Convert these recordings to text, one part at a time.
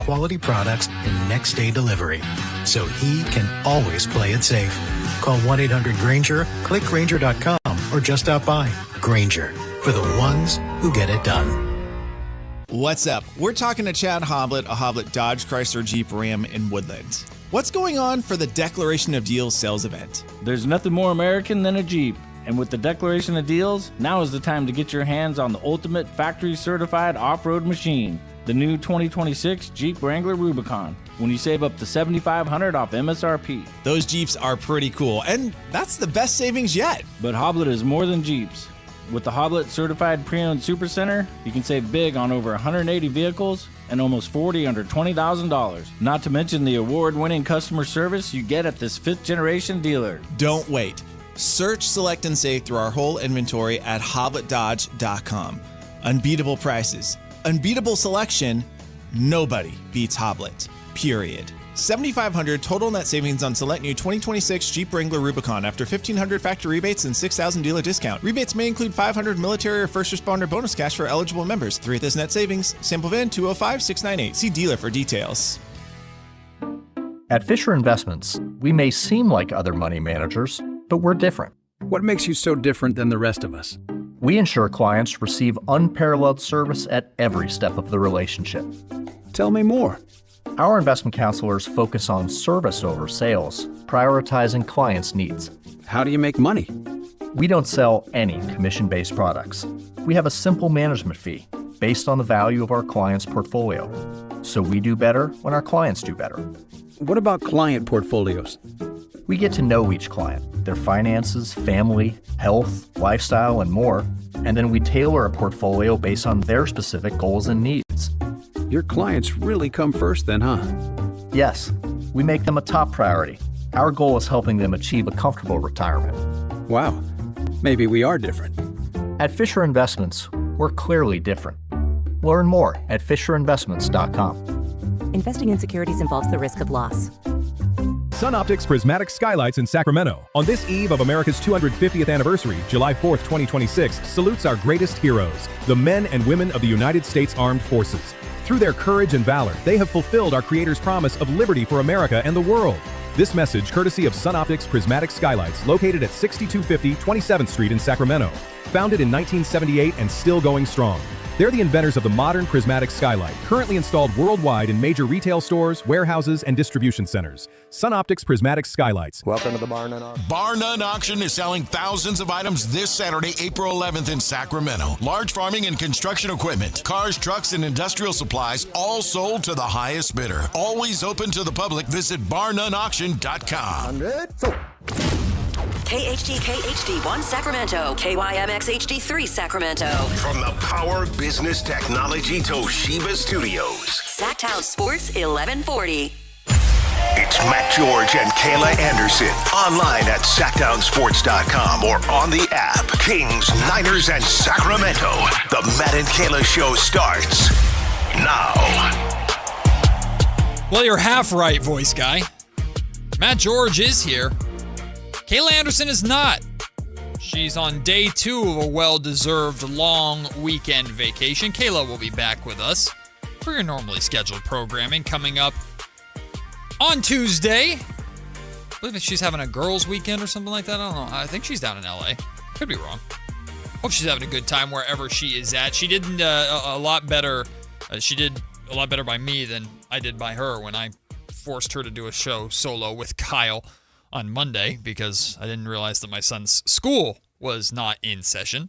quality products and next-day delivery, so he can always play it safe. Call 1-800-GRANGER, click Grainger.com, or just stop by. Grainger, for the ones who get it done. What's up? We're talking to Chad Hoblet, a Hoblet Dodge Chrysler Jeep Ram in Woodland. What's going on for the Declaration of Deals sales event? There's nothing more American than a Jeep. And with the Declaration of Deals, now is the time to get your hands on the ultimate factory-certified off-road machine, the new 2026 Jeep Wrangler Rubicon, when you save up to $7,500 off MSRP. Those Jeeps are pretty cool, and that's the best savings yet. But Hoblet is more than Jeeps. With the Hoblet Certified Pre-Owned Supercenter, you can save big on over 180 vehicles and almost 40 under $20,000. Not to mention the award-winning customer service you get at this fifth-generation dealer. Don't wait. Search, select, and save through our whole inventory at HobletDodge.com. Unbeatable prices, unbeatable selection. Nobody beats Hoblet, period. $7,500 total net savings on select new 2026 Jeep Wrangler Rubicon after $1,500 factory rebates and $6,000 dealer discount. Rebates may include $500 military or first responder bonus cash for eligible members. 3 of this net savings. Sample VIN 205698. See dealer for details. At Fisher Investments, we may seem like other money managers, but we're different. What makes you so different than the rest of us? We ensure clients receive unparalleled service at every step of the relationship. Tell me more. Our investment counselors focus on service over sales, prioritizing clients' needs. How do you make money? We don't sell any commission-based products. We have a simple management fee based on the value of our clients' portfolio. So we do better when our clients do better. What about client portfolios? We get to know each client, their finances, family, health, lifestyle, and more, and then we tailor a portfolio based on their specific goals and needs. Your clients really come first then, huh? Yes, we make them a top priority. Our goal is helping them achieve a comfortable retirement. Wow, maybe we are different. At Fisher Investments, we're clearly different. Learn more at FisherInvestments.com. Investing in securities involves the risk of loss. SunOptics Prismatic Skylights in Sacramento, on this eve of America's 250th anniversary, July 4th, 2026, salutes our greatest heroes, the men and women of the United States Armed Forces. Through their courage and valor, they have fulfilled our Creator's promise of liberty for America and the world. This message courtesy of SunOptics Prismatic Skylights, located at 6250 27th Street in Sacramento. Founded in 1978 and still going strong. They're the inventors of the modern prismatic skylight, currently installed worldwide in major retail stores, warehouses, and distribution centers. SunOptics Prismatic Skylights. Welcome to the Bar None Auction. Bar None Auction is selling thousands of items this Saturday, April 11th in Sacramento. Large farming and construction equipment, cars, trucks, and industrial supplies, all sold to the highest bidder. Always open to the public. Visit barnoneauction.com. 100, so. KHD1 Sacramento, KYMX HD3 Sacramento. From the Power Business Technology Toshiba Studios. Sactown Sports 1140. It's Matt George and Kayla Anderson. Online at SactownSports.com or on the app. Kings, Niners, and Sacramento. The Matt and Kayla Show starts now. Well, you're half right, voice guy. Matt George is here. Kayla Anderson is not. She's on day 2 of a well-deserved long weekend vacation. Kayla will be back with us for your normally scheduled programming coming up on Tuesday. I believe she's having a girls' weekend or something like that. I don't know. I think she's down in LA. Could be wrong. Hope she's having a good time wherever she is at. She did a lot better. She did a lot better by me than I did by her when I forced her to do a show solo with Kyle on Monday because I didn't realize that my son's school was not in session.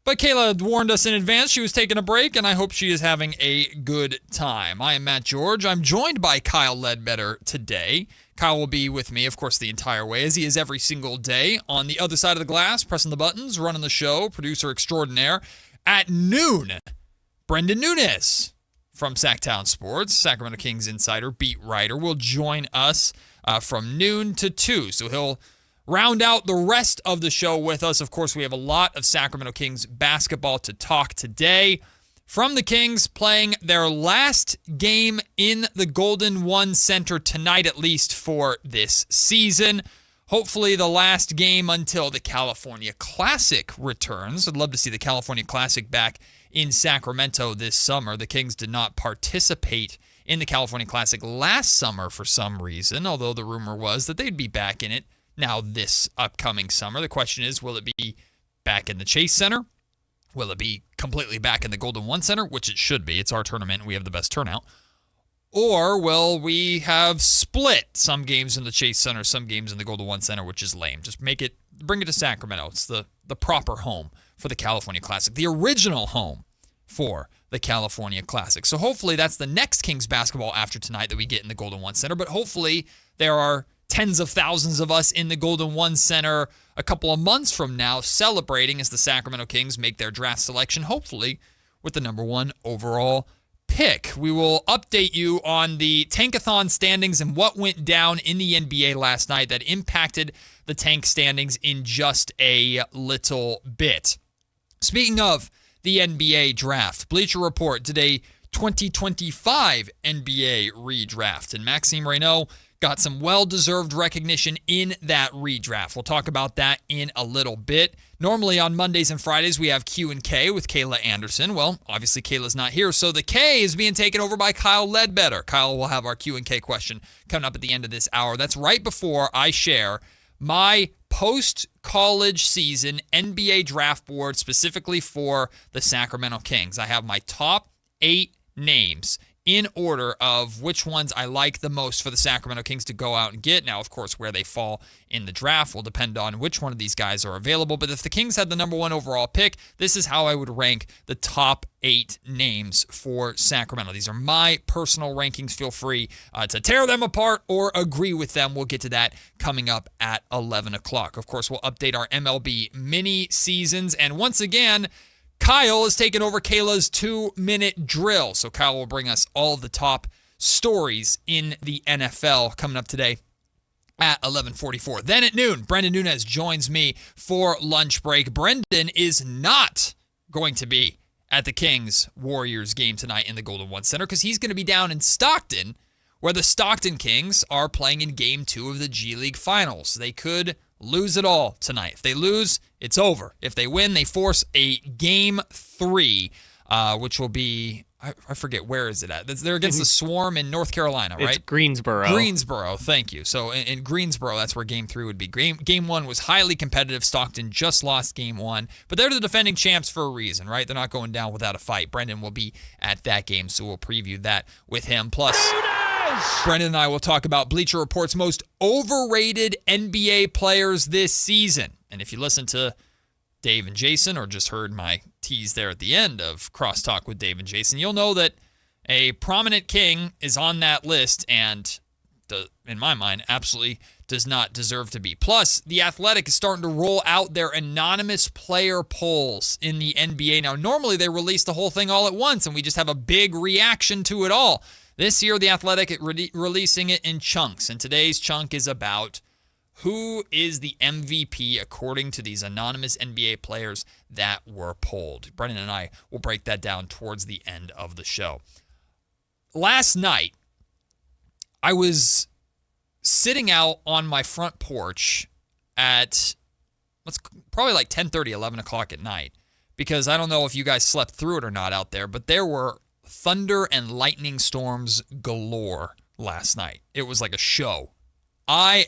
But Kayla warned us in advance she was taking a break, and I hope she is having a good time. I am Matt George. I'm joined by Kyle Ledbetter today. Kyle will be with me, of course, the entire way, as he is every single day on the other side of the glass, pressing the buttons, running the show, producer extraordinaire. At noon, Brendan Nunes from Sactown Sports, Sacramento Kings insider, beat writer, will join us from noon to 2. So he'll round out the rest of the show with us. Of course, we have a lot of Sacramento Kings basketball to talk today. From the Kings playing their last game in the Golden One Center tonight, at least for this season. Hopefully the last game until the California Classic returns. I'd love to see the California Classic back in Sacramento this summer. The Kings did not participate in the California Classic last summer for some reason, although the rumor was that they'd be back in it now this upcoming summer. The question is, will it be back in the Chase Center? Will it be completely back in the Golden One Center, which it should be? It's our tournament and we have the best turnout. Or will we have split some games in the Chase Center, some games in the Golden One Center, which is lame? Just bring it to Sacramento. It's the proper home for the California Classic, the original home for the California Classic. So hopefully that's the next Kings basketball after tonight that we get in the Golden One Center. But hopefully there are tens of thousands of us in the Golden One Center a couple of months from now celebrating as the Sacramento Kings make their draft selection, hopefully with the number 1 overall pick. We will update you on the Tankathon standings and what went down in the NBA last night that impacted the Tank standings in just a little bit. Speaking of the NBA draft, Bleacher Report did a 2025 NBA redraft, and Maxime Reynaud got some well-deserved recognition in that redraft. We'll talk about that in a little bit. Normally on Mondays and Fridays, we have Q&K with Kayla Anderson. Well, obviously Kayla's not here, so the K is being taken over by Kyle Ledbetter. Kyle will have our Q&K question coming up at the end of this hour. That's right before I share my post-college season NBA draft board specifically for the Sacramento Kings. I have my top 8 names in order of which ones I like the most for the Sacramento Kings to go out and get. Now, of course, where they fall in the draft will depend on which one of these guys are available. But if the Kings had the number 1 overall pick, this is how I would rank the top 8 names for Sacramento. These are my personal rankings. Feel free to tear them apart or agree with them. We'll get to that coming up at 11 o'clock. Of course, we'll update our MLB mini seasons. And once again, Kyle has taken over Kayla's 2-minute drill. So Kyle will bring us all of the top stories in the NFL coming up today at 11:44. Then at noon, Brendan Nunez joins me for lunch break. Brendan is not going to be at the Kings-Warriors game tonight in the Golden One Center because he's going to be down in Stockton, where the Stockton Kings are playing in Game 2 of the G League Finals. They could lose it all tonight. If they lose, it's over. If they win, they force a Game 3, which will be, I forget, where is it at? They're against the Swarm in North Carolina, right? It's Greensboro. Greensboro, thank you. So in Greensboro, that's where Game 3 would be. Game 1 was highly competitive. Stockton just lost Game 1, but they're the defending champs for a reason, right? They're not going down without a fight. Brendan will be at that game, so we'll preview that with him. Plus, Brendan and I will talk about Bleacher Report's most overrated NBA players this season. And if you listen to Dave and Jason, or just heard my tease there at the end of Crosstalk with Dave and Jason, you'll know that a prominent King is on that list and, in my mind, absolutely does not deserve to be. Plus, The Athletic is starting to roll out their anonymous player polls in the NBA. Now, normally they release the whole thing all at once, and we just have a big reaction to it all. This year, The Athletic is releasing it in chunks, and today's chunk is about who is the MVP according to these anonymous NBA players that were polled. Brendan and I will break that down towards the end of the show. Last night, I was sitting out on my front porch at probably like 10:30, 11 o'clock at night, because I don't know if you guys slept through it or not out there, but there were thunder and lightning storms galore last night. It was like a show. I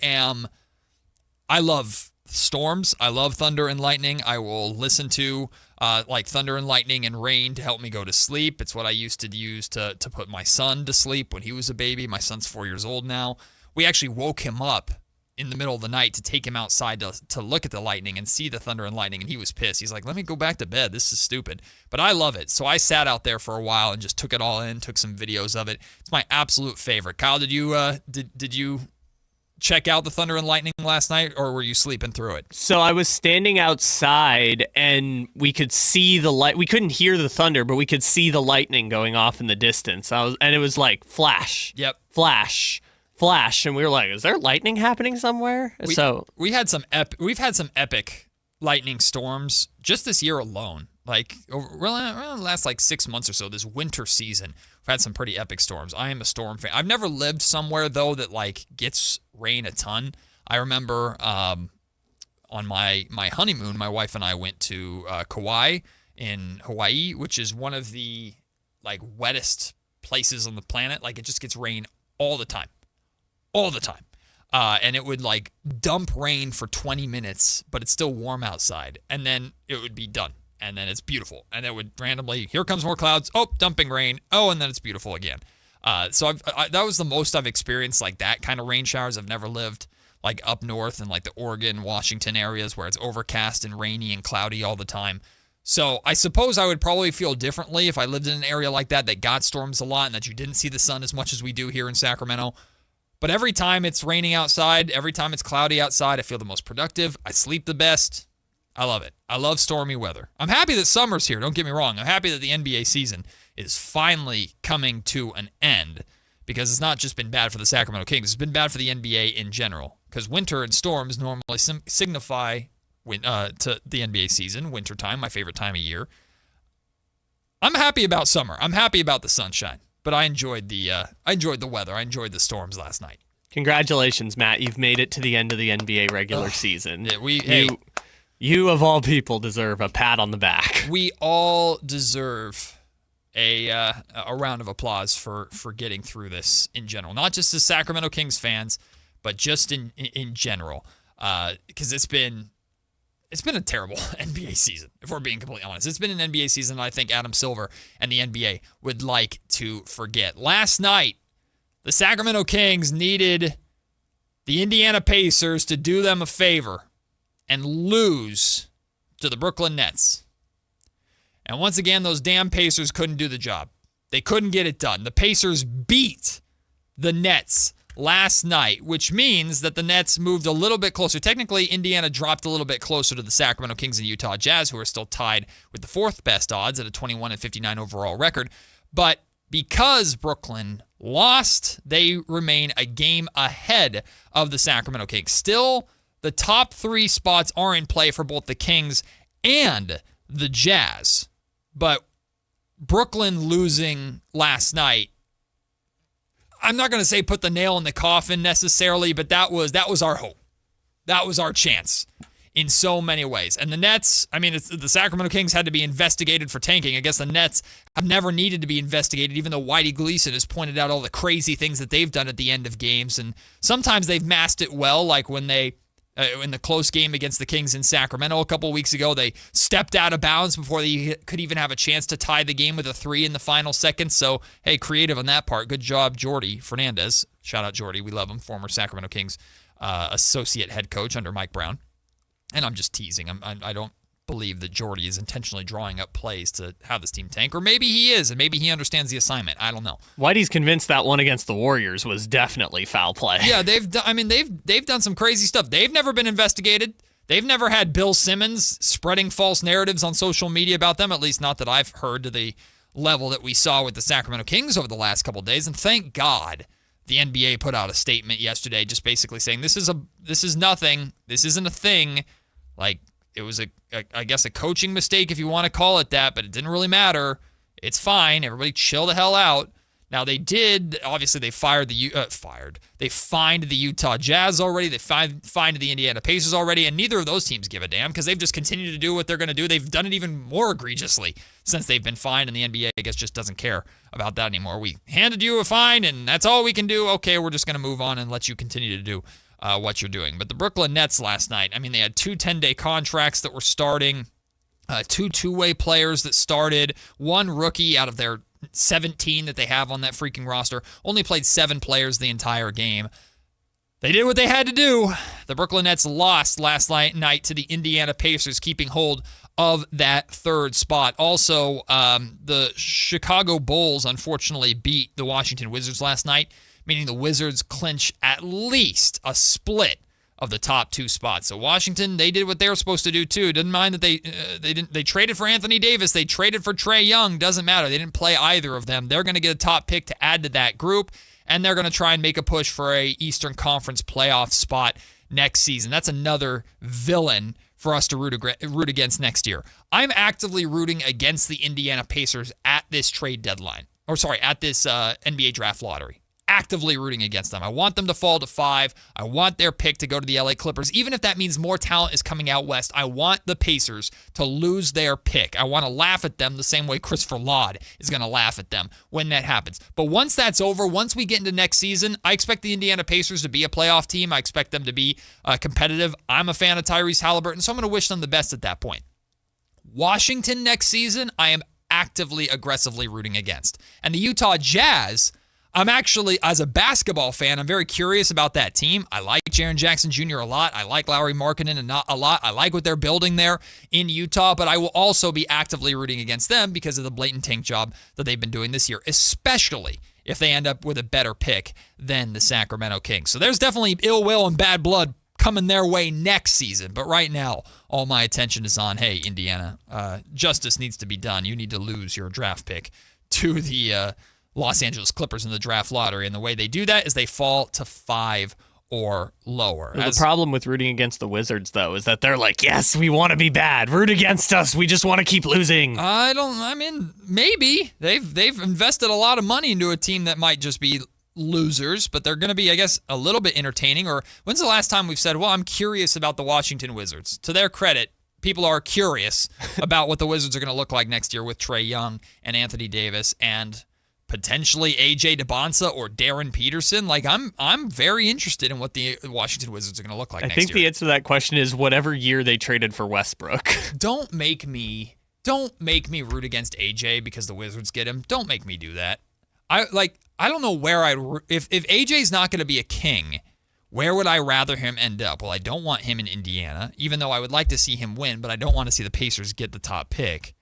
love storms. I love thunder and lightning. I will listen to like thunder and lightning and rain to help me go to sleep. It's what I used to use to put my son to sleep when he was a baby. My son's 4 years old now. We actually woke him up in the middle of the night to take him outside to look at the lightning and see the thunder and lightning, and he was pissed. He's like, let me go back to bed. This is stupid. But I love it. So I sat out there for a while and just took it all in, took some videos of it. It's my absolute favorite. Kyle, did you check out the thunder and lightning last night, or were you sleeping through it? So I was standing outside, and we could see the light. We couldn't hear the thunder, but we could see the lightning going off in the distance. And it was like flash. Yep. Flash. And we were like, is there lightning happening somewhere? We've had some epic lightning storms just this year alone. Like around the last 6 months or so, this winter season, we've had some pretty epic storms. I am a storm fan. I've never lived somewhere though that gets rain a ton. I remember on my honeymoon, my wife and I went to Kauai in Hawaii, which is one of the wettest places on the planet. Like, it just gets rain all the time. All the time. And it would, like, dump rain for 20 minutes, but it's still warm outside. And then it would be done. And then it's beautiful. And it would randomly, here comes more clouds. Oh, dumping rain. Oh, and then it's beautiful again. So that was the most I've experienced, like, that kind of rain showers. I've never lived, like, up north in, like, the Oregon, Washington areas where it's overcast and rainy and cloudy all the time. So I suppose I would probably feel differently if I lived in an area like that got storms a lot and that you didn't see the sun as much as we do here in Sacramento. But every time it's raining outside, every time it's cloudy outside, I feel the most productive. I sleep the best. I love it. I love stormy weather. I'm happy that summer's here. Don't get me wrong. I'm happy that the NBA season is finally coming to an end, because it's not just been bad for the Sacramento Kings. It's been bad for the NBA in general, because winter and storms normally signify to the NBA season, wintertime, my favorite time of year. I'm happy about summer. I'm happy about the sunshine, but I enjoyed the weather. I enjoyed the storms last night. Congratulations, Matt. You've made it to the end of the NBA regular season. Yeah, you of all people deserve a pat on the back. We all deserve a round of applause for getting through this in general, not just as Sacramento Kings fans, but just in general, because it's been a terrible NBA season, if we're being completely honest. It's been an NBA season that I think Adam Silver and the NBA would like to forget. Last night, the Sacramento Kings needed the Indiana Pacers to do them a favor and lose to the Brooklyn Nets. And once again, those damn Pacers couldn't do the job. They couldn't get it done. The Pacers beat the Nets last night, which means that the Nets moved a little bit closer. Technically, Indiana dropped a little bit closer to the Sacramento Kings and Utah Jazz, who are still tied with the fourth best odds at a 21-59 overall record. But because Brooklyn lost, they remain a game ahead of the Sacramento Kings. Still, the top three spots are in play for both the Kings and the Jazz. But Brooklyn losing last night, I'm not going to say put the nail in the coffin necessarily, but that was our hope. That was our chance in so many ways. And the Nets, I mean, the Sacramento Kings had to be investigated for tanking. I guess the Nets have never needed to be investigated, even though Whitey Gleason has pointed out all the crazy things that they've done at the end of games. And sometimes they've masked it well, like when they, in the close game against the Kings in Sacramento a couple weeks ago, they stepped out of bounds before they could even have a chance to tie the game with a 3 in the final seconds. So, hey, creative on that part. Good job, Jordy Fernandez. Shout out Jordy. We love him. Former Sacramento Kings associate head coach under Mike Brown. And I'm just teasing. I don't believe that Jordy is intentionally drawing up plays to have this team tank. Or maybe he is, and maybe he understands the assignment. I don't know. Whitey's convinced that one against the Warriors was definitely foul play. Yeah, they've done some crazy stuff. They've never been investigated. They've never had Bill Simmons spreading false narratives on social media about them, at least not that I've heard to the level that we saw with the Sacramento Kings over the last couple of days. And thank God the NBA put out a statement yesterday just basically saying this is nothing. This isn't a thing. Like, it was I guess a coaching mistake if you want to call it that, but it didn't really matter. It's fine. Everybody chill the hell out. Now they did, obviously they fined the Utah Jazz already. They fined the Indiana Pacers already, and neither of those teams give a damn because they've just continued to do what they're going to do. They've done it even more egregiously since they've been fined, and the NBA, I guess, just doesn't care about that anymore. We handed you a fine, and that's all we can do. Okay, we're just going to move on and let you continue to do what you're doing. But the Brooklyn Nets last night, I mean, they had 2 10-day contracts that were starting, 2 two-way players that started, 1 rookie out of their 17 that they have on that freaking roster, only played 7 players the entire game. They did what they had to do. The Brooklyn Nets lost last night to the Indiana Pacers, keeping hold of that 3rd spot. Also, the Chicago Bulls unfortunately beat the Washington Wizards last night, meaning the Wizards clinch at least a split of the top 2 spots. So Washington, they did what they were supposed to do too. Didn't mind that they traded for Anthony Davis. They traded for Trae Young. Doesn't matter. They didn't play either of them. They're going to get a top pick to add to that group, and they're going to try and make a push for a Eastern Conference playoff spot next season. That's another villain for us to root against next year. I'm actively rooting against the Indiana Pacers at this trade deadline. At this NBA draft lottery. actively rooting against them. I want them to fall to 5. I want their pick to go to the LA Clippers. Even if that means more talent is coming out west, I want the Pacers to lose their pick. I want to laugh at them the same way Christopher Laud is going to laugh at them when that happens. But once that's over, once we get into next season, I expect the Indiana Pacers to be a playoff team. I expect them to be competitive. I'm a fan of Tyrese Halliburton, so I'm going to wish them the best at that point. Washington next season, I am actively, aggressively rooting against. And the Utah Jazz, I'm actually, as a basketball fan, I'm very curious about that team. I like Jaren Jackson Jr. a lot. I like Lauri Markkanen a lot. I like what they're building there in Utah, but I will also be actively rooting against them because of the blatant tank job that they've been doing this year, especially if they end up with a better pick than the Sacramento Kings. So there's definitely ill will and bad blood coming their way next season. But right now, all my attention is on, hey, Indiana, justice needs to be done. You need to lose your draft pick to the Los Angeles Clippers in the draft lottery. And the way they do that is they fall to 5 or lower. The problem with rooting against the Wizards, though, is that they're like, yes, we want to be bad. Root against us. We just want to keep losing. Maybe. They've invested a lot of money into a team that might just be losers, but they're going to be, I guess, a little bit entertaining. Or when's the last time we've said, well, I'm curious about the Washington Wizards? To their credit, people are curious about what the Wizards are going to look like next year with Trae Young and Anthony Davis and potentially AJ DeBonsa or Darren Peterson. Like, I'm very interested in what the Washington Wizards are going to look like next year. I think the answer to that question is whatever year they traded for Westbrook. Don't make me root against AJ because the Wizards get him. Don't make me do that. I don't know where if AJ's not going to be a King, where would I rather him end up? Well, I don't want him in Indiana, even though I would like to see him win, but I don't want to see the Pacers get the top pick.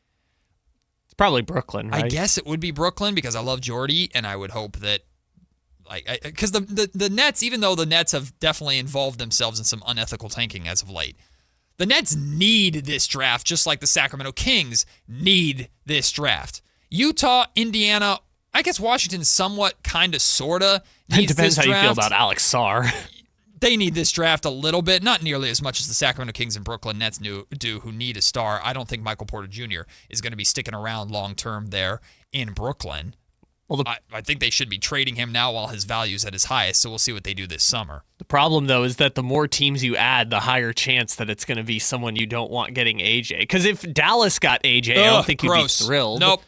It's probably Brooklyn, right? I guess it would be Brooklyn because I love Jordy, and I would hope that, because the Nets, even though the Nets have definitely involved themselves in some unethical tanking as of late, the Nets need this draft just like the Sacramento Kings need this draft. Utah, Indiana, I guess Washington somewhat, kind of, sort of needs this draft. It depends how you feel about Alex Sarr. They need this draft a little bit, not nearly as much as the Sacramento Kings and Brooklyn Nets do, who need a star. I don't think Michael Porter Jr. is going to be sticking around long-term there in Brooklyn. Well, I think they should be trading him now while his value is at his highest, so we'll see what they do this summer. The problem, though, is that the more teams you add, the higher chance that it's going to be someone you don't want getting AJ. Because if Dallas got AJ, I don't think you'd be thrilled. Nope.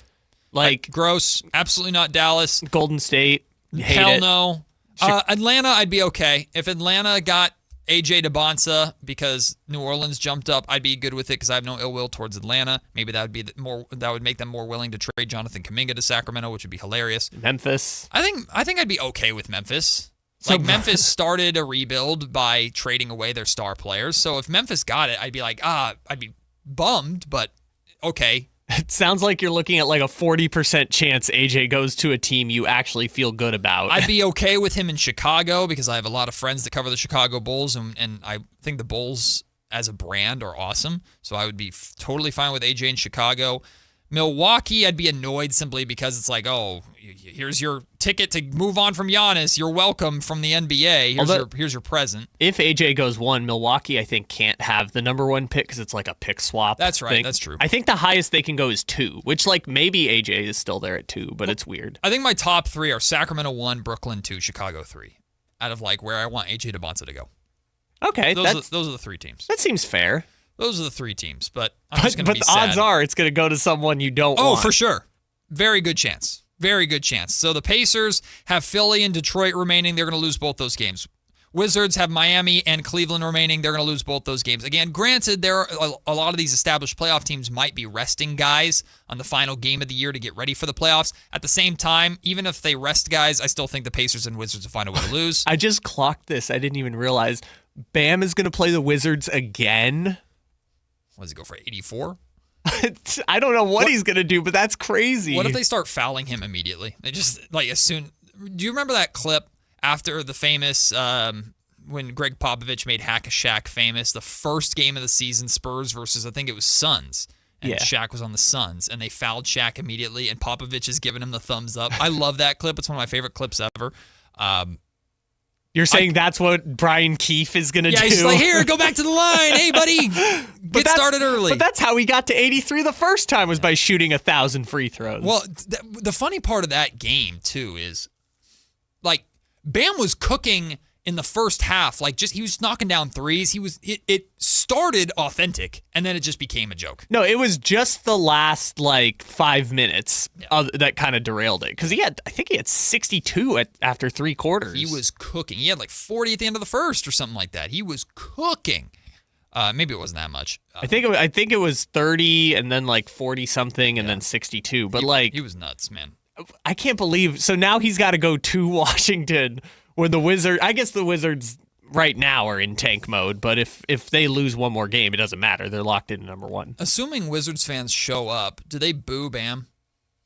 Gross. Absolutely not Dallas. Golden State. Hell no. Atlanta, I'd be okay. If Atlanta got AJ DeBonsa because New Orleans jumped up, I'd be good with it because I have no ill will towards Atlanta. Maybe that would make them more willing to trade Jonathan Kuminga to Sacramento, which would be hilarious. Memphis. I think I'd be okay with Memphis. Memphis started a rebuild by trading away their star players. So if Memphis got it, I'd be like, I'd be bummed, but okay. It sounds like you're looking at like a 40% chance AJ goes to a team you actually feel good about. I'd be okay with him in Chicago because I have a lot of friends that cover the Chicago Bulls, and I think the Bulls as a brand are awesome. So I would be totally fine with AJ in Chicago. Milwaukee, I'd be annoyed simply because it's like, oh, here's your ticket to move on from Giannis. You're welcome from the NBA. Here's your present. If AJ goes 1, Milwaukee, I think, can't have the number 1 pick because it's like a pick swap. That's right. thing. That's true. I think the highest they can go is 2, which maybe AJ is still there at 2, but it's weird. I think my top 3 are Sacramento 1, Brooklyn 2, Chicago 3, out of where I want AJ DeBonsa to go. Okay. Those are the 3 teams. That seems fair. Those are the 3 teams, but I'm just going to be sad. But the odds are it's going to go to someone you don't want. Oh, for sure. Very good chance. Very good chance. So the Pacers have Philly and Detroit remaining. They're going to lose both those games. Wizards have Miami and Cleveland remaining. They're going to lose both those games. Again, granted, there are a lot of these established playoff teams might be resting guys on the final game of the year to get ready for the playoffs. At the same time, even if they rest guys, I still think the Pacers and Wizards will find a way to lose. I just clocked this. I didn't even realize. Bam is going to play the Wizards again. What does he go for, 84? I don't know what he's going to do, but that's crazy. What if they start fouling him immediately? They just, as soon... Do you remember that clip after the famous, when Greg Popovich made Hack-a-Shaq famous, the first game of the season, Spurs versus, I think it was Suns, and Shaq was on the Suns, and they fouled Shaq immediately, and Popovich is giving him the thumbs up. I love that clip. It's one of my favorite clips ever. You're saying that's what Brian Keefe is going to do? Yeah, he's just like, here, go back to the line. Hey, buddy, get started early. But that's how he got to 83 the first time, was by shooting 1,000 free throws. Well, the funny part of that game, too, is, Bam was cooking in the first half. He was knocking down threes. It started authentic, and then it just became a joke. No, it was just the last 5 minutes that kind of derailed it. Because I think he had 62 after 3 quarters. He was cooking. He had 40 at the end of the first or something like that. He was cooking. Maybe it wasn't that much. I think it was 30 and then 40 something and then 62. But he was nuts, man. I can't believe. So now he's got to go to Washington. Where the Wizards, I guess the Wizards right now are in tank mode, but if they lose one more game, it doesn't matter. They're locked into number 1. Assuming Wizards fans show up, do they boo Bam?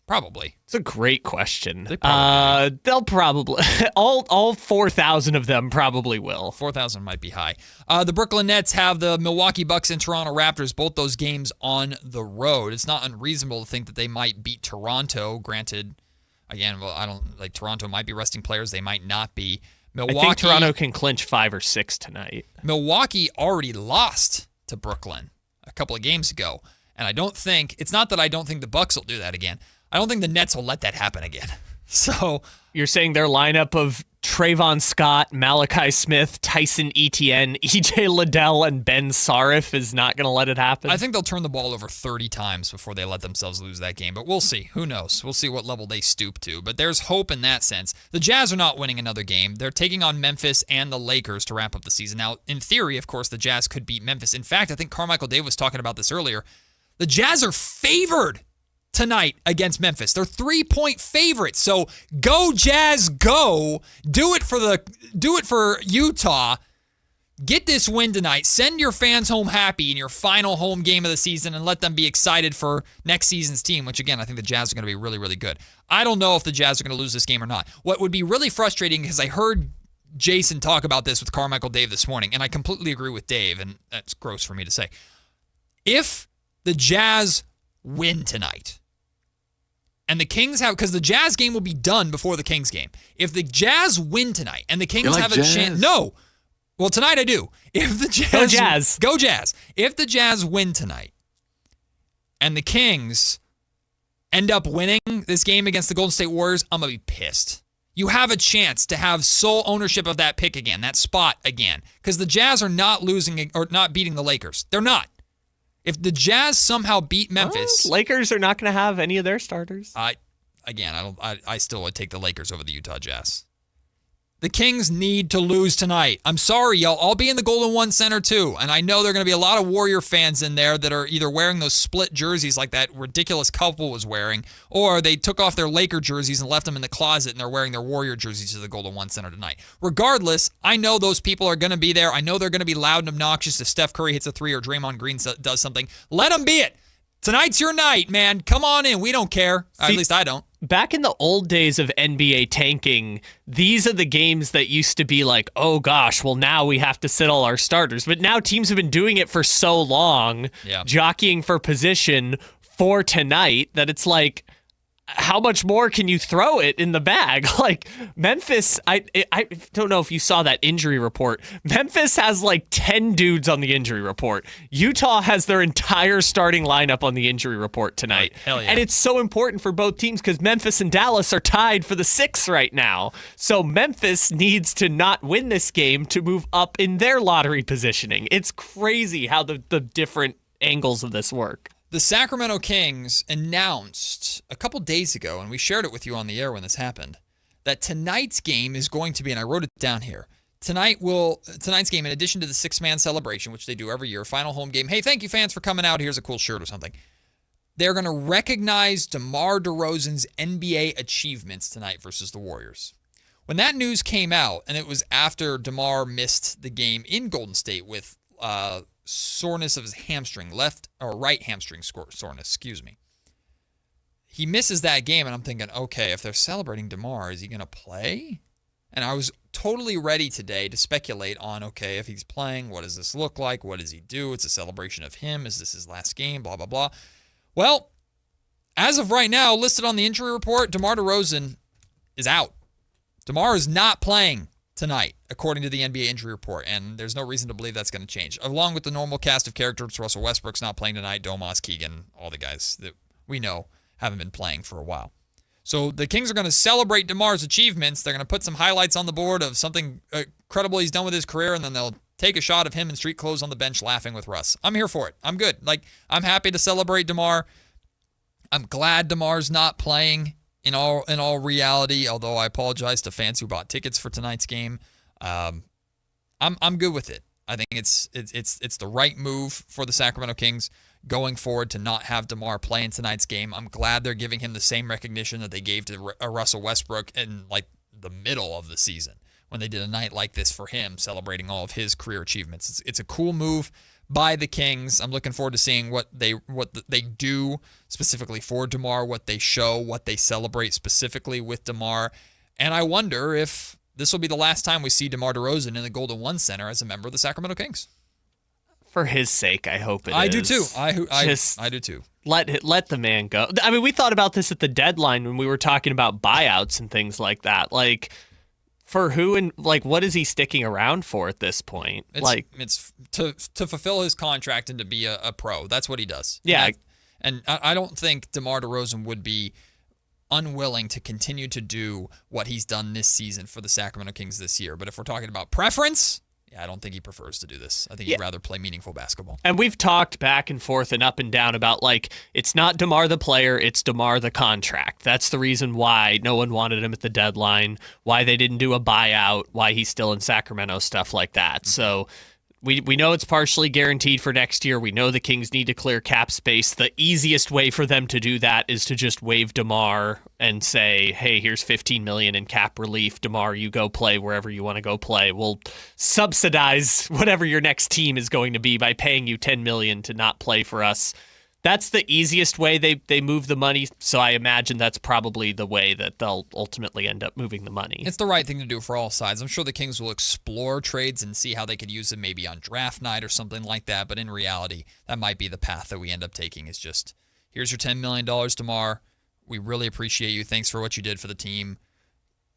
Probably. It's a great question. They'll probably all 4,000 of them probably will. 4,000 might be high. The Brooklyn Nets have the Milwaukee Bucks and Toronto Raptors, both those games on the road. It's not unreasonable to think that they might beat Toronto. Granted, again, I don't Toronto might be resting players. They might not be. Milwaukee, I think Toronto can clinch 5 or 6 tonight. Milwaukee already lost to Brooklyn a couple of games ago, and it's not that I don't think the Bucks will do that again. I don't think the Nets will let that happen again. So you're saying their lineup of Trayvon Scott, Malachi Smith, Tyson Etienne, EJ Liddell, and Ben Sarif is not going to let it happen? I think they'll turn the ball over 30 times before they let themselves lose that game, but we'll see. Who knows? We'll see what level they stoop to, but there's hope in that sense. The Jazz are not winning another game. They're taking on Memphis and the Lakers to wrap up the season. Now, in theory, of course, the Jazz could beat Memphis. In fact, I think Carmichael Dave was talking about this earlier. The Jazz are favored tonight against Memphis. They're 3-point favorites. So go Jazz, go. Do it for Utah. Get this win tonight. Send your fans home happy in your final home game of the season and let them be excited for next season's team, which again, I think the Jazz are going to be really, really good. I don't know if the Jazz are going to lose this game or not. What would be really frustrating, because I heard Jason talk about this with Carmichael Dave this morning, and I completely agree with Dave, and that's gross for me to say. If the Jazz win tonight, and the Kings because the Jazz game will be done before the Kings game. If the Jazz win tonight and the Kings have a chance, no. Well, tonight I do. If the Jazz, go Jazz. If the Jazz win tonight and the Kings end up winning this game against the Golden State Warriors, I'm gonna be pissed. You have a chance to have sole ownership of that pick again, that spot again, because the Jazz are not losing or not beating the Lakers. They're not. If the Jazz somehow beat Memphis, Lakers are not going to have any of their starters. I still would take the Lakers over the Utah Jazz. The Kings need to lose tonight. I'm sorry, y'all. I'll be in the Golden One Center too, and I know there are going to be a lot of Warrior fans in there that are either wearing those split jerseys like that ridiculous couple was wearing, or they took off their Laker jerseys and left them in the closet and they're wearing their Warrior jerseys to the Golden One Center tonight. Regardless, I know those people are going to be there. I know they're going to be loud and obnoxious if Steph Curry hits a 3 or Draymond Green does something. Let them be it. Tonight's your night, man. Come on in. We don't care. At least I don't. Back in the old days of NBA tanking, these are the games that used to be like, oh gosh, well now we have to sit all our starters. But now teams have been doing it for so long, jockeying for position for tonight, that it's like, how much more can you throw it in the bag? Like Memphis, I don't know if you saw that injury report. Memphis has 10 dudes on the injury report. Utah has their entire starting lineup on the injury report tonight. Hell yeah. And it's so important for both teams because Memphis and Dallas are tied for the 6th right now. So Memphis needs to not win this game to move up in their lottery positioning. It's crazy how the different angles of this work. The Sacramento Kings announced a couple days ago, and we shared it with you on the air when this happened, that tonight's game is going to be, and I wrote it down here, tonight's game, in addition to the 6-man celebration, which they do every year, final home game, hey, thank you fans for coming out, here's a cool shirt or something, they're going to recognize DeMar DeRozan's NBA achievements tonight versus the Warriors. When that news came out, and it was after DeMar missed the game in Golden State with soreness of his hamstring, right hamstring soreness, he misses that game, and I'm thinking, okay, if they're celebrating DeMar, is he going to play? And I was totally ready today to speculate on, okay, if he's playing, what does this look like? What does he do? It's a celebration of him. Is this his last game? Blah, blah, blah. Well, as of right now, listed on the injury report, DeMar DeRozan is out. DeMar is not playing tonight, according to the NBA injury report, and there's no reason to believe that's going to change. Along with the normal cast of characters, Russell Westbrook's not playing tonight, Domas, Keegan, all the guys that we know haven't been playing for a while. So the Kings are going to celebrate DeMar's achievements. They're going to put some highlights on the board of something incredible he's done with his career, and then they'll take a shot of him in street clothes on the bench laughing with Russ. I'm here for it. I'm good. I'm happy to celebrate DeMar. I'm glad DeMar's not playing in all reality, although I apologize to fans who bought tickets for tonight's game. I'm good with it. I think it's the right move for the Sacramento Kings going forward to not have DeMar play in tonight's game. I'm glad they're giving him the same recognition that they gave to Russell Westbrook in the middle of the season when they did a night like this for him, celebrating all of his career achievements. It's a cool move by the Kings. I'm looking forward to seeing what they do specifically for DeMar, what they show, what they celebrate specifically with DeMar. And I wonder if this will be the last time we see DeMar DeRozan in the Golden One Center as a member of the Sacramento Kings. For his sake, I hope it is. I do too. I do too. Let the man go. I mean, we thought about this at the deadline when we were talking about buyouts and things like that. For who and what is he sticking around for at this point? It's to fulfill his contract and to be a pro. That's what he does. Yeah. And I don't think DeMar DeRozan would be unwilling to continue to do what he's done this season for the Sacramento Kings this year. But if we're talking about preference, I don't think he prefers to do this. I think he'd rather play meaningful basketball. And we've talked back and forth and up and down about it's not DeMar the player, it's DeMar the contract. That's the reason why no one wanted him at the deadline, why they didn't do a buyout, why he's still in Sacramento, stuff like that. Mm-hmm. So we know it's partially guaranteed for next year. We know the Kings need to clear cap space. The easiest way for them to do that is to just waive DeMar and say, hey, here's $15 million in cap relief. DeMar, you go play wherever you want to go play. We'll subsidize whatever your next team is going to be by paying you $10 million to not play for us. That's the easiest way they move the money, so I imagine that's probably the way that they'll ultimately end up moving the money. It's the right thing to do for all sides. I'm sure the Kings will explore trades and see how they could use them maybe on draft night or something like that, but in reality, that might be the path that we end up taking is just, here's your $10 million, DeMar. We really appreciate you. Thanks for what you did for the team.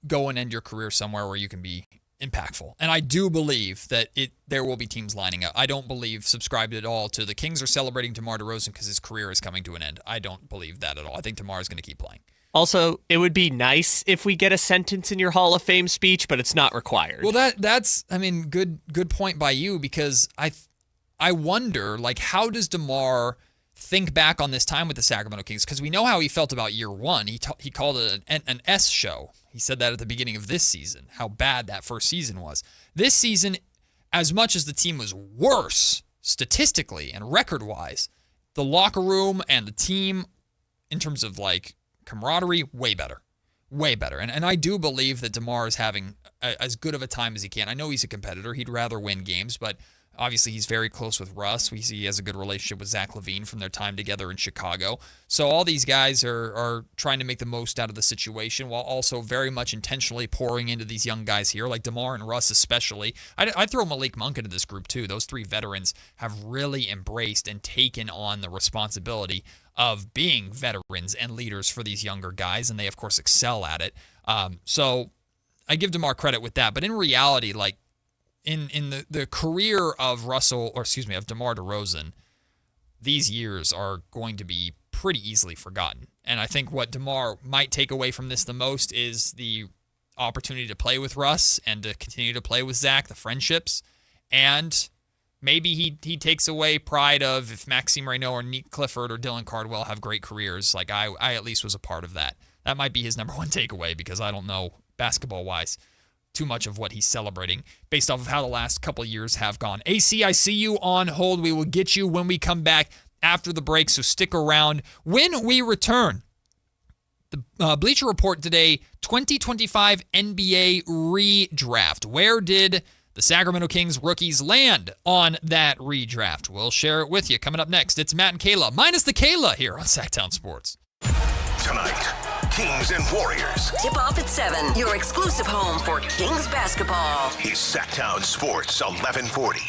Go and end your career somewhere where you can be impactful. And I do believe that there will be teams lining up. I don't subscribe at all to the Kings are celebrating DeMar DeRozan because his career is coming to an end. I don't believe that at all. I think DeMar is going to keep playing. Also, it would be nice if we get a sentence in your Hall of Fame speech, but it's not required. Well, that's good point by you, because I wonder, how does DeMar think back on this time with the Sacramento Kings? Because we know how he felt about year one. He called it an S show. He said that at the beginning of this season, how bad that first season was. This season, as much as the team was worse statistically and record-wise, the locker room and the team, in terms of camaraderie, way better. Way better. And I do believe that DeMar is having as good of a time as he can. I know he's a competitor. He'd rather win games, but obviously he's very close with Russ. We see he has a good relationship with Zach LaVine from their time together in Chicago. So all these guys are trying to make the most out of the situation while also very much intentionally pouring into these young guys here, like DeMar and Russ especially. I'd throw Malik Monk into this group too. Those three veterans have really embraced and taken on the responsibility of being veterans and leaders for these younger guys, and they, of course, excel at it. So I give DeMar credit with that. But in reality, in the career of of DeMar DeRozan, these years are going to be pretty easily forgotten. And I think what DeMar might take away from this the most is the opportunity to play with Russ and to continue to play with Zach, the friendships. And maybe he takes away pride of if Maxime Reynaud or Nick Clifford or Dylan Cardwell have great careers, I at least was a part of that. That might be his number one takeaway, because I don't know basketball-wise too much of what he's celebrating based off of how the last couple of years have gone. AC, I see you on hold. We will get you when we come back after the break, so stick around. When we return, the Bleacher Report today, 2025 NBA redraft. Where did the Sacramento Kings rookies land on that redraft? We'll share it with you. Coming up next, it's Matt and Kayla, minus the Kayla here on Sactown Sports. Tonight, Kings and Warriors. Tip off at 7, your exclusive home for Kings basketball. Is Sactown Sports 1140.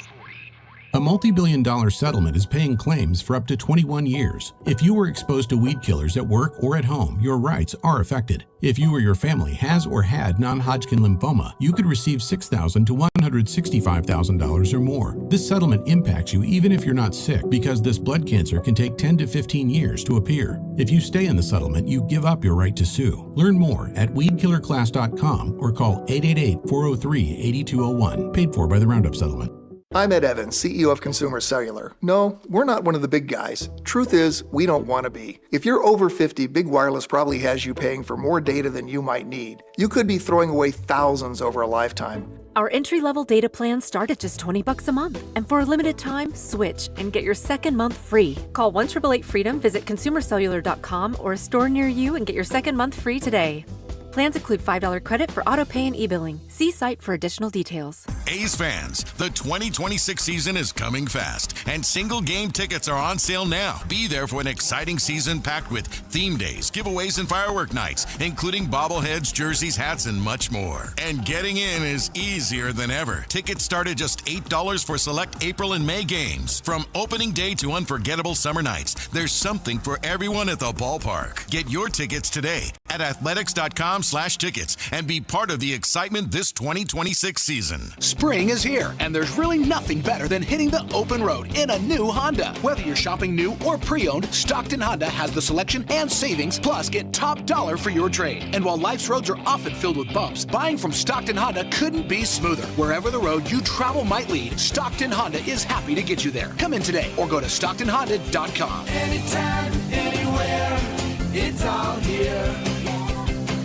A multi-billion-dollar settlement is paying claims for up to 21 years. If you were exposed to weed killers at work or at home, your rights are affected. If you or your family has or had non-Hodgkin lymphoma, you could receive $6,000 to $165,000 or more. This settlement impacts you even if you're not sick, because this blood cancer can take 10 to 15 years to appear. If you stay in the settlement, you give up your right to sue. Learn more at weedkillerclass.com or call 888-403-8201. Paid for by the Roundup Settlement. I'm Ed Evans, CEO of Consumer Cellular. No, we're not one of the big guys. Truth is, we don't want to be. If you're over 50, Big Wireless probably has you paying for more data than you might need. You could be throwing away thousands over a lifetime. Our entry-level data plans start at just $20 a month. And for a limited time, switch and get your second month free. Call 1-888-FREEDOM, visit consumercellular.com or a store near you and get your second month free today. Plans include $5 credit for auto pay and e-billing. See site for additional details. A's fans, the 2026 season is coming fast, and single game tickets are on sale now. Be there for an exciting season packed with theme days, giveaways, and firework nights, including bobbleheads, jerseys, hats, and much more. And getting in is easier than ever. Tickets start at just $8 for select April and May games. From opening day to unforgettable summer nights, there's something for everyone at the ballpark. Get your tickets today at athletics.com/tickets and be part of the excitement this 2026 season. Spring is here, and there's really nothing better than hitting the open road in a new Honda. Whether you're shopping new or pre-owned, Stockton Honda has the selection and savings, plus get top dollar for your trade. And while life's roads are often filled with bumps, buying from Stockton Honda couldn't be smoother. Wherever the road you travel might lead, Stockton Honda is happy to get you there. Come in today or go to StocktonHonda.com. Anytime, anywhere, it's all here.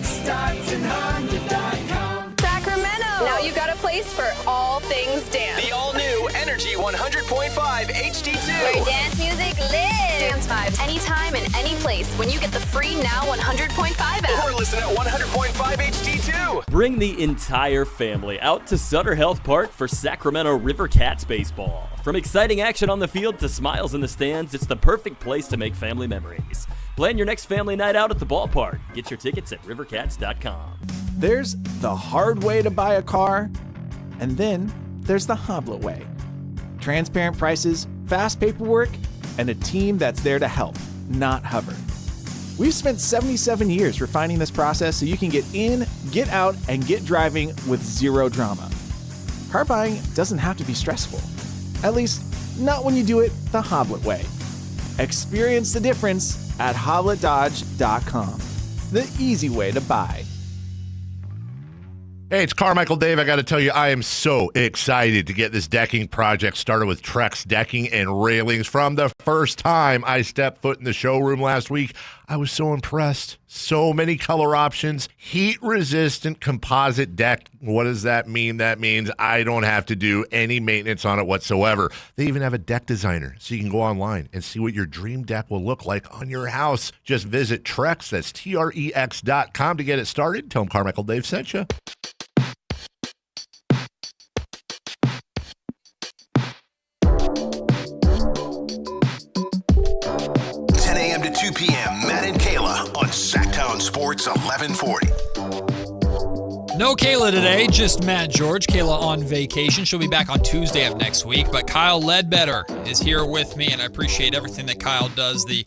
StocktonHonda.com. Sacramento! Now you got a place for all things dance. The all-new Energy 100.5 HD2. Where dance music lives. Dance vibes anytime and any place when you get the free Now 100.5 app. Or listen at 100.5 HD2. Bring the entire family out to Sutter Health Park for Sacramento River Cats baseball. From exciting action on the field to smiles in the stands, it's the perfect place to make family memories. Plan your next family night out at the ballpark. Get your tickets at rivercats.com. There's the hard way to buy a car, and then there's the Hoblet way. Transparent prices, fast paperwork, and a team that's there to help, not hover. We've spent 77 years refining this process so you can get in, get out, and get driving with zero drama. Car buying doesn't have to be stressful. At least, not when you do it the Hoblet way. Experience the difference at HobletDodge.com. The easy way to buy. Hey, it's Carmichael Dave. I got to tell you, I am so excited to get this decking project started with Trex Decking and Railings. From the first time I stepped foot in the showroom last week, I was so impressed. So many color options, heat-resistant composite deck. What does that mean? That means I don't have to do any maintenance on it whatsoever. They even have a deck designer, so you can go online and see what your dream deck will look like on your house. Just visit Trex, that's TREX.com to get it started. Tell them Carmichael Dave sent you. 2 p.m. Matt and Kayla on Sactown Sports 1140. No Kayla today, just Matt George. Kayla on vacation. She'll be back on Tuesday of next week. But Kyle Ledbetter is here with me, and I appreciate everything that Kyle does. The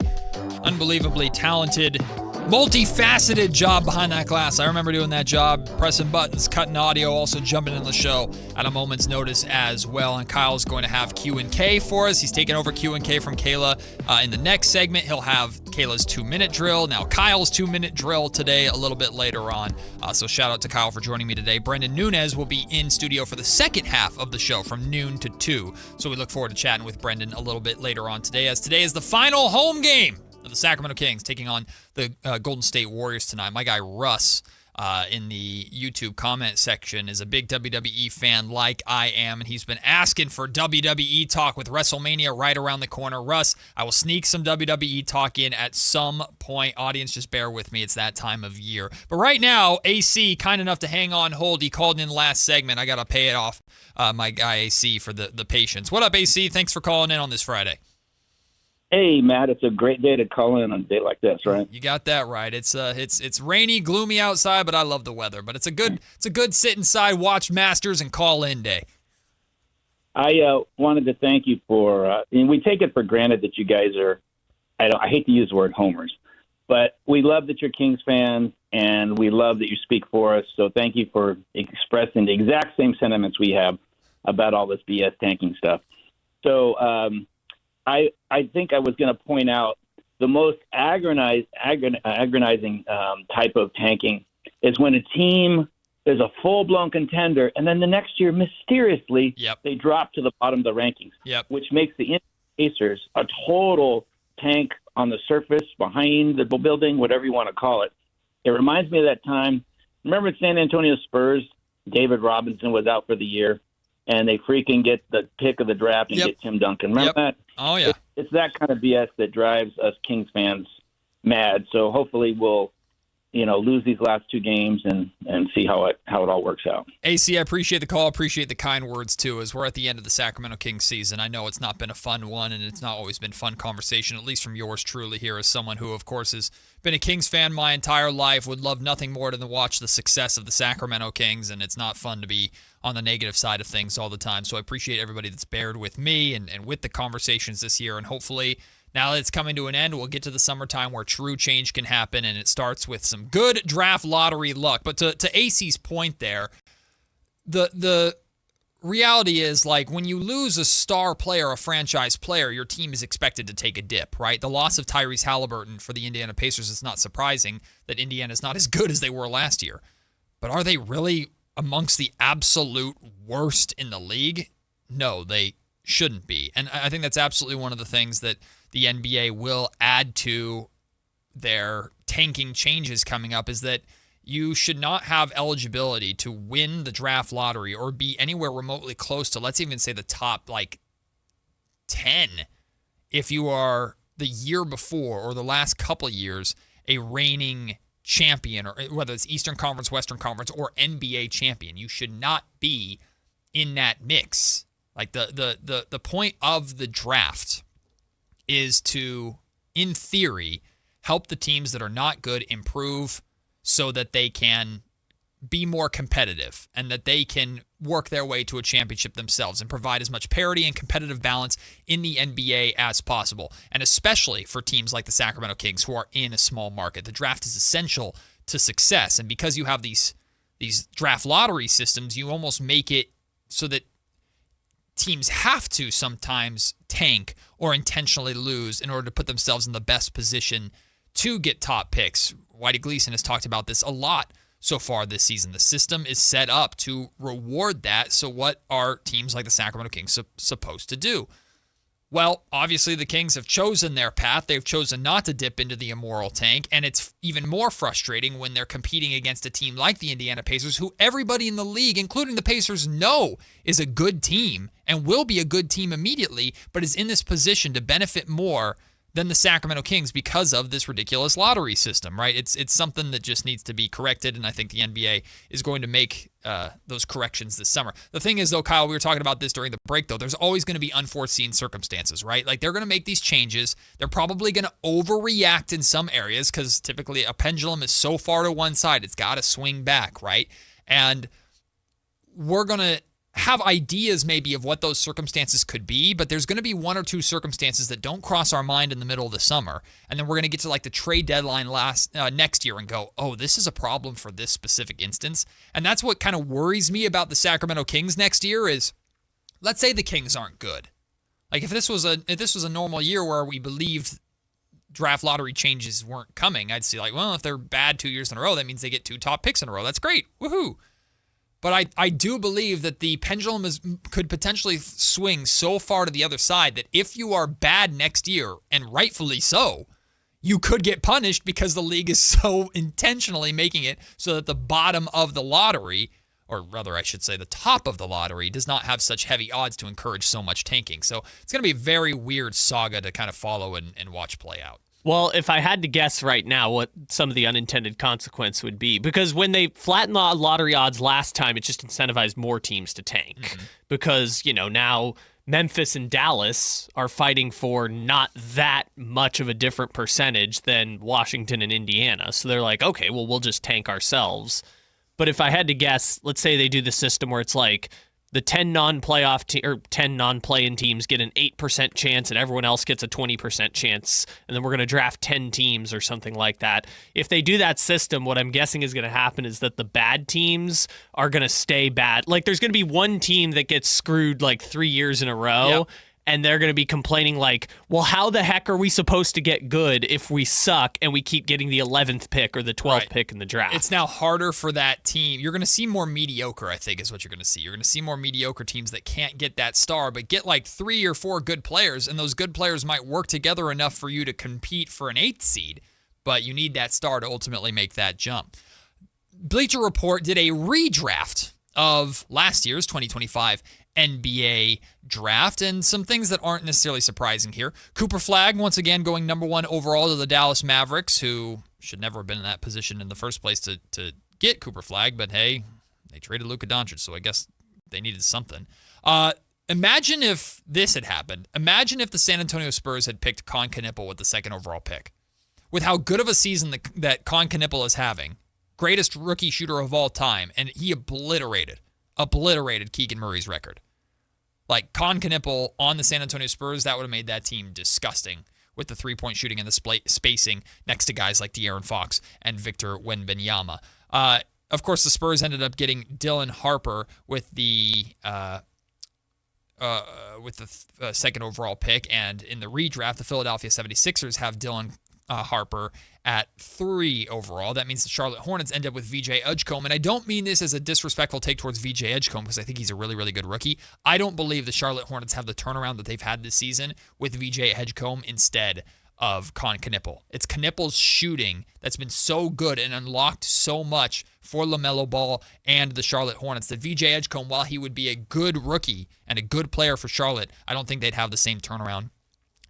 unbelievably talented, multifaceted job behind that glass. I remember doing that job, pressing buttons, cutting audio, also jumping in the show at a moment's notice as well. And Kyle's going to have Q&K for us. He's taking over Q&K from Kayla. In the next segment, he'll have Kayla's 2-minute drill. Now Kyle's 2-minute drill today a little bit later on. So shout out to Kyle for joining me today. Brendan Nunez will be in studio for the second half of the show from noon to 2. So we look forward to chatting with Brendan a little bit later on today, as today is the final home game of the Sacramento Kings taking on the Golden State Warriors tonight. My guy Russ in the YouTube comment section is a big WWE fan like I am, and he's been asking for WWE talk with WrestleMania right around the corner. Russ, I will sneak some WWE talk in at some point. Audience, just bear with me. It's that time of year. But right now, AC, kind enough to hang on hold. He called in last segment. I got to pay it off, my guy AC, for the patience. What up, AC? Thanks for calling in on this Friday. Hey, Matt, it's a great day to call in on a day like this, right? You got that right. It's rainy, gloomy outside, but I love the weather. But it's a good sit inside, watch Masters, and call in day. I wanted to thank you for, and we take it for granted that you guys are, I hate to use the word homers, but we love that you're Kings fans, and we love that you speak for us. So thank you for expressing the exact same sentiments we have about all this BS tanking stuff. So I think I was going to point out the most agonizing type of tanking is when a team is a full-blown contender, and then the next year, mysteriously, they drop to the bottom of the rankings, which makes the Pacers a total tank on the surface, behind the building, whatever you want to call it. It reminds me of that time. Remember San Antonio Spurs? David Robinson was out for the year, and they freaking get the pick of the draft and get Tim Duncan. Remember that? Oh, yeah. It's that kind of BS that drives us Kings fans mad. So hopefully we'll, lose these last two games and see how it all works out. AC, I appreciate the call. Appreciate the kind words, too, as we're at the end of the Sacramento Kings season. I know it's not been a fun one, and it's not always been fun conversation, at least from yours truly here as someone who, of course, has been a Kings fan my entire life, would love nothing more than to watch the success of the Sacramento Kings, and it's not fun to be on the negative side of things all the time. So I appreciate everybody that's bared with me and with the conversations this year, and hopefully now that it's coming to an end, we'll get to the summertime where true change can happen, and it starts with some good draft lottery luck. But to AC's point there, the reality is, like, when you lose a star player, a franchise player, your team is expected to take a dip, right? The loss of Tyrese Halliburton for the Indiana Pacers is not surprising that Indiana's not as good as they were last year. But are they really amongst the absolute worst in the league? No, they shouldn't be. And I think that's absolutely one of the things that the NBA will add to their tanking changes coming up, is that you should not have eligibility to win the draft lottery or be anywhere remotely close to, let's even say, the top 10 if you are the year before or the last couple of years a reigning champion, or whether it's Eastern Conference, Western Conference, or NBA champion. You should not be in that mix. Like the point of the draft is to, in theory, help the teams that are not good improve so that they can be more competitive and that they can work their way to a championship themselves and provide as much parity and competitive balance in the NBA as possible. And especially for teams like the Sacramento Kings, who are in a small market. The draft is essential to success. And because you have these draft lottery systems, you almost make it so that teams have to sometimes tank or intentionally lose in order to put themselves in the best position to get top picks. Whitey Gleason has talked about this a lot so far this season. The system is set up to reward that. So what are teams like the Sacramento Kings supposed to do? Well, obviously the Kings have chosen their path. They've chosen not to dip into the immoral tank, and it's even more frustrating when they're competing against a team like the Indiana Pacers, who everybody in the league, including the Pacers, know is a good team and will be a good team immediately, but is in this position to benefit more than the Sacramento Kings because of this ridiculous lottery system, right? It's something that just needs to be corrected, and I think the NBA is going to make those corrections this summer. The thing is, though, Kyle, we were talking about this during the break, though, there's always going to be unforeseen circumstances, right? Like, they're going to make these changes. They're probably going to overreact in some areas because typically a pendulum is so far to one side, it's got to swing back, right? And we're going to have ideas maybe of what those circumstances could be, but there's going to be one or two circumstances that don't cross our mind in the middle of the summer, and then we're going to get to like the trade deadline next year and go, oh, this is a problem for this specific instance. And that's what kind of worries me about the Sacramento Kings next year is, let's say the Kings aren't good. Like if this was a normal year where we believed draft lottery changes weren't coming, I'd see like, well, if they're bad 2 years in a row, that means they get 2 top picks in a row. That's great. Woohoo. But I do believe that the pendulum could potentially swing so far to the other side that if you are bad next year, and rightfully so, you could get punished because the league is so intentionally making it so that the bottom of the lottery, or rather I should say the top of the lottery, does not have such heavy odds to encourage so much tanking. So it's going to be a very weird saga to kind of follow and watch play out. Well, if I had to guess right now what some of the unintended consequence would be, because when they flattened the lottery odds last time, it just incentivized more teams to tank. Mm-hmm. Because, now Memphis and Dallas are fighting for not that much of a different percentage than Washington and Indiana. So they're like, okay, well, we'll just tank ourselves. But if I had to guess, let's say they do the system where it's like the 10 non-playoff or 10 non-play-in teams get an 8% chance and everyone else gets a 20% chance, and then we're going to draft 10 teams or something like that. If they do that system, what I'm guessing is going to happen is that the bad teams are going to stay bad. Like, there's going to be one team that gets screwed like 3 years in a row, and they're going to be complaining like, well, how the heck are we supposed to get good if we suck and we keep getting the 11th pick or the 12th pick in the draft? It's now harder for that team. You're going to see more mediocre, I think, is what you're going to see. You're going to see more mediocre teams that can't get that star, but get like 3 or 4 good players, and those good players might work together enough for you to compete for an 8th seed, but you need that star to ultimately make that jump. Bleacher Report did a redraft of last year's 2025 NBA draft, and some things that aren't necessarily surprising here. Cooper Flagg, once again, going number 1 overall to the Dallas Mavericks, who should never have been in that position in the first place to get Cooper Flagg, but hey, they traded Luka Doncic, so I guess they needed something. Imagine if this had happened. Imagine if the San Antonio Spurs had picked Con Knippel with the 2nd overall pick. With how good of a season that Con Knippel is having, greatest rookie shooter of all time, and he obliterated Keegan Murray's record. Like, Con Knippel on the San Antonio Spurs, that would have made that team disgusting with the three-point shooting and the spacing next to guys like De'Aaron Fox and Victor Wembanyama. Of course, the Spurs ended up getting Dylan Harper with the 2nd overall pick, and in the redraft, the Philadelphia 76ers have Dylan Harper at 3 overall. That means the Charlotte Hornets end up with VJ Edgecombe, and I don't mean this as a disrespectful take towards VJ Edgecombe because I think he's a really, really good rookie. I don't believe the Charlotte Hornets have the turnaround that they've had this season with VJ Edgecombe instead of Con Knippel. It's Knippel's shooting that's been so good and unlocked so much for LaMelo Ball and the Charlotte Hornets that VJ Edgecombe, while he would be a good rookie and a good player for Charlotte, I don't think they'd have the same turnaround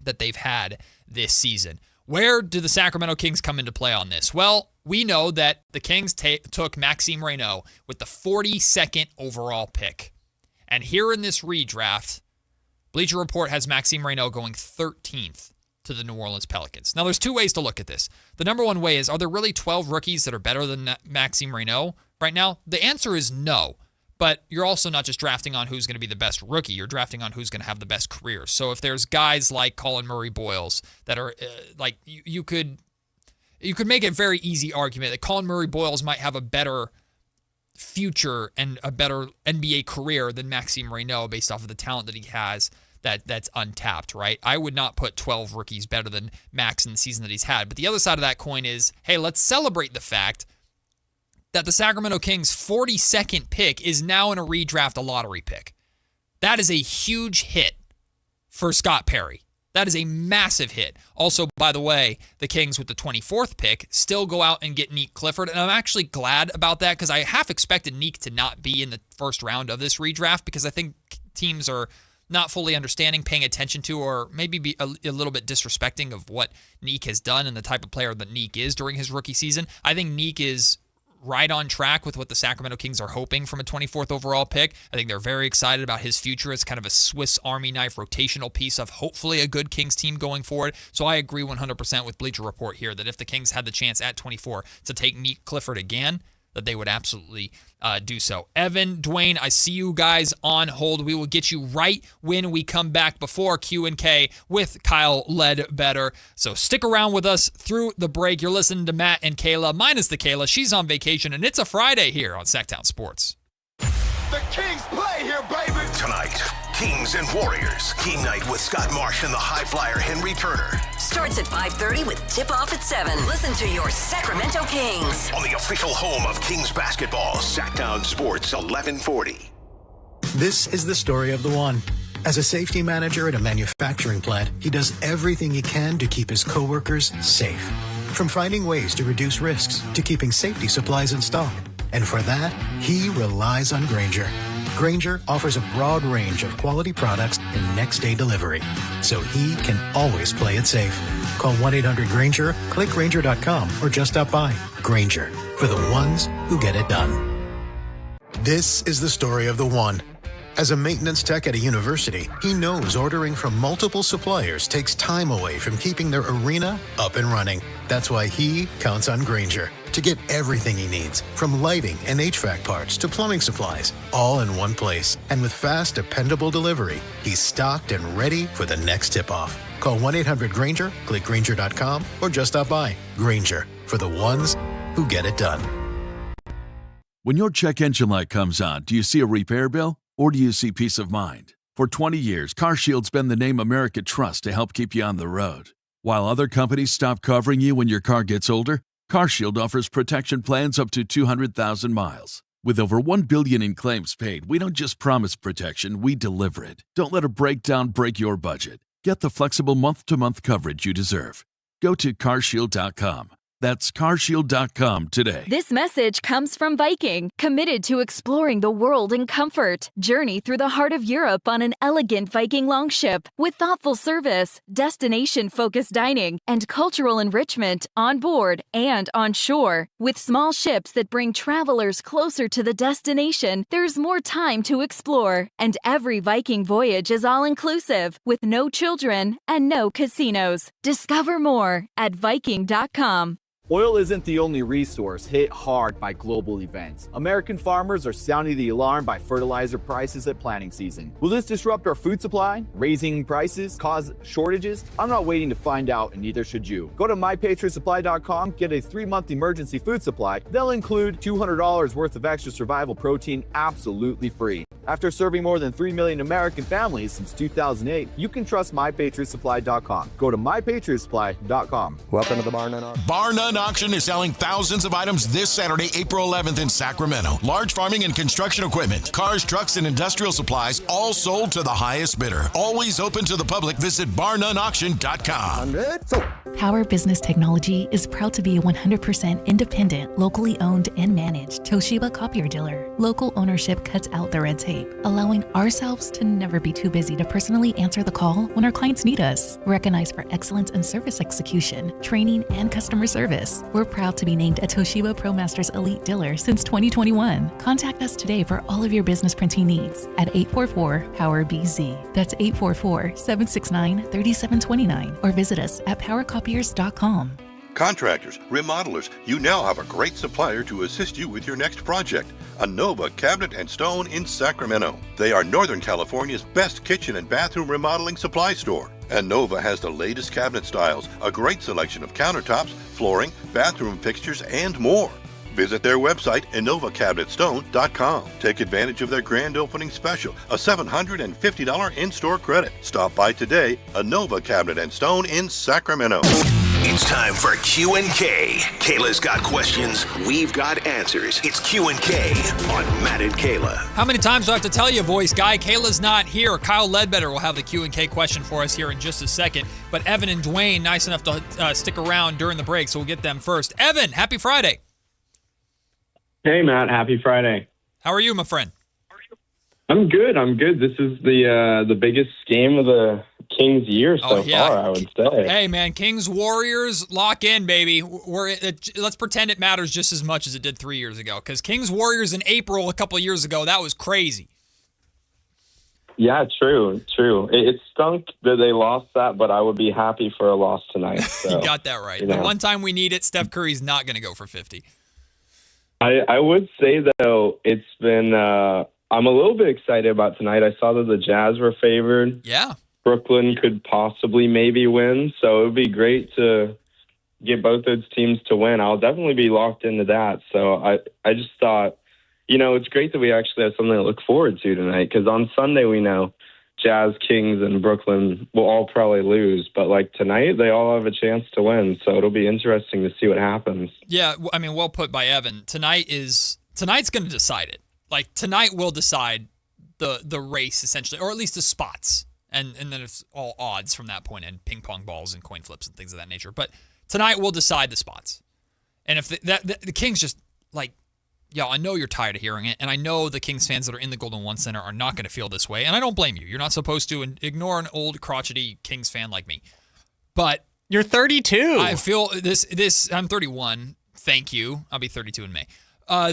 that they've had this season. Where do the Sacramento Kings come into play on this? Well, we know that the Kings took Maxime Reynaud with the 42nd overall pick. And here in this redraft, Bleacher Report has Maxime Reynaud going 13th to the New Orleans Pelicans. Now, there's 2 ways to look at this. The number one way is, are there really 12 rookies that are better than Maxime Reynaud right now? The answer is no. But you're also not just drafting on who's going to be the best rookie. You're drafting on who's going to have the best career. So if there's guys like Colin Murray-Boyles that are you could make a very easy argument that Colin Murray-Boyles might have a better future and a better NBA career than Maxime Reynaud based off of the talent that he has that's untapped, right? I would not put 12 rookies better than Max in the season that he's had. But the other side of that coin is, hey, let's celebrate the fact that the Sacramento Kings' 42nd pick is now in a redraft a lottery pick. That is a huge hit for Scott Perry. That is a massive hit. Also, by the way, the Kings with the 24th pick still go out and get Nick Clifford, and I'm actually glad about that because I half expected Nick to not be in the first round of this redraft because I think teams are not fully understanding, paying attention to, or maybe be a little bit disrespecting of what Nick has done and the type of player that Nick is during his rookie season. I think Nick is right on track with what the Sacramento Kings are hoping from a 24th overall pick. I think they're very excited about his future as kind of a Swiss Army knife rotational piece of hopefully a good Kings team going forward. So I agree 100% with Bleacher Report here that if the Kings had the chance at 24 to take Nick Clifford again, that they would absolutely do so. Evan, Dwayne, I see you guys on hold. We will get you right when we come back before Q&K with Kyle Ledbetter. So stick around with us through the break. You're listening to Matt and Kayla, minus the Kayla. She's on vacation, and it's a Friday here on Sactown Sports. The Kings play here, baby! Tonight, Kings and Warriors. Game night with Scott Marsh and the high flyer Henry Turner. Starts at 5:30 with tip-off at 7. Listen to your Sacramento Kings. On the official home of Kings basketball, Sactown Sports 1140. This is the story of the one. As a safety manager at a manufacturing plant, he does everything he can to keep his coworkers safe. From finding ways to reduce risks to keeping safety supplies in stock. And for that, he relies on Grainger. Grainger offers a broad range of quality products and next-day delivery, so he can always play it safe. Call 1-800-GRAINGER, click Grainger.com, or just stop by. Grainger, for the ones who get it done. This is the story of the one. As a maintenance tech at a university, he knows ordering from multiple suppliers takes time away from keeping their arena up and running. That's why he counts on Grainger, to get everything he needs, from lighting and HVAC parts to plumbing supplies, all in one place. And with fast, dependable delivery, he's stocked and ready for the next tip-off. Call 1-800-GRANGER, click Grainger.com, or just stop by. Grainger, for the ones who get it done. When your check engine light comes on, do you see a repair bill or do you see peace of mind? For 20 years, CarShield's been the name America trusts to help keep you on the road. While other companies stop covering you when your car gets older, CarShield offers protection plans up to 200,000 miles. With over $1 billion in claims paid, we don't just promise protection, we deliver it. Don't let a breakdown break your budget. Get the flexible month-to-month coverage you deserve. Go to CarShield.com. That's CarShield.com today. This message comes from Viking, committed to exploring the world in comfort. Journey through the heart of Europe on an elegant Viking longship with thoughtful service, destination-focused dining, and cultural enrichment on board and on shore. With small ships that bring travelers closer to the destination, there's more time to explore. And every Viking voyage is all-inclusive, with no children and no casinos. Discover more at Viking.com. Oil isn't the only resource hit hard by global events. American farmers are sounding the alarm by fertilizer prices at planting season. Will this disrupt our food supply? Raising prices cause shortages? I'm not waiting to find out, and neither should you. Go to MyPatriotSupply.com, get a 3-month emergency food supply. They'll include $200 worth of extra survival protein absolutely free. After serving more than 3 million American families since 2008, you can trust MyPatriotSupply.com. Go to MyPatriotSupply.com. Welcome to the Bar None Auction. Bar None Auction is selling thousands of items this Saturday, April 11th in Sacramento. Large farming and construction equipment, cars, trucks, and industrial supplies, all sold to the highest bidder. Always open to the public. Visit barnoneauction.com. Power Business Technology is proud to be a 100% independent, locally owned and managed Toshiba copier dealer. Local ownership cuts out the red tape, allowing ourselves to never be too busy to personally answer the call when our clients need us. Recognized for excellence in service execution, training, and customer service, we're proud to be named a Toshiba ProMasters Elite Dealer since 2021. Contact us today for all of your business printing needs at 844-POWER-BZ. That's 844-769-3729, or visit us at powercopiers.com. Contractors, remodelers, you now have a great supplier to assist you with your next project. Anova Cabinet and Stone in Sacramento. They are Northern California's best kitchen and bathroom remodeling supply store. Anova has the latest cabinet styles, a great selection of countertops, flooring, bathroom fixtures, and more. Visit their website, InovaCabinetStone.com. Take advantage of their grand opening special, a $750 in-store credit. Stop by today, Anova Cabinet and Stone in Sacramento. It's time for Q&K. Kayla's got questions. We've got answers. It's Q&K on Matt and Kayla. How many times do I have to tell you, voice guy? Kayla's not here. Kyle Ledbetter will have the Q&K question for us here in just a second. But Evan and Dwayne, nice enough to stick around during the break, so we'll get them first. Evan, happy Friday. Hey, Matt. Happy Friday. How are you, my friend? I'm good. This is the biggest game of the Kings year so far, I would say. Hey, man, Kings Warriors, lock in, baby. Let's pretend it matters just as much as it did 3 years ago, because Kings Warriors in April a couple of years ago, that was crazy. Yeah, true. It stunk that they lost that, but I would be happy for a loss tonight. So, you got that right. The one time we need it, Steph Curry's not going to go for 50. I would say, though, it's been I'm a little bit excited about tonight. I saw that the Jazz were favored. Yeah. Brooklyn could possibly maybe win, so it would be great to get both those teams to win. I'll definitely be locked into that. So I just thought, it's great that we actually have something to look forward to tonight, because on Sunday we know Jazz, Kings, and Brooklyn will all probably lose. But like tonight, they all have a chance to win, so it'll be interesting to see what happens. Yeah, I mean, well put by Evan. Tonight's going to decide it. Like, tonight will decide the race, essentially, or at least the spots. And then it's all odds from that point, and ping pong balls and coin flips and things of that nature. But tonight will decide the spots. And if the Kings just, like, I know you're tired of hearing it, and I know the Kings fans that are in the Golden One Center are not going to feel this way, and I don't blame you. You're not supposed to ignore an old, crotchety Kings fan like me. But you're 32. I feel this. I'm 31. Thank you. I'll be 32 in May.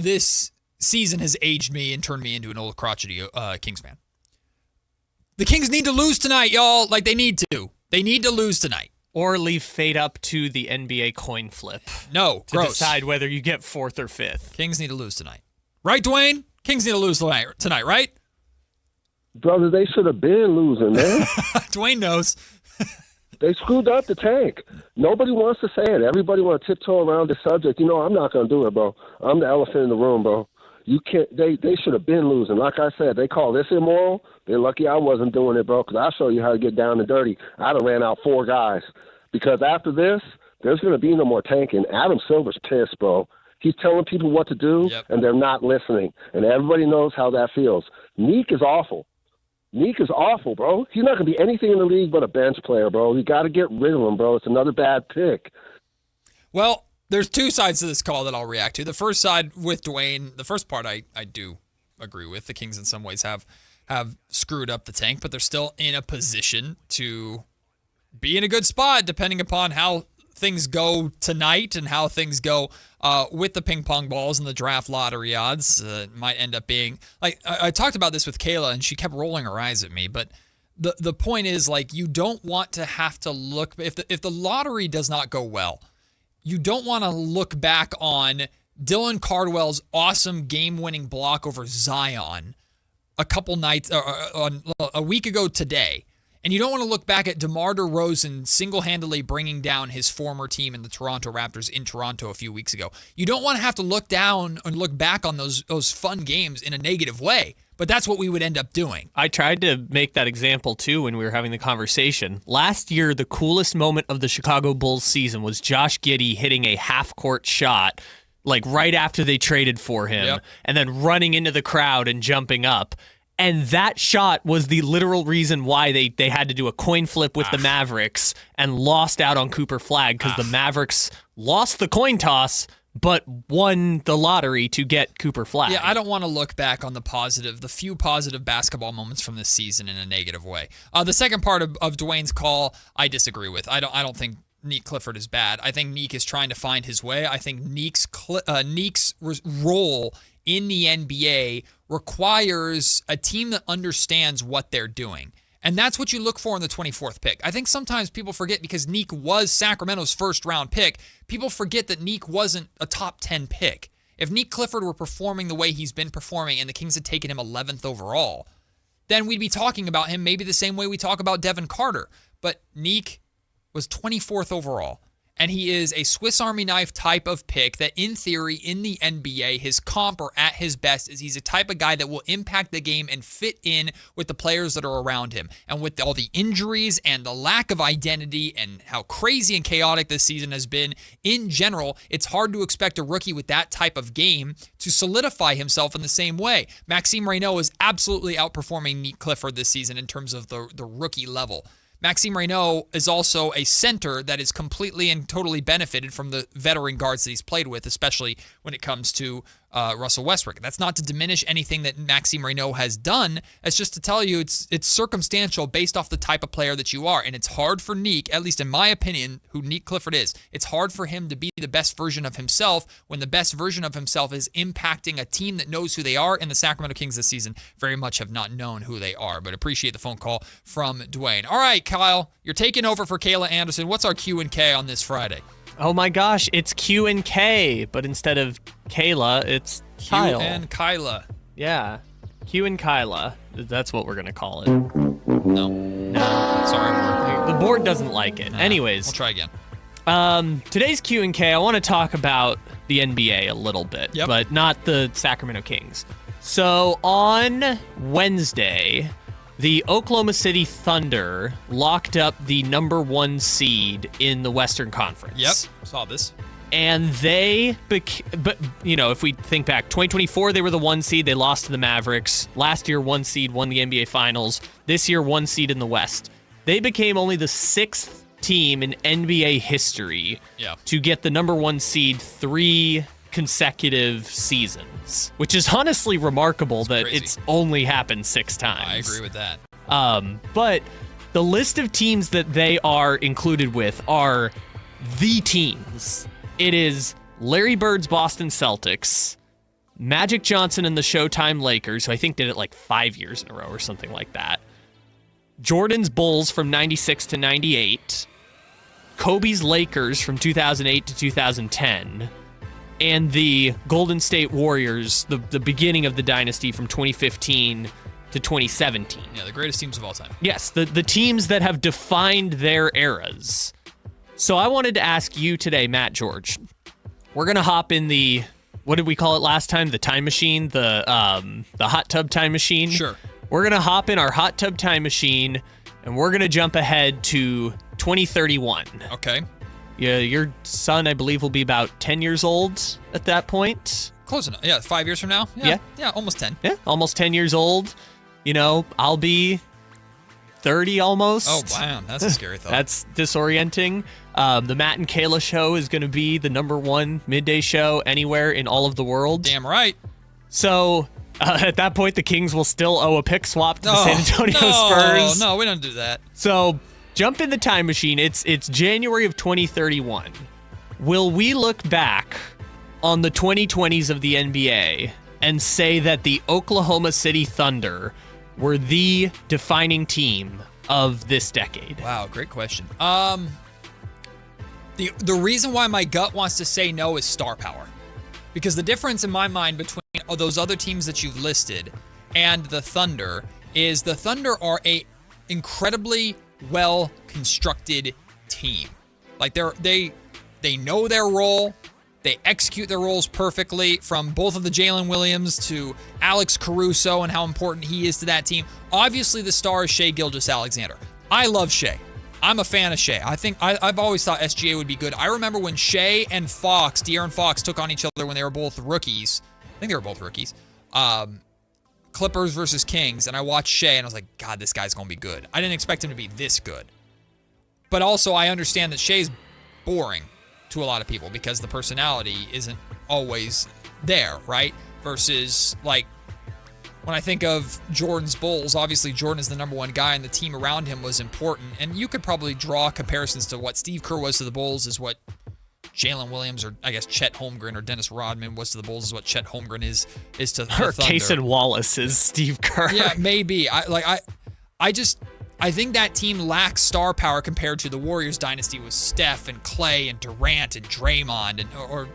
This season has aged me and turned me into an old, crotchety Kings fan. The Kings need to lose tonight, y'all. Like, they need to. They need to lose tonight. Or leave fate up to the NBA coin flip. No, to gross. decide whether you get 4th or 5th. Kings need to lose tonight. Right, Dwayne? Kings need to lose tonight, right? Brother, they should have been losing, man. Dwayne knows. They screwed up the tank. Nobody wants to say it. Everybody want to tiptoe around the subject. You know, I'm not going to do it, bro. I'm the elephant in the room, bro. You can't. They should have been losing. Like I said, they call this immoral. They're lucky I wasn't doing it, bro, because I'll show you how to get down and dirty. I'd have ran out 4 guys. Because after this, there's going to be no more tanking. Adam Silver's pissed, bro. He's telling people what to do, and they're not listening. And everybody knows how that feels. Neek is awful. Neek is awful, bro. He's not going to be anything in the league but a bench player, bro. You got to get rid of him, bro. It's another bad pick. Well, there's 2 sides to this call that I'll react to. The first side with Dwayne, the first part I do agree with. The Kings in some ways have screwed up the tank, but they're still in a position to be in a good spot depending upon how things go tonight and how things go with the ping pong balls and the draft lottery odds. It might end up being like I talked about this with Kayla and she kept rolling her eyes at me, but the point is, like, you don't want to have to look if the lottery does not go well, you don't want to look back on Dylan Cardwell's awesome game-winning block over Zion a week ago today. And you don't want to look back at DeMar DeRozan single-handedly bringing down his former team in the Toronto Raptors in Toronto a few weeks ago. You don't want to have to look down and look back on those fun games in a negative way, but that's what we would end up doing. I tried to make that example, too, when we were having the conversation. Last year, the coolest moment of the Chicago Bulls season was Josh Giddey hitting a half-court shot, like right after they traded for him, and then running into the crowd and jumping up. And that shot was the literal reason why they had to do a coin flip with the Mavericks and lost out on Cooper Flagg, because the Mavericks lost the coin toss but won the lottery to get Cooper Flagg. Yeah, I don't want to look back on the few positive basketball moments from this season in a negative way. The second part of Dwayne's call, I disagree with. I don't think Neek Clifford is bad. I think Neek is trying to find his way. I think Neek's role in the NBA requires a team that understands what they're doing. And that's what you look for in the 24th pick. I think sometimes people forget, because Neek was Sacramento's first-round pick, people forget that Neek wasn't a top 10 pick. If Neek Clifford were performing the way he's been performing and the Kings had taken him 11th overall, then we'd be talking about him maybe the same way we talk about Devin Carter. But Neek was 24th overall. And he is a Swiss Army knife type of pick that, in theory, in the NBA, his comp or at his best is he's a type of guy that will impact the game and fit in with the players that are around him. And with all the injuries and the lack of identity and how crazy and chaotic this season has been in general, it's hard to expect a rookie with that type of game to solidify himself in the same way. Maxime Reynaud is absolutely outperforming Neek Clifford this season in terms of the rookie level. Maxime Reynaud is also a center that is completely and totally benefited from the veteran guards that he's played with, especially when it comes to Russell Westbrook. That's not to diminish anything that Maxime Reynaud has done. It's just to tell you it's circumstantial based off the type of player that you are. And it's hard for Neek, at least in my opinion, who Neek Clifford is, it's hard for him to be the best version of himself when the best version of himself is impacting a team that knows who they are. And the Sacramento Kings this season very much have not known who they are. But appreciate the phone call from Dwayne. All right, Kyle, you're taking over for Kayla Anderson. What's our Q&K on this Friday? Oh my gosh, it's Q and K, but instead of Kayla, it's Kyle. Q and Kyla. Yeah, Q and Kyla. That's what we're going to call it. No. Sorry, board. The board doesn't like it. Anyways. We'll try again. Today's Q and K, I want to talk about the NBA a little bit, but not the Sacramento Kings. So on Wednesday, the Oklahoma City Thunder locked up the number 1 seed in the Western Conference. Yep, saw this. And they, but you know, if we think back, 2024, they were the 1 seed. They lost to the Mavericks. Last year, 1 seed won the NBA Finals. This year, 1 seed in the West. They became only the 6th team in NBA history to get the number 1 seed 3 consecutive seasons, which is honestly remarkable that it's only happened 6 times. I agree with that. But the list of teams that they are included with are the teams. It is Larry Bird's Boston Celtics, Magic Johnson and the Showtime Lakers, who I think did it like 5 years in a row or something like that, Jordan's Bulls from 96 to 98, Kobe's Lakers from 2008 to 2010, and the Golden State Warriors, the beginning of the dynasty from 2015 to 2017. Yeah, the greatest teams of all time. Yes, the teams that have defined their eras. So I wanted to ask you today, Matt George. We're going to hop in the, what did we call it last time? The time machine? The hot tub time machine? Sure. We're going to hop in our hot tub time machine, and we're going to jump ahead to 2031. Okay. Yeah, your son, I believe, will be about 10 years old at that point. Close enough. Yeah, 5 years from now. Yeah. Yeah, almost 10. Yeah, almost 10 years old. You know, I'll be 30 almost. Oh, wow. That's a scary thought. That's disorienting. The Matt and Kayla Show is going to be the #1 midday show anywhere in all of the world. Damn right. So at that point, the Kings will still owe a pick swap to the San Antonio Spurs. No, we don't do that. So jump in the time machine. It's January of 2031. Will we look back on the 2020s of the NBA and say that the Oklahoma City Thunder were the defining team of this decade? Wow, great question. The reason why my gut wants to say no is star power. Because the difference in my mind between those other teams that you've listed and the Thunder is the Thunder are a incredibly well-constructed team. Like they know their role. They execute their roles perfectly, from both of the Jalen Williams to Alex Caruso and how important he is to that team. Obviously, the star is Shai Gilgeous-Alexander. I love Shai. I'm a fan of Shai. I've always thought SGA would be good. I remember when Shai and De'Aaron Fox took on each other when they were both rookies. I think they were both rookies. Clippers versus Kings, and I watched Shai, and I was like, God, this guy's going to be good. I didn't expect him to be this good. But also, I understand that Shai's boring to a lot of people because the personality isn't always there, right? Versus, like, when I think of Jordan's Bulls, obviously Jordan is the #1 guy and the team around him was important. And you could probably draw comparisons to what Steve Kerr was to the Bulls is what Jalen Williams, or I guess Chet Holmgren or Dennis Rodman was to the Bulls, is what Chet Holmgren is to the Thunder. Cason Wallace is Steve Kerr. Yeah, maybe. I think that team lacks star power compared to the Warriors dynasty with Steph and Clay and Durant and Draymond, or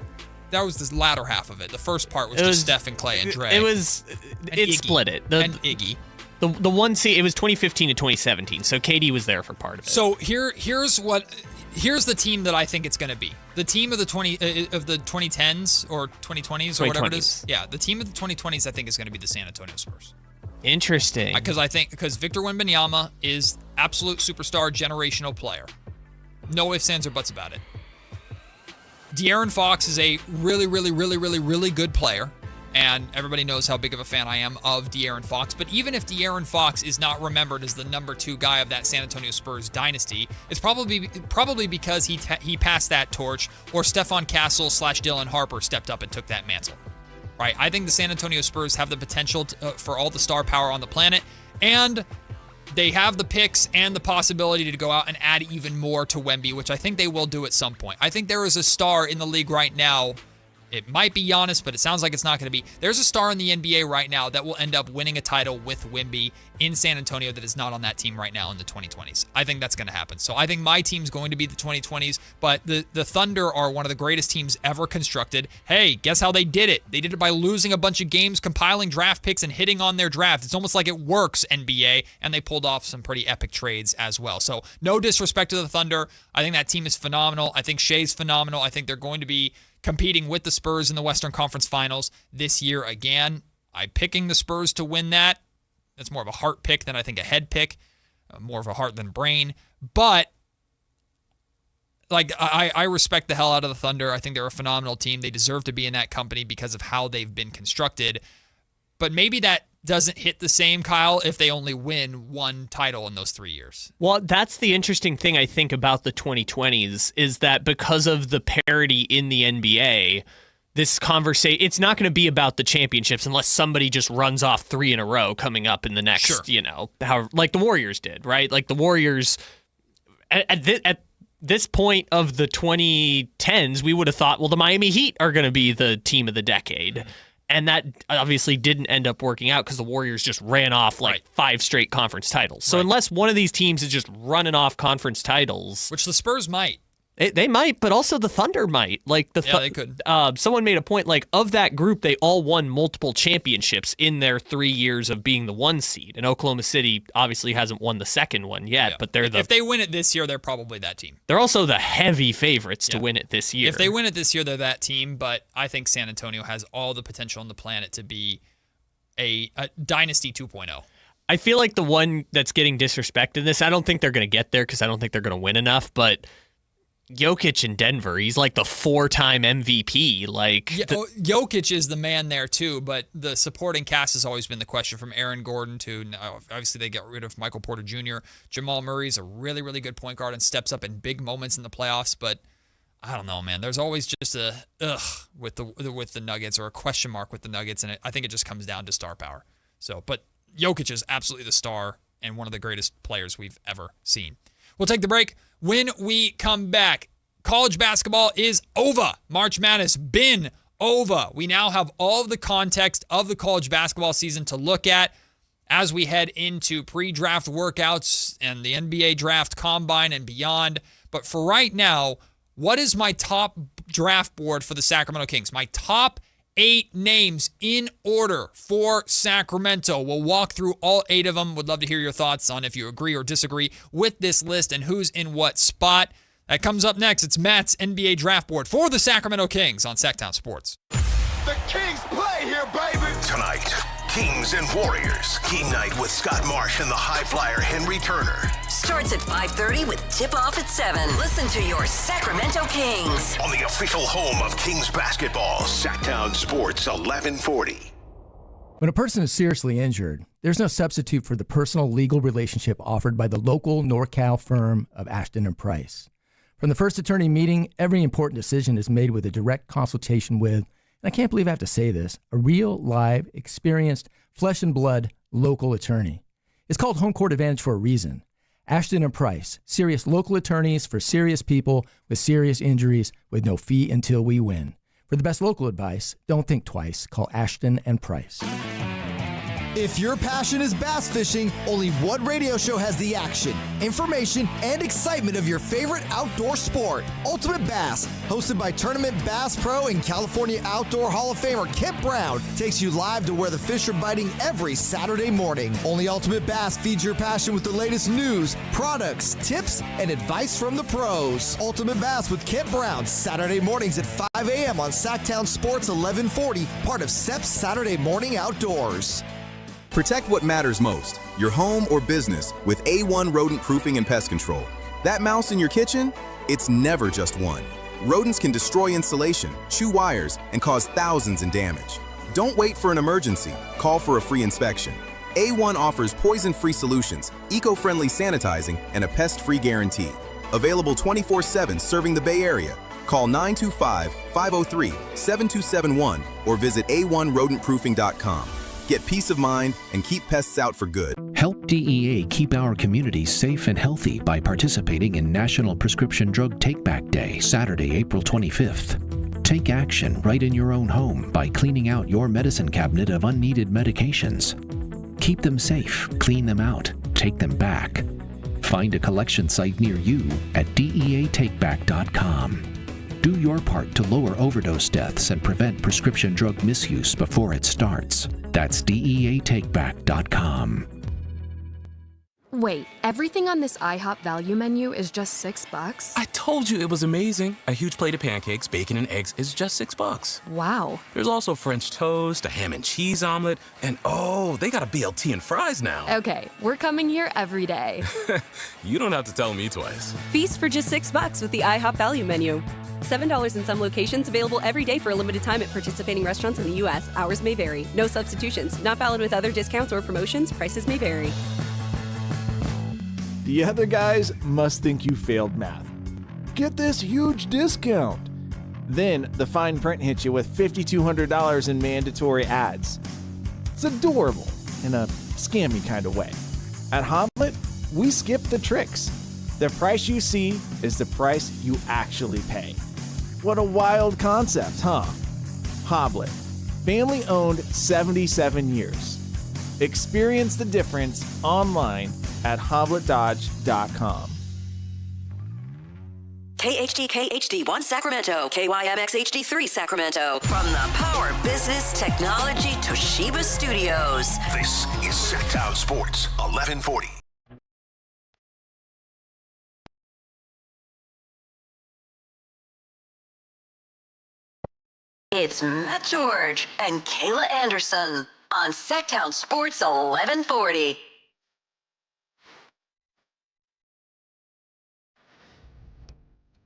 that was the latter half of it. The first part was just Steph and Clay and Dre. It split it. And Iggy. The one seed, it was 2015 to 2017, so KD was there for part of it. So here's the team that I think it's going to be. The team of the 2010s or 2020s or whatever it is. Yeah, the team of the 2020s I think is going to be the San Antonio Spurs. Interesting. Because Victor Wembanyama is absolute superstar, generational player. No ifs, ands, or buts about it. De'Aaron Fox is a really, really, really, really, really good player, and everybody knows how big of a fan I am of De'Aaron Fox. But even if De'Aaron Fox is not remembered as the #2 guy of that San Antonio Spurs dynasty, it's probably because he passed that torch, or Stephon Castle / Dylan Harper stepped up and took that mantle. Right? I think the San Antonio Spurs have the potential for all the star power on the planet, and they have the picks and the possibility to go out and add even more to Wemby, which I think they will do at some point. I think there is a star in the league right now. It might be Giannis, but it sounds like it's not going to be. There's a star in the NBA right now that will end up winning a title with Wemby in San Antonio that is not on that team right now in the 2020s. I think that's going to happen. So I think my team's going to be the 2020s, but the Thunder are one of the greatest teams ever constructed. Hey, guess how they did it? They did it by losing a bunch of games, compiling draft picks, and hitting on their draft. It's almost like it works, NBA, and they pulled off some pretty epic trades as well. So no disrespect to the Thunder. I think that team is phenomenal. I think Shai's phenomenal. I think they're going to be competing with the Spurs in the Western Conference Finals this year again. I'm picking the Spurs to win that. That's more of a heart pick than I think a head pick. More of a heart than brain. But I respect the hell out of the Thunder. I think they're a phenomenal team. They deserve to be in that company because of how they've been constructed. But maybe that doesn't hit the same, Kyle, if they only win one title in those 3 years. Well, that's the interesting thing I think about the 2020s is that because of the parity in the NBA, this conversation, it's not going to be about the championships unless somebody just runs off 3 in a row coming up in the next, like the Warriors did, right? Like the Warriors at this point of the 2010s, we would have thought, well, the Miami Heat are going to be the team of the decade. And that obviously didn't end up working out because the Warriors just ran off 5 straight conference titles. So unless one of these teams is just running off conference titles. Which the Spurs might. They might, but also the Thunder might. Like they could. Someone made a point, like, of that group, they all won multiple championships in their 3 years of being the 1 seed. And Oklahoma City obviously hasn't won the second one yet, but if they win it this year, they're probably that team. They're also the heavy favorites to win it this year. If they win it this year, they're that team, but I think San Antonio has all the potential on the planet to be a Dynasty 2.0. I feel like the one that's getting disrespected in this, I don't think they're going to get there because I don't think they're going to win enough, but Jokic in Denver, he's like the 4-time MVP. Jokic is the man there too, but the supporting cast has always been the question, from Aaron Gordon to, obviously they got rid of Michael Porter Jr. Jamal Murray's a really, really good point guard and steps up in big moments in the playoffs, but I don't know, man. There's always just a with the Nuggets, or a question mark with the Nuggets, and I think it just comes down to star power. So, but Jokic is absolutely the star and one of the greatest players we've ever seen. We'll take the break. When we come back, college basketball is over. March Madness been over. We now have all of the context of the college basketball season to look at as we head into pre-draft workouts and the NBA draft combine and beyond. But for right now, what is my top draft board for the Sacramento Kings? My top 8 names in order for Sacramento. We'll walk through all 8 of them. Would love to hear your thoughts on if you agree or disagree with this list and who's in what spot. That comes up next. It's Matt's NBA draft board for the Sacramento Kings on Sactown Sports. The Kings play here, baby! Tonight, Kings and Warriors. Game night with Scott Marsh and the high flyer Henry Turner. Starts at 5:30 with tip-off at 7. Listen to your Sacramento Kings On the official home of Kings basketball, Sactown Sports 1140. When a person is seriously injured, there's no substitute for the personal legal relationship offered by the local NorCal firm of Ashton and Price. From the first attorney meeting, every important decision is made with a direct consultation with, and I can't believe I have to say this, a real, live, experienced, flesh and blood local attorney. It's called Home Court Advantage for a reason. Ashton and Price, serious local attorneys for serious people with serious injuries with no fee until we win. For the best local advice, don't think twice. Call Ashton and Price. If your passion is bass fishing, only one radio show has the action, information, and excitement of your favorite outdoor sport. Ultimate Bass, hosted by Tournament Bass Pro and California Outdoor Hall of Famer Kip Brown, takes you live to where the fish are biting every Saturday morning. Only Ultimate Bass feeds your passion with the latest news, products, tips, and advice from the pros. Ultimate Bass with Kip Brown, Saturday mornings at 5 a.m. on Sactown Sports 1140, part of SEP's Saturday Morning Outdoors. Protect what matters most, your home or business, with A1 rodent proofing and pest control. That mouse in your kitchen? It's never just one. Rodents can destroy insulation, chew wires, and cause thousands in damage. Don't wait for an emergency. Call for a free inspection. A1 offers poison-free solutions, eco-friendly sanitizing, and a pest-free guarantee. Available 24/7 serving the Bay Area. Call 925-503-7271 or visit a1rodentproofing.com. Get peace of mind and keep pests out for good. Help DEA keep our communities safe and healthy by participating in National Prescription Drug Take-Back Day, Saturday, April 25th. Take action right in your own home by cleaning out your medicine cabinet of unneeded medications. Keep them safe, clean them out, take them back. Find a collection site near you at DEATakeback.com. Do your part to lower overdose deaths and prevent prescription drug misuse before it starts. That's DEATakeback.com. Wait, everything on this IHOP value menu is just $6? I told you it was amazing. A huge plate of pancakes, bacon, and eggs is just $6. Wow. There's also French toast, a ham and cheese omelet, and oh, they got a BLT and fries now. Okay, we're coming here every day. You don't have to tell me twice. Feast for just $6 with the IHOP value menu. $7 in some locations, available every day for a limited time at participating restaurants in the U.S. Hours may vary. No substitutions. Not valid with other discounts or promotions. Prices may vary. The other guys must think you failed math. Get this huge discount. Then the fine print hits you with $5,200 in mandatory ads. It's adorable in a scammy kind of way. At Hoblet, we skip the tricks. The price you see is the price you actually pay. What a wild concept, huh? Hoblet, family owned 77 years. Experience the difference online at hobletdodge.com. KHTK HD1 Sacramento, KYMX HD3 Sacramento. From the Power Business Technology Toshiba Studios. This is Sactown Sports 1140. It's Matt George and Kayla Anderson on Sactown Sports 1140.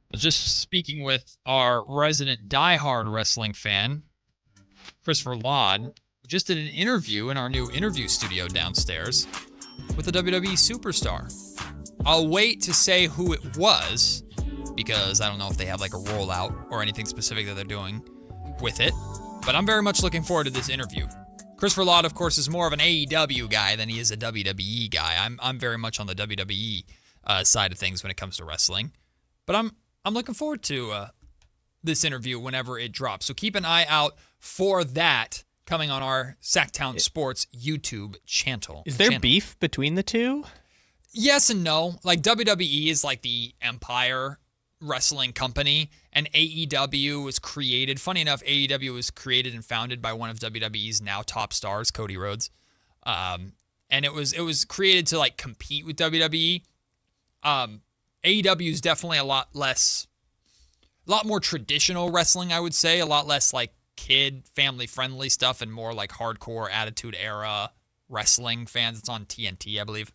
I was just speaking with our resident diehard wrestling fan, Christopher Laud, who just did an interview in our new interview studio downstairs with a WWE superstar. I'll wait to say who it was because I don't know if they have like a rollout or anything specific that they're doing with it, but I'm very much looking forward to this interview. Christopher Laud, of course, is more of an AEW guy than he is a WWE guy. I'm very much on the WWE side of things when it comes to wrestling, but I'm looking forward to this interview whenever it drops. So keep an eye out for that coming on our Sactown Sports YouTube channel. Is there beef between the two? Yes and no. Like WWE is like the Empire wrestling company, and AEW was created. Funny enough, AEW was created and founded by one of WWE's now top stars, Cody Rhodes. And it was created to like compete with WWE. AEW is definitely a lot more traditional wrestling, I would say. A lot less like kid, family-friendly stuff and more like hardcore Attitude Era wrestling fans. It's on TNT, I believe.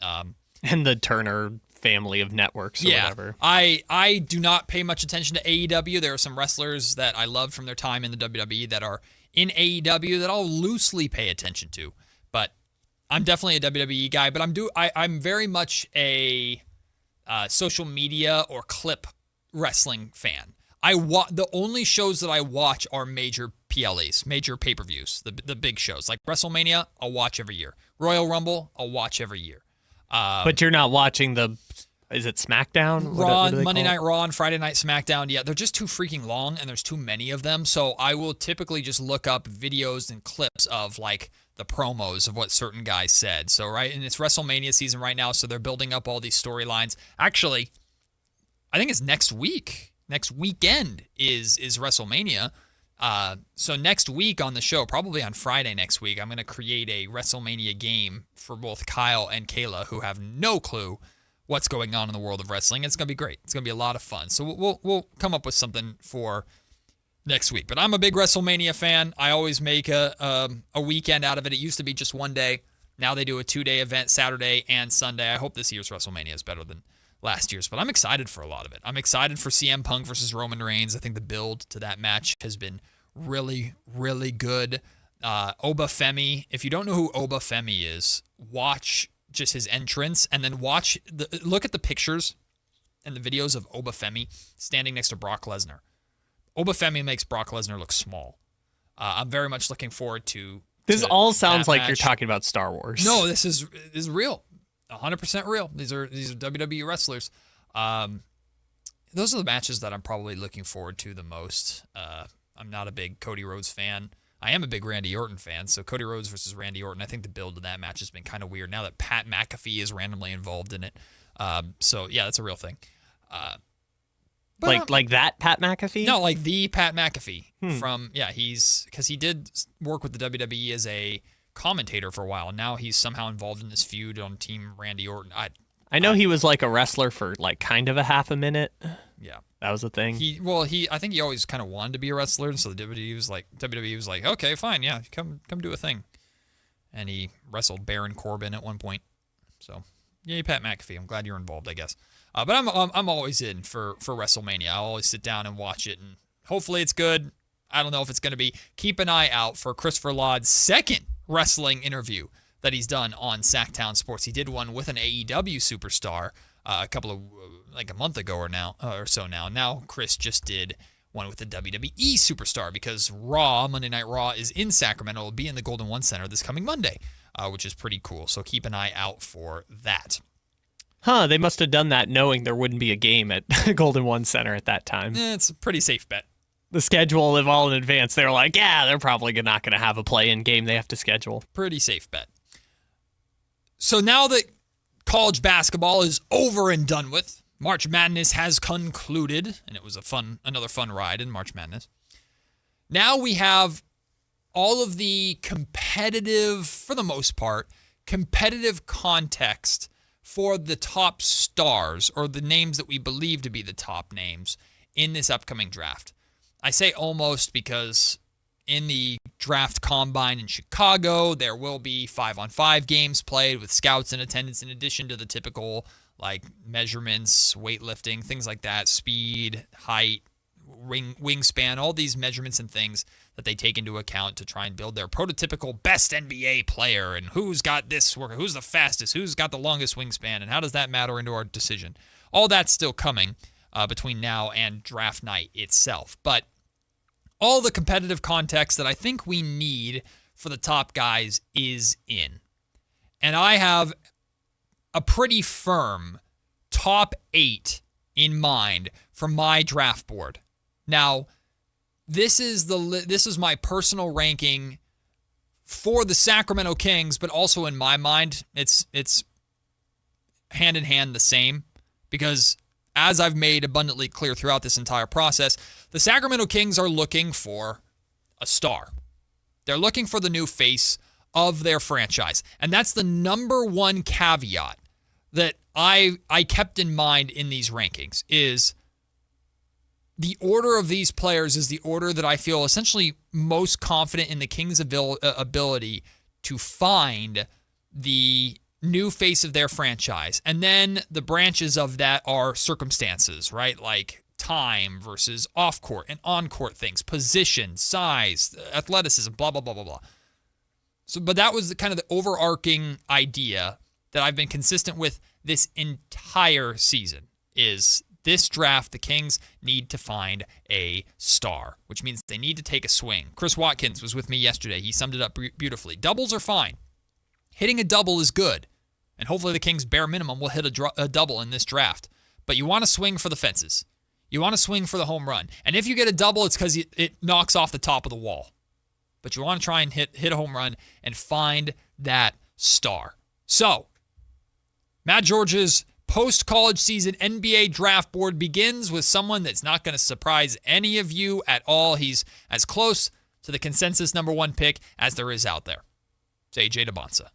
And the Turner family of networks or whatever. I do not pay much attention to AEW. There are some wrestlers that I loved from their time in the WWE that are in AEW that I'll loosely pay attention to. But I'm definitely a WWE guy. But I'm very much a social media or clip wrestling fan. The only shows that I watch are major PLEs, major pay-per-views, the big shows. Like WrestleMania, I'll watch every year. Royal Rumble, I'll watch every year. But you're not watching is it SmackDown? Raw, Monday Night Raw, and Friday Night SmackDown. Yeah, they're just too freaking long, and there's too many of them. So I will typically just look up videos and clips of like the promos of what certain guys said. So and it's WrestleMania season right now, so they're building up all these storylines. Actually, I think it's next week. Next weekend is WrestleMania. So next week on the show, probably on Friday next week, I'm going to create a WrestleMania game for both Kyle and Kayla, who have no clue what's going on in the world of wrestling. It's going to be great. It's going to be a lot of fun. So we'll come up with something for next week. But I'm a big WrestleMania fan. I always make a weekend out of it. It used to be just one day. Now they do a 2-day event, Saturday and Sunday. I hope this year's WrestleMania is better than last year's, but I'm excited for a lot of it. I'm excited for CM Punk versus Roman Reigns. I think the build to that match has been really, really good. Oba Femi, if you don't know who Oba Femi is, watch just his entrance and then look at the pictures and the videos of Oba Femi standing next to Brock Lesnar. Oba Femi makes Brock Lesnar look small. I'm very much looking forward to This all sounds like match. You're talking about Star Wars. No, this is real. 100% real. These are WWE wrestlers. Those are the matches that I'm probably looking forward to the most. I'm not a big Cody Rhodes fan. I am a big Randy Orton fan. So Cody Rhodes versus Randy Orton, I think the build of that match has been kind of weird now that Pat McAfee is randomly involved in it. So yeah, that's a real thing. Like that Pat McAfee? No, like the Pat McAfee because he did work with the WWE as a commentator for a while, and now he's somehow involved in this feud on Team Randy Orton. I know he was like a wrestler for like kind of a half a minute. Yeah, that was the thing. I think he always kind of wanted to be a wrestler, and so the WWE was like, okay, fine, yeah, come do a thing, and he wrestled Baron Corbin at one point. So yay, Pat McAfee. I'm glad you're involved, I guess. But I'm always in for WrestleMania. I'll always sit down and watch it, and hopefully it's good. I don't know if it's going to be. Keep an eye out for Christopher Laud's second wrestling interview that he's done on Sactown Sports. He did one with an AEW superstar a month ago or so now. Now Chris just did one with the WWE superstar because Monday Night Raw is in Sacramento. It'll be in the Golden One Center this coming Monday, which is pretty cool. So keep an eye out for that. Huh, they must have done that knowing there wouldn't be a game at Golden One Center at that time. It's a pretty safe bet. The schedule of all in advance, they're like, yeah, they're probably not going to have a play-in game they have to schedule. Pretty safe bet. So now that college basketball is over and done with, March Madness has concluded, and it was another fun ride in March Madness. Now we have all of the competitive, for the most part, competitive context for the top stars, or the names that we believe to be the top names in this upcoming draft. I say almost because in the draft combine in Chicago, there will be 5-on-5 games played with scouts in attendance, in addition to the typical like measurements, weightlifting, things like that, speed, height, wingspan, all these measurements and things that they take into account to try and build their prototypical best NBA player, and who's got this work, who's the fastest, who's got the longest wingspan, and how does that matter into our decision. All that's still coming between now and draft night itself. But all the competitive context that I think we need for the top guys is in. And I have a pretty firm top 8 in mind for my draft board. Now, this is my personal ranking for the Sacramento Kings, but also in my mind, it's hand in hand the same, because as I've made abundantly clear throughout this entire process, the Sacramento Kings are looking for a star. They're looking for the new face of their franchise. And that's the number one caveat that I kept in mind in these rankings, is the order of these players is the order that I feel essentially most confident in the Kings' ability to find the new face of their franchise. And then the branches of that are circumstances, right? Like time versus off-court and on-court things, position, size, athleticism, blah, blah, blah, blah, blah. So, but that was kind of the overarching idea that I've been consistent with this entire season, is this draft, the Kings need to find a star, which means they need to take a swing. Chris Watkins was with me yesterday. He summed it up beautifully. Doubles are fine. Hitting a double is good, and hopefully the Kings, bare minimum, will hit a double in this draft. But you want to swing for the fences. You want to swing for the home run. And if you get a double, it's because it knocks off the top of the wall. But you want to try and hit a home run and find that star. So, Matt George's post-college season NBA draft board begins with someone that's not going to surprise any of you at all. He's as close to the consensus number one pick as there is out there. It's A.J. Dybonsa.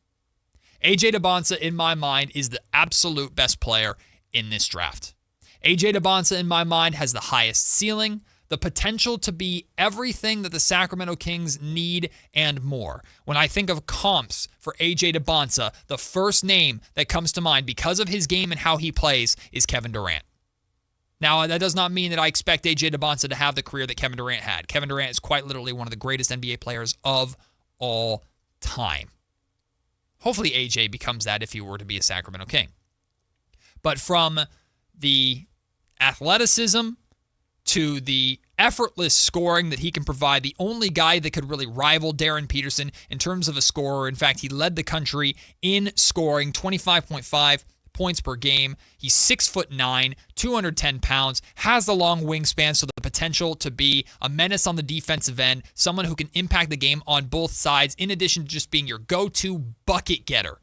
A.J. Dybonsa, in my mind, is the absolute best player in this draft. A.J. Dybonsa, in my mind, has the highest ceiling, the potential to be everything that the Sacramento Kings need and more. When I think of comps for A.J. Dybonsa, the first name that comes to mind because of his game and how he plays is Kevin Durant. Now, that does not mean that I expect A.J. Dybonsa to have the career that Kevin Durant had. Kevin Durant is quite literally one of the greatest NBA players of all time. Hopefully A.J. becomes that if he were to be a Sacramento King. But from the athleticism to the effortless scoring that he can provide, the only guy that could really rival Darren Peterson in terms of a scorer. In fact, he led the country in scoring, 25.5 points per game. He's 6'9", 210 pounds, has the long wingspan, so the potential to be a menace on the defensive end, someone who can impact the game on both sides, in addition to just being your go-to bucket getter.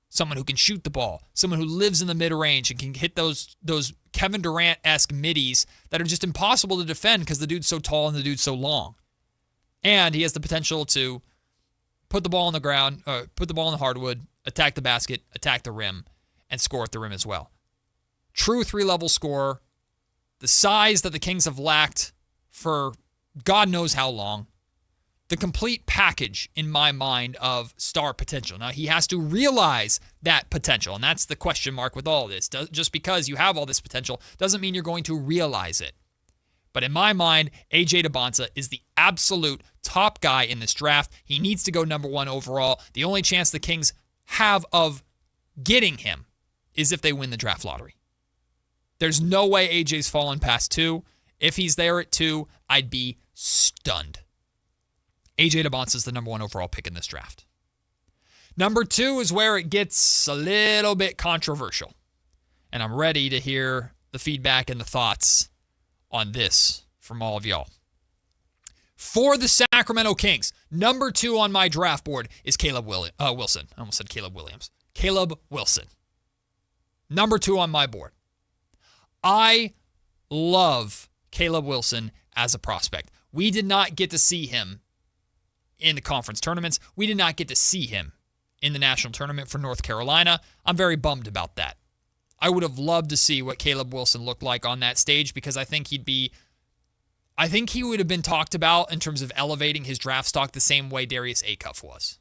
Someone who can shoot the ball, someone who lives in the mid-range and can hit those Kevin Durant-esque middies that are just impossible to defend because the dude's so tall and the dude's so long. And he has the potential to put the ball on the ground, put the ball on the hardwood, attack the basket, attack the rim, and score at the rim as well. True three-level scorer, the size that the Kings have lacked for God knows how long. The complete package, in my mind, of star potential. Now, he has to realize that potential, and that's the question mark with all this. Just because you have all this potential doesn't mean you're going to realize it. But in my mind, A.J. Dybonsa is the absolute top guy in this draft. He needs to go number one overall. The only chance the Kings have of getting him is if they win the draft lottery. There's no way A.J.'s fallen past 2. If he's there at 2, I'd be stunned. A.J. Dybonsa is the number one overall pick in this draft. Number 2 is where it gets a little bit controversial. And I'm ready to hear the feedback and the thoughts on this from all of y'all. For the Sacramento Kings, number 2 on my draft board is Caleb Wilson. I almost said Caleb Williams. Caleb Wilson. Number 2 on my board. I love Caleb Wilson as a prospect. We did not get to see him in the conference tournaments. We did not get to see him in the national tournament for North Carolina. I'm very bummed about that. I would have loved to see what Caleb Wilson looked like on that stage because I think he would have been talked about in terms of elevating his draft stock the same way Darius Acuff was.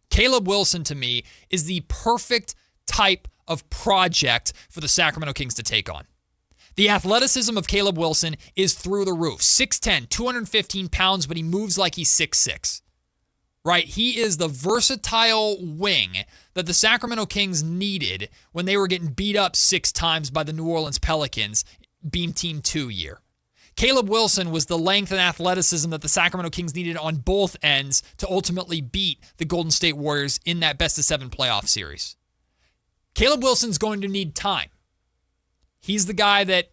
Caleb Wilson, to me, is the perfect type of project for the Sacramento Kings to take on. The athleticism of Caleb Wilson is through the roof. 6'10", 215 pounds, but he moves like he's 6'6". Right? He is the versatile wing that the Sacramento Kings needed when they were getting beat up 6 times by the New Orleans Pelicans Beam Team 2 year. Caleb Wilson was the length and athleticism that the Sacramento Kings needed on both ends to ultimately beat the Golden State Warriors in that best-of-7 playoff series. Caleb Wilson's going to need time. He's the guy that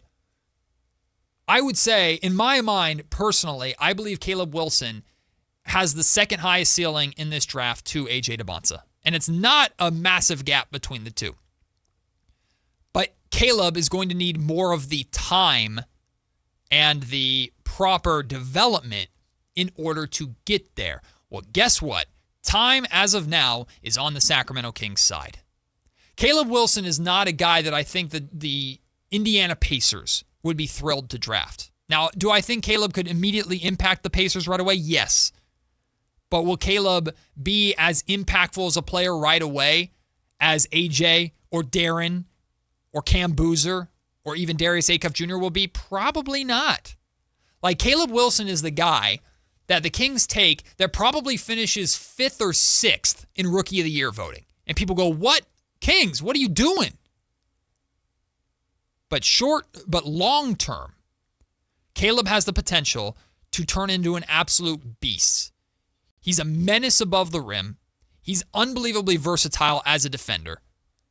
I would say, in my mind, personally, I believe Caleb Wilson has the second highest ceiling in this draft to A.J. Debonsa. And it's not a massive gap between the two. But Caleb is going to need more of the time and the proper development in order to get there. Well, guess what? Time, as of now, is on the Sacramento Kings side. Caleb Wilson is not a guy that I think that the Indiana Pacers would be thrilled to draft. Now, do I think Caleb could immediately impact the Pacers right away? Yes. But will Caleb be as impactful as a player right away as AJ or Darren or Cam Boozer or even Darius Acuff Jr. will be? Probably not. Like, Caleb Wilson is the guy that the Kings take that probably finishes 5th or 6th in Rookie of the Year voting. And people go, what? Kings, what are you doing? But long term, Caleb has the potential to turn into an absolute beast. He's a menace above the rim. He's unbelievably versatile as a defender.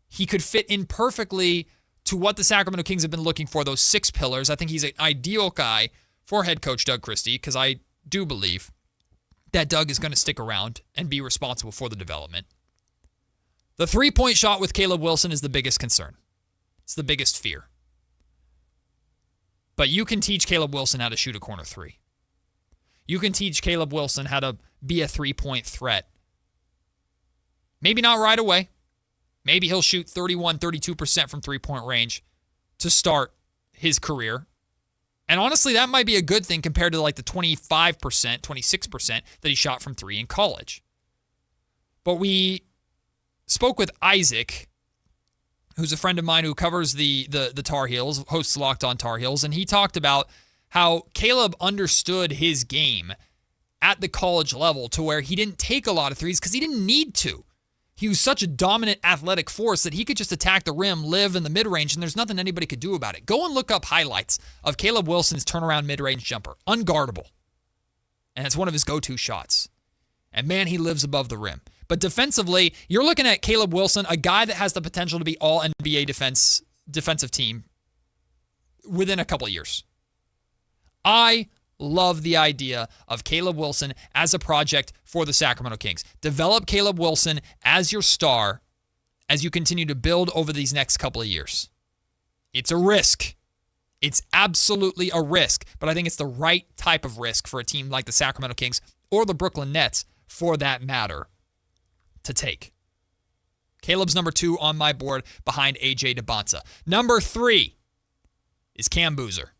He could fit in perfectly to what the Sacramento Kings have been looking for, those 6 pillars. I think he's an ideal guy for head coach Doug Christie because I do believe that Doug is going to stick around and be responsible for the development. The three-point shot with Caleb Wilson is the biggest concern. It's the biggest fear. But you can teach Caleb Wilson how to shoot a corner 3. You can teach Caleb Wilson how to be a three-point threat. Maybe not right away. Maybe he'll shoot 31, 32% from three-point range to start his career. And honestly, that might be a good thing compared to like the 25%, 26% that he shot from 3 in college. But we spoke with Isaac, who's a friend of mine who covers the Tar Heels, hosts Locked On Tar Heels, and he talked about how Caleb understood his game at the college level to where he didn't take a lot of threes because he didn't need to. He was such a dominant athletic force that he could just attack the rim, live in the mid-range, and there's nothing anybody could do about it. Go and look up highlights of Caleb Wilson's turnaround mid-range jumper. Unguardable. And it's one of his go-to shots. And man, he lives above the rim. But defensively, you're looking at Caleb Wilson, a guy that has the potential to be all NBA defensive team within a couple of years. I love the idea of Caleb Wilson as a project for the Sacramento Kings. Develop Caleb Wilson as your star as you continue to build over these next couple of years. It's a risk. It's absolutely a risk, but I think it's the right type of risk for a team like the Sacramento Kings or the Brooklyn Nets, for that matter, to take. Caleb's number 2 on my board behind A.J. Debonsa. Number 3 is Cam Boozer.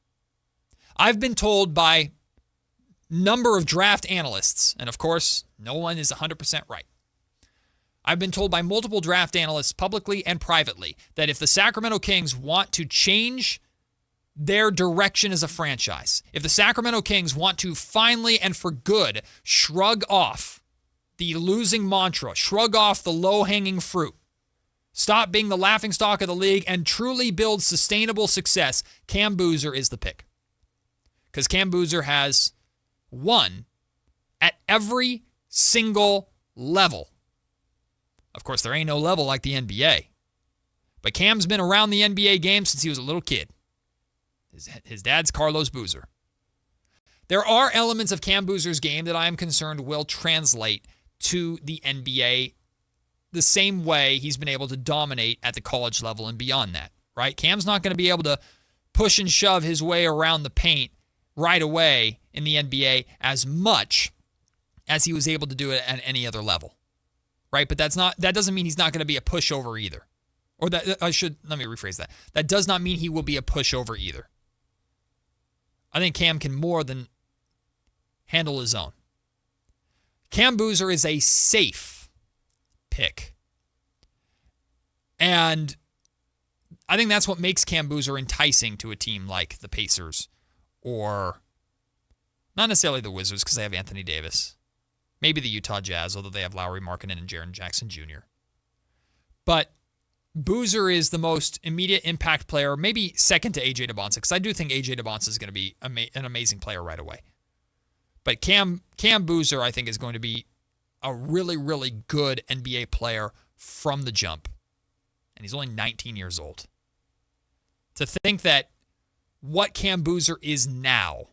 I've been told by number of draft analysts, and of course, no one is 100% right. I've been told by multiple draft analysts publicly and privately that if the Sacramento Kings want to change their direction as a franchise, if the Sacramento Kings want to finally and for good shrug off the losing mantra, shrug off the low-hanging fruit, stop being the laughingstock of the league, and truly build sustainable success, Cam Boozer is the pick. Because Cam Boozer has won at every single level. Of course, there ain't no level like the NBA. But Cam's been around the NBA game since he was a little kid. His dad's Carlos Boozer. There are elements of Cam Boozer's game that I am concerned will translate to the NBA the same way he's been able to dominate at the college level and beyond that. right? Cam's not going to be able to push and shove his way around the paint right away in the NBA as much as he was able to do it at any other level, right? But that doesn't mean he's not going to be a pushover either. Or let me rephrase that. That does not mean he will be a pushover either. I think Cam can more than handle his own. Cam Boozer is a safe pick. And I think that's what makes Cam Boozer enticing to a team like the Pacers or not necessarily the Wizards because they have Anthony Davis. Maybe the Utah Jazz, although they have Lowry Markkanen and Jaren Jackson Jr. But Boozer is the most immediate impact player, maybe second to A.J. DeBonsa, because I do think A.J. DeBonsa is going to be an amazing player right away. But Cam Boozer, I think, is going to be a really, really good NBA player from the jump. And he's only 19 years old. To think that what Cam Boozer is now,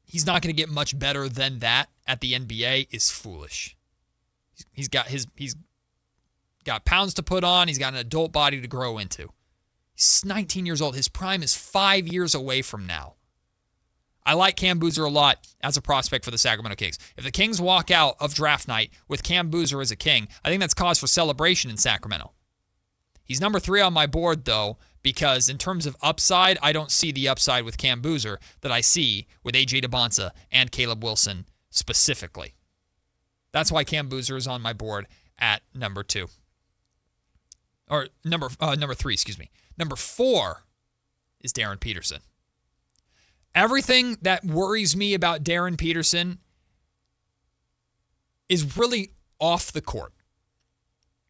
he's not going to get much better than that at the NBA is foolish. He's got pounds to put on. He's got an adult body to grow into. He's 19 years old. His prime is 5 years away from now. I like Cam Boozer a lot as a prospect for the Sacramento Kings. If the Kings walk out of draft night with Cam Boozer as a King, I think that's cause for celebration in Sacramento. He's number 3 on my board, though, because in terms of upside, I don't see the upside with Cam Boozer that I see with A.J. DeBonsa and Caleb Wilson specifically. That's why Cam Boozer is on my board at number 2. Or number 3, excuse me. Number 4 is Darren Peterson. Everything that worries me about Darren Peterson is really off the court.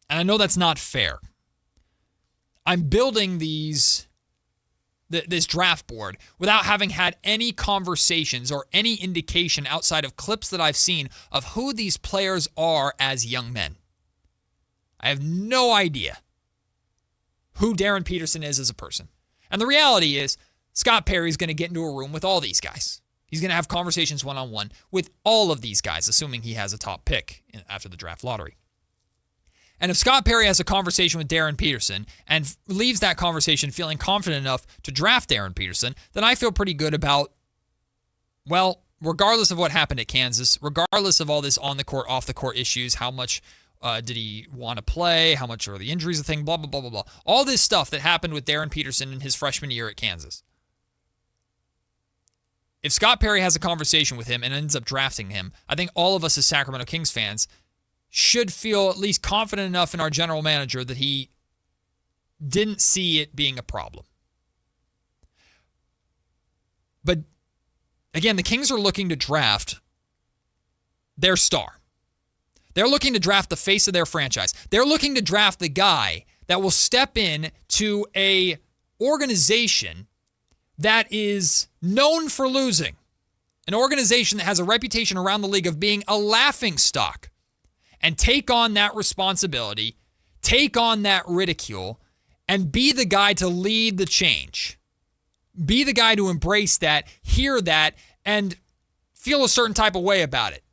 And I know that's not fair. I'm building this draft board without having had any conversations or any indication outside of clips that I've seen of who these players are as young men. I have no idea who Darren Peterson is as a person. And the reality is, Scott Perry's going to get into a room with all these guys. He's going to have conversations one-on-one with all of these guys, assuming he has a top pick after the draft lottery. And if Scott Perry has a conversation with Darren Peterson and leaves that conversation feeling confident enough to draft Darren Peterson, then I feel pretty good about, well, regardless of what happened at Kansas, regardless of all this on-the-court, off-the-court issues, how much did he want to play, how much are the injuries a thing, blah, blah, blah, blah, blah. All this stuff that happened with Darren Peterson in his freshman year at Kansas. If Scott Perry has a conversation with him and ends up drafting him, I think all of us as Sacramento Kings fans should feel at least confident enough in our general manager that he didn't see it being a problem. But again, the Kings are looking to draft their star. They're looking to draft the face of their franchise. They're looking to draft the guy that will step in to a organization that is known for losing. An organization that has a reputation around the league of being a laughingstock. And take on that responsibility, take on that ridicule, and be the guy to lead the change. Be the guy to embrace that, hear that, and feel a certain type of way about it.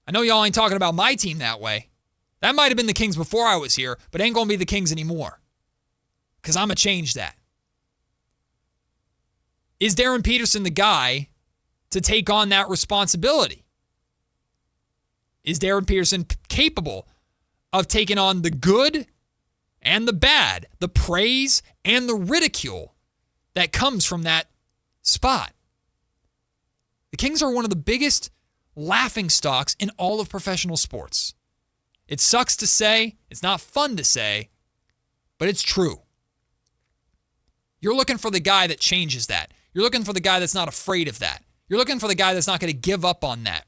I know y'all ain't talking about my team that way. That might have been the Kings before I was here, but ain't going to be the Kings anymore. Because I'm going to change that. Is Darren Peterson the guy to take on that responsibility? Is Darren Peterson capable of taking on the good and the bad, the praise and the ridicule that comes from that spot? The Kings are one of the biggest laughingstocks in all of professional sports. It sucks to say, it's not fun to say, but it's true. You're looking for the guy that changes that. You're looking for the guy that's not afraid of that. You're looking for the guy that's not going to give up on that.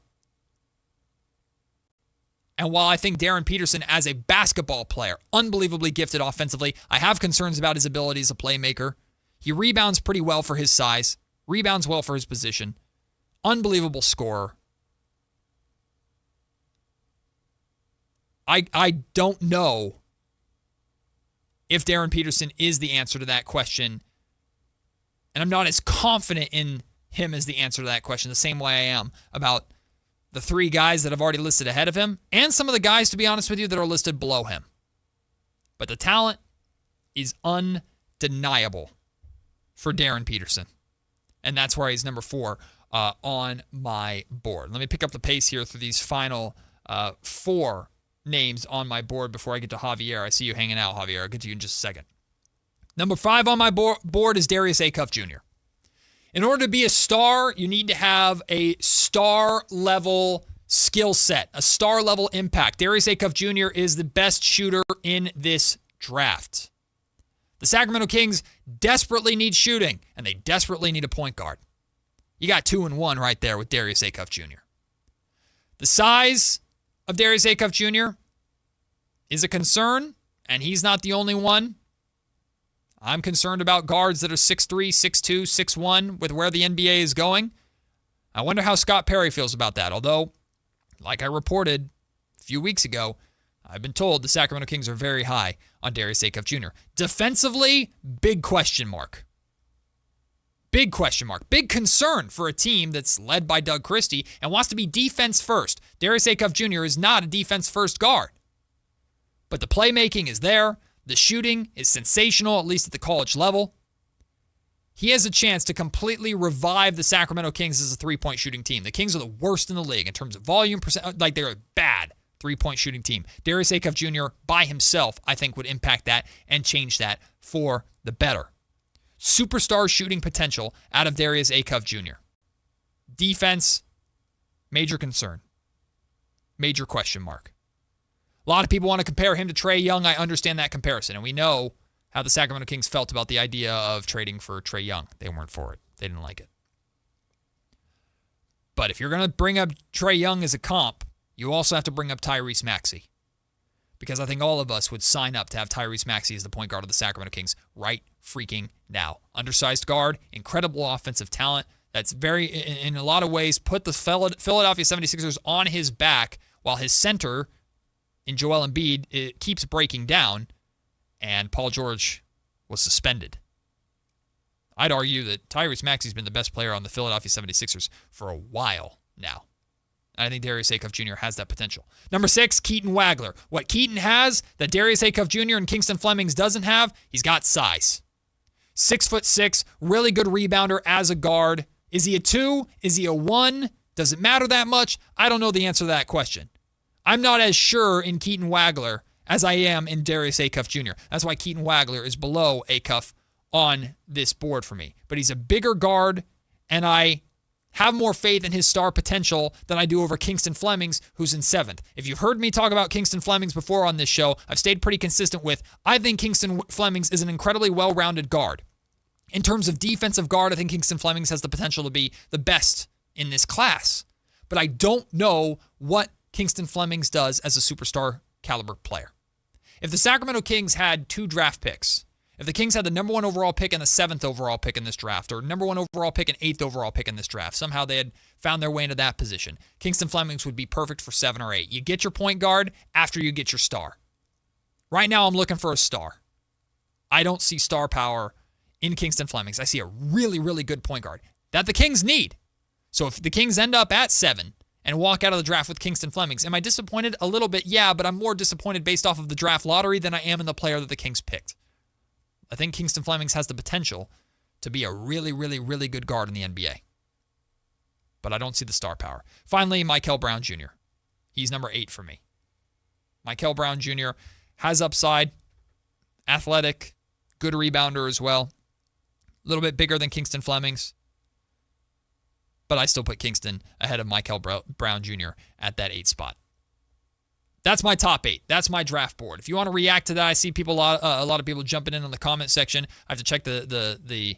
And while I think Darren Peterson as a basketball player, unbelievably gifted offensively, I have concerns about his ability as a playmaker. He rebounds pretty well for his size, rebounds well for his position, unbelievable scorer. I don't know if Darren Peterson is the answer to that question, and I'm not as confident in him as the answer to that question the same way I am about the 3 guys that I've already listed ahead of him, and some of the guys, to be honest with you, that are listed below him. But the talent, is undeniable for Darren Peterson. And that's why he's number 4 on my board. Let me pick up the pace here through these final 4 names on my board before I get to Javier. I see you hanging out, Javier. I'll get to you in just a second. Number 5 on my board is Darius Acuff Jr. In order to be a star, you need to have a star-level skill set, a star-level impact. Darius Acuff Jr. is the best shooter in this draft. The Sacramento Kings desperately need shooting, and they desperately need a point guard. You got 2 and 1 right there with Darius Acuff Jr. The size of Darius Acuff Jr. is a concern, and he's not the only one. I'm concerned about guards that are 6'3", 6'2", 6'1", with where the NBA is going. I wonder how Scott Perry feels about that, although, like I reported a few weeks ago, I've been told the Sacramento Kings are very high on Darius Acuff Jr. Defensively, big question mark. Big question mark. Big concern for a team that's led by Doug Christie and wants to be defense first. Darius Acuff Jr. is not a defense first guard. But the playmaking is there. The shooting is sensational, at least at the college level. He has a chance to completely revive the Sacramento Kings as a three-point shooting team. The Kings are the worst in the league in terms of volume, like they're a bad three-point shooting team. Darius Acuff Jr. by himself, I think, would impact that and change that for the better. Superstar shooting potential out of Darius Acuff Jr. Defense, major concern. Major question mark. A lot of people want to compare him to Trae Young. I understand that comparison, and we know how the Sacramento Kings felt about the idea of trading for Trae Young. They weren't for it. They didn't like it. But if you're going to bring up Trae Young as a comp, you also have to bring up Tyrese Maxey. Because I think all of us would sign up to have Tyrese Maxey as the point guard of the Sacramento Kings right freaking now. Undersized guard, incredible offensive talent. That's very, in a lot of ways, put the Philadelphia 76ers on his back while his center, in Joel Embiid, it keeps breaking down, and Paul George was suspended. I'd argue that Tyrese Maxey's been the best player on the Philadelphia 76ers for a while now. I think Darius Acuff Jr. has that potential. Number 6, Keaton Wagler. What Keaton has that Darius Acuff Jr. and Kingston Flemings doesn't have, he's got size. 6'6", really good rebounder as a guard. Is he a 2? Is he a 1? Does it matter that much? I don't know the answer to that question. I'm not as sure in Keaton Wagler as I am in Darius Acuff Jr. That's why Keaton Wagler is below Acuff on this board for me. But he's a bigger guard, and I have more faith in his star potential than I do over Kingston Flemings, who's in 7th. If you've heard me talk about Kingston Flemings before on this show, I've stayed pretty consistent with, I think Kingston Flemings is an incredibly well-rounded guard. In terms of defensive guard, I think Kingston Flemings has the potential to be the best in this class. But I don't know what Kingston Flemings does as a superstar caliber player. If the Sacramento Kings had 2 draft picks, if the Kings had the number 1 overall pick and the 7th overall pick in this draft, or number 1 overall pick and 8th overall pick in this draft, somehow they had found their way into that position, Kingston Flemings would be perfect for 7 or 8. You get your point guard after you get your star. Right now, I'm looking for a star. I don't see star power in Kingston Flemings. I see a really, really good point guard that the Kings need. So if the Kings end up at 7 and walk out of the draft with Kingston Flemings, am I disappointed? A little bit, yeah, but I'm more disappointed based off of the draft lottery than I am in the player that the Kings picked. I think Kingston Flemings has the potential to be a really, really, really good guard in the NBA. But I don't see the star power. Finally, Michael Brown Jr. He's number 8 for me. Michael Brown Jr. has upside, athletic, good rebounder as well. A little bit bigger than Kingston Flemings. But I still put Kingston ahead of Michael Brown Jr. at that 8 spot. That's my top 8. That's my draft board. If you want to react to that, I see people a lot of people jumping in on the comment section. I have to check the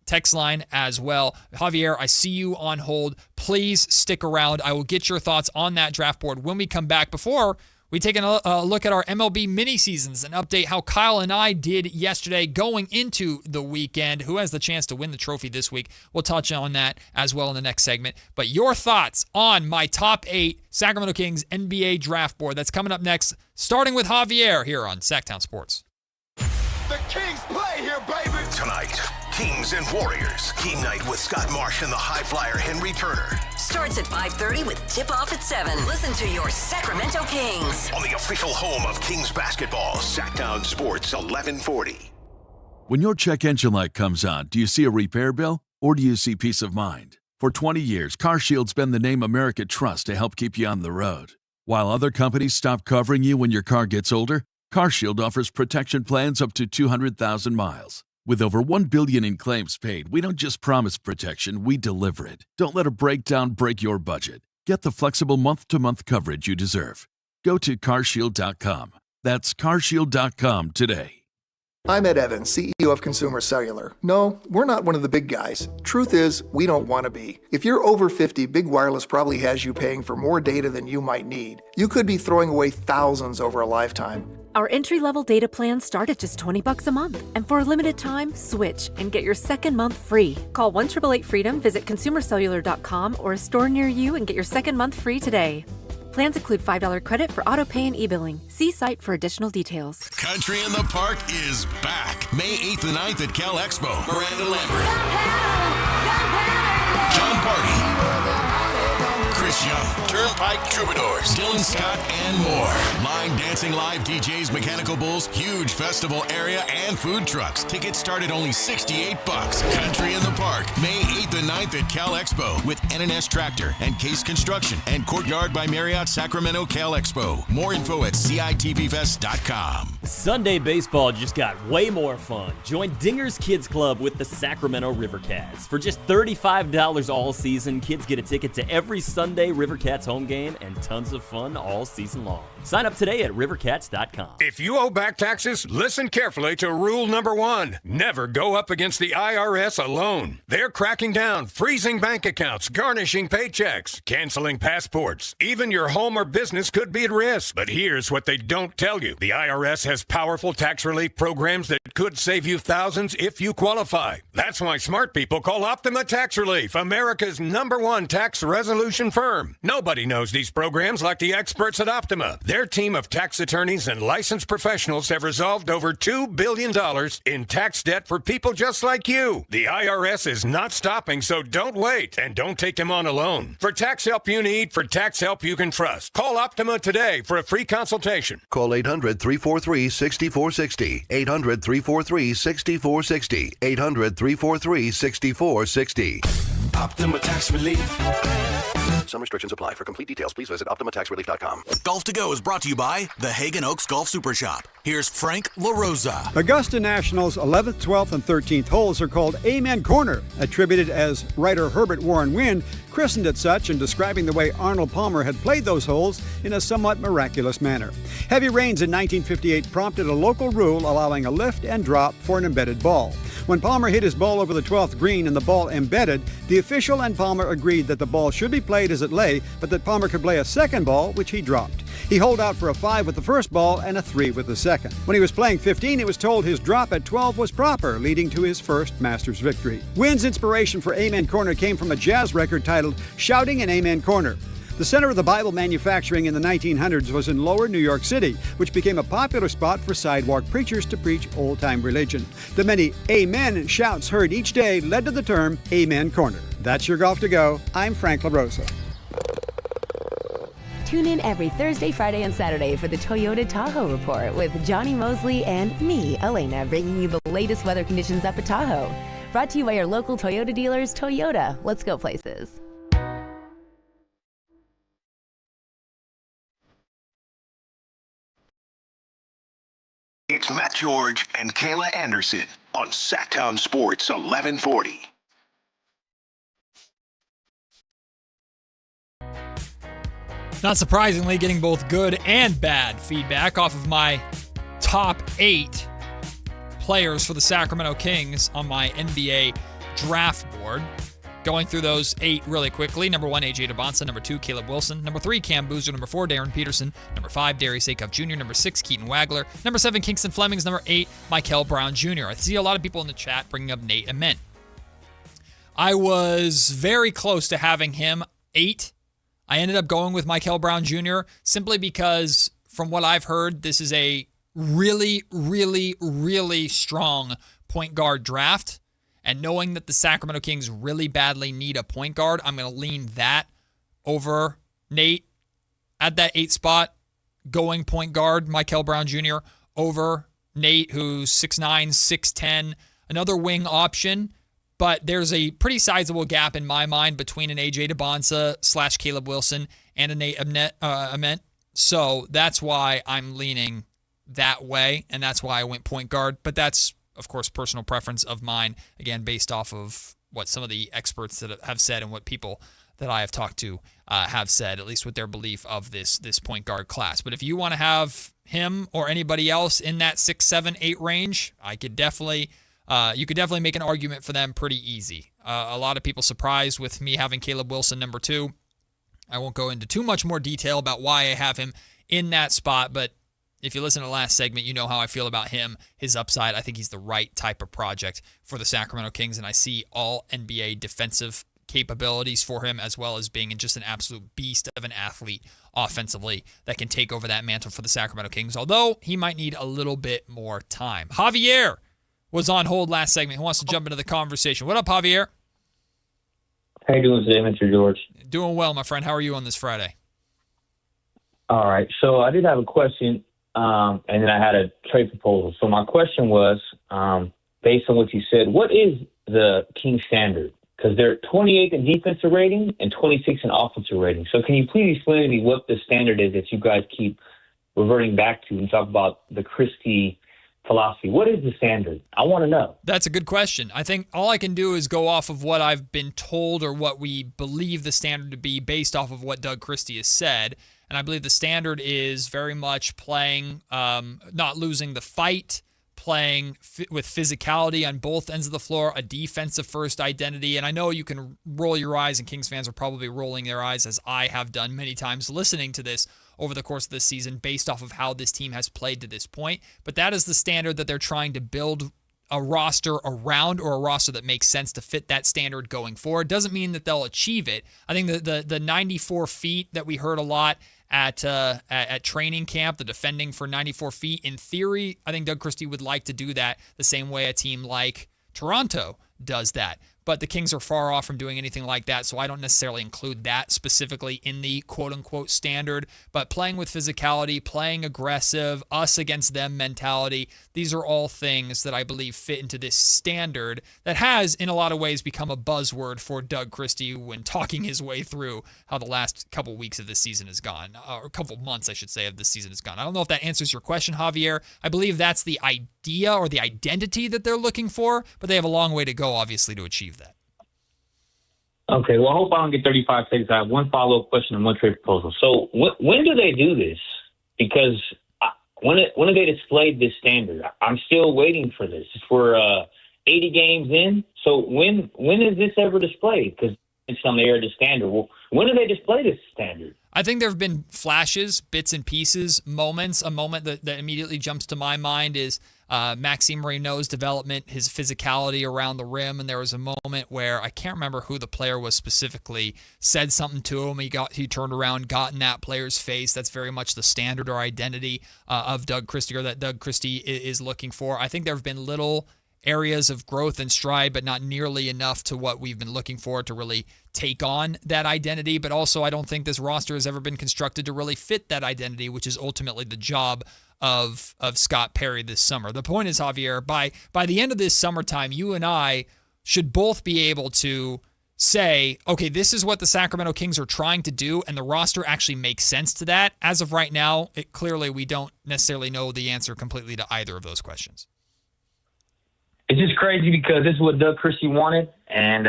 text line as well. Javier, I see you on hold. Please stick around. I will get your thoughts on that draft board when we come back. Before we take a look at our MLB mini seasons and update how Kyle and I did yesterday going into the weekend. Who has the chance to win the trophy this week? We'll touch on that as well in the next segment. But your thoughts on my top 8 Sacramento Kings NBA draft board. That's coming up next, starting with Javier here on Sactown Sports. The Kings play here, baby. Tonight, Kings and Warriors. Game night with Scott Marsh and the high flyer Henry Turner. Starts at 5:30 with tip-off at 7. Listen to your Sacramento Kings. On the official home of Kings basketball, Sactown Sports 1140. When your check engine light comes on, do you see a repair bill or do you see peace of mind? For 20 years, CarShield's been the name America trusts to help keep you on the road. While other companies stop covering you when your car gets older, CarShield offers protection plans up to 200,000 miles. With over $1 billion in claims paid, we don't just promise protection, we deliver it. Don't let a breakdown break your budget. Get the flexible month-to-month coverage you deserve. Go to carshield.com. That's carshield.com today. I'm Ed Evans, CEO of Consumer Cellular. No, we're not one of the big guys. Truth is, we don't want to be. If you're over 50, Big Wireless probably has you paying for more data than you might need. You could be throwing away thousands over a lifetime. Our entry-level data plans start at just $20 a month. And for a limited time, switch and get your second month free. Call 1-888-FREEDOM, visit consumercellular.com or a store near you and get your second month free today. Plans include $5 credit for auto pay and e-billing. See site for additional details. Country in the Park is back. May 8th and 9th at Cal Expo. Miranda Lambert. John Party. Chris Young. Turnpike Troubadours. Dylan Scott and more. Line dancing, live DJs, mechanical bulls, huge festival area, and food trucks. Tickets start at only $68. Country in the Park. May 8th and 9th at Cal Expo with N&S Tractor and Case Construction and Courtyard by Marriott Sacramento Cal Expo. More info at CITVFest.com. Sunday baseball just got way more fun. Join Dinger's Kids Club with the Sacramento Rivercats. For just $35 all season, kids get a ticket to every Sunday Rivercats home game and tons of fun all season long. Sign up today at rivercats.com. If you owe back taxes, listen carefully to rule number 1. Never go up against the IRS alone. They're cracking down, freezing bank accounts, garnishing paychecks, canceling passports. Even your home or business could be at risk. But here's what they don't tell you. The IRS has powerful tax relief programs that could save you thousands if you qualify. That's why smart people call Optima Tax Relief, America's #1 tax resolution firm. Nobody knows these programs like the experts at Optima. Their team of tax attorneys and licensed professionals have resolved over $2 billion in tax debt for people just like you. The IRS is not stopping, so don't wait and don't take them on alone. For tax help you need, for tax help you can trust, call Optima today for a free consultation. Call 800-343-6460. 800-343-6460. 800-343-6460. Optima Tax Relief. Some restrictions apply. For complete details, please visit OptimaTaxRelief.com. Golf to Go is brought to you by the Hagen Oaks Golf Super Shop. Here's Frank LaRosa. Augusta National's 11th, 12th, and 13th holes are called Amen Corner, attributed as writer Herbert Warren Wynn christened it such in describing the way Arnold Palmer had played those holes in a somewhat miraculous manner. Heavy rains in 1958 prompted a local rule allowing a lift and drop for an embedded ball. When Palmer hit his ball over the 12th green and the ball embedded, the official and Palmer agreed that the ball should be played as it lay, but that Palmer could play a second ball, which he dropped. He holed out for a 5 with the first ball and a 3 with the second. When he was playing 15, it was told his drop at 12 was proper, leading to his first Masters victory. Wynn's inspiration for Amen Corner came from a jazz record titled Shouting in Amen Corner. The center of the Bible manufacturing in the 1900s was in Lower New York City, which became a popular spot for sidewalk preachers to preach old-time religion. The many amen shouts heard each day led to the term Amen Corner. That's your Golf to Go. I'm Frank LaRosa. Tune in every Thursday, Friday, and Saturday for the Toyota Tahoe Report with Johnny Mosley and me, Elena, bringing you the latest weather conditions up at Tahoe. Brought to you by your local Toyota dealers. Toyota, let's go places. It's Matt George and Kayla Anderson on Sactown Sports 1140. Not surprisingly, getting both good and bad feedback off of my top 8 players for the Sacramento Kings on my NBA draft board. Going through those 8 really quickly. Number 1, A.J. Debonsa. Number 2, Caleb Wilson. Number 3, Cam Boozer. Number 4, Darren Peterson. Number 5, Darius Acuff Jr. Number 6, Keaton Wagler. Number 7, Kingston Flemings. Number 8, Michael Brown Jr. I see a lot of people in the chat bringing up Nate Ament. I was very close to having him 8. I ended up going with Michael Brown Jr. simply because, from what I've heard, this is a really, really, really strong point guard draft. And knowing that the Sacramento Kings really badly need a point guard, I'm going to lean that over Nate at that 8 spot, going point guard, Michael Brown Jr., over Nate, who's 6'9", 6'10", another wing option. But there's a pretty sizable gap in my mind between an AJ DeBonsa / Caleb Wilson and a Nate Ament. So that's why I'm leaning that way, and that's why I went point guard. But that's, of course, personal preference of mine, again, based off of what some of the experts that have said and what people that I have talked to have said, at least with their belief of this point guard class. But if you want to have him or anybody else in that 6, 7, 8 range, I could definitely... you could definitely make an argument for them pretty easy. A lot of people surprised with me having Caleb Wilson number 2. I won't go into too much more detail about why I have him in that spot, but if you listen to the last segment, you know how I feel about him, his upside. I think he's the right type of project for the Sacramento Kings, and I see all NBA defensive capabilities for him, as well as being just an absolute beast of an athlete offensively that can take over that mantle for the Sacramento Kings, although he might need a little bit more time. Javier was on hold last segment. Who wants to jump into the conversation? What up, Javier? How you doing today, Mr. George? Doing well, my friend. How are you on this Friday? All right. So I did have a question, and then I had a trade proposal. So my question was, based on what you said, what is the King standard? Because they're 28th in defensive rating and 26th in offensive rating. So can you please explain to me what the standard is that you guys keep reverting back to and talk about the Christie philosophy? What is the standard? I want to know. That's a good question. I think all I can do is go off of what I've been told or what we believe the standard to be based off of what Doug Christie has said. And I believe the standard is very much playing, not losing the fight, playing with physicality on both ends of the floor, a defensive first identity. And I know you can roll your eyes, and Kings fans are probably rolling their eyes, as I have done many times listening to this over the course of this season based off of how this team has played to this point. But that is the standard that they're trying to build a roster around, or a roster that makes sense to fit that standard going forward. Doesn't mean that they'll achieve it. I think the 94 feet that we heard a lot at training camp, the defending for 94 feet, in theory, I think Doug Christie would like to do that the same way a team like Toronto does that. But the Kings are far off from doing anything like that, so I don't necessarily include that specifically in the quote-unquote standard. But playing with physicality, playing aggressive, us against them mentality, these are all things that I believe fit into this standard that has, in a lot of ways, become a buzzword for Doug Christie when talking his way through how the last couple weeks of this season has gone, or a couple months, I should say, of this season has gone. I don't know if that answers your question, Javier. I believe that's the idea or the identity that they're looking for, but they have a long way to go, obviously, to achieve that. Okay, well, I hope I don't get 35 seconds. I have one follow-up question and one trade proposal. So when do they do this? Because when have they displayed this standard? I'm still waiting for this. We're 80 games in. So when is this ever displayed? Because it's on the air of the standard. Well, when do they display this standard? I think there have been flashes, bits and pieces, moments. A moment that immediately jumps to my mind is Maxime Reynaud's development, his physicality around the rim. And there was a moment where I can't remember who the player was specifically, said something to him. He turned around, got in that player's face. That's very much the standard or identity of Doug Christie, or that Doug Christie is looking for. I think there have been little areas of growth and stride, but not nearly enough to what we've been looking for to really take on that identity. But also, I don't think this roster has ever been constructed to really fit that identity, which is ultimately the job of Scott Perry this summer. The point is, Javier, by the end of this summertime, you and I should both be able to say, okay, this is what the Sacramento Kings are trying to do, and the roster actually makes sense to that. As of right now, clearly we don't necessarily know the answer completely to either of those questions. It's just crazy because this is what Doug Christie wanted. And,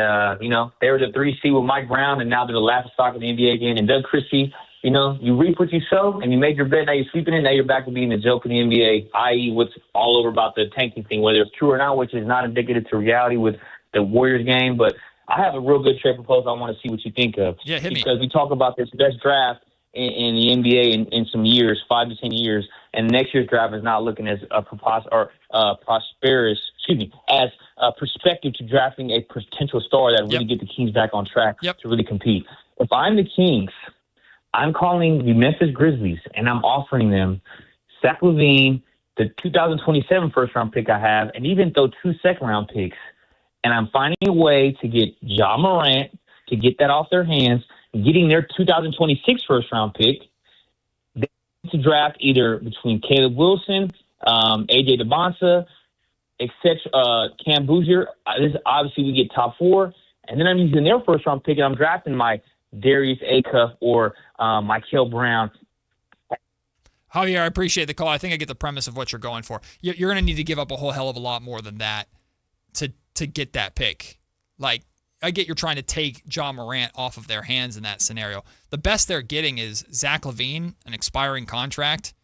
they were the 3 seed with Mike Brown, and now they're the laughingstock of the NBA again. And Doug Christie, you reap what you sow, and you made your bet. Now you're sleeping in. Now you're back to being the joke in the NBA, i.e. what's all over about the tanking thing, whether it's true or not, which is not indicative to reality with the Warriors game. But I have a real good trade proposal I want to see what you think of. Yeah, hit me. Because we talk about this best draft in the NBA in some years, 5 to 10 years, and next year's draft is not looking as as a perspective to drafting a potential star that really get the Kings back on track to really compete. If I'm the Kings, I'm calling the Memphis Grizzlies, and I'm offering them Zach LaVine, the 2027 first-round pick I have, and even throw 2 second-round picks and I'm finding a way to get Ja Morant to get that off their hands, getting their 2026 first-round pick, to draft either between Caleb Wilson, AJ DeBonsa, etc., Cam Boozer. Obviously, we get top 4. And then I'm using their first-round pick, and I'm drafting my Darius Acuff or Michael Brown. Javier, I appreciate the call. I think I get the premise of what you're going for. You're going to need to give up a whole hell of a lot more than that to get that pick. Like, I get you're trying to take John Morant off of their hands in that scenario. The best they're getting is Zach LaVine, an expiring contract,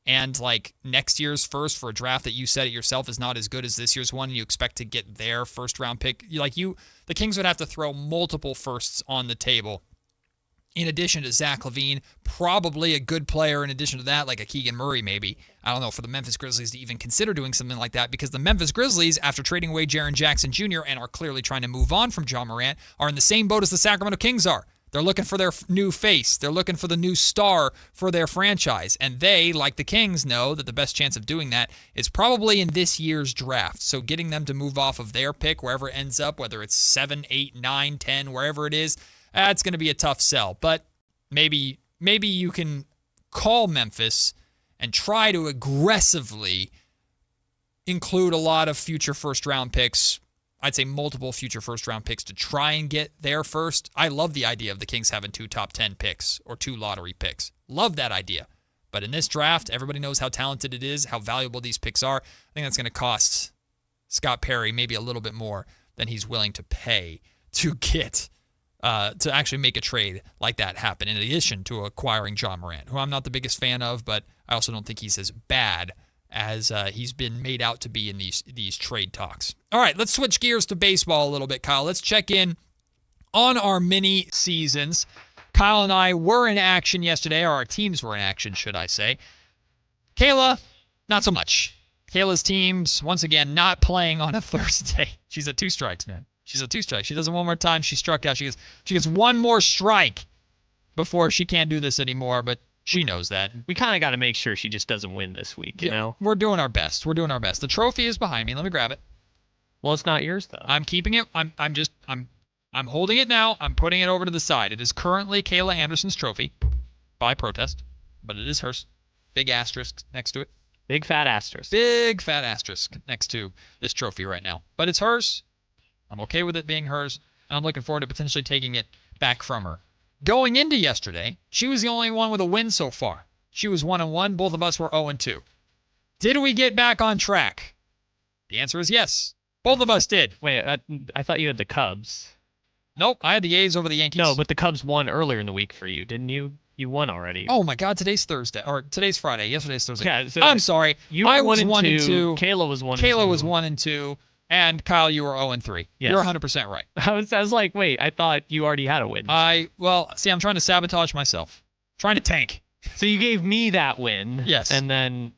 and like next year's first for a draft that you said it yourself is not as good as this year's one, and you expect to get their first round pick. The Kings would have to throw multiple firsts on the table. In addition to Zach LaVine, probably a good player in addition to that, like a Keegan Murray maybe. I don't know, for the Memphis Grizzlies to even consider doing something like that, because the Memphis Grizzlies, after trading away Jaren Jackson Jr. and are clearly trying to move on from John Morant, are in the same boat as the Sacramento Kings are. They're looking for their new face. They're looking for the new star for their franchise. And they, like the Kings, know that the best chance of doing that is probably in this year's draft. So getting them to move off of their pick, wherever it ends up, whether it's 7, 8, 9, 10, wherever it is, that's going to be a tough sell. But maybe you can call Memphis and try to aggressively include a lot of future first-round picks. I'd say multiple future first-round picks to try and get there first. I love the idea of the Kings having 2 top 10 picks or 2 lottery picks. Love that idea. But in this draft, everybody knows how talented it is, how valuable these picks are. I think that's going to cost Scott Perry maybe a little bit more than he's willing to pay to get to actually make a trade like that happen, in addition to acquiring John Morant, who I'm not the biggest fan of, but I also don't think he's as bad as he's been made out to be in these trade talks. All right, let's switch gears to baseball a little bit, Kyle. Let's check in on our mini seasons. Kyle and I were in action yesterday, or our teams were in action, should I say. Kayla, not so much. Kayla's teams, once again, not playing on a Thursday. She's at 2 strikes, man. She's at 2 strikes. She does it one more time. She's struck out. She gets one more strike before she can't do this anymore, but she knows that. We kind of got to make sure she just doesn't win this week, you know? We're doing our best. The trophy is behind me. Let me grab it. Well, it's not yours, though. I'm keeping it. I'm holding it now. I'm putting it over to the side. It is currently Kayla Anderson's trophy by protest, but it is hers. Big asterisk next to it. Big fat asterisk. Big fat asterisk next to this trophy right now. But it's hers. I'm okay with it being hers, and I'm looking forward to potentially taking it back from her. Going into yesterday, she was the only one with a win so far. She was 1-1. Both of us were 0-2. Did we get back on track? The answer is yes. Both of us did. Wait, I thought you had the Cubs. Nope, I had the A's over the Yankees. No, but the Cubs won earlier in the week for you, didn't you? You won already. Oh my God, today's Thursday, or today's Friday. Yesterday's Thursday. Yeah, so I'm sorry. I was 1-2. Kayla was 1-2. Kayla was 1-2. And Kyle, you were 0-3. Yes. You're 100% right. I was like, wait, I thought you already had a win. See, I'm trying to sabotage myself. Trying to tank. So you gave me that win. Yes. And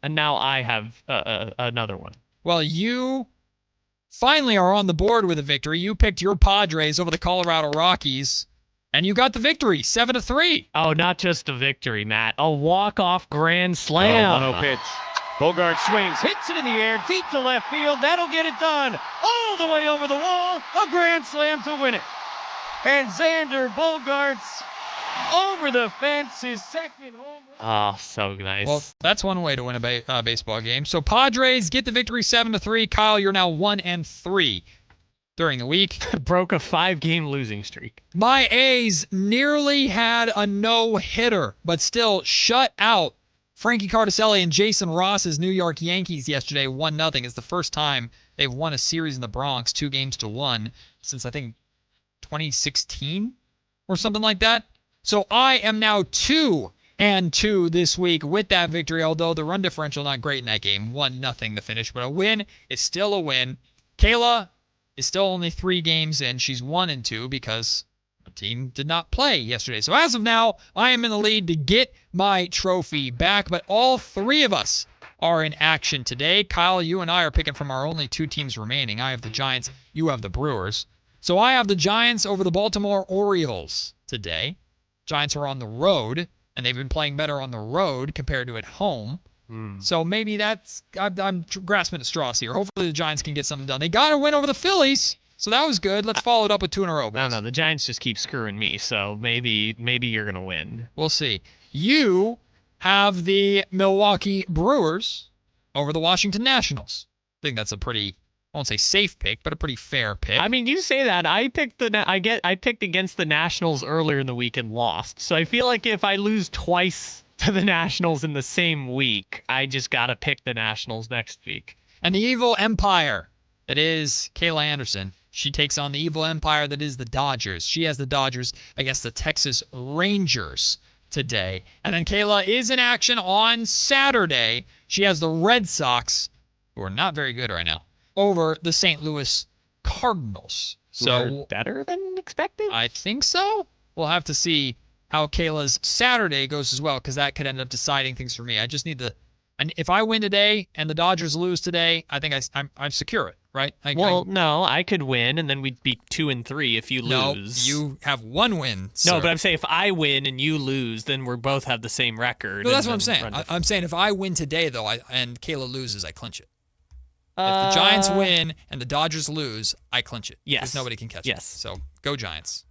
now I have another one. Well, you finally are on the board with a victory. You picked your Padres over the Colorado Rockies, and you got the victory, 7-3. Oh, not just a victory, Matt. A walk-off grand slam. 1-0 pitch. Bogart swings, hits it in the air, deep to left field. That'll get it done. All the way over the wall. A grand slam to win it. And Xander Bogaerts over the fence, his second home run. Oh, so nice. Well, that's one way to win a baseball game. So Padres get the victory 7-3. Kyle, you're now 1-3 during the week. Broke a 5-game losing streak. My A's nearly had a no-hitter, but still shut out Frankie Cardicelli and Jason Ross's New York Yankees yesterday, 1-0. It's the first time they've won a series in the Bronx, 2-1, since I think 2016 or something like that. So I am now 2-2 this week with that victory, although the run differential not great in that game. 1-0 the finish, but a win is still a win. Kayla is still only 3 games in. She's 1-2 because the team did not play yesterday. So as of now, I am in the lead to get my trophy back, but all 3 of us are in action today. Kyle, you and I are picking from our only 2 teams remaining. I have the Giants, you have the Brewers. So I have the Giants over the Baltimore Orioles today. Giants are on the road, and they've been playing better on the road compared to at home. So maybe I'm grasping at straws here. Hopefully the Giants can get something done. They got to win over the Phillies, So that was good. Let's follow it up with 2 in a row. No, the Giants just keep screwing me, so maybe you're going to win. We'll see. You have the Milwaukee Brewers over the Washington Nationals. I think that's a pretty, I won't say safe pick, but a pretty fair pick. I mean, you say that. I picked against the Nationals earlier in the week and lost. So I feel like if I lose twice to the Nationals in the same week, I just got to pick the Nationals next week. And the evil empire that is Kayla Anderson. She takes on the evil empire that is the Dodgers. She has the Dodgers against the Texas Rangers today. And then Kayla is in action on Saturday. She has the Red Sox, who are not very good right now, over the St. Louis Cardinals. So better than expected? I think so. We'll have to see how Kayla's Saturday goes as well, because that could end up deciding things for me. I just need to... And if I win today and the Dodgers lose today, I think I'm secure it, right? No, I could win, and then we'd be 2-3 if you lose. No, you have 1 win, sir. No, but I'm saying if I win and you lose, then we both have the same record. No, that's what I'm saying. I'm saying if I win today, though, and Kayla loses, I clinch it. If the Giants win and the Dodgers lose, I clinch it. Yes. Because nobody can catch it. So go Giants.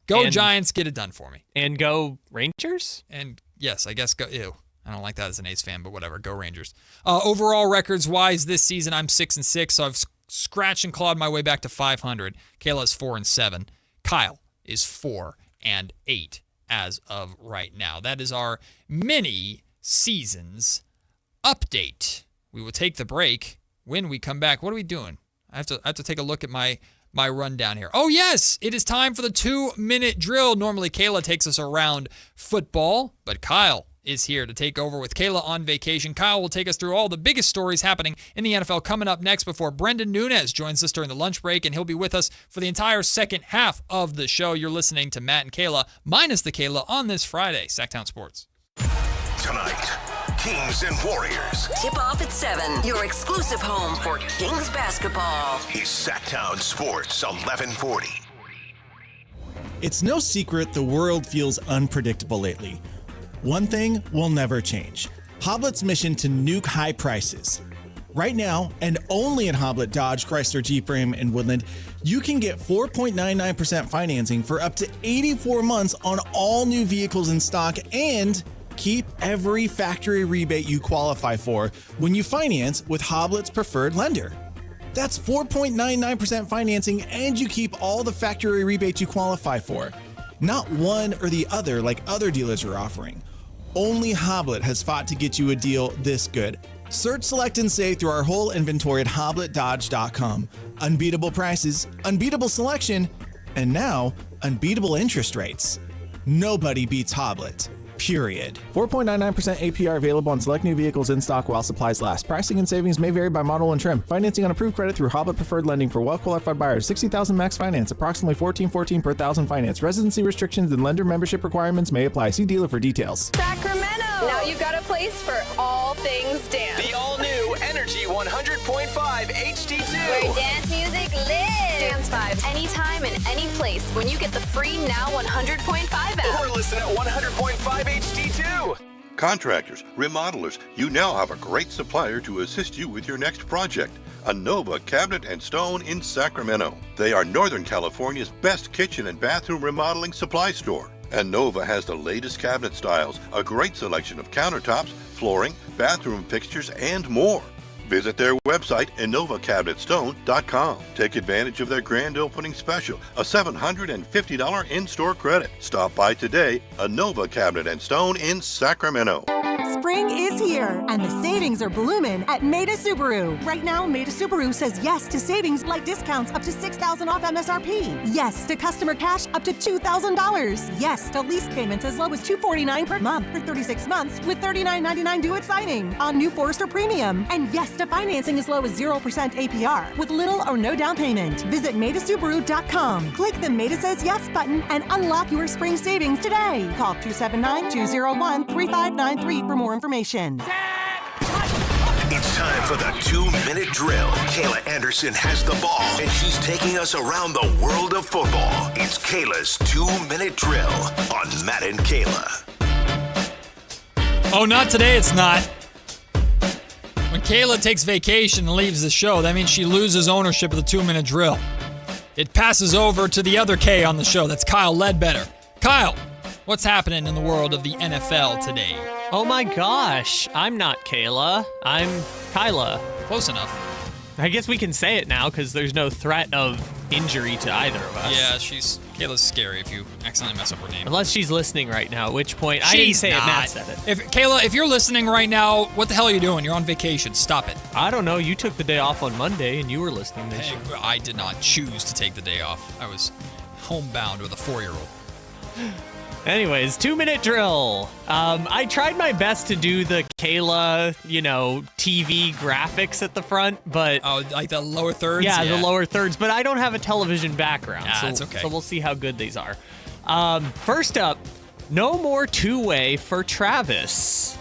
Go Giants, get it done for me. And go Rangers? And yes, I guess go. Ew. I don't like that as an A's fan, but whatever. Go Rangers. Overall records-wise this season, I'm 6-6, so I've scratched and clawed my way back to 500. Kayla's 4-7. Kyle is 4-8 as of right now. That is our mini seasons update. We will take the break. When we come back, what are we doing? I have to take a look at my rundown here. Oh, yes, it is time for the 2-minute drill. Normally, Kayla takes us around football, but Kyle is here to take over with Kayla on vacation. Kyle will take us through all the biggest stories happening in the NFL coming up next before Brendan Nunez joins us during the lunch break, and he'll be with us for the entire second half of the show. You're listening to Matt and Kayla, minus the Kayla, on this Friday, Sactown Sports. Tonight, Kings and Warriors. Tip off at 7, your exclusive home for Kings basketball. Is Sactown Sports 1140. It's no secret the world feels unpredictable lately. One thing will never change: Hoblet's mission to nuke high prices. Right now, and only at Hoblet Dodge, Chrysler, Jeep, Ram, and Woodland, you can get 4.99% financing for up to 84 months on all new vehicles in stock, and keep every factory rebate you qualify for when you finance with Hoblet's preferred lender. That's 4.99% financing, and you keep all the factory rebates you qualify for. Not one or the other like other dealers are offering. Only Hoblet has fought to get you a deal this good. Search, select, and save through our whole inventory at HobletDodge.com. Unbeatable prices, unbeatable selection, and now unbeatable interest rates. Nobody beats Hoblet. Period. 4.99% APR available on select new vehicles in stock while supplies last. Pricing and savings may vary by model and trim. Financing on approved credit through Hoblet Preferred Lending for well-qualified buyers. $60,000 max finance, approximately $14.14 per thousand finance. Residency restrictions and lender membership requirements may apply. See dealer for details. Sacramento! Now you've got a place for all things dance. The all-new Energy 100.5 HD2. Where dance music lives. Dance vibes anytime and any place when you get the free Now 100.5 app. Or listen at 100.5 HD2. Contractors, remodelers, you now have a great supplier to assist you with your next project. Anova Cabinet and Stone in Sacramento. They are Northern California's best kitchen and bathroom remodeling supply store. Anova has the latest cabinet styles, a great selection of countertops, flooring, bathroom fixtures, and more. Visit their website, InnovaCabinetStone.com. Take advantage of their grand opening special, a $750 in-store credit. Stop by today, Innova Cabinet and Stone in Sacramento. Spring is here, and the savings are blooming at Maida Subaru. Right now, Maida Subaru says yes to savings like discounts up to $6,000 off MSRP. Yes to customer cash up to $2,000. Yes to lease payments as low as $249 per month for 36 months with $39.99 due at signing on new Forester Premium. And yes to financing as low as 0% APR with little or no down payment. Visit MaidaSubaru.com. Click the Maida Says Yes button and unlock your spring savings today. Call 279-201-3593 for more information. It's time for the 2-minute drill. Kayla Anderson has the ball, and she's taking us around the world of football. It's Kayla's 2-minute drill on Matt and Kayla. Oh, not today, it's not. When Kayla takes vacation and leaves the show, that means she loses ownership of the 2-minute drill. it passes over to the other K on the show. That's Kyle Ledbetter. Kyle, what's happening in the world of the NFL today? Oh my gosh, I'm not Kayla. I'm Kyla. Close enough. I guess we can say it now because there's no threat of injury to either of us. Yeah, Kayla's scary if you accidentally mess up her name. Unless she's listening right now, at which point I didn't say it, Matt said it. Kayla, if you're listening right now, what the hell are you doing? You're on vacation. Stop it. I don't know. You took the day off on Monday and you were listening this year. I did not choose to take the day off. I was homebound with a 4-year-old. Anyways, 2-minute drill. I tried my best to do the Kayla, TV graphics at the front, but... Oh, like the lower thirds? Yeah, the lower thirds, but I don't have a television background. Yeah, that's okay. So we'll see how good these are. First up, no more two-way for Travis.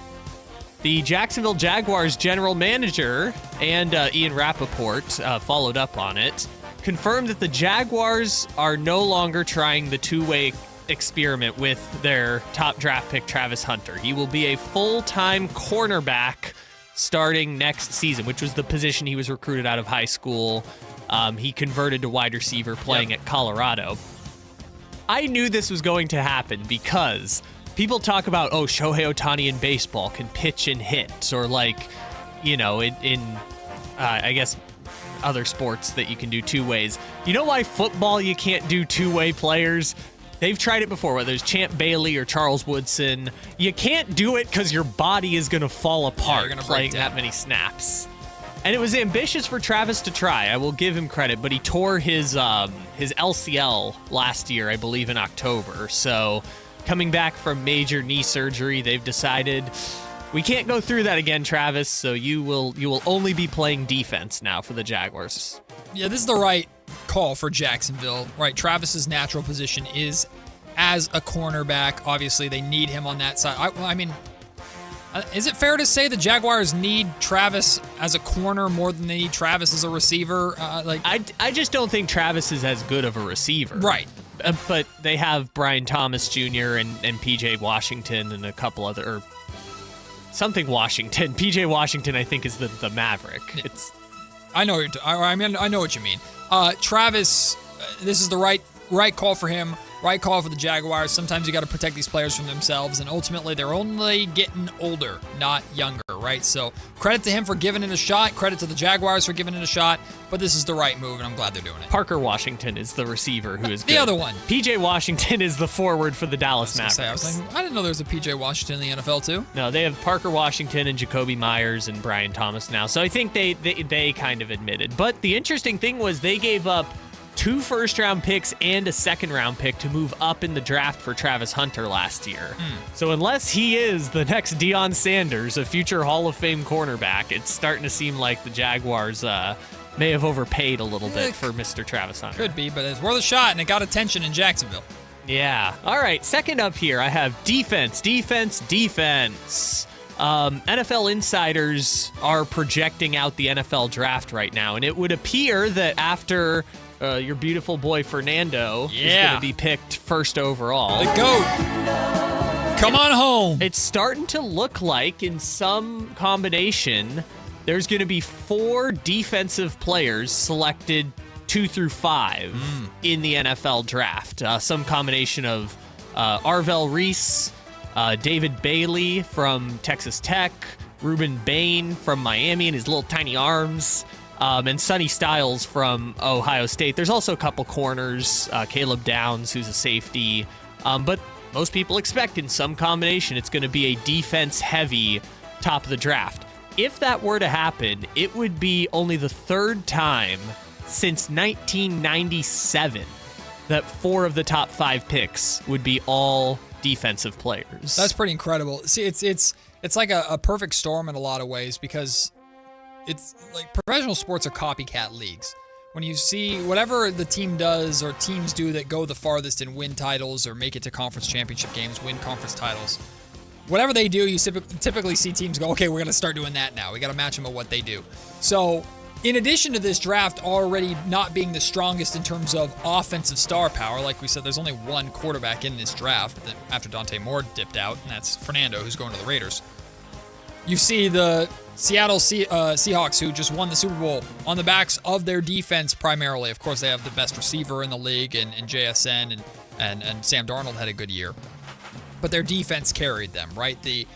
The Jacksonville Jaguars general manager and Ian Rappaport followed up on it, confirmed that the Jaguars are no longer trying the two-way experiment with their top draft pick, Travis Hunter. He will be a full-time cornerback starting next season, which was the position he was recruited out of high school. He converted to wide receiver playing at Colorado. I knew this was going to happen because people talk about, Shohei Ohtani in baseball can pitch and hit, or in I guess other sports that you can do two ways. You know why football you can't do two-way players? They've tried it before, whether it's Champ Bailey or Charles Woodson. You can't do it because your body is going to fall apart playing that many snaps. And it was ambitious for Travis to try. I will give him credit, but he tore his LCL last year, I believe in October. So coming back from major knee surgery, they've decided we can't go through that again, Travis. So you will only be playing defense now for the Jaguars. Yeah, this is the right call for Jacksonville, right? Travis's natural position is as a cornerback. Obviously, they need him on that side. I mean, is it fair to say the Jaguars need Travis as a corner more than they need Travis as a receiver? I just don't think Travis is as good of a receiver. Right. But they have Brian Thomas Jr. and P.J. Washington and a couple other, or something Washington. P.J. Washington, I think, is the Maverick. I know I know what you mean. Travis, this is the right call for him, right call for the Jaguars. Sometimes you got to protect these players from themselves, and ultimately they're only getting older, not younger, right? So credit to him for giving it a shot, credit to the Jaguars for giving it a shot, but this is the right move, and I'm glad they're doing it. Parker Washington is the receiver who is good. The other one. P.J. Washington is the forward for the Dallas Mavericks. I was like, I didn't know there was a P.J. Washington in the NFL too. No, they have Parker Washington and Jacoby Myers and Brian Thomas now, so I think they kind of admitted. But the interesting thing was they gave up 2 first-round picks and a second-round pick to move up in the draft for Travis Hunter last year. So unless he is the next Deion Sanders, a future Hall of Fame cornerback, it's starting to seem like the Jaguars may have overpaid a little bit for Mr. Travis Hunter. Could be, but it's worth a shot, and it got attention in Jacksonville. Yeah. All right, second up here, I have defense. NFL insiders are projecting out the NFL draft right now, and it would appear that after your beautiful boy Fernando is going to be picked first overall. The GOAT. Come on home. It's starting to look like in some combination there's going to be 4 defensive players selected 2 through 5 in the NFL draft. Some combination of Arvell Reese, David Bailey from Texas Tech, Ruben Bain from Miami and his little tiny arms, and Sonny Styles from Ohio State. There's also a couple corners, Caleb Downs, who's a safety. But most people expect in some combination it's going to be a defense-heavy top of the draft. If that were to happen, it would be only the 3rd time since 1997 that 4 of the top 5 picks would be all defensive players. That's pretty incredible. See, it's like a perfect storm in a lot of ways because it's like professional sports are copycat leagues. When you see whatever the team does or teams do that go the farthest and win titles or make it to conference championship games, win conference titles, whatever they do, you typically see teams go, okay, we're going to start doing that now. We got to match them with what they do. So in addition to this draft already not being the strongest in terms of offensive star power, like we said, there's only 1 quarterback in this draft after Dante Moore dipped out, and that's Fernando, who's going to the Raiders. you see the Seattle Seahawks, who just won the Super Bowl, on the backs of their defense primarily. Of course, they have the best receiver in the league in JSN, and Sam Darnold had a good year. But their defense carried them, right? The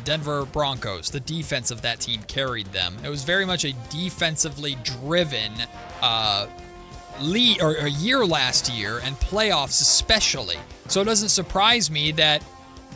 Denver Broncos, the defense of that team carried them. It was very much a defensively driven lead or a year last year, and playoffs especially. So it doesn't surprise me that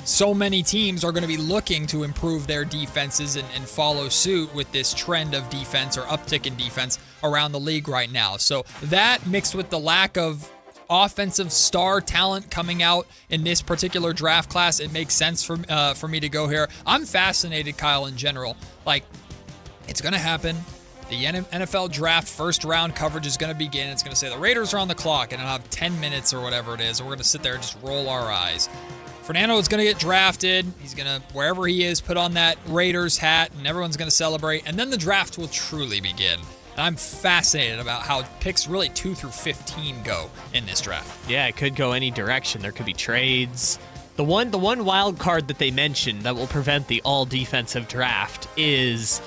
so many teams are going to be looking to improve their defenses and follow suit with this trend of defense or uptick in defense around the league right now. So that mixed with the lack of offensive star talent coming out in this particular draft class, it makes sense for me to go here. I'm fascinated, Kyle, in general. Like, it's going to happen. The NFL draft first round coverage is going to begin. It's going to say the Raiders are on the clock, and it'll have 10 minutes or whatever it is. And we're going to sit there and just roll our eyes. Fernando is going to get drafted. He's going to, wherever he is, put on that Raiders hat, and everyone's going to celebrate. And then the draft will truly begin. And I'm fascinated about how picks really 2 through 15 go in this draft. Yeah, it could go any direction. There could be trades. The one wild card that they mentioned that will prevent the all-defensive draft is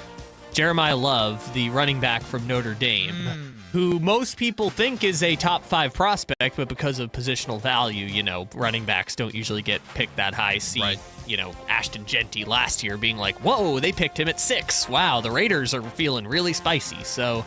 Jeremiah Love, the running back from Notre Dame, who most people think is a top 5 prospect, but because of positional value, running backs don't usually get picked that high. See, Ashton Genty last year being like, whoa, they picked him at 6. Wow, the Raiders are feeling really spicy. So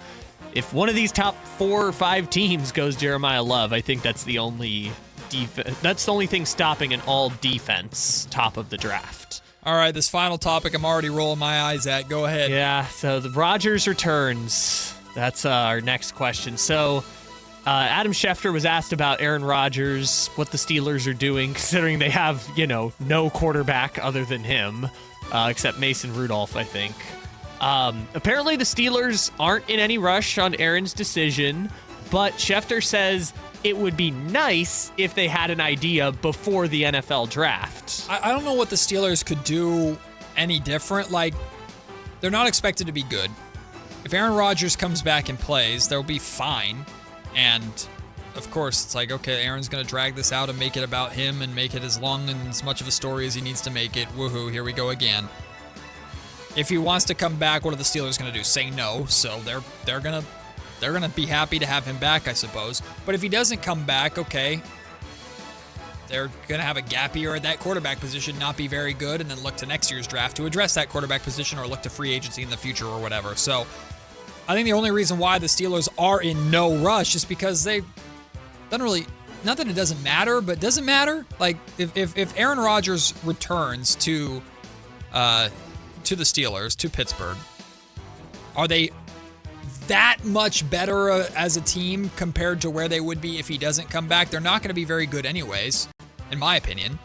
if one of these top 4 or 5 teams goes Jeremiah Love, I think that's the only thing stopping an all-defense top of the draft. All right, this final topic I'm already rolling my eyes at. Go ahead. Yeah, so the Rodgers returns. That's our next question. So Adam Schefter was asked about Aaron Rodgers, what the Steelers are doing, considering they have, no quarterback other than him, except Mason Rudolph, I think. Apparently the Steelers aren't in any rush on Aaron's decision, but Schefter says it would be nice if they had an idea before the NFL draft. I don't know what the Steelers could do any different. Like, they're not expected to be good. If Aaron Rodgers comes back and plays, they'll be fine. And, of course, it's like, okay, Aaron's going to drag this out and make it about him and make it as long and as much of a story as he needs to make it. Woohoo, here we go again. If he wants to come back, what are the Steelers going to do? Say no. So they're going to be happy to have him back, I suppose. But if he doesn't come back, okay, they're going to have a gap year at that quarterback position, not be very good, and then look to next year's draft to address that quarterback position or look to free agency in the future or whatever. So I think the only reason why the Steelers are in no rush is because they don't really, not that it doesn't matter, but doesn't matter. Like, if Aaron Rodgers returns to the Steelers, to Pittsburgh, are they that much better as a team compared to where they would be if he doesn't come back? They're not going to be very good anyways, in my opinion.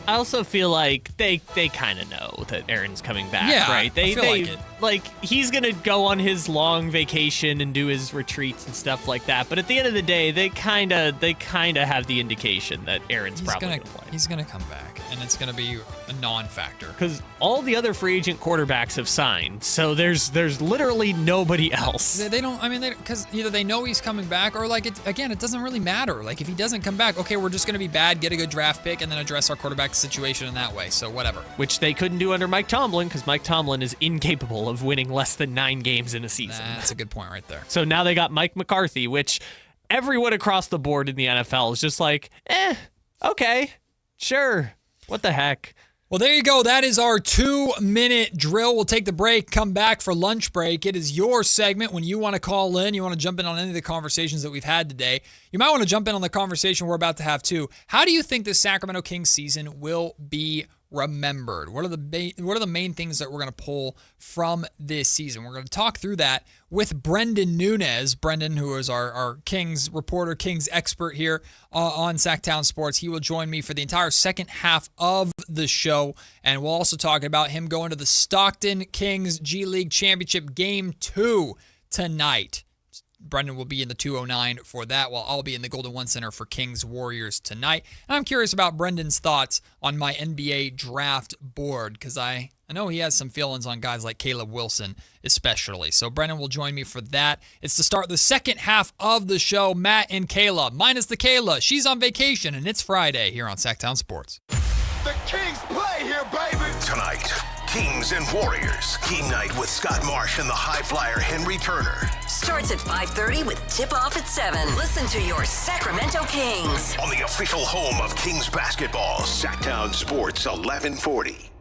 I also feel like they kind of know that Aaron's coming back, yeah, right? I feel like it. Like, he's going to go on his long vacation and do his retreats and stuff like that. But at the end of the day, they kind of have the indication that Aaron's probably going to play. He's going to come back, and it's going to be a non-factor. Because all the other free agent quarterbacks have signed, so there's literally nobody else. They don't, because either they know he's coming back, or like, it doesn't really matter. Like, if he doesn't come back, okay, we're just going to be bad, get a good draft pick, and then address our quarterback situation in that way. So whatever. Which they couldn't do under Mike Tomlin, because Mike Tomlin is incapable of winning less than 9 games in a season. That's a good point right there. So now they got Mike McCarthy, which everyone across the board in the NFL is just like, okay, sure, what the heck. Well, there you go. That is our 2-minute drill. We'll take the break, come back for lunch break. It is your segment when you want to call in, you want to jump in on any of the conversations that we've had today. You might want to jump in on the conversation we're about to have too. How do you think this Sacramento Kings season will be remembered? What are the main things that we're going to pull from this season? We're going to talk through that with Brendan Nunez. Brendan, who is our Kings reporter, Kings expert here on Sactown Sports. He will join me for the entire second half of the show, and we'll also talk about him going to the Stockton Kings G League Championship Game 2 tonight. Brendan will be in the 209 for that, while I'll be in the Golden One Center for Kings Warriors tonight. And I'm curious about Brendan's thoughts on my NBA draft board, because I know he has some feelings on guys like Caleb Wilson especially. So Brendan will join me for that. It's to start the second half of the show. Matt and Kayla, minus the Kayla. She's on vacation, and it's Friday here on Sactown Sports. The Kings play here, baby! Tonight, Kings and Warriors. Game night with Scott Marsh and the high flyer Henry Turner. Starts at 5:30 with tip-off at 7. Listen to your Sacramento Kings. On the official home of Kings basketball, Sactown Sports 1140.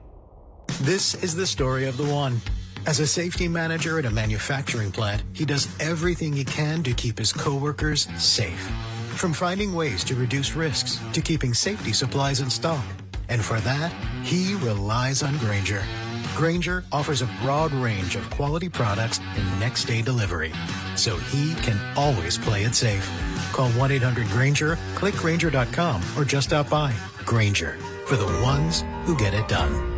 This is the story of the one. As a safety manager at a manufacturing plant, he does everything he can to keep his coworkers safe. From finding ways to reduce risks to keeping safety supplies in stock. And for that, he relies on Grainger. Grainger offers a broad range of quality products and next-day delivery, so he can always play it safe. Call 1-800-GRAINGER, click Grainger.com, or just stop by. Grainger, for the ones who get it done.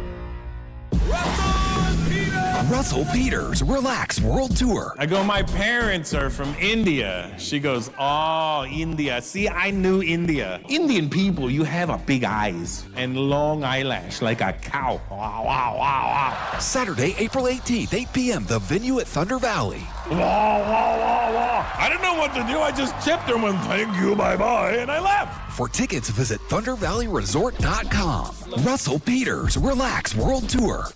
Russell Peters Relax World Tour. I go, my parents are from India. She goes, oh, India. See, I knew India. Indian people, you have a big eyes and long eyelash like a cow. Wow, wow, wow, wow. Saturday, April 18th, 8 p.m., the venue at Thunder Valley. Wow, wow, wow, wow. I didn't know what to do. I just tipped her and thank you, bye-bye, and I left. For tickets, visit ThunderValleyResort.com. Russell Peters Relax World Tour.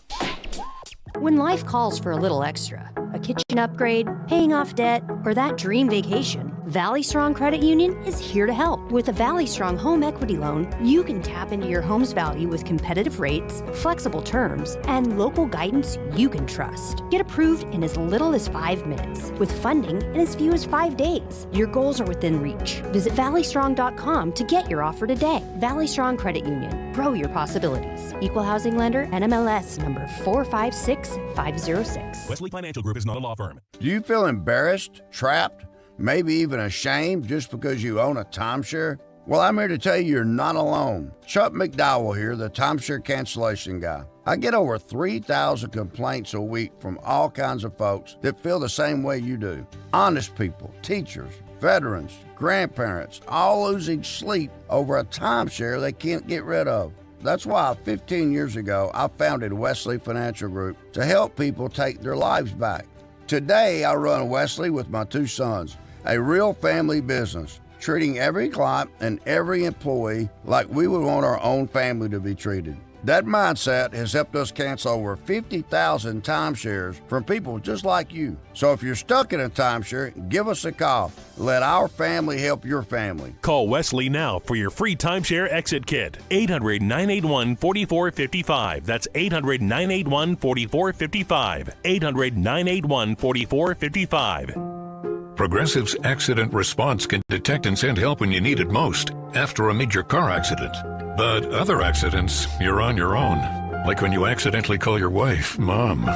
When life calls for a little extra, a kitchen upgrade, paying off debt, or that dream vacation, Valley Strong Credit Union is here to help. With a Valley Strong home equity loan, you can tap into your home's value with competitive rates, flexible terms, and local guidance you can trust. Get approved in as little as 5 minutes, with funding in as few as 5 days. Your goals are within reach. Visit valleystrong.com to get your offer today. Valley Strong Credit Union. Grow your possibilities. Equal housing lender, NMLS number 456506. Wesley Financial Group is not a law firm. Do you feel embarrassed, trapped, maybe even ashamed just because you own a timeshare? Well, I'm here to tell you you're not alone. Chuck McDowell here, the timeshare cancellation guy. I get over 3,000 complaints a week from all kinds of folks that feel the same way you do. Honest people, teachers, veterans, grandparents, all losing sleep over a timeshare they can't get rid of. That's why 15 years ago, I founded Wesley Financial Group to help people take their lives back. Today, I run Wesley with my 2 sons, a real family business, treating every client and every employee like we would want our own family to be treated. That mindset has helped us cancel over 50,000 timeshares from people just like you. So if you're stuck in a timeshare, give us a call. Let our family help your family. Call Wesley now for your free timeshare exit kit. 800-981-4455. That's 800-981-4455. 800-981-4455. Progressive's accident response can detect and send help when you need it most after a major car accident. But other accidents, you're on your own. Like when you accidentally call your wife Mom.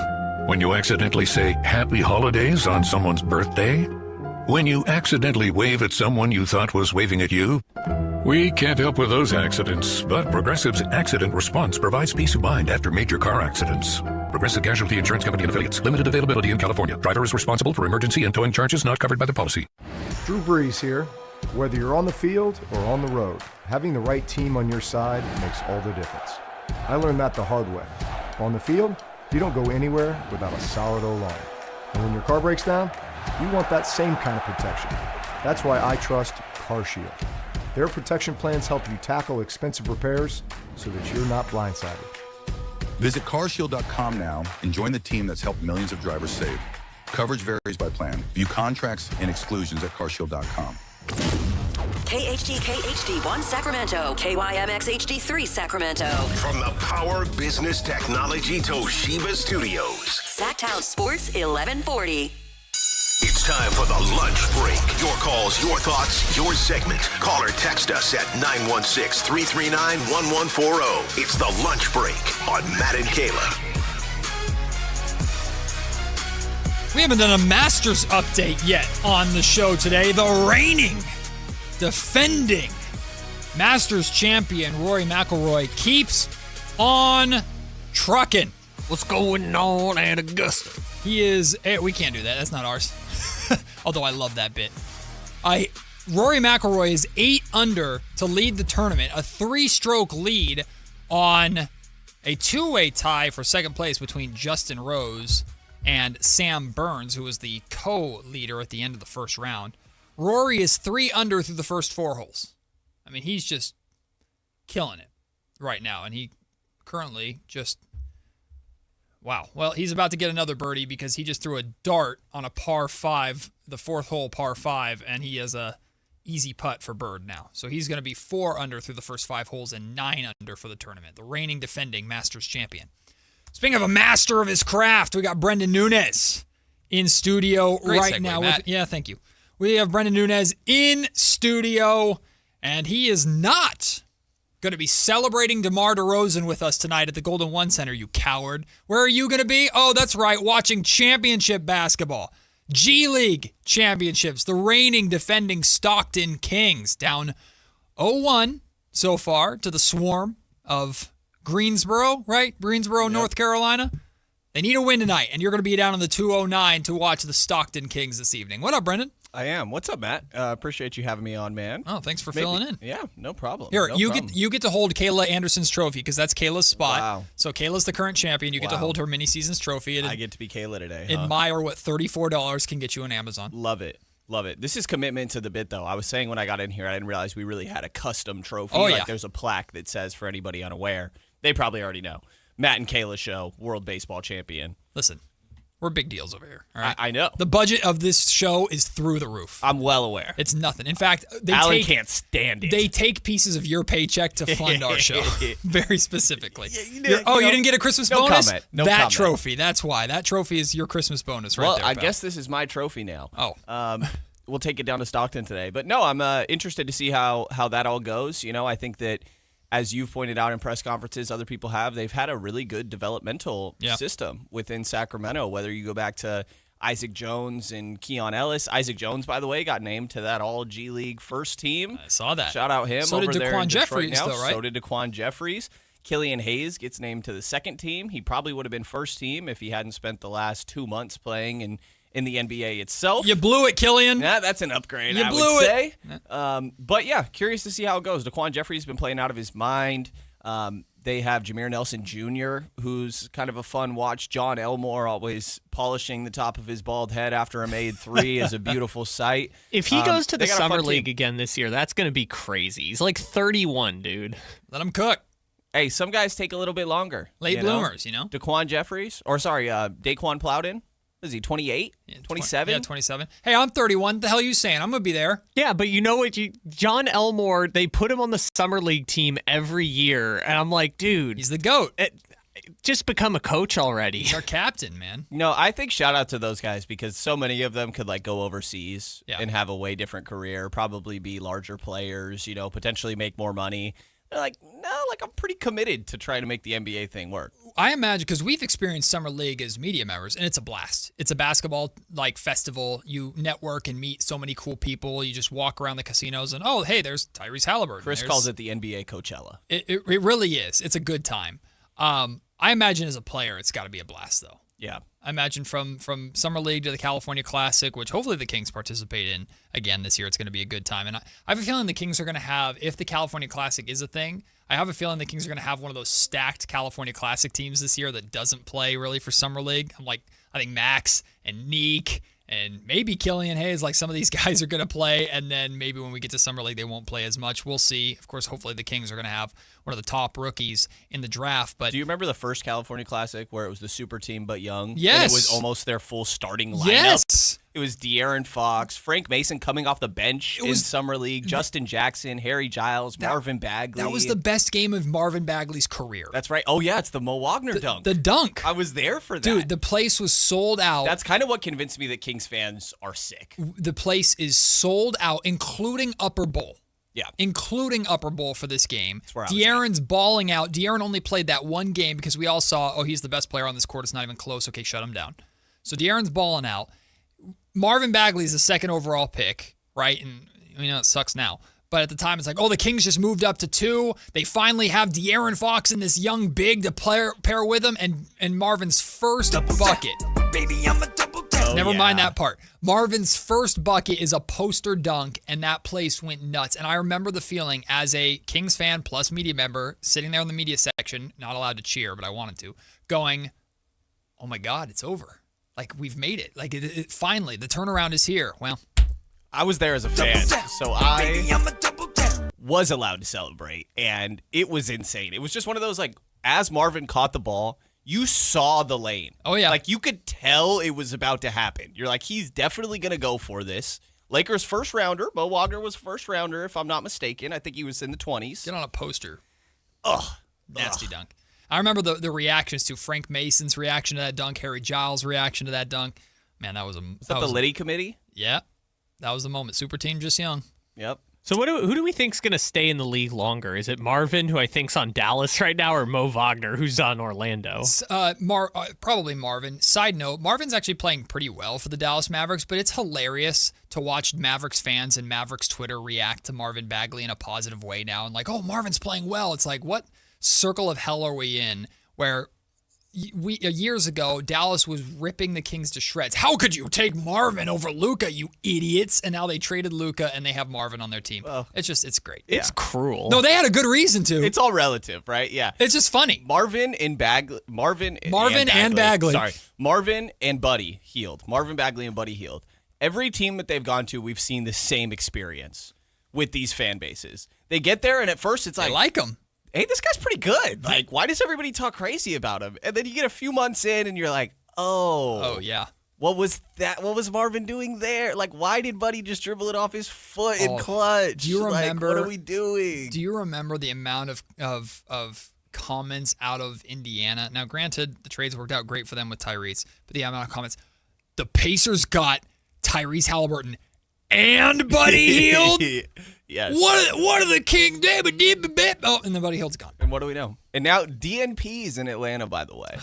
When you accidentally say Happy Holidays on someone's birthday. When you accidentally wave at someone you thought was waving at you. We can't help with those accidents, but Progressive's accident response provides peace of mind after major car accidents. Progressive Casualty Insurance Company and Affiliates. Limited availability in California. Driver is responsible for emergency and towing charges not covered by the policy. Drew Brees here. Whether you're on the field or on the road, having the right team on your side makes all the difference. I learned that the hard way. On the field, you don't go anywhere without a solid O-line. And when your car breaks down, you want that same kind of protection. That's why I trust CarShield. Their protection plans help you tackle expensive repairs so that you're not blindsided. Visit carshield.com now and join the team that's helped millions of drivers save. Coverage varies by plan. View contracts and exclusions at carshield.com. KHD1 Sacramento, KYMX HD3 Sacramento. From the Power Business Technology Toshiba Studios. Sactown Sports 1140. It's time for the lunch break. Your calls, your thoughts, your segment. Call or text us at 916-339-1140. It's the lunch break on Matt and Kayla. We haven't done a Masters update yet on the show today. The reigning, defending Masters champion Rory McIlroy keeps on trucking. What's going on at Augusta? He is... We can't do that. That's not ours. Although I love that bit. Rory McIlroy is 8 under to lead the tournament. A 3-stroke lead on a 2-way tie for second place between Justin Rose and Sam Burns, who was the co-leader at the end of the first round. Rory is 3 under through the first 4 holes. I mean, he's just killing it right now. And he currently just Wow. Well, he's about to get another birdie because he just threw a dart on a par 5, the 4th hole par 5, and he has a easy putt for bird now. So he's going to be 4 under through the first 5 holes and 9 under for the tournament. The reigning defending Masters champion. Speaking of a master of his craft, we got Brendan Nunes in studio Great right segue, now. Matt. Yeah, thank you. We have Brendan Nunes in studio, and he is not going to be celebrating DeMar DeRozan with us tonight at the Golden One Center, you coward. Where are you going to be? Oh, that's right, watching championship basketball. G League championships, the reigning defending Stockton Kings down 0-1 so far to the swarm of Greensboro, right? Greensboro, North Carolina. They need a win tonight, and you're going to be down in the 209 to watch the Stockton Kings this evening. What up, Brendan? I am. What's up, Matt? Appreciate you having me on, man. Oh, thanks for filling in. Yeah, no problem. Here, No you problem. get to hold Kayla Anderson's trophy because that's Kayla's spot. Wow. So Kayla's the current champion. You get to Wow. hold her mini seasons trophy. I get to be Kayla today. Admire what $34 can get you on Amazon. Love it. Love it. This is commitment to the bit, though. I was saying when I got in here, I didn't realize we really had a custom trophy. Oh, like yeah. there's a plaque that says, for anybody unaware, they probably already know, Matt and Kayla Show, World Baseball Champion. Listen, we're big deals over here. All right? I know. The budget of this show is through the roof. I'm well aware. It's nothing. In fact, Alan can't stand it. They take pieces of your paycheck to fund our show, very specifically. You know, didn't get a Christmas no bonus? comment. No that comment. trophy. That's why. That trophy is your Christmas bonus right well, there. I pal. guess this is my trophy now. Oh. We'll take it down to Stockton today. But no, I'm interested to see how that all goes. You know, I think that as you've pointed out in press conferences, other people have, they've had a really good developmental system within Sacramento, whether you go back to Isaac Jones and Keon Ellis. Isaac Jones, by the way, got named to that all G League first team. I saw that. Shout out him. So over did there DaQuan in Detroit Jeffries, now. though, right? So did DaQuan Jeffries. Killian Hayes gets named to the second team. He probably would have been first team if he hadn't spent the last 2 months playing in the NBA itself. You blew it, Killian. Yeah, that's an upgrade, You I blew would it. say. But yeah, curious to see how it goes. DaQuan Jeffries has been playing out of his mind. They have Jameer Nelson Jr., who's kind of a fun watch. John Elmore always polishing the top of his bald head after a made three is a beautiful sight. If he goes to they the got a Summer fun League team. again this year, that's going to be crazy. He's like 31, dude. Let him cook. Hey, some guys take a little bit longer. Late bloomers, you know? DaQuan Jeffries, Daquan Plowden. Is he 28? 27? Yeah, 27. Hey, I'm 31. The hell are you saying? I'm going to be there. Yeah, but you know what? John Elmore, they put him on the Summer League team every year. And I'm like, dude. He's the GOAT. Just become a coach already. He's our captain, man. No, I think shout out to those guys because so many of them could like go overseas and have a way different career, probably be larger players, you know, potentially make more money. They're like, no, like I'm pretty committed to trying to make the NBA thing work. I imagine because we've experienced Summer League as media members, and it's a blast. It's a basketball like festival. You network and meet so many cool people. You just walk around the casinos and hey, there's Tyrese Halliburton. Chris calls it the NBA Coachella. It really is. It's a good time. I imagine as a player, it's got to be a blast though. Yeah. I imagine from Summer League to the California Classic, which hopefully the Kings participate in again this year, it's going to be a good time. And I have a feeling the Kings are going to have, if the California Classic is a thing, I have a feeling the Kings are going to have one of those stacked California Classic teams this year that doesn't play really for Summer League. I think Max and Neek and maybe Killian Hayes, like some of these guys are going to play, and then maybe when we get to Summer League, they won't play as much. We'll see. Of course, hopefully the Kings are going to have one of the top rookies in the draft. But do you remember the first California Classic where it was the super team but young? Yes. And it was almost their full starting lineup. Yes. It was De'Aaron Fox, Frank Mason coming off the bench in Summer League, Justin Jackson, Harry Giles, Marvin Bagley. That was the best game of Marvin Bagley's career. That's right. Oh, yeah, it's the Mo Wagner dunk. The dunk. I was there for that. Dude, the place was sold out. That's kind of what convinced me that Kings fans are sick. The place is sold out, including Upper Bowl. Yeah. Including Upper Bowl for this game. where I was De'Aaron's balling out. De'Aaron only played that one game because we all saw, he's the best player on this court. It's not even close. Okay, shut him down. So De'Aaron's balling out. Marvin Bagley's the second overall pick, right? And we know it sucks now. But at the time, it's like, the Kings just moved up to 2. They finally have De'Aaron Fox and this young big to pair with him. And Marvin's first bucket. Baby, I'm a double down. Never mind that part. Marvin's first bucket is a poster dunk, and that place went nuts. And I remember the feeling as a Kings fan plus media member, sitting there in the media section, not allowed to cheer, but I wanted to, going, oh my God, it's over. Like, we've made it. Like, it finally, the turnaround is here. Well, I was there as a fan, so I was allowed to celebrate, and it was insane. It was just one of those, like, as Marvin caught the ball, you saw the lane. Oh, yeah. Like, you could tell it was about to happen. You're like, he's definitely going to go for this. Lakers first rounder. Mo Wagner was first rounder, if I'm not mistaken. I think he was in the 20s. Get on a poster. Ugh. Nasty dunk. I remember the reactions to Frank Mason's reaction to that dunk, Harry Giles' reaction to that dunk. Man, that was a... Was that the Liddy committee? Yeah. That was the moment. Super team just young. Yep. So who do we think's going to stay in the league longer? Is it Marvin, who I think's on Dallas right now, or Mo Wagner, who's on Orlando? Probably Marvin. Side note, Marvin's actually playing pretty well for the Dallas Mavericks, but it's hilarious to watch Mavericks fans and Mavericks Twitter react to Marvin Bagley in a positive way now. And like, oh, Marvin's playing well. It's like, what circle of hell are we in where years ago, Dallas was ripping the Kings to shreds. How could you take Marvin over Luka, you idiots? And now they traded Luka and they have Marvin on their team. Well, it's great. It's cruel. No, they had a good reason to. It's all relative, right? Yeah. It's just funny. Marvin and Bagley. Marvin and Buddy Hield. Marvin Bagley and Buddy Hield. Every team that they've gone to, we've seen the same experience with these fan bases. They get there, and at first it's like... I like them. Hey, this guy's pretty good. Like, why does everybody talk crazy about him? And then you get a few months in and you're like, oh, yeah. What was that? What was Marvin doing there? Like, why did Buddy just dribble it off his foot in clutch? Do you remember? Like, what are we doing? Do you remember the amount of comments out of Indiana? Now, granted, the trades worked out great for them with Tyrese, but the amount of comments. The Pacers got Tyrese Halliburton and Buddy Hield. Yes. What are the King David? Oh, and then Buddy Hield's gone. And what do we know? And now DNP's in Atlanta, by the way.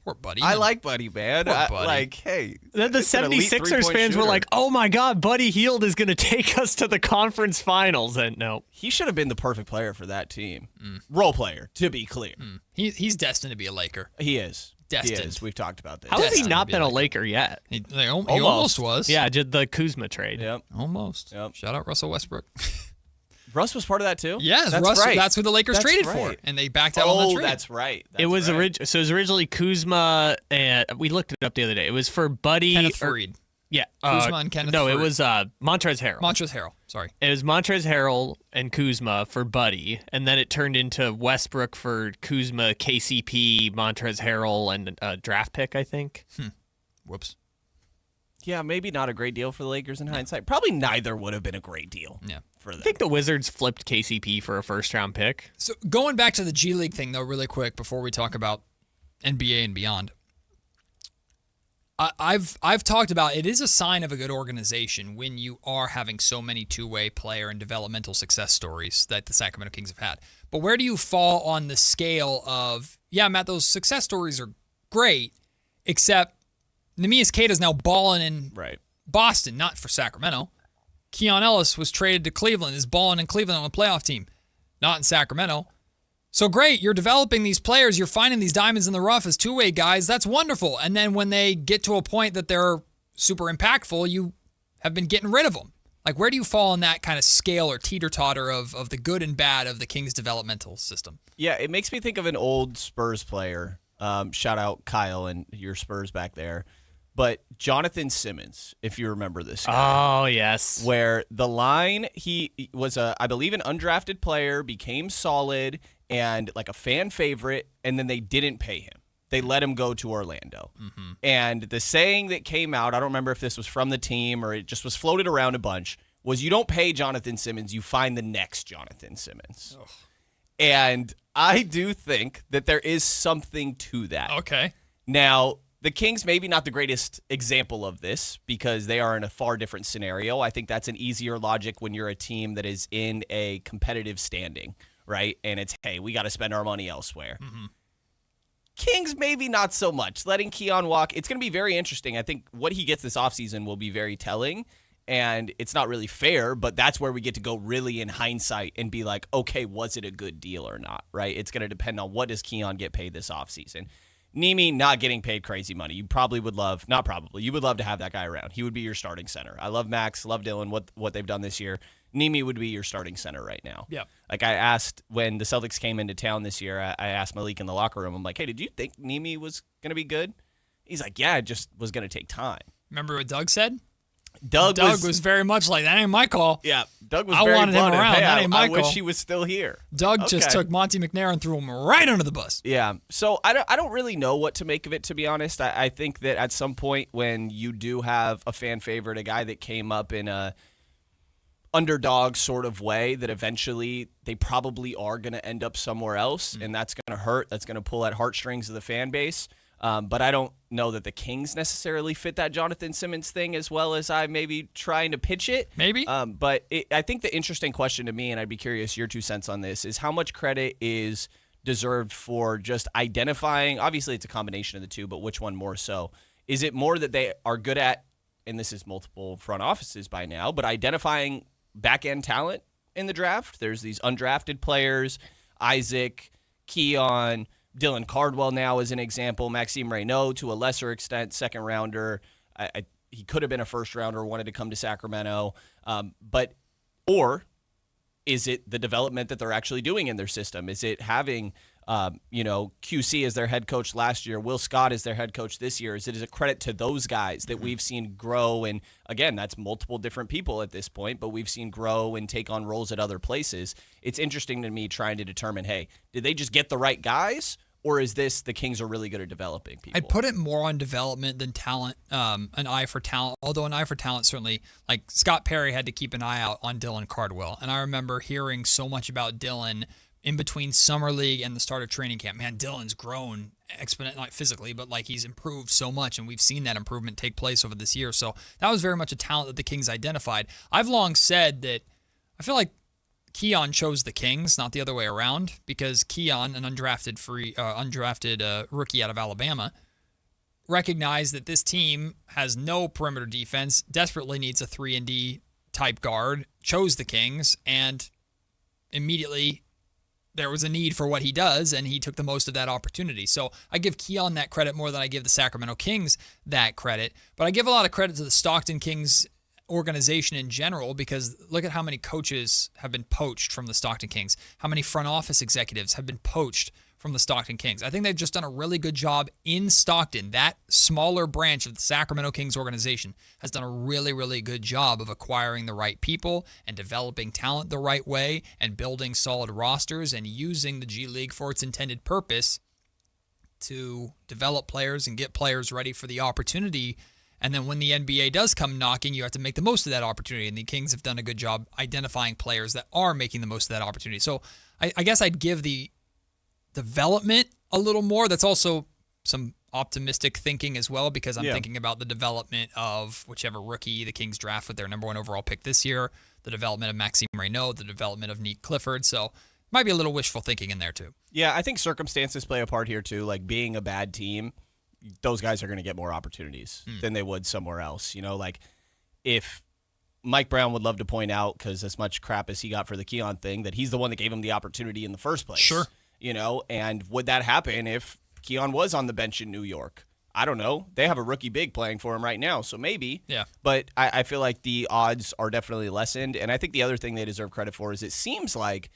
Poor Buddy. I like Buddy, man. Poor Buddy. Like, hey. Then the 76ers fans were like, oh my God, Buddy Hield is going to take us to the conference finals. And no. He should have been the perfect player for that team. Role player, to be clear. He's destined to be a Laker. He is. Destined. He is. We've talked about this. How has he not been a Laker yet? He almost was. Yeah, did the Kuzma trade. Yep. Almost. Yep. Shout out Russell Westbrook. Russ was part of that too? Yes, that's Russ. Right. That's who the Lakers traded for, and they backed out on the trade. That's right. It was so it was originally Kuzma, and we looked it up the other day. It was for Buddy Kenneth Faried. Yeah, Kuzma and Kenneth. No, Faried. it was Montrezl Harrell. Montrezl Harrell. Sorry, it was Montrezl Harrell and Kuzma for Buddy, and then it turned into Westbrook for Kuzma, KCP, Montrezl Harrell, and a draft pick, I think. Whoops. Yeah, maybe not a great deal for the Lakers in hindsight. Probably neither would have been a great deal. Yeah. For them. I think the Wizards flipped KCP for a first-round pick. So going back to the G League thing, though, really quick before we talk about NBA and beyond, I've talked about it is a sign of a good organization when you are having so many two-way player and developmental success stories that the Sacramento Kings have had. But where do you fall on the scale of, yeah, Matt, those success stories are great, except Neemias Queta's now balling in Boston, not for Sacramento. Keon Ellis was traded to Cleveland, is balling in Cleveland on a playoff team, not in Sacramento. So great, you're developing these players, you're finding these diamonds in the rough as two-way guys, that's wonderful. And then when they get to a point that they're super impactful, you have been getting rid of them. Like, where do you fall on that kind of scale or teeter-totter of the good and bad of the Kings' developmental system? Yeah, it makes me think of an old Spurs player. Shout out Kyle and your Spurs back there. But Jonathan Simmons, if you remember this guy. Oh, yes. Where the line, he was, I believe, an undrafted player, became solid and like a fan favorite, and then they didn't pay him. They let him go to Orlando. Mm-hmm. And the saying that came out, I don't remember if this was from the team or it just was floated around a bunch, was you don't pay Jonathan Simmons, you find the next Jonathan Simmons. Oh. And I do think that there is something to that. Okay. Now, the Kings maybe not the greatest example of this because they are in a far different scenario. I think that's an easier logic when you're a team that is in a competitive standing, right? And it's, hey, we got to spend our money elsewhere. Mm-hmm. Kings maybe not so much. Letting Keon walk, it's going to be very interesting. I think what he gets this offseason will be very telling, and it's not really fair, but that's where we get to go really in hindsight and be like, okay, was it a good deal or not, right? It's going to depend on what does Keon get paid this offseason. Nimi not getting paid crazy money. You probably would love, not probably, you would love to have that guy around. He would be your starting center. I love Max, love Dylan, what they've done this year. Nimi would be your starting center right now. Yeah. Like I asked when the Celtics came into town this year, I asked Malik in the locker room, I'm like, hey, did you think Nimi was going to be good? He's like, yeah, it just was going to take time. Remember what Doug said? Doug was very much like, that ain't my call. Yeah, Doug was I very wanted him blunt. around. Hey, That ain't my I call. wish he was still here. Doug just took Monty McNair and threw him right under the bus. Yeah, so I don't really know what to make of it, to be honest. I think that at some point when you do have a fan favorite, a guy that came up in a underdog sort of way, that eventually they probably are going to end up somewhere else, and that's going to hurt. That's going to pull at heartstrings of the fan base. But I don't know that the Kings necessarily fit that Jonathan Simmons thing as well as I maybe trying to pitch it. Maybe. But I think the interesting question to me, and I'd be curious your 2 cents on this, is how much credit is deserved for just identifying, obviously it's a combination of the two, but which one more so? Is it more that they are good at, and this is multiple front offices by now, but identifying back-end talent in the draft? There's these undrafted players, Isaac, Keon, Dylan Cardwell now as an example, Maxime Reynaud to a lesser extent, second rounder. He could have been a first rounder, wanted to come to Sacramento. Or is it the development that they're actually doing in their system? Is it having, QC as their head coach last year, Will Scott as their head coach this year? Is it a credit to those guys that we've seen grow? And again, that's multiple different people at this point, but we've seen grow and take on roles at other places. It's interesting to me trying to determine, hey, did they just get the right guys? Or is this the Kings are really good at developing people? I'd put it more on development than talent, an eye for talent. Although an eye for talent, certainly, like Scott Perry had to keep an eye out on Dylan Cardwell. And I remember hearing so much about Dylan in between Summer League and the start of training camp. Man, Dylan's grown exponentially, not physically, but like he's improved so much. And we've seen that improvement take place over this year. So that was very much a talent that the Kings identified. I've long said that I feel like Keon chose the Kings, not the other way around, because Keon, an undrafted rookie out of Alabama, recognized that this team has no perimeter defense, desperately needs a 3-and-D type guard, chose the Kings, and immediately there was a need for what he does, and he took the most of that opportunity. So I give Keon that credit more than I give the Sacramento Kings that credit, but I give a lot of credit to the Stockton Kings organization in general, because look at how many coaches have been poached from the Stockton Kings, how many front office executives have been poached from the Stockton Kings. I think they've just done a really good job in Stockton. That smaller branch of the Sacramento Kings organization has done a really, really good job of acquiring the right people and developing talent the right way and building solid rosters and using the G League for its intended purpose to develop players and get players ready for the opportunity. And then when the NBA does come knocking, you have to make the most of that opportunity. And the Kings have done a good job identifying players that are making the most of that opportunity. So I guess I'd give the development a little more. That's also some optimistic thinking as well, because I'm thinking about the development of whichever rookie the Kings draft with their number 1 overall pick this year, the development of Maxime Reynaud, the development of Neek Clifford. So might be a little wishful thinking in there too. Yeah, I think circumstances play a part here too, like being a bad team. Those guys are going to get more opportunities than they would somewhere else. Like if Mike Brown would love to point out, because as much crap as he got for the Keon thing, that he's the one that gave him the opportunity in the first place. Sure. And would that happen if Keon was on the bench in New York? I don't know. They have a rookie big playing for him right now, so maybe. Yeah. But I feel like the odds are definitely lessened. And I think the other thing they deserve credit for is it seems like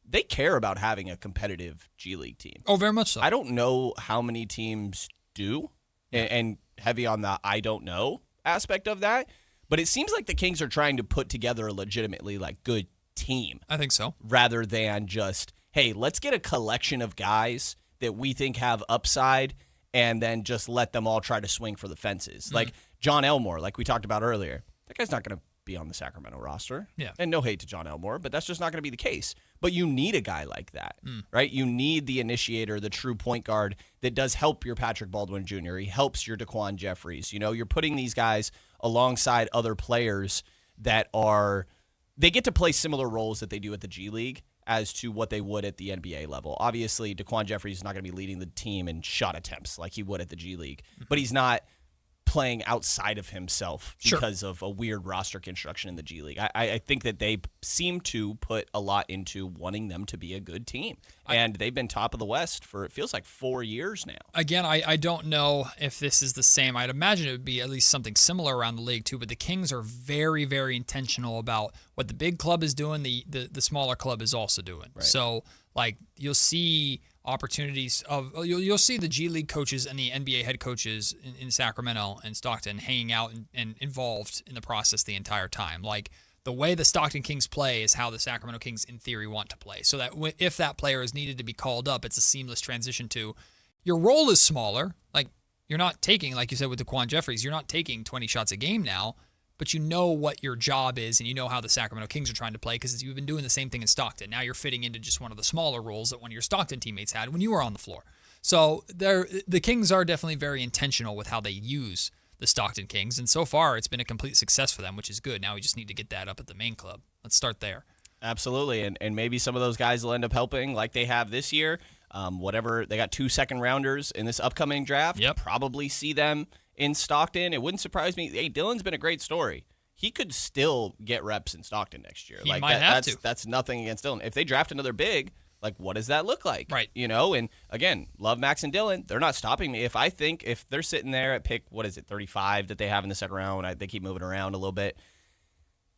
they care about having a competitive G League team. Oh, very much so. I don't know how many teams do, and heavy on the I don't know aspect of that, but it seems like the Kings are trying to put together a legitimately good team. I think so. Rather than just, hey, let's get a collection of guys that we think have upside and then just let them all try to swing for the fences. Like John Elmore, like we talked about earlier, that guy's not going to be on the Sacramento roster. Yeah. And no hate to John Elmore, but that's just not going to be the case. But you need a guy like that, right? You need the initiator, the true point guard that does help your Patrick Baldwin Jr. He helps your Daquan Jeffries. You're putting these guys alongside other players that they get to play similar roles that they do at the G League as to what they would at the NBA level. Obviously, Daquan Jeffries is not going to be leading the team in shot attempts like he would at the G League, but he's not playing outside of himself because of a weird roster construction in the G League. I think that they seem to put a lot into wanting them to be a good team. And they've been top of the West for, it feels like 4 years now. Again, I don't know if this is the same. I'd imagine it would be at least something similar around the league too, but the Kings are very, very intentional about what the big club is doing, the smaller club is also doing. Right. So, you'll see opportunities of you'll see the G League coaches and the NBA head coaches in Sacramento and Stockton hanging out and involved in the process the entire time. Like the way the Stockton Kings play is how the Sacramento Kings in theory want to play. So that if that player is needed to be called up, it's a seamless transition to your role is smaller. Like you're not taking, like you said with DeQuan Jeffries, you're not taking 20 shots a game now, but you know what your job is and you know how the Sacramento Kings are trying to play because you've been doing the same thing in Stockton. Now you're fitting into just one of the smaller roles that one of your Stockton teammates had when you were on the floor. So the Kings are definitely very intentional with how they use the Stockton Kings, and so far it's been a complete success for them, which is good. Now we just need to get that up at the main club. Let's start there. Absolutely, and maybe some of those guys will end up helping like they have this year. Whatever, they got 2 second-rounders in this upcoming draft. Yep. Probably see them in Stockton. It wouldn't surprise me. Hey, Dylan's been a great story. He could still get reps in Stockton next year. He might have to. That's nothing against Dylan. If they draft another big, like what does that look like? Right. And again, love Max and Dylan. They're not stopping me. If they're sitting there at pick, 35 that they have in the second round, they keep moving around a little bit,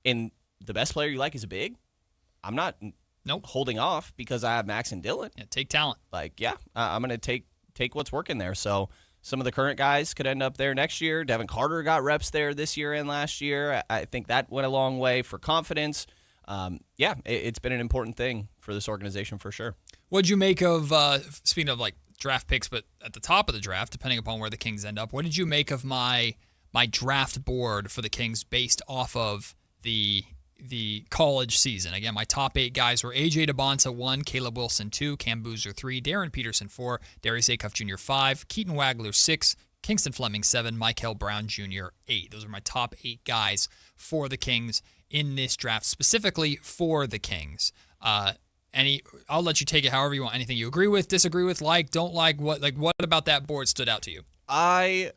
and the best player you like is a big, I'm not holding off because I have Max and Dylan. Yeah, take talent. I'm going to take what's working there. So some of the current guys could end up there next year. Devin Carter got reps there this year and last year. I think that went a long way for confidence. It's been an important thing for this organization for sure. What'd you make of, speaking of like draft picks, but at the top of the draft, depending upon where the Kings end up, what did you make of my draft board for the Kings based off of the college season? Again, my top 8 guys were A.J. DeBonta 1, Caleb Wilson 2, Cam Boozer 3, Darren Peterson 4, Darius Acuff Jr. 5, Keaton Wagler 6, Kingston Fleming 7, Michael Brown Jr. 8. Those are my top 8 guys for the Kings in this draft, specifically for the Kings. I'll let you take it however you want. Anything you agree with, disagree with, don't like, what about that board stood out to you? I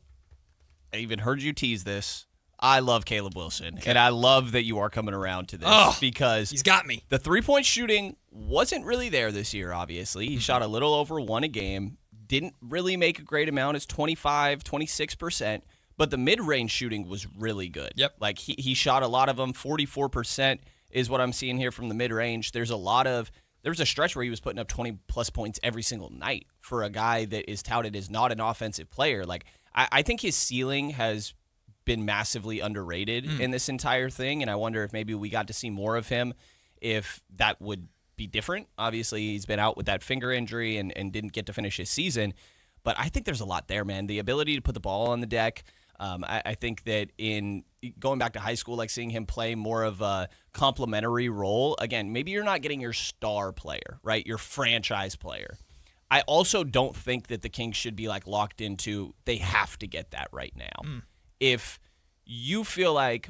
even heard you tease this. I love Caleb Wilson, and I love that you are coming around to this because he's got me. The three-point shooting wasn't really there this year, obviously. He shot a little over 1 a game, didn't really make a great amount. It's 25, 26%, but the mid-range shooting was really good. Yep. Like, he shot a lot of them. 44% is what I'm seeing here from the mid-range. There was a stretch where he was putting up 20-plus points every single night for a guy that is touted as not an offensive player. Like, I think his ceiling has been massively underrated in this entire thing, and I wonder if maybe we got to see more of him, if that would be different. Obviously, he's been out with that finger injury and didn't get to finish his season, but I think there's a lot there, man. The ability to put the ball on the deck. I think that in going back to high school, like seeing him play more of a complementary role, again, maybe you're not getting your star player, right? Your franchise player. I also don't think that the Kings should be like locked into they have to get that right now. If you feel like,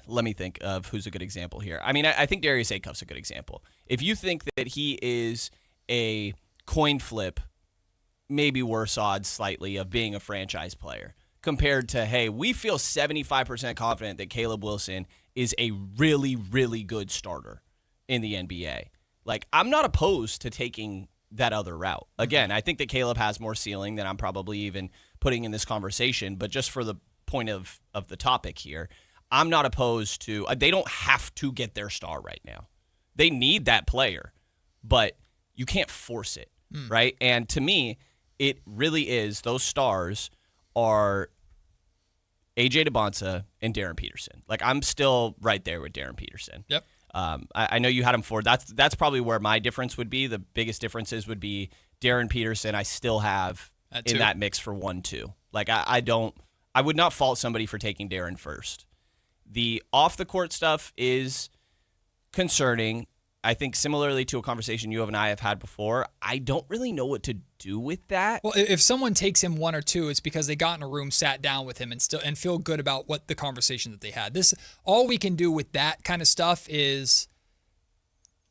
let me think of who's a good example here. I mean, I think Darius Acuff's a good example. If you think that he is a coin flip, maybe worse odds slightly of being a franchise player compared to, hey, we feel 75% confident that Caleb Wilson is a really, really good starter in the NBA. Like, I'm not opposed to taking that other route. Again, I think that Caleb has more ceiling than I'm probably even putting in this conversation, but just for the point of the topic here, I'm not opposed to, they don't have to get their star right now. They need that player, but you can't force it, right? And to me, it really is, those stars are A.J. DeBonta and Darren Peterson. Like, I'm still right there with Darren Peterson. Yep. I know you had him for, that's probably where my difference would be. The biggest differences would be Darren Peterson I still have in that mix for 1-2. Like, I would not fault somebody for taking Darren first. The off-the-court stuff is concerning. I think similarly to a conversation you and I have had before, I don't really know what to do with that. Well, if someone takes him 1 or 2, it's because they got in a room, sat down with him, and feel good about what the conversation that they had. All we can do with that kind of stuff is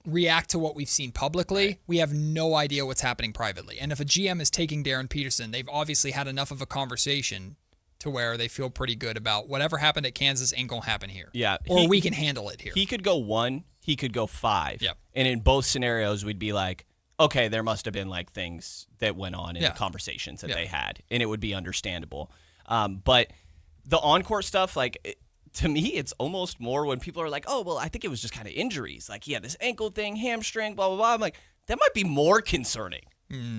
react to what we've seen publicly. Right. We have no idea what's happening privately. And if a GM is taking Darren Peterson, they've obviously had enough of a conversation to where they feel pretty good about whatever happened at Kansas ain't going to happen here. Yeah. Or we can handle it here. He could go 1, he could go 5. Yep. And in both scenarios, we'd be like, okay, there must have been like things that went on in the conversations that they had, and it would be understandable. But the on-court stuff, like, to me, it's almost more when people are like, oh, well, I think it was just kind of injuries. Like, he had this ankle thing, hamstring, blah, blah, blah. I'm like, that might be more concerning.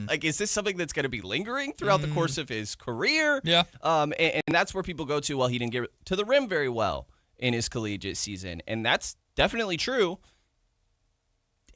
Like, is this something that's going to be lingering throughout the course of his career? Yeah. And that's where people go to, well, he didn't get to the rim very well in his collegiate season. And that's definitely true.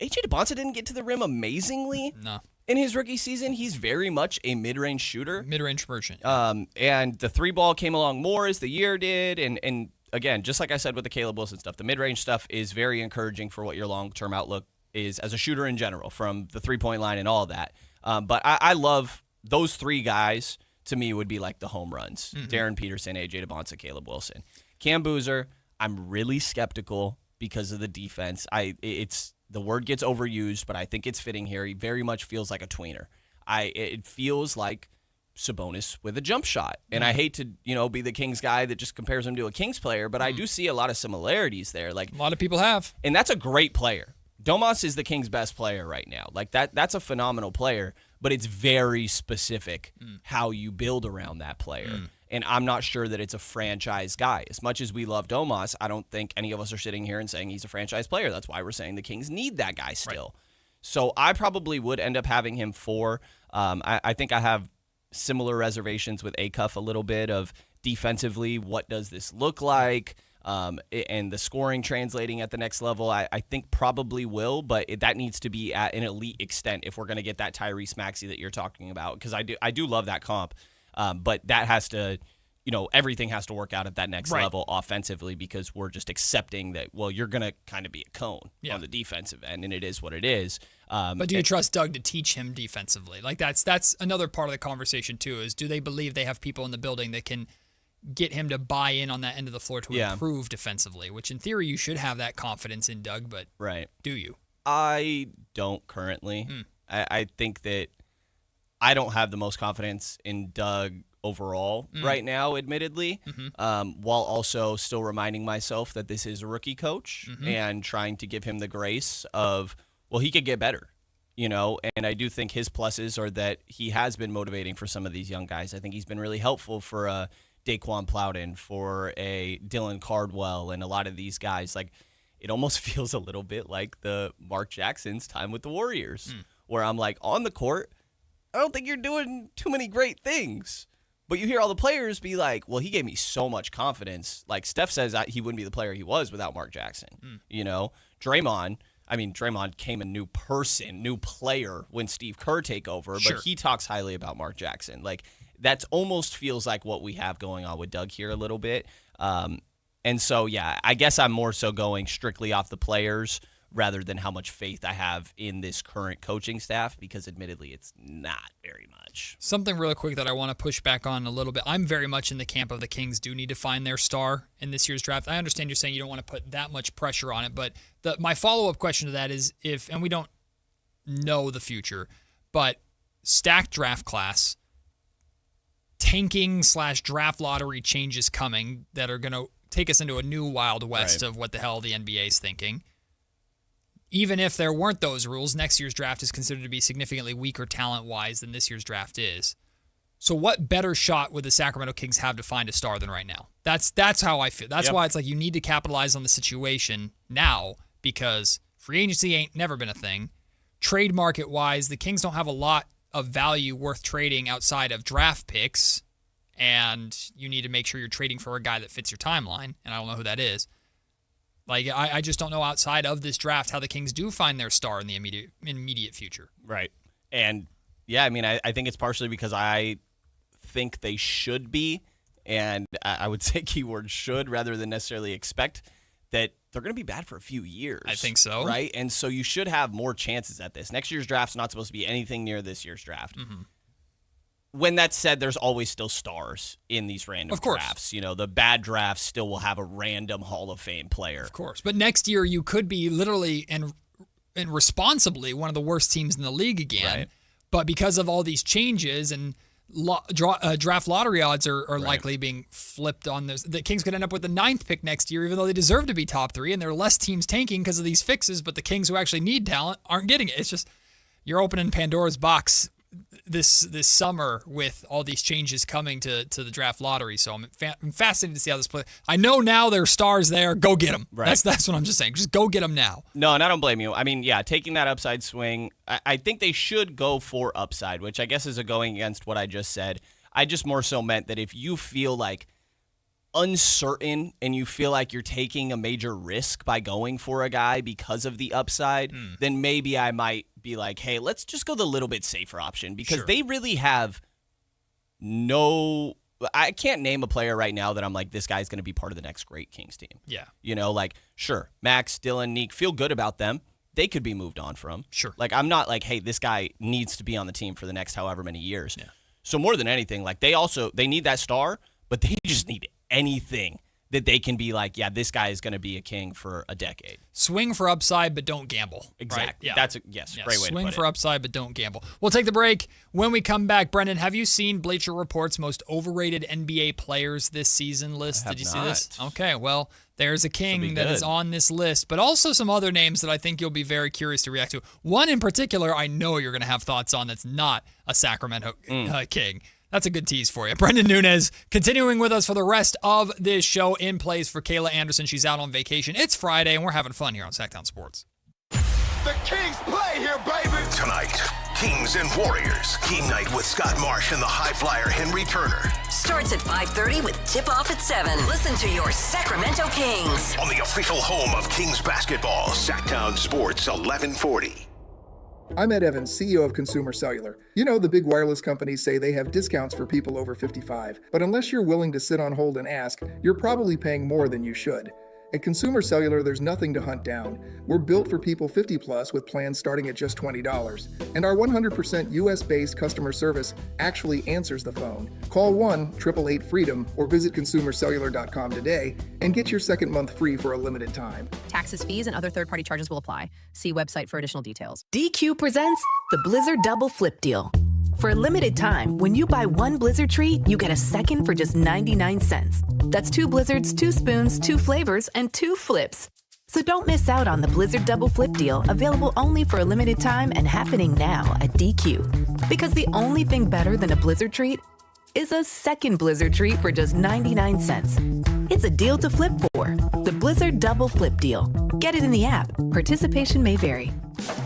A.J. DeBonsa didn't get to the rim amazingly. No. In his rookie season, he's very much a mid-range shooter. Mid-range merchant. And the three ball came along more as the year did. And again, just like I said with the Caleb Wilson stuff, the mid-range stuff is very encouraging for what your long-term outlook is as a shooter in general, from the three-point line and all of that. But I love those three guys. To me, would be like the home runs. Darren Peterson, A.J. DeBonsa, Caleb Wilson. Cam Boozer, I'm really skeptical because of the defense. The word gets overused, but I think it's fitting here. He very much feels like a tweener. It feels like Sabonis with a jump shot. And I hate to, be the Kings guy that just compares him to a Kings player, but I do see a lot of similarities there. Like, a lot of people have. And that's a great player. Domas is the Kings' best player right now. Like, that's a phenomenal player, but it's very specific how you build around that player. And I'm not sure that it's a franchise guy. As much as we love Domas, I don't think any of us are sitting here and saying he's a franchise player. That's why we're saying the Kings need that guy still. Right. So I probably would end up having him 4. I think I have similar reservations with Acuff a little bit of defensively, what does this look like? And the scoring translating at the next level, I think probably will, but that needs to be at an elite extent if we're going to get that Tyrese Maxey that you're talking about, because I do love that comp. But that has to, everything has to work out at that next level offensively, because we're just accepting that, well, you're going to kind of be a cone on the defensive end, and it is what it is. But do you trust Doug to teach him defensively? Like, that's another part of the conversation, too, is do they believe they have people in the building that can get him to buy in on that end of the floor to improve defensively, which in theory you should have that confidence in Doug, but do you? I don't currently. I think that I don't have the most confidence in Doug overall right now, admittedly, while also still reminding myself that this is a rookie coach and trying to give him the grace of, well, he could get better, and I do think his pluses are that he has been motivating for some of these young guys. I think he's been really helpful for Daquan Plowden, for a Dylan Cardwell, and a lot of these guys. Like, it almost feels a little bit like the Mark Jackson's time with the Warriors, where I'm like, on the court, I don't think you're doing too many great things. But you hear all the players be like, well, he gave me so much confidence. Like, Steph says he wouldn't be the player he was without Mark Jackson. Draymond came a new person, new player when Steve Kerr take over, but he talks highly about Mark Jackson. Like, that almost feels like what we have going on with Doug here a little bit. And so, yeah, I guess I'm more so going strictly off the players rather than how much faith I have in this current coaching staff, because admittedly it's not very much. Something real quick that I want to push back on a little bit. I'm very much in the camp of the Kings do need to find their star in this year's draft. I understand you're saying you don't want to put that much pressure on it, but my follow-up question to that is and we don't know the future, but stacked draft class, tanking / draft lottery changes coming that are going to take us into a new Wild West of what the hell the NBA is thinking. Even if there weren't those rules, next year's draft is considered to be significantly weaker talent-wise than this year's draft is. So what better shot would the Sacramento Kings have to find a star than right now? That's how I feel. That's why it's like you need to capitalize on the situation now, because free agency ain't never been a thing. Trade market-wise, the Kings don't have a lot of value worth trading outside of draft picks, and you need to make sure you're trading for a guy that fits your timeline, and I don't know who that is. Like, I just don't know outside of this draft how the Kings do find their star in the immediate future. Right. And, yeah, I think it's partially because I think they should be, and I would say keyword should rather than necessarily expect, that they're going to be bad for a few years. I think so. Right? And so you should have more chances at this. Next year's draft's not supposed to be anything near this year's draft. When that's said, there's always still stars in these random drafts. The bad drafts still will have a random Hall of Fame player. Of course. But next year you could be literally and responsibly one of the worst teams in the league again. Right. But because of all these changes and draft lottery odds are likely being flipped on this, the Kings could end up with the 9th pick next year, even though they deserve to be top 3, and there are less teams tanking because of these fixes, but the Kings who actually need talent aren't getting it. It's just, you're opening Pandora's box this summer with all these changes coming to the draft lottery. So I'm fascinated to see how this plays. I know now there are stars there. Go get them. Right. That's what I'm just saying. Just go get them now. No, and I don't blame you. I mean, yeah, taking that upside swing, I think they should go for upside, which I guess is going against what I just said. I just more so meant that if you feel like uncertain and you feel like you're taking a major risk by going for a guy because of the upside, then maybe I might be like, hey, let's just go the little bit safer option because they really have I can't name a player right now that I'm like, this guy's going to be part of the next great Kings team. Yeah. Like, sure, Max, Dylan, Neek, feel good about them. They could be moved on from. Sure. Like, I'm not like, hey, this guy needs to be on the team for the next however many years. Yeah. So more than anything, like they need that star, but they just need anything that they can be like, yeah, this guy is going to be a King for a decade. Swing for upside, but don't gamble. Exactly. Right? Yeah. That's great way to put it. Swing for upside, but don't gamble. We'll take the break. When we come back, Brendan, have you seen Bleacher Report's most overrated NBA players this season list? Did you see this? Okay, well, there's a King that is on this list, but also some other names that I think you'll be very curious to react to. One in particular I know you're going to have thoughts on that's not a Sacramento King. That's a good tease for you. Brendan Nunez continuing with us for the rest of this show in place for Kayla Anderson. She's out on vacation. It's Friday, and we're having fun here on Sactown Sports. The Kings play here, baby! Tonight, Kings and Warriors. Game night with Scott Marsh and the high flyer Henry Turner. Starts at 5:30 with tip-off at 7. Listen to your Sacramento Kings. On the official home of Kings basketball, Sactown Sports 1140. I'm Ed Evans, CEO of Consumer Cellular. You know, the big wireless companies say they have discounts for people over 55, but unless you're willing to sit on hold and ask, you're probably paying more than you should. At Consumer Cellular, there's nothing to hunt down. We're built for people 50 plus with plans starting at just $20. And our 100% US-based customer service actually answers the phone. Call 1-888-FREEDOM or visit consumercellular.com today and get your second month free for a limited time. Taxes, fees, and other third-party charges will apply. See website for additional details. DQ presents the Blizzard Double Flip Deal. For a limited time, when you buy one Blizzard treat, you get a second for just 99 cents. That's 2 Blizzards, 2 spoons, 2 flavors, and 2 flips. So don't miss out on the Blizzard Double Flip Deal, available only for a limited time and happening now at DQ. Because the only thing better than a Blizzard treat is a second Blizzard treat for just 99 cents. It's a deal to flip for. The Blizzard Double Flip Deal. Get it in the app. Participation may vary.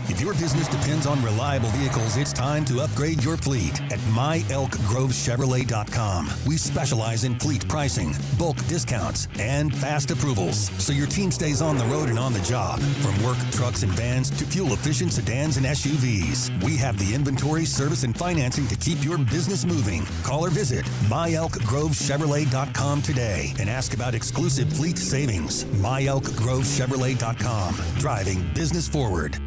If your business depends on reliable vehicles, it's time to upgrade your fleet at myelkgrovechevrolet.com. We specialize in fleet pricing, bulk discounts, and fast approvals, so your team stays on the road and on the job. From work trucks and vans to fuel-efficient sedans and SUVs, we have the inventory, service, and financing to keep your business moving. Call or visit myelkgrovechevrolet.com today and ask about exclusive fleet savings. myelkgrovechevrolet.com. Driving business forward.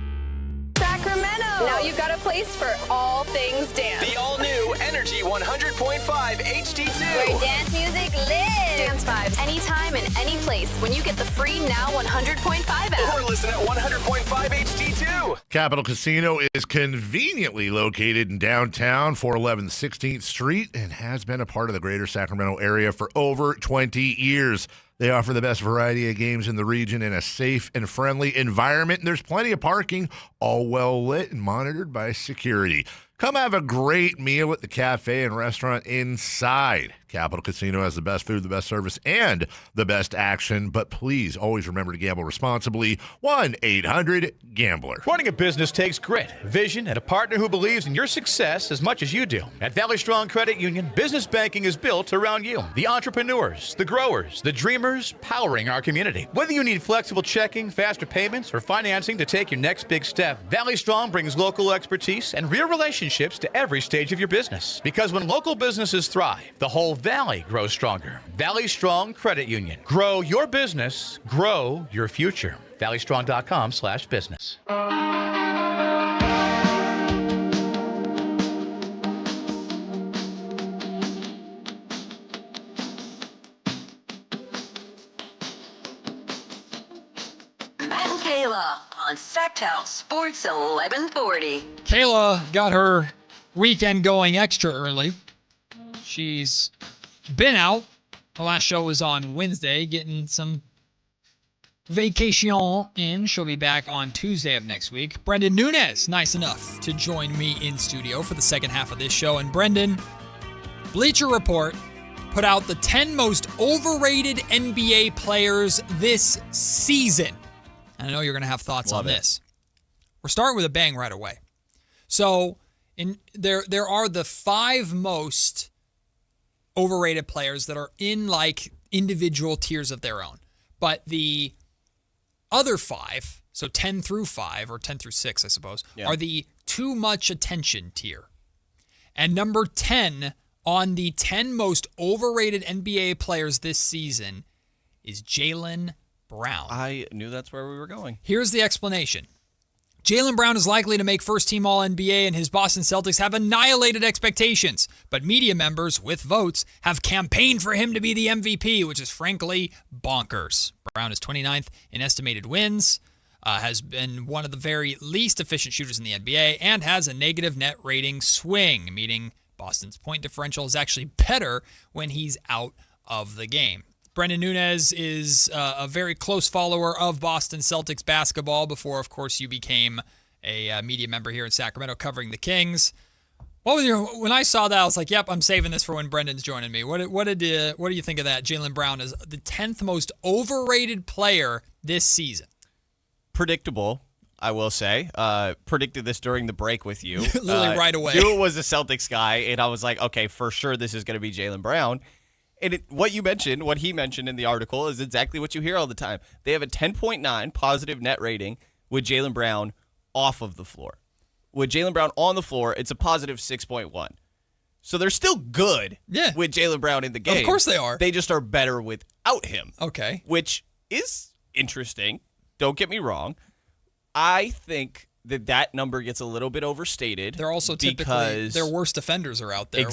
Sacramento! Now you've got a place for all things dance. The all-new Energy 100.5 HD2. Where dance music lives. Dance vibes anytime and any place when you get the free Now 100.5 app. Or listen at 100.5 HD2. Capital Casino is conveniently located in downtown, 411 16th Street, and has been a part of the greater Sacramento area for over 20 years. They offer the best variety of games in the region in a safe and friendly environment. And there's plenty of parking, all well lit and monitored by security. Come have a great meal at the cafe and restaurant inside. Capital Casino has the best food, the best service, and the best action. But please always remember to gamble responsibly. 1-800-GAMBLER. Running a business takes grit, vision, and a partner who believes in your success as much as you do. At Valley Strong Credit Union, business banking is built around you. The entrepreneurs, the growers, the dreamers powering our community. Whether you need flexible checking, faster payments, or financing to take your next big step, Valley Strong brings local expertise and real relationships to every stage of your business. Because when local businesses thrive, the whole Valley grows stronger. Valley Strong Credit Union. Grow your business, grow your future. ValleyStrong.com/business. Matt and Kayla on Sactown Sports 1140. Kayla got her weekend going extra early. She's been out. The last show was on Wednesday, getting some vacation in. She'll be back on Tuesday of next week. Brendan Nunez, nice enough to join me in studio for the second half of this show. And Brendan, Bleacher Report put out the 10 most overrated NBA players this season. And I know you're going to have thoughts on this. We're starting with a bang right away. So there are the 5 most overrated players that are in like individual tiers of their own. But the other 5, so 10 through 5, or 10 through 6, I suppose, are the too much attention tier. And number 10 on the 10 most overrated NBA players this season is Jaylen Brown. I knew that's where we were going. Here's the explanation. Jaylen Brown is likely to make first-team All-NBA, and his Boston Celtics have annihilated expectations. But media members, with votes, have campaigned for him to be the MVP, which is frankly bonkers. Brown is 29th in estimated wins, has been one of the very least efficient shooters in the NBA, and has a negative net rating swing, meaning Boston's point differential is actually better when he's out of the game. Brendan Nunez is a very close follower of Boston Celtics basketball before, of course, you became a media member here in Sacramento covering the Kings. When I saw that, I was like, yep, I'm saving this for when Brendan's joining me. What do you think of that? Jaylen Brown is the 10th most overrated player this season. Predictable, I will say. Predicted this during the break with you. Literally right away. Knew it was a Celtics guy, and I was like, okay, for sure this is going to be Jaylen Brown. And what he mentioned in the article is exactly what you hear all the time. They have a 10.9 positive net rating with Jaylen Brown off of the floor. With Jaylen Brown on the floor, it's a positive 6.1. So they're still good with Jaylen Brown in the game. Of course they are. They just are better without him. Okay. Which is interesting. Don't get me wrong. I think that number gets a little bit overstated. They're also typically their worst defenders are out there.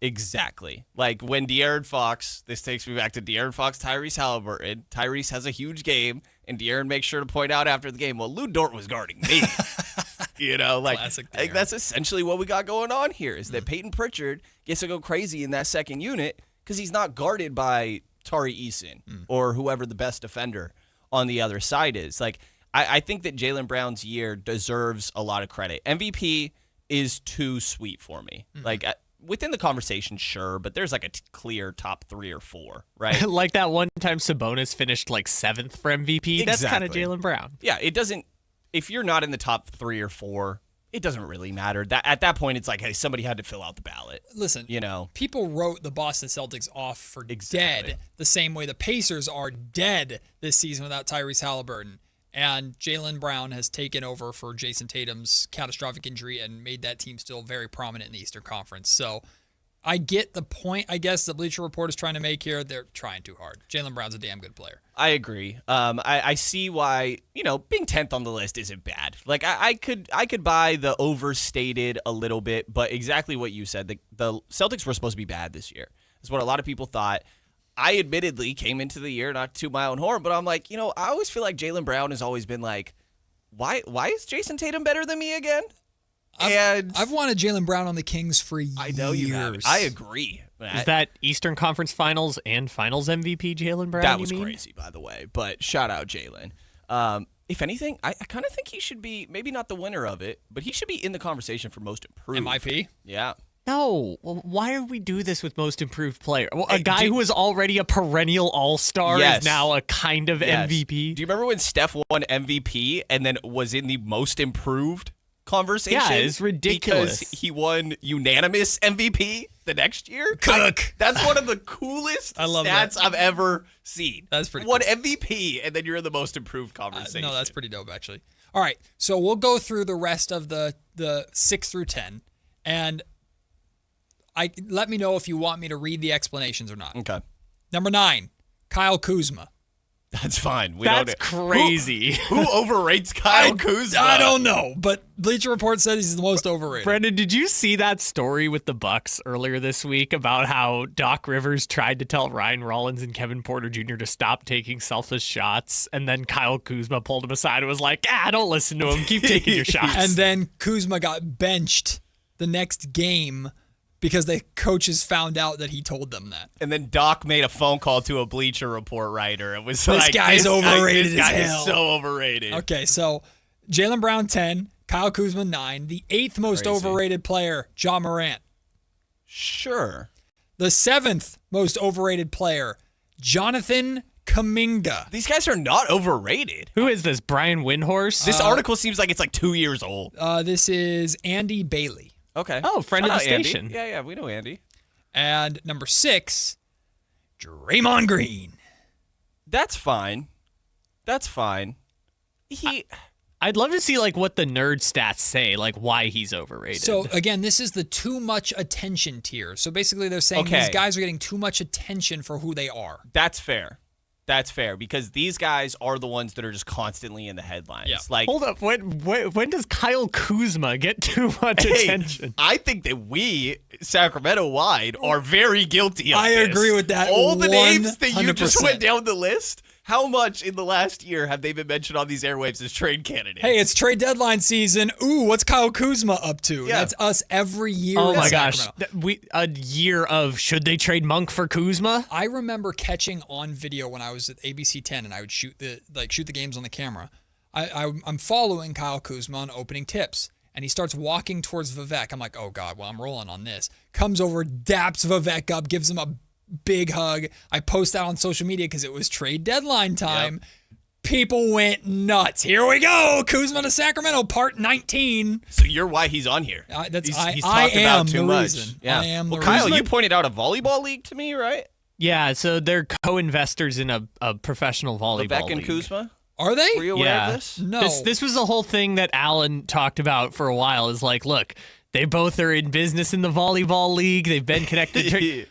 Exactly. Like when De'Aaron Fox, this takes me back to De'Aaron Fox, Tyrese Halliburton. Tyrese has a huge game, and De'Aaron makes sure to point out after the game, well, Lou Dort was guarding me. That's essentially what we got going on here is that Peyton Pritchard gets to go crazy in that second unit because he's not guarded by Tari Eason or whoever the best defender on the other side is. Like, I think that Jaylen Brown's year deserves a lot of credit. MVP is too sweet for me. Like, within the conversation, sure, but there's like a clear top 3 or 4, right? Like that one time Sabonis finished like 7th for MVP. That's kind of Jaylen Brown. Yeah, it doesn't. If you're not in the top 3 or 4, it doesn't really matter. At that point, it's like, hey, somebody had to fill out the ballot. Listen, people wrote the Boston Celtics off for dead the same way the Pacers are dead this season without Tyrese Halliburton. And Jaylen Brown has taken over for Jason Tatum's catastrophic injury and made that team still very prominent in the Eastern Conference. So I get the point, I guess, the Bleacher Report is trying to make here. They're trying too hard. Jaylen Brown's a damn good player. I agree. I see why, being 10th on the list isn't bad. Like, I could buy the overstated a little bit, but exactly what you said. The Celtics were supposed to be bad this year. That's what a lot of people thought. I admittedly came into the year, not to my own horn, but I'm like, I always feel like Jaylen Brown has always been like, why is Jason Tatum better than me again? I've wanted Jaylen Brown on the Kings for years. I know you have. I agree. Is that Eastern Conference Finals and Finals MVP Jaylen Brown? That was crazy, by the way. But shout out Jaylen. If anything, I kind of think he should be, maybe not the winner of it, but he should be in the conversation for most improved. MIP? Yeah. No. Well, why do we do this with most improved player? Well, a guy who was already a perennial all-star is now a kind of MVP. Do you remember when Steph won MVP and then was in the most improved conversation? Yeah, it's ridiculous. Because he won unanimous MVP the next year? Cook. That's one of the coolest stats I've ever seen. That's pretty cool. One MVP, and then you're in the most improved conversation. No, that's pretty dope, actually. All right, so we'll go through the rest of the 6 through 10, and let me know if you want me to read the explanations or not. Okay. Number 9, Kyle Kuzma. That's fine. That's crazy. Who overrates Kyle Kuzma? I don't know, but Bleacher Report said he's the most overrated. Brendan, did you see that story with the Bucks earlier this week about how Doc Rivers tried to tell Ryan Rollins and Kevin Porter Jr. to stop taking selfless shots, and then Kyle Kuzma pulled him aside and was like, don't listen to him. Keep taking your shots. And then Kuzma got benched the next game because the coaches found out that he told them that. And then Doc made a phone call to a Bleacher Report writer. It was This guy's overrated This guy as hell. is so overrated. Okay, so Jaylen Brown 10, Kyle Kuzma 9, the 8th most overrated player, Ja Morant. Sure. The 7th most overrated player, Jonathan Kuminga. These guys are not overrated. Who is this? Brian Windhorst? This article seems like it's like 2 years old. This is Andy Bailey. Okay. Oh, friend Shout of the out Andy. station. Yeah, we know Andy. And number 6, Draymond Green. That's fine. I'd love to see like what the nerd stats say, like why he's overrated. So again, this is the too much attention tier. So basically they're saying these guys are getting too much attention for who they are. That's fair. That's fair because these guys are the ones that are just constantly in the headlines. Yeah. Like, hold up, when does Kyle Kuzma get too much attention? I think that we, Sacramento-wide, are very guilty of I this. agree with that. All the names that you 100%. just went down the list, how much in the last year have they been mentioned on these airwaves as trade candidates? Hey, it's trade deadline season. Ooh, what's Kyle Kuzma up to? Yeah. That's us every year. Oh in my gosh, Sacramento. a year of should they trade Monk for Kuzma? I remember catching on video when I was at ABC 10 and I would shoot the games on the camera. I'm following Kyle Kuzma on opening tips. And he starts walking towards Vivek. I'm like, oh God, well, I'm rolling on this. Comes over, daps Vivek up, gives him a big hug. I post that on social media because it was trade deadline time. Yep. People went nuts. Here we go. Kuzma to Sacramento, part 19. So you're why he's on here. He's talked about too much. Reason. Yeah. I am the Kyle, reason. you pointed out a volleyball league to me, right? Yeah, so they're co-investors in a professional volleyball Vivek and league. Kuzma? Are they? Were you aware of this? No. This was the whole thing that Alan talked about for a while. Is like, look, they both are in business in the volleyball league. They've been connected.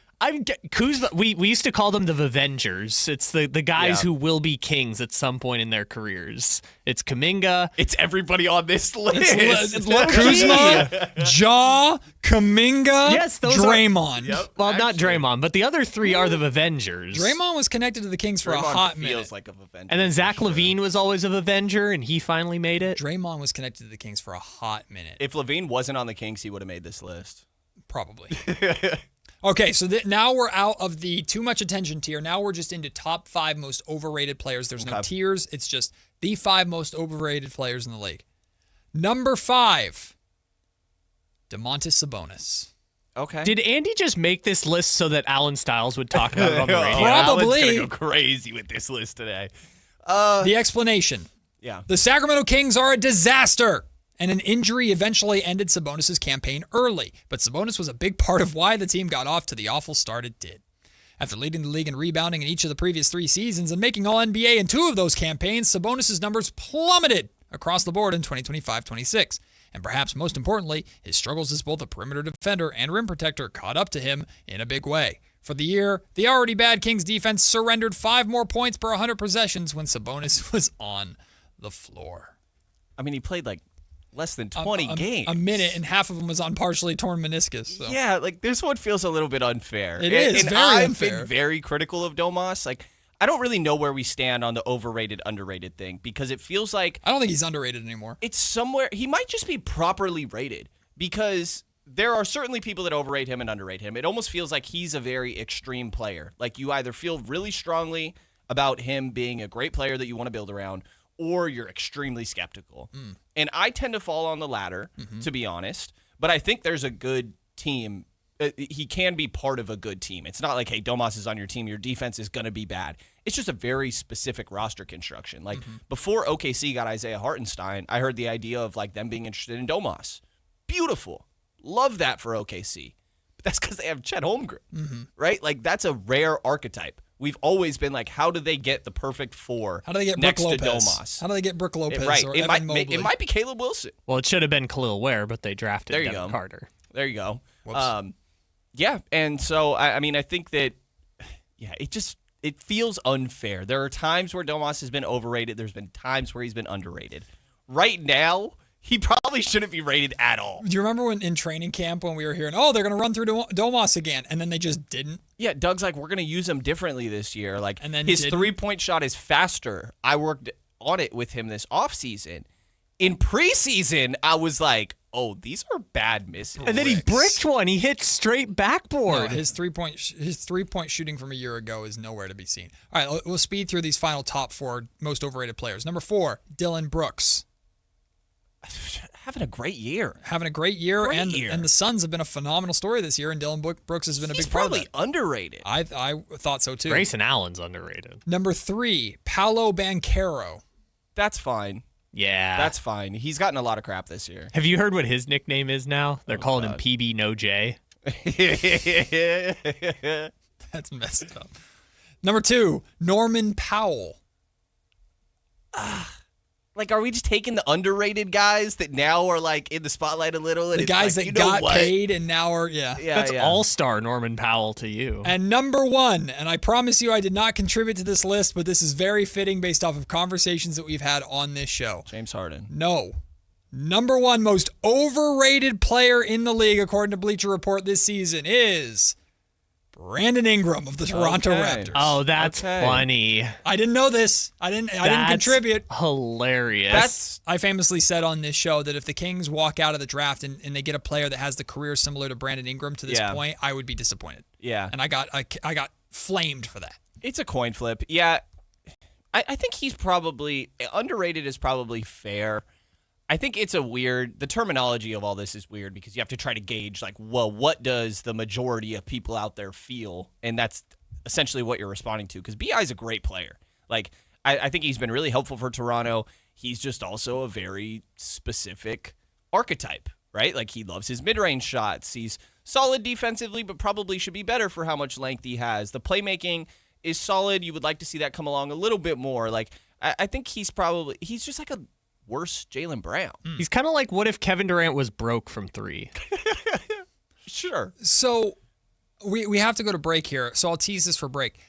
Kuzma. We used to call them the Avengers. It's the guys who will be kings at some point in their careers. It's Kuminga. It's everybody on this list. It's Kuzma, Ja, Kuminga, yes, those Draymond. Well, not Draymond, but the other three are the Avengers. Draymond was connected to the Kings for a hot minute. Like an Avenger. And then Zach LaVine was always an Avenger, and he finally made it. Draymond was connected to the Kings for a hot minute. If LaVine wasn't on the Kings, he would have made this list. Probably. Okay, so now we're out of the too much attention tier. Now we're just into top 5 most overrated players. There's no tiers. It's just the 5 most overrated players in the league. Number 5, Domantas Sabonis. Okay. Did Andy just make this list so that Alan Stiles would talk about it on the radio? Probably. Alan's gonna go crazy with this list today. The explanation. Yeah. The Sacramento Kings are a disaster. And an injury eventually ended Sabonis' campaign early. But Sabonis was a big part of why the team got off to the awful start it did. After leading the league in rebounding in each of the previous 3 seasons and making All-NBA in 2 of those campaigns, Sabonis' numbers plummeted across the board in 2025-26. And perhaps most importantly, his struggles as both a perimeter defender and rim protector caught up to him in a big way. For the year, the already bad Kings defense surrendered 5 more points per 100 possessions when Sabonis was on the floor. I mean, he played like less than 20 games. A minute, and half of them was on partially torn meniscus. So. Yeah, like this one feels a little bit unfair. It is very I've unfair. been very critical of Domas. Like, I don't really know where we stand on the overrated, underrated thing because it feels like I don't think he's underrated anymore. It's somewhere he might just be properly rated because there are certainly people that overrate him and underrate him. It almost feels like he's a very extreme player. Like you either feel really strongly about him being a great player that you want to build around, or you're extremely skeptical. And I tend to fall on the latter, to be honest. But I think there's a good team. He can be part of a good team. It's not like, hey, Domas is on your team, your defense is going to be bad. It's just a very specific roster construction. Like before OKC got Isaiah Hartenstein, I heard the idea of like them being interested in Domas. Beautiful. Love that for OKC. But that's because they have Chet Holmgren, right? Like that's a rare archetype. We've always been like, how do they get the perfect 4 How do they get next Brook to Lopez? Domas? How do they get Brook Lopez Right. or It Evan Mobley? it might be Caleb Wilson. Well, it should have been Khalil Ware, but they drafted There you Devin go. Carter. There you go. Whoops. Yeah, and so, I mean, I think that, yeah, it feels unfair. There are times where Domas has been overrated. There's been times where he's been underrated. Right now, he probably shouldn't be rated at all. Do you remember when in training camp when we were hearing, oh, they're going to run through Domas again, and then they just didn't? Yeah, Doug's like, we're going to use him differently this year. Like, And then his didn't? 3-point shot is faster. I worked on it with him this offseason. In preseason, I was like, oh, these are bad misses. And then he bricked one. He hit straight backboard. No, his three-point shooting from a year ago is nowhere to be seen. All right, we'll speed through these final top 4 most overrated players. Number 4, Dylan Brooks. Having a great year. And the Suns have been a phenomenal story this year, and Dylan Brooks has been a big part of that. He's probably underrated. I thought so too. Grayson Allen's underrated. Number 3, Paolo Banchero. That's fine. Yeah. That's fine. He's gotten a lot of crap this year. Have you heard what his nickname is now? They're calling him PB No J. That's messed up. Number 2, Norman Powell. Like, are we just taking the underrated guys that now are, like, in the spotlight a little? And The guys like, that got paid and now are, That's all-star Norman Powell to you. And number 1, and I promise you I did not contribute to this list, but this is very fitting based off of conversations that we've had on this show. James Harden. No. Number 1 most overrated player in the league, according to Bleacher Report this season, is Brandon Ingram of the Toronto Raptors. Oh, that's funny. I didn't know this. I didn't contribute. Hilarious. I famously said on this show that if the Kings walk out of the draft and they get a player that has the career similar to Brandon Ingram to this point, I would be disappointed. Yeah. And I got flamed for that. It's a coin flip. Yeah. I think he's probably underrated is probably fair. I think it's the terminology of all this is weird because you have to try to gauge, like, well, what does the majority of people out there feel? And that's essentially what you're responding to because B.I. is a great player. Like, I think he's been really helpful for Toronto. He's just also a very specific archetype, right? Like, he loves his mid-range shots. He's solid defensively, but probably should be better for how much length he has. The playmaking is solid. You would like to see that come along a little bit more. Like, I think he's just like a worse Jaylen Brown. He's kind of like, what if Kevin Durant was broke from 3? Sure. So we have to go to break here, so I'll tease this for break.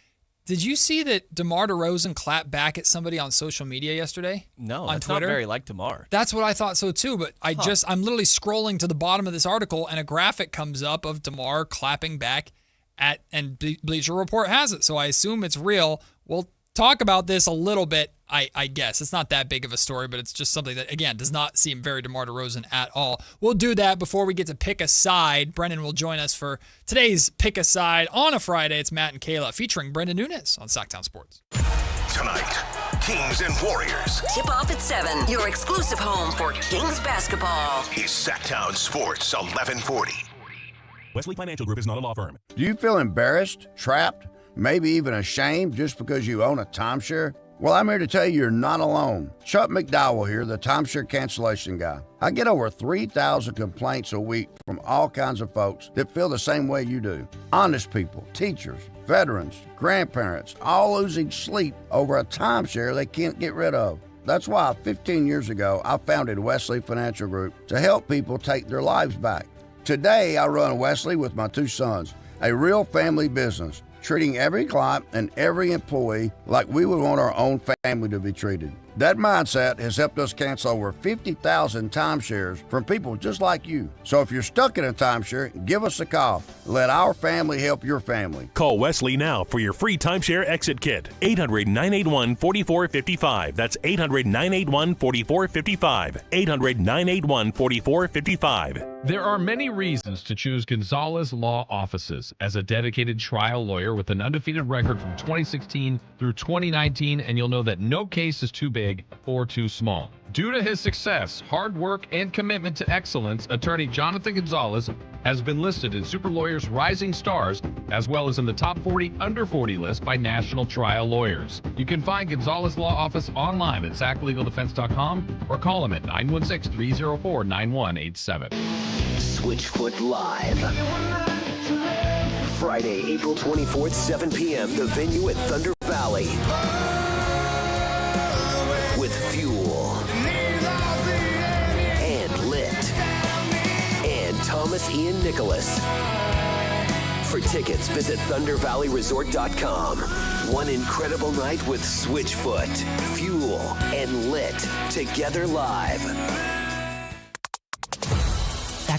Did you see that DeMar DeRozan clapped back at somebody on social media yesterday? No, on that's Twitter? not very like DeMar. That's what I thought so too, but I'm literally scrolling to the bottom of this article and a graphic comes up of DeMar clapping back and Bleacher Report has it, so I assume it's real. We'll talk about this a little bit, I guess. It's not that big of a story, but it's just something that, again, does not seem very DeMar DeRozan at all. We'll do that before we get to Pick a Side. Brendan will join us for today's Pick a Side on a Friday. It's Matt and Kayla featuring Brendan Nunes on Sactown Sports. Tonight, Kings and Warriors. Tip off at 7, your exclusive home for Kings basketball. Is Sactown Sports 1140. Wesley Financial Group is not a law firm. Do you feel embarrassed, trapped, maybe even ashamed just because you own a timeshare? Well, I'm here to tell you you're not alone. Chuck McDowell here, the timeshare cancellation guy. I get over 3,000 complaints a week from all kinds of folks that feel the same way you do. Honest people, teachers, veterans, grandparents, all losing sleep over a timeshare they can't get rid of. That's why 15 years ago, I founded Wesley Financial Group to help people take their lives back. Today, I run Wesley with my 2 sons, a real family business, treating every client and every employee like we would want our own family to be treated. That mindset has helped us cancel over 50,000 timeshares from people just like you. So if you're stuck in a timeshare, give us a call. Let our family help your family. Call Wesley now for your free timeshare exit kit. 800-981-4455. That's 800-981-4455. 800-981-4455. There are many reasons to choose Gonzalez Law Offices as a dedicated trial lawyer with an undefeated record from 2016 through 2019, and you'll know that no case is too big or too small. Due to his success, hard work, and commitment to excellence, attorney Jonathan Gonzalez has been listed in Super Lawyers Rising Stars, as well as in the top 40 under 40 list by national trial lawyers. You can find Gonzalez Law Office online at SacLegalDefense.com or call him at 916-304-9187. Switchfoot Live. Friday, April 24th, 7 p.m. The venue at Thunder Valley. With Fuel. And Lit. And Thomas Ian Nicholas. For tickets, visit ThunderValleyResort.com. One incredible night with Switchfoot, Fuel, and Lit. Together live.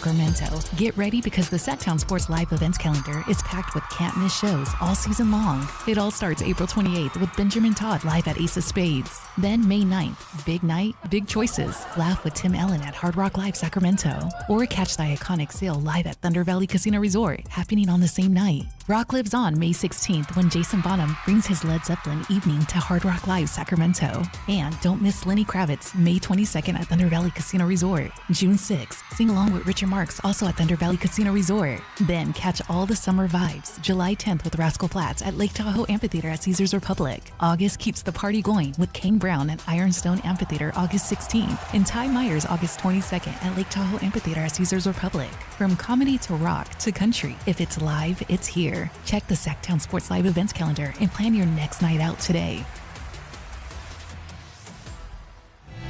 Sacramento. Get ready because the Sactown Sports Live events calendar is packed with can't-miss shows all season long. It all starts April 28th with Benjamin Todd live at Ace of Spades. Then May 9th, big night, big choices. Laugh with Tim Allen at Hard Rock Live Sacramento. Or catch the iconic sale live at Thunder Valley Casino Resort, happening on the same night. Rock lives on May 16th when Jason Bonham brings his Led Zeppelin evening to Hard Rock Live Sacramento. And don't miss Lenny Kravitz May 22nd at Thunder Valley Casino Resort. June 6th, sing along with Richard Marx also at Thunder Valley Casino Resort. Then catch all the summer vibes July 10th with Rascal Flatts at Lake Tahoe Amphitheater at Caesars Republic. August keeps the party going with Kane Brown at Ironstone Amphitheater August 16th. And Ty Myers August 22nd at Lake Tahoe Amphitheater at Caesars Republic. From comedy to rock to country, if it's live, it's here. Check the Sactown Sports Live events calendar and plan your next night out today.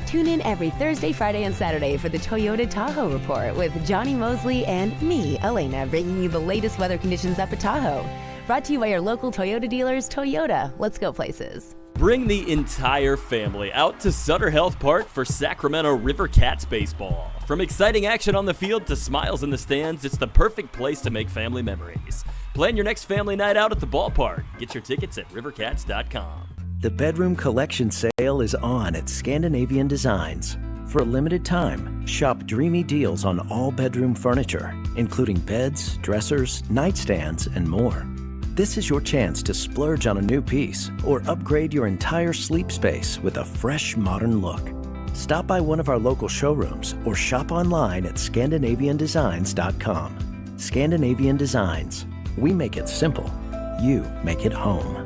Tune in every Thursday, Friday, and Saturday for the Toyota Tahoe Report with Johnny Mosley and me, Elena, bringing you the latest weather conditions up at Tahoe. Brought to you by your local Toyota dealers. Toyota, let's go places. Bring the entire family out to Sutter Health Park for Sacramento River Cats baseball. From exciting action on the field to smiles in the stands, it's the perfect place to make family memories. Plan your next family night out at the ballpark. Get your tickets at rivercats.com. The Bedroom Collection sale is on at Scandinavian Designs. For a limited time, shop dreamy deals on all bedroom furniture, including beds, dressers, nightstands, and more. This is your chance to splurge on a new piece or upgrade your entire sleep space with a fresh, modern look. Stop by one of our local showrooms or shop online at ScandinavianDesigns.com. Scandinavian Designs. We make it simple. You make it home.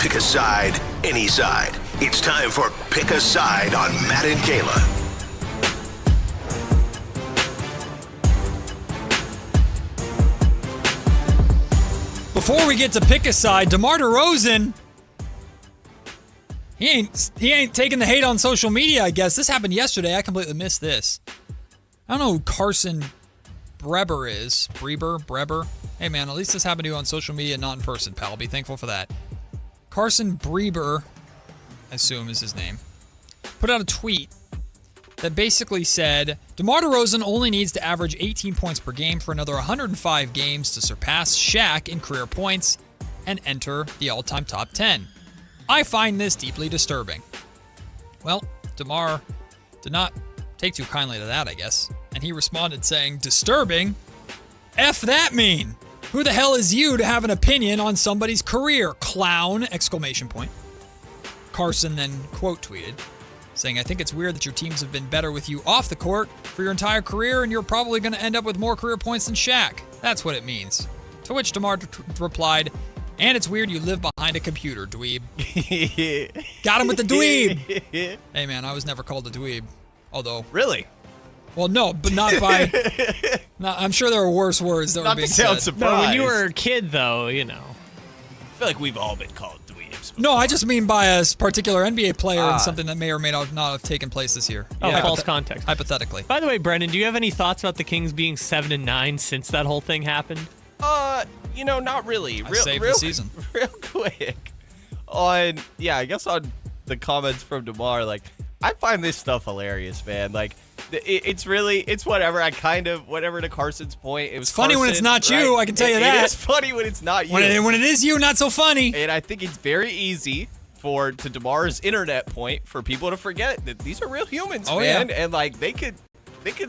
Pick a side, any side. It's time for Pick a Side on Matt and Kayla. Before we get to pick a side, DeMar DeRozan, he ain't taking the hate on social media, I guess. This happened yesterday. I completely missed this. I don't know who Carson Breber is. Breber. Hey, man, at least this happened to you on social media, not in person, pal. Be thankful for that. Carson Breber, I assume is his name, put out a tweet that basically said, DeMar DeRozan only needs to average 18 points per game for another 105 games to surpass Shaq in career points and enter the all-time top 10. I find this deeply disturbing. Well, DeMar did not take too kindly to that, I guess, and he responded saying, disturbing? F that mean? Who the hell is you to have an opinion on somebody's career, clown! ! Carson then quote tweeted, saying, I think it's weird that your teams have been better with you off the court for your entire career, and you're probably going to end up with more career points than Shaq. That's what it means. To which DeMar replied, and it's weird you live behind a computer, dweeb. Got him with the dweeb! Hey man, I was never called a dweeb. Although... Really? Well, no, but not by... I'm sure there are worse words that were being said. Not to sound surprised. No, when you were a kid, though, you know. I feel like we've all been called dweebs. No, I just mean by a particular NBA player and something that may or may not have taken place this year. Oh, yeah. False context. Hypothetically. By the way, Brendan, do you have any thoughts about the Kings being 7-9 since that whole thing happened? Not really. I saved the season. Real quick. I guess on the comments from DeMar, like, I find this stuff hilarious, man. Like, it's whatever. Whatever to Carson's point. It was funny Carson, when it's not you, I can tell you that. It is funny when it's not you. When it is you, not so funny. And I think it's very easy to DeMar's internet point for people to forget that these are real humans, man. Yeah. And like they could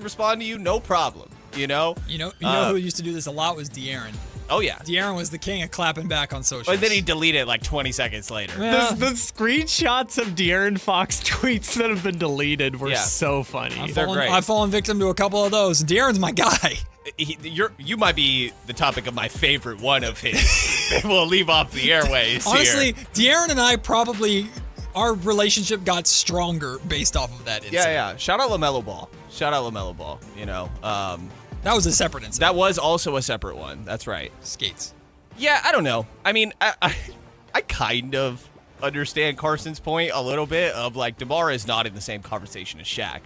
respond to you no problem, you know? You know who used to do this a lot was De'Aaron. Oh, yeah. De'Aaron was the king of clapping back on social. But then he deleted it like 20 seconds later. Yeah. The screenshots of De'Aaron Fox tweets that have been deleted were so funny. They're great. I've fallen victim to a couple of those. De'Aaron's my guy. You might be the topic of my favorite one of his. We'll leave off the airways Honestly, De'Aaron and I our relationship got stronger based off of that incident. Yeah. Shout out LaMelo Ball. You know. That was a separate incident. That was also a separate one. That's right. Skates. Yeah, I don't know. I mean, I kind of understand Carson's point a little bit of like DeMar is not in the same conversation as Shaq,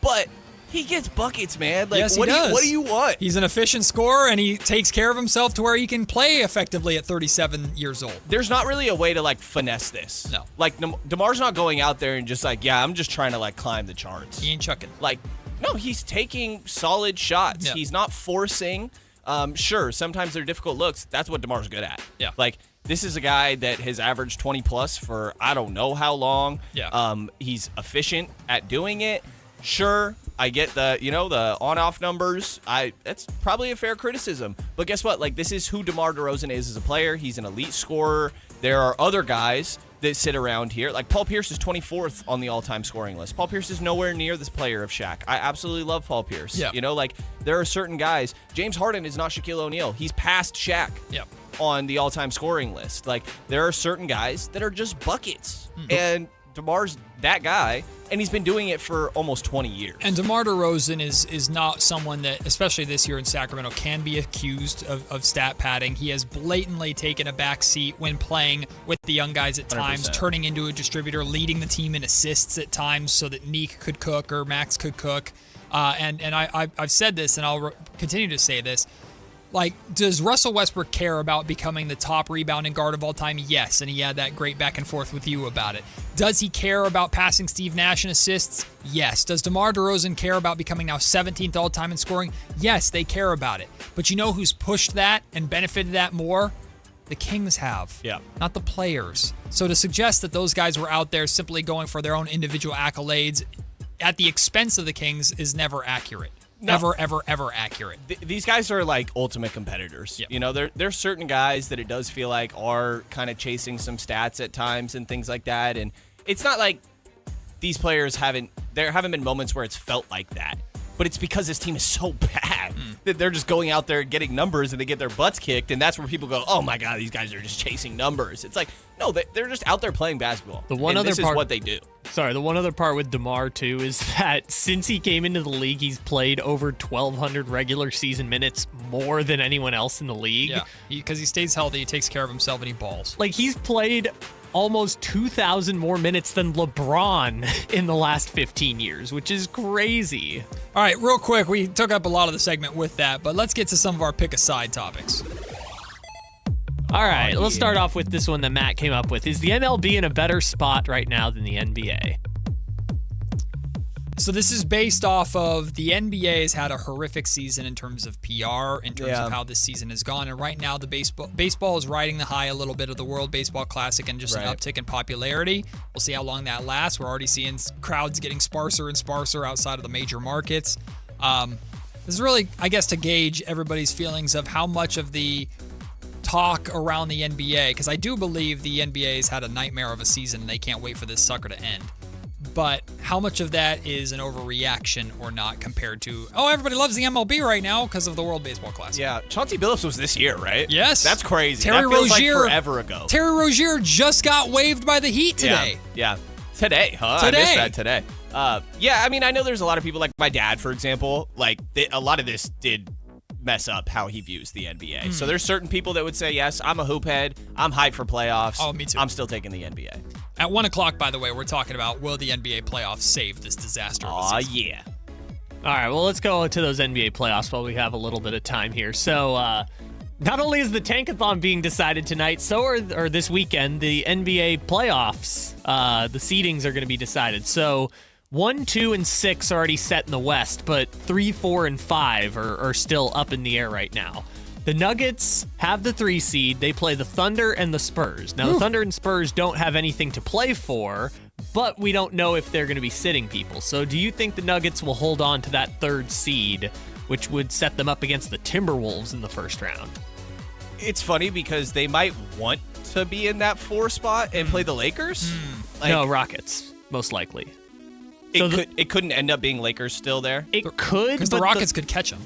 but he gets buckets, man. Like, yes, he does. What What do you want? He's an efficient scorer, and he takes care of himself to where he can play effectively at 37 years old. There's not really a way to like finesse this. No. Like DeMar's not going out there and just like, yeah, I'm just trying to like climb the charts. He ain't chucking. Like, No, he's taking solid shots. Yeah. He's not forcing. Sure, sometimes they're difficult looks. That's what DeMar's good at. Yeah. Like, this is a guy that has averaged 20-plus for I don't know how long. Yeah. He's efficient at doing it. Sure, I get the on-off numbers. That's probably a fair criticism. But guess what? Like, this is who DeMar DeRozan is as a player. He's an elite scorer. There are other guys that sit around here. Like, Paul Pierce is 24th on the all-time scoring list. Paul Pierce is nowhere near this player of Shaq. I absolutely love Paul Pierce. Yeah. There are certain guys. James Harden is not Shaquille O'Neal. He's past Shaq. Yep. On the all-time scoring list. Like, there are certain guys that are just buckets. And DeMar's that guy, and he's been doing it for almost 20 years. And DeMar DeRozan is not someone that, especially this year in Sacramento, can be accused of stat padding. He has blatantly taken a back seat when playing with the young guys at times, 100%. turning into a distributor, leading the team in assists at times so that Neek could cook or Max could cook. And I've said this, and I'll continue to say this. Like, does Russell Westbrook care about becoming the top rebounding guard of all time? Yes, and he had that great back and forth with you about it. Does he care about passing Steve Nash in assists? Yes. Does DeMar DeRozan care about becoming now 17th all time in scoring? Yes, they care about it. But you know who's pushed that and benefited that more? The Kings have. Yeah. Not the players. So to suggest that those guys were out there simply going for their own individual accolades at the expense of the Kings is never accurate. No. Ever accurate. These guys are like ultimate competitors. Yep. There's certain guys that it does feel like are kind of chasing some stats at times and things like that. And it's not like these players haven't been moments where it's felt like that. But it's because this team is so bad that they're just going out there and getting numbers and they get their butts kicked. And that's where people go, oh my God, these guys are just chasing numbers. It's like, no, they're just out there playing basketball. This is what they do. Sorry, the one other part with DeMar, too, is that since he came into the league, he's played over 1,200 regular season minutes more than anyone else in the league. Yeah, because he stays healthy, he takes care of himself, and he balls. Like, he's played almost 2,000 more minutes than LeBron in the last 15 years, which is crazy. All right, real quick, we took up a lot of the segment with that, but let's get to some of our pick-a-side topics. All right, let's start off with this one that Matt came up with. Is the MLB in a better spot right now than the NBA? So this is based off of the NBA has had a horrific season in terms of PR, in terms of how this season has gone. And right now, the baseball is riding the high a little bit of the World Baseball Classic and just an uptick in popularity. We'll see how long that lasts. We're already seeing crowds getting sparser and sparser outside of the major markets. This is really, I guess, to gauge everybody's feelings of how much of the talk around the NBA, because I do believe the NBA has had a nightmare of a season and they can't wait for this sucker to end. But how much of that is an overreaction or not compared to, everybody loves the MLB right now because of the World Baseball Classic? Yeah, Chauncey Billups was this year, right? Yes. That's crazy. Terry that feels Rozier, like forever ago. Terry Rozier just got waived by the Heat today. Yeah. Today, huh? Today. I missed that today. I mean, I know there's a lot of people, like my dad, for example, like a lot of this did mess up how he views the NBA. So there's certain people that would say, yes, I'm a hoop head. I'm hyped for playoffs. Oh, me too. I'm still taking the NBA. At 1 o'clock, by the way, we're talking about will the NBA playoffs save this disaster? Yeah. All right, well, let's go to those NBA playoffs while we have a little bit of time here. So, not only is the Tankathon being decided tonight, so or this weekend, the NBA playoffs, the seedings are going to be decided. So, 1, 2, and 6 are already set in the West, but 3, 4, and 5 are still up in the air right now. The Nuggets have the 3 seed. They play the Thunder and the Spurs. Now, the Thunder and Spurs don't have anything to play for, but we don't know if they're going to be sitting people. So do you think the Nuggets will hold on to that 3rd seed, which would set them up against the Timberwolves in the first round? It's funny because they might want to be in that 4 spot and play the Lakers. No, Rockets, most likely. It couldn't end up being Lakers still there? It could. Because the Rockets could catch them.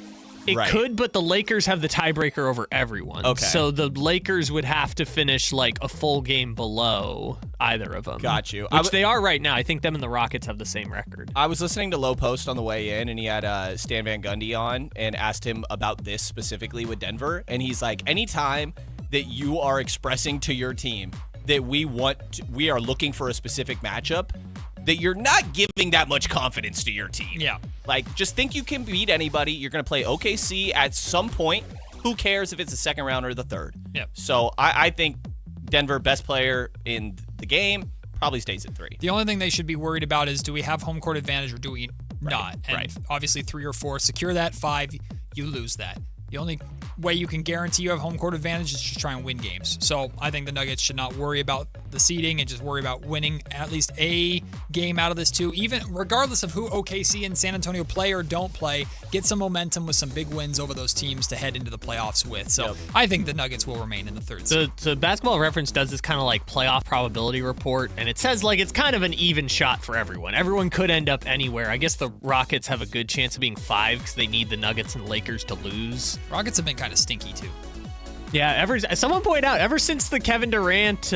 It could, but the Lakers have the tiebreaker over everyone. Okay. So the Lakers would have to finish like a full game below either of them. Got you. Which they are right now. I think them and the Rockets have the same record. I was listening to Low Post on the way in, and he had Stan Van Gundy on and asked him about this specifically with Denver. And he's like, anytime that you are expressing to your team that we are looking for a specific matchup, that you're not giving that much confidence to your team. Yeah. Like, just think you can beat anybody. You're going to play OKC at some point. Who cares if it's the second round or the third? Yeah. So I think Denver, best player in the game, probably stays at 3. The only thing they should be worried about is, do we have home court advantage or do we not. And obviously 3 or 4, secure that. 5, you lose that. The only way you can guarantee you have home court advantage is just try and win games. So I think the Nuggets should not worry about the seeding and just worry about winning at least a game out of this too. Even regardless of who OKC and San Antonio play or don't play, get some momentum with some big wins over those teams to head into the playoffs with. So I think the Nuggets will remain in the 3rd seed. So Basketball Reference does this kind of like playoff probability report, and it says like it's kind of an even shot for everyone. Everyone could end up anywhere. I guess the Rockets have a good chance of being 5 because they need the Nuggets and Lakers to lose. Rockets have been kind of stinky too. Yeah, someone pointed out, ever since the Kevin Durant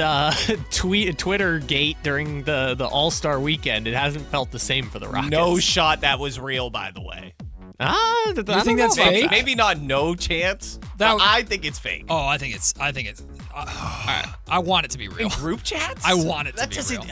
Twitter gate during the All-Star weekend, it hasn't felt the same for the Rockets. No shot that was real, by the way. You think that's fake? Maybe not no chance. I think it's fake. Oh, I think it's. I want it to be real. In group chats? I want it to be real.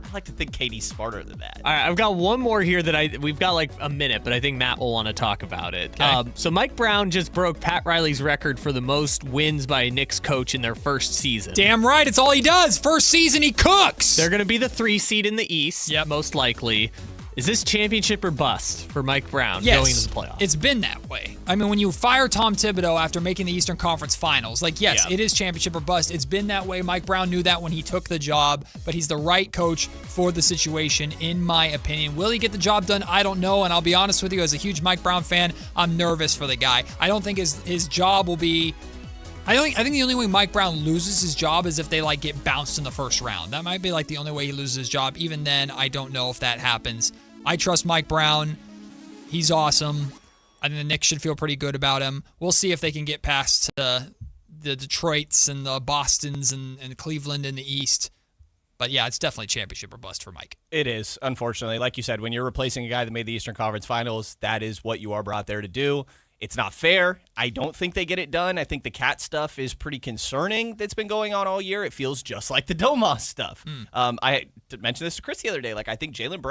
I like to think Katie's smarter than that. All right, I've got one more here that we've got like a minute, but I think Matt will want to talk about it. Okay. So Mike Brown just broke Pat Riley's record for the most wins by a Knicks coach in their first season. Damn right, it's all he does. First season, he cooks. They're going to be the 3 seed in the East, most likely. Is this championship or bust for Mike Brown going into the playoffs? It's been that way. I mean, when you fire Tom Thibodeau after making the Eastern Conference Finals, it is championship or bust. It's been that way. Mike Brown knew that when he took the job, but he's the right coach for the situation, in my opinion. Will he get the job done? I don't know, and I'll be honest with you, as a huge Mike Brown fan, I'm nervous for the guy. I don't think his job will be... I think the only way Mike Brown loses his job is if they get bounced in the first round. That might be the only way he loses his job. Even then, I don't know if that happens. I trust Mike Brown. He's awesome. I think the Knicks should feel pretty good about him. We'll see if they can get past the Detroits and the Bostons and Cleveland in the East. But yeah, it's definitely championship or bust for Mike. It is, unfortunately. Like you said, when you're replacing a guy that made the Eastern Conference Finals, that is what you are brought there to do. It's not fair. I don't think they get it done. I think the Cat stuff is pretty concerning that's been going on all year. It feels just like the Domas stuff. I mentioned this to Chris the other day. I think Jalen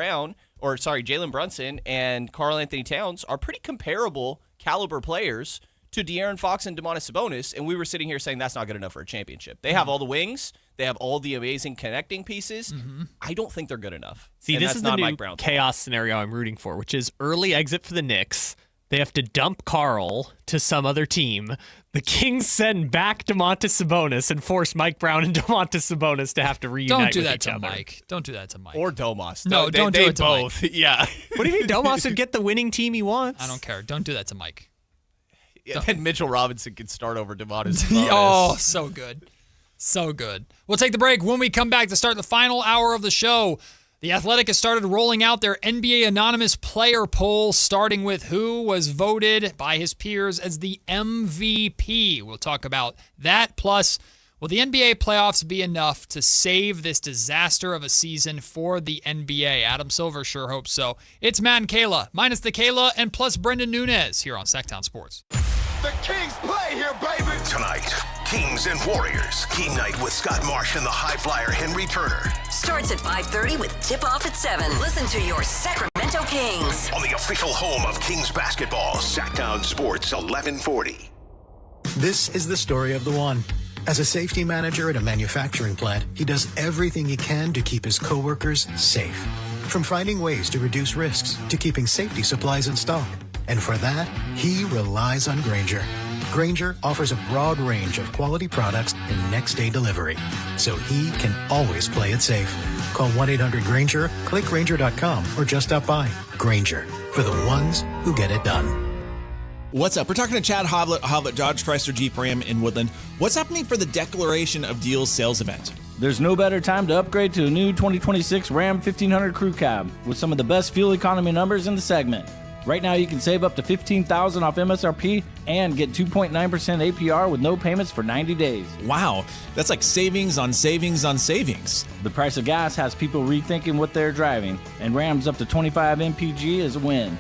Brunson and Karl Anthony Towns are pretty comparable caliber players to De'Aaron Fox and Domantas Sabonis, and we were sitting here saying that's not good enough for a championship. They have all the wings. They have all the amazing connecting pieces. I don't think they're good enough. See, this is the new chaos scenario I'm rooting for, which is early exit for the Knicks. They have to dump Karl to some other team. The Kings send back Domantas Sabonis and force Mike Brown and Domantas Sabonis to have to reunite Don't do with that each to other. Mike. Don't do that to Mike. Or Domas. No, don't do it to both. Mike. Yeah. What do you mean Domas would get the winning team he wants? I don't care. Don't do that to Mike. Yeah, and Mitchell Robinson could start over Domantas Sabonis. Oh, so good. So good. We'll take the break. When we come back to start the final hour of the show, The Athletic has started rolling out their NBA Anonymous Player Poll, starting with who was voted by his peers as the MVP. We'll talk about that. Plus, will the NBA playoffs be enough to save this disaster of a season for the NBA? Adam Silver sure hopes so. It's Matt and Kayla, minus the Kayla, and plus Brendan Nunez here on Sactown Sports. The Kings play here, baby! Tonight, Kings and Warriors. Game night with Scott Marsh and the high flyer Henry Turner. Starts at 5:30 with tip-off at 7. Listen to your Sacramento Kings. On the official home of Kings basketball, Sactown Sports 1140. This is the story of the one. As a safety manager at a manufacturing plant, he does everything he can to keep his coworkers safe. From finding ways to reduce risks to keeping safety supplies in stock. And for that, he relies on Grainger. Grainger offers a broad range of quality products and next-day delivery, so he can always play it safe. Call 1-800-GRAINGER, click Grainger.com, or just stop by. Grainger, for the ones who get it done. What's up? We're talking to Chad Hoblet, Dodge Chrysler Jeep Ram in Woodland. What's happening for the Declaration of Deals sales event? There's no better time to upgrade to a new 2026 Ram 1500 Crew Cab with some of the best fuel economy numbers in the segment. Right now, you can save up to $15,000 off MSRP and get 2.9% APR with no payments for 90 days. Wow, that's like savings on savings on savings. The price of gas has people rethinking what they're driving, and Ram's up to 25 MPG is a win.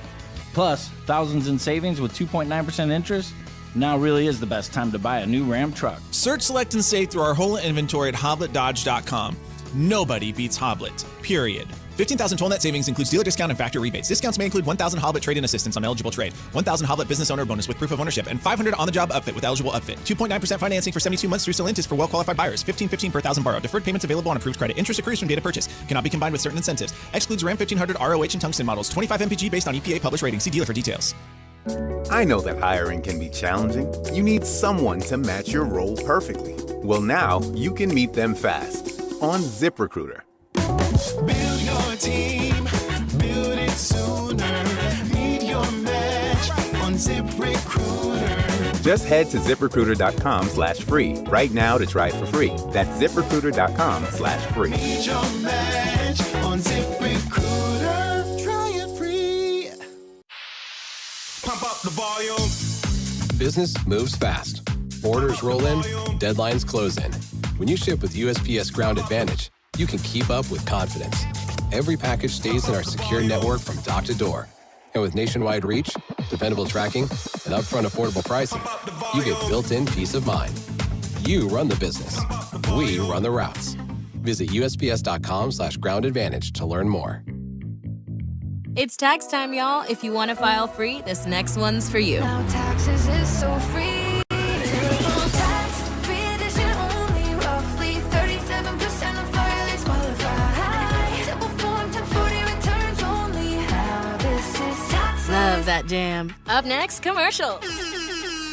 Plus, thousands in savings with 2.9% interest. Now really is the best time to buy a new Ram truck. Search, select, and save through our whole inventory at HobletDodge.com. Nobody beats Hoblet, period. 15,000 total net savings includes dealer discount and factory rebates. Discounts may include 1,000 Hoblet trade-in assistance on eligible trade, 1,000 Hoblet business owner bonus with proof of ownership, and 500 on-the-job upfit with eligible upfit. 2.9% financing for 72 months through Solintis for well-qualified buyers. $15.15 per thousand borrowed. Deferred payments available on approved credit. Interest accrues from data purchase. Cannot be combined with certain incentives. Excludes Ram 1500 ROH and Tungsten models. 25 MPG based on EPA published rating. See dealer for details. I know that hiring can be challenging. You need someone to match your role perfectly. Well, now you can meet them fast on ZipRecruiter. Build your team, build it sooner. Meet your match on ZipRecruiter. Just head to ZipRecruiter.com/free right now to try it for free. That's ZipRecruiter.com/free. Meet your match on ZipRecruiter. Try it free. Pump up the volume. Business moves fast. Orders roll in, deadlines close in. When you ship with USPS Ground Advantage, you can keep up with confidence. Every package stays in our secure network from dock to door. And with nationwide reach, dependable tracking, and upfront affordable pricing, you get built-in peace of mind. You run the business. We run the routes. Visit USPS.com/Ground Advantage to learn more. It's tax time, y'all. If you want to file free, this next one's for you. Now taxes is so free. Love that jam. Up next, commercials.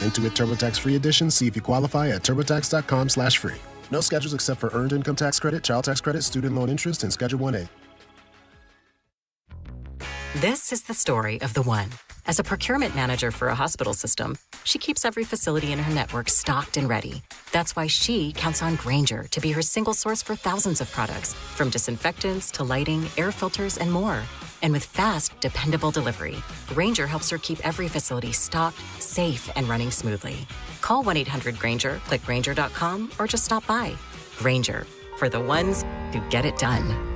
Intuit TurboTax Free Edition. See if you qualify at TurboTax.com/free. No schedules except for Earned Income Tax Credit, Child Tax Credit, Student Loan Interest, and Schedule 1A. This is the story of the one. As a procurement manager for a hospital system, she keeps every facility in her network stocked and ready. That's why she counts on Grainger to be her single source for thousands of products, from disinfectants to lighting, air filters, and more. And with fast, dependable delivery, Grainger helps her keep every facility stocked, safe, and running smoothly. Call 1-800-GRAINGER, click Grainger.com, or just stop by. Grainger, for the ones who get it done.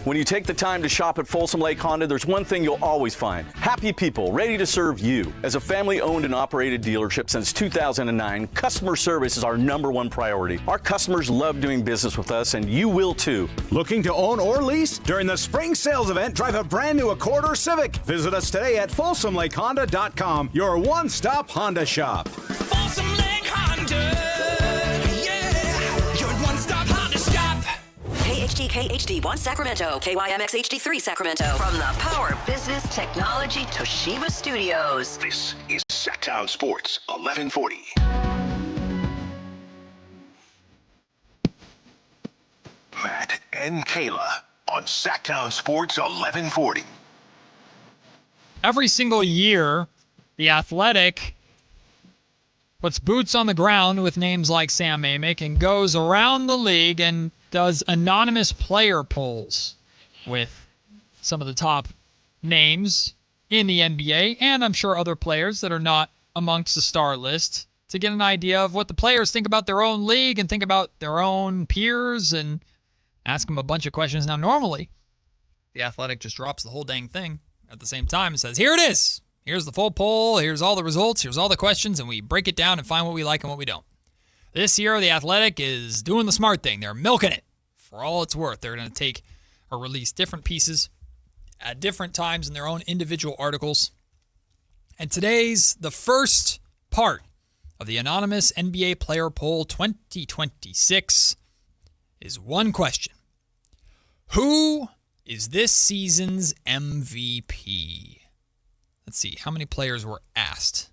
When you take the time to shop at Folsom Lake Honda, there's one thing you'll always find: happy people ready to serve you. As a family-owned and operated dealership since 2009, customer service is our #1 priority. Our customers love doing business with us, and you will too. Looking to own or lease? During the spring sales event, drive a brand new Accord or Civic. Visit us today at FolsomLakeHonda.com, your one-stop Honda shop. Folsom Lake Honda. Yeah, your one-stop Honda shop. KHD1 Sacramento, KYMX HD3 Sacramento. From the Power Business Technology Toshiba Studios. This is Sactown Sports 1140. Matt and Kayla on Sactown Sports 1140. Every single year, The Athletic puts boots on the ground with names like Sam Amick and goes around the league and does anonymous player polls with some of the top names in the NBA, and I'm sure other players that are not amongst the star list, to get an idea of what the players think about their own league and think about their own peers, and ask them a bunch of questions. Now, normally, The Athletic just drops the whole dang thing at the same time and says, here it is. Here's the full poll. Here's all the results. Here's all the questions, and we break it down and find what we like and what we don't. This year, The Athletic is doing the smart thing. They're milking it for all it's worth. They're going to take or release different pieces at different times in their own individual articles. And today's the first part of the anonymous NBA Player Poll 2026 is one question. Who is this season's MVP? Let's see, how many players were asked?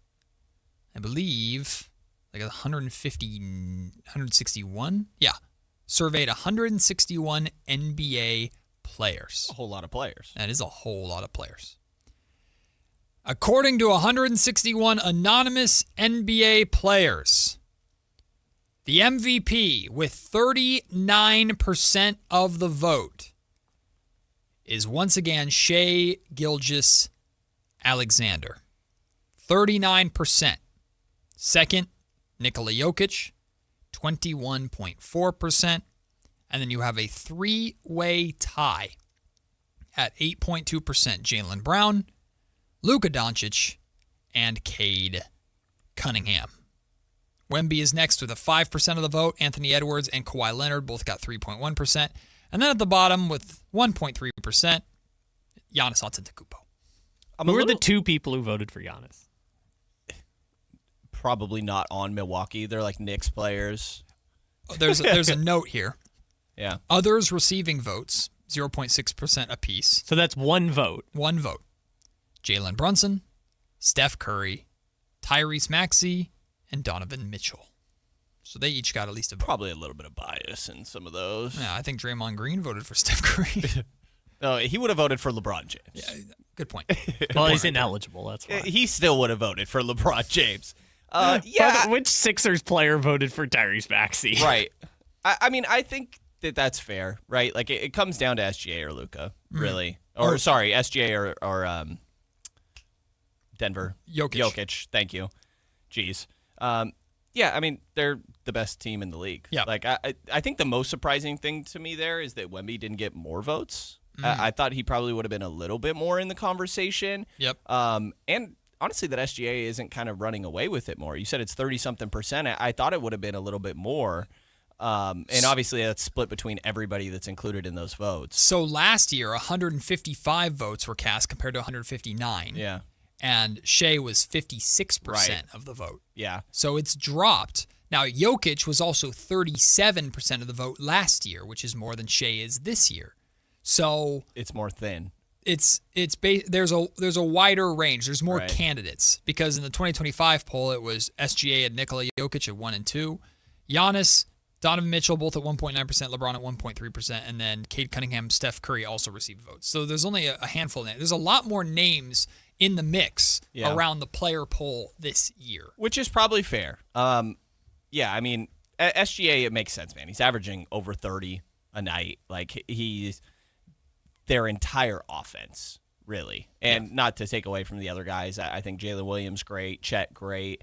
I believe like 161? Yeah. Surveyed 161 NBA players. A whole lot of players. That is a whole lot of players. According to 161 anonymous NBA players, the MVP with 39% of the vote is once again Shai Gilgeous-Alexander. 39%. Second, Nikola Jokic, 21.4%. And then you have a three-way tie at 8.2%. Jaylen Brown, Luka Doncic, and Cade Cunningham. Wemby is next with a 5% of the vote. Anthony Edwards and Kawhi Leonard both got 3.1%. And then at the bottom with 1.3%, Giannis Antetokounmpo. Who are the two people who voted for Giannis? Probably not on Milwaukee. They're like Knicks players. There's a note here. Yeah. Others receiving votes, 0.6% apiece. So that's one vote. One vote. Jalen Brunson, Steph Curry, Tyrese Maxey, and Donovan Mitchell. So they each got at least a vote. Probably a little bit of bias in some of those. Yeah, I think Draymond Green voted for Steph Curry. No, he would have voted for LeBron James. Yeah, good point. Well, he's ineligible. That's why. He still would have voted for LeBron James. Yeah. Which Sixers player voted for Tyrese Maxey? Right. I mean, I think that's fair, right? Like, it comes down to SGA or Luka, really. Or, sorry, SGA or Denver. Jokic. Thank you. Jeez. Yeah, I mean, they're the best team in the league. Yeah. Like, I think the most surprising thing to me there is that Wemby didn't get more votes. I thought he probably would have been a little bit more in the conversation. Yep. And honestly, that SGA isn't kind of running away with it more. You said it's 30-something%. I thought it would have been a little bit more. And obviously, that's split between everybody that's included in those votes. So last year, 155 votes were cast compared to 159. Yeah. And Shea was 56% of the vote. Yeah. So it's dropped. Now, Jokic was also 37% of the vote last year, which is more than Shea is this year. So it's more thin. There's a wider range. There's more candidates because in the 2025 poll, it was SGA and Nikola Jokic at 1 and 2, Giannis, Donovan Mitchell both at 1.9%, LeBron at 1.3%, and then Cade Cunningham, Steph Curry also received votes. So there's only a handful of names. There's a lot more names in the mix around the player poll this year, which is probably fair. Yeah, I mean, SGA, it makes sense, man. He's averaging over 30 a night. Like, he's their entire offense, really. And not to take away from the other guys, I think Jalen Williams, great. Chet, great.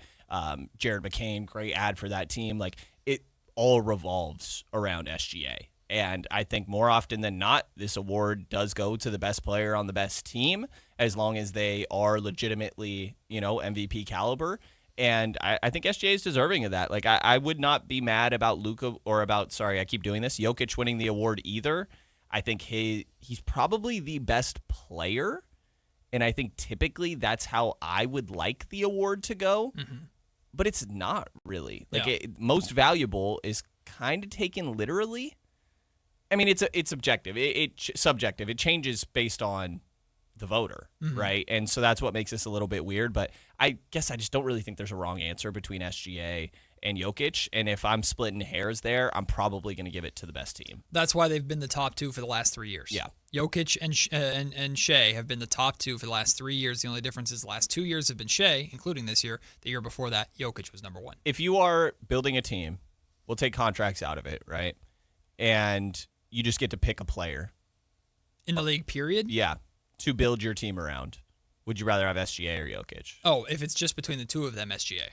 Jared McCain, great ad for that team. Like, it all revolves around SGA. And I think more often than not, this award does go to the best player on the best team, as long as they are legitimately, MVP caliber. And I think SGA is deserving of that. Like, I would not be mad about Luka or about, I keep doing this, Jokic winning the award either. I think he's probably the best player, and I think typically that's how I would like the award to go. Mm-hmm. But it's not really. Like, most valuable is kind of taken literally. I mean, it's subjective. It's subjective. It changes based on the voter, right? And so that's what makes this a little bit weird. But I guess I just don't really think there's a wrong answer between SGA and Jokic. And if I'm splitting hairs there, I'm probably going to give it to the best team. That's why they've been the top two for the last 3 years. Yeah. Jokic and Shea have been the top two for the last 3 years. The only difference is the last 2 years have been Shea, including this year. The year before that, Jokic was number one. If you are building a team, we'll take contracts out of it, right? And you just get to pick a player. In the league, period? Yeah. To build your team around. Would you rather have SGA or Jokic? Oh, if it's just between the two of them, SGA.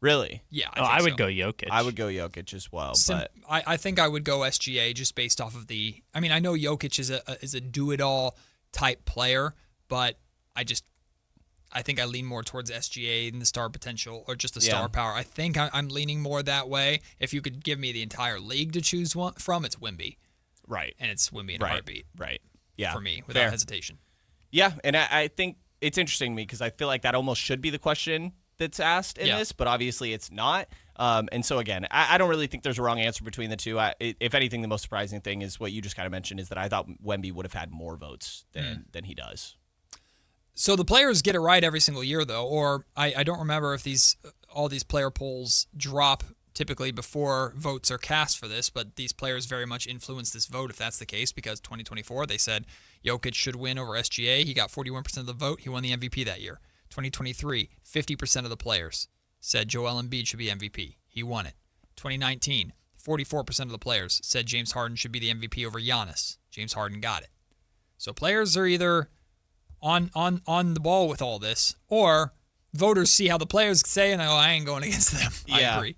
Really? Yeah. I would go Jokic. I would go Jokic as well. But I think I would go SGA just based off of the. I mean, I know Jokic is a do-it-all type player, but I think I lean more towards SGA and the star potential or just the star power. I think I'm leaning more that way. If you could give me the entire league to choose one from, it's Wemby. Right. And it's Wemby in a heartbeat. Right. Yeah. For me, without hesitation. Yeah, and I think it's interesting to me because I feel like that almost should be the question that's asked in this, but obviously it's not. And so, again, I don't really think there's a wrong answer between the two. If anything, the most surprising thing is what you just kind of mentioned is that I thought Wemby would have had more votes than he does. So the players get it right every single year, though, or I don't remember if all these player polls drop typically before votes are cast for this, but these players very much influence this vote if that's the case, because 2024 they said Jokic should win over SGA. He got 41% of the vote. He won the MVP that year. 2023, 50% of the players said Joel Embiid should be MVP. He won it. 2019, 44% of the players said James Harden should be the MVP over Giannis. James Harden got it. So players are either on the ball with all this, or voters see how the players say and I ain't going against them. Yeah. I agree.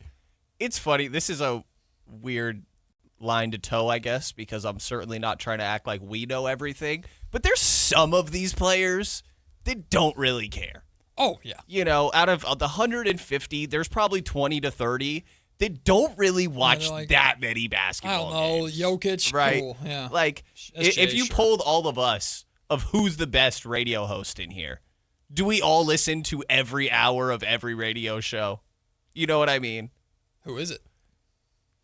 It's funny. This is a weird line to toe, I guess, because I'm certainly not trying to act like we know everything. But there's some of these players that don't really care. Oh, yeah. You know, out of the 150, there's probably 20 to 30 that don't really watch that many basketball I don't know, games. Jokic, right? cool, yeah. Like, SJ, if you sure. polled all of us of who's the best radio host in here, do we all listen to every hour of every radio show? You know what I mean? Who is it?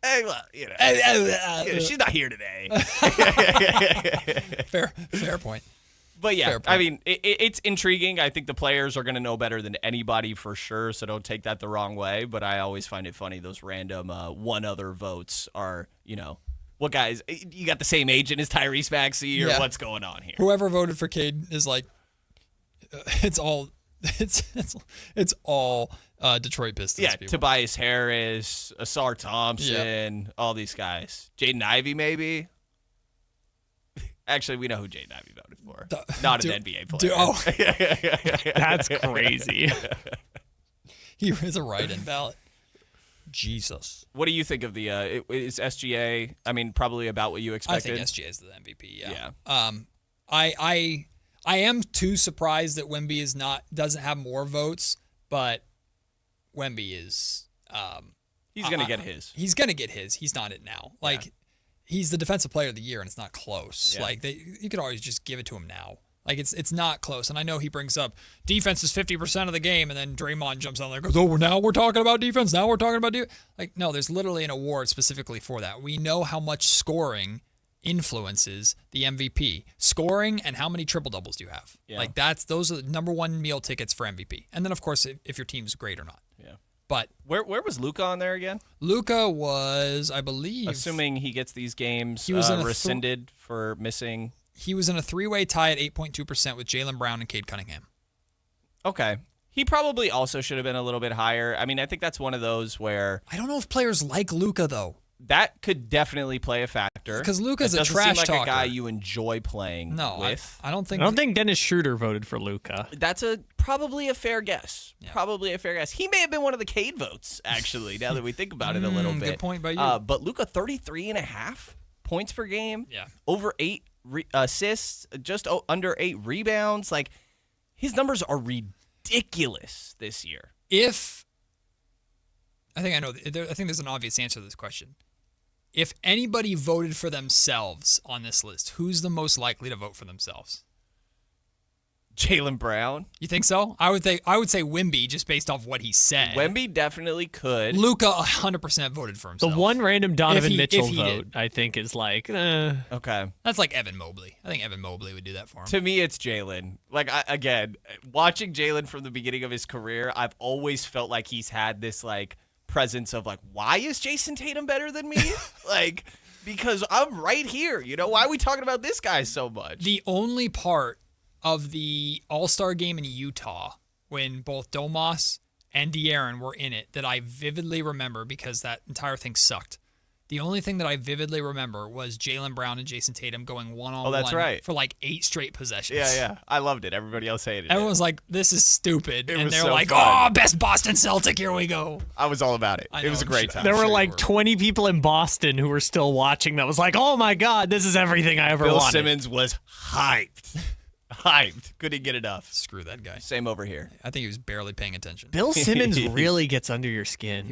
Hey, well, you know, she's not here today. Fair point. But yeah, Fair point. I mean, it's intriguing. I think the players are going to know better than anybody for sure, so don't take that the wrong way. But I always find it funny, those random one other votes are, you know, what guys, you got the same agent as Tyrese Maxey or what's going on here? Whoever voted for Cade is like, it's all Detroit Pistons. Yeah, people. Tobias Harris, Asar Thompson, all these guys. Jaden Ivey, maybe. Actually, we know who Jaden Ivey voted for. Not an NBA player. That's crazy. He is a write-in ballot. Jesus. What do you think of the is SGA? I mean, probably about what you expected. I think SGA is the MVP. Yeah. I am too surprised that Wemby doesn't have more votes, but Wemby is. He's gonna get his. He's gonna get his. He's not it now. Like he's the defensive player of the year, and it's not close. Yeah. Like you could always just give it to him now. Like it's not close. And I know he brings up defense is 50% of the game, and then Draymond jumps on there and goes, "Oh, now we're talking about defense. Now we're talking about defense." Like no, there's literally an award specifically for that. We know how much scoring influences the MVP. Scoring and how many triple doubles do you have? Yeah. Like those are the number one meal tickets for MVP. And then of course if your team's great or not. Yeah. But where was Luka on there again? Luka was, I believe, assuming he gets these games he was rescinded for missing. He was in a 3-way tie at 8.2% with Jaylen Brown and Cade Cunningham. Okay. He probably also should have been a little bit higher. I mean, I think that's one of those where I don't know if players like Luka though. That could definitely play a factor. Because Luka's a doesn't trash seem like talker. a guy you enjoy playing with. I don't think. I don't think Dennis Schroeder voted for Luka. That's probably a fair guess. Yeah. Probably a fair guess. He may have been one of the Cade votes, actually, now that we think about it a little bit. Good point by you. But Luka, 33.5 points per game. Yeah. Over 8 assists, just under 8 rebounds. Like, his numbers are ridiculous this year. I think I know. I think there's an obvious answer to this question. If anybody voted for themselves on this list, who's the most likely to vote for themselves? Jaylen Brown. You think so? I would say Wemby, just based off what he said. Wemby definitely could. Luka 100% voted for himself. The one random Donovan Mitchell vote, did. I think, is like, Okay. That's like Evan Mobley. I think Evan Mobley would do that for him. To me, it's Jaylen. Like, again, watching Jaylen from the beginning of his career, I've always felt like he's had this, like, presence of, like, why is Jason Tatum better than me? Like, because I'm right here. You know, why are we talking about this guy so much? The only part of the All-Star game in Utah when both Domas and De'Aaron were in it that I vividly remember, because that entire thing sucked. The only thing that I vividly remember was Jaylen Brown and Jason Tatum going one-on-one right. for like 8 straight possessions. Yeah. I loved it. Everybody else hated it. Everyone was like, this is stupid. It and was they're so like, fun. Oh, best Boston Celtic, here we go. I was all about it. It was a great time. There were like 20 people in Boston who were still watching that was like, oh my God, this is everything I ever Bill wanted. Simmons was hyped. Couldn't get enough. Screw that guy. Same over here. I think he was barely paying attention. Bill Simmons really gets under your skin.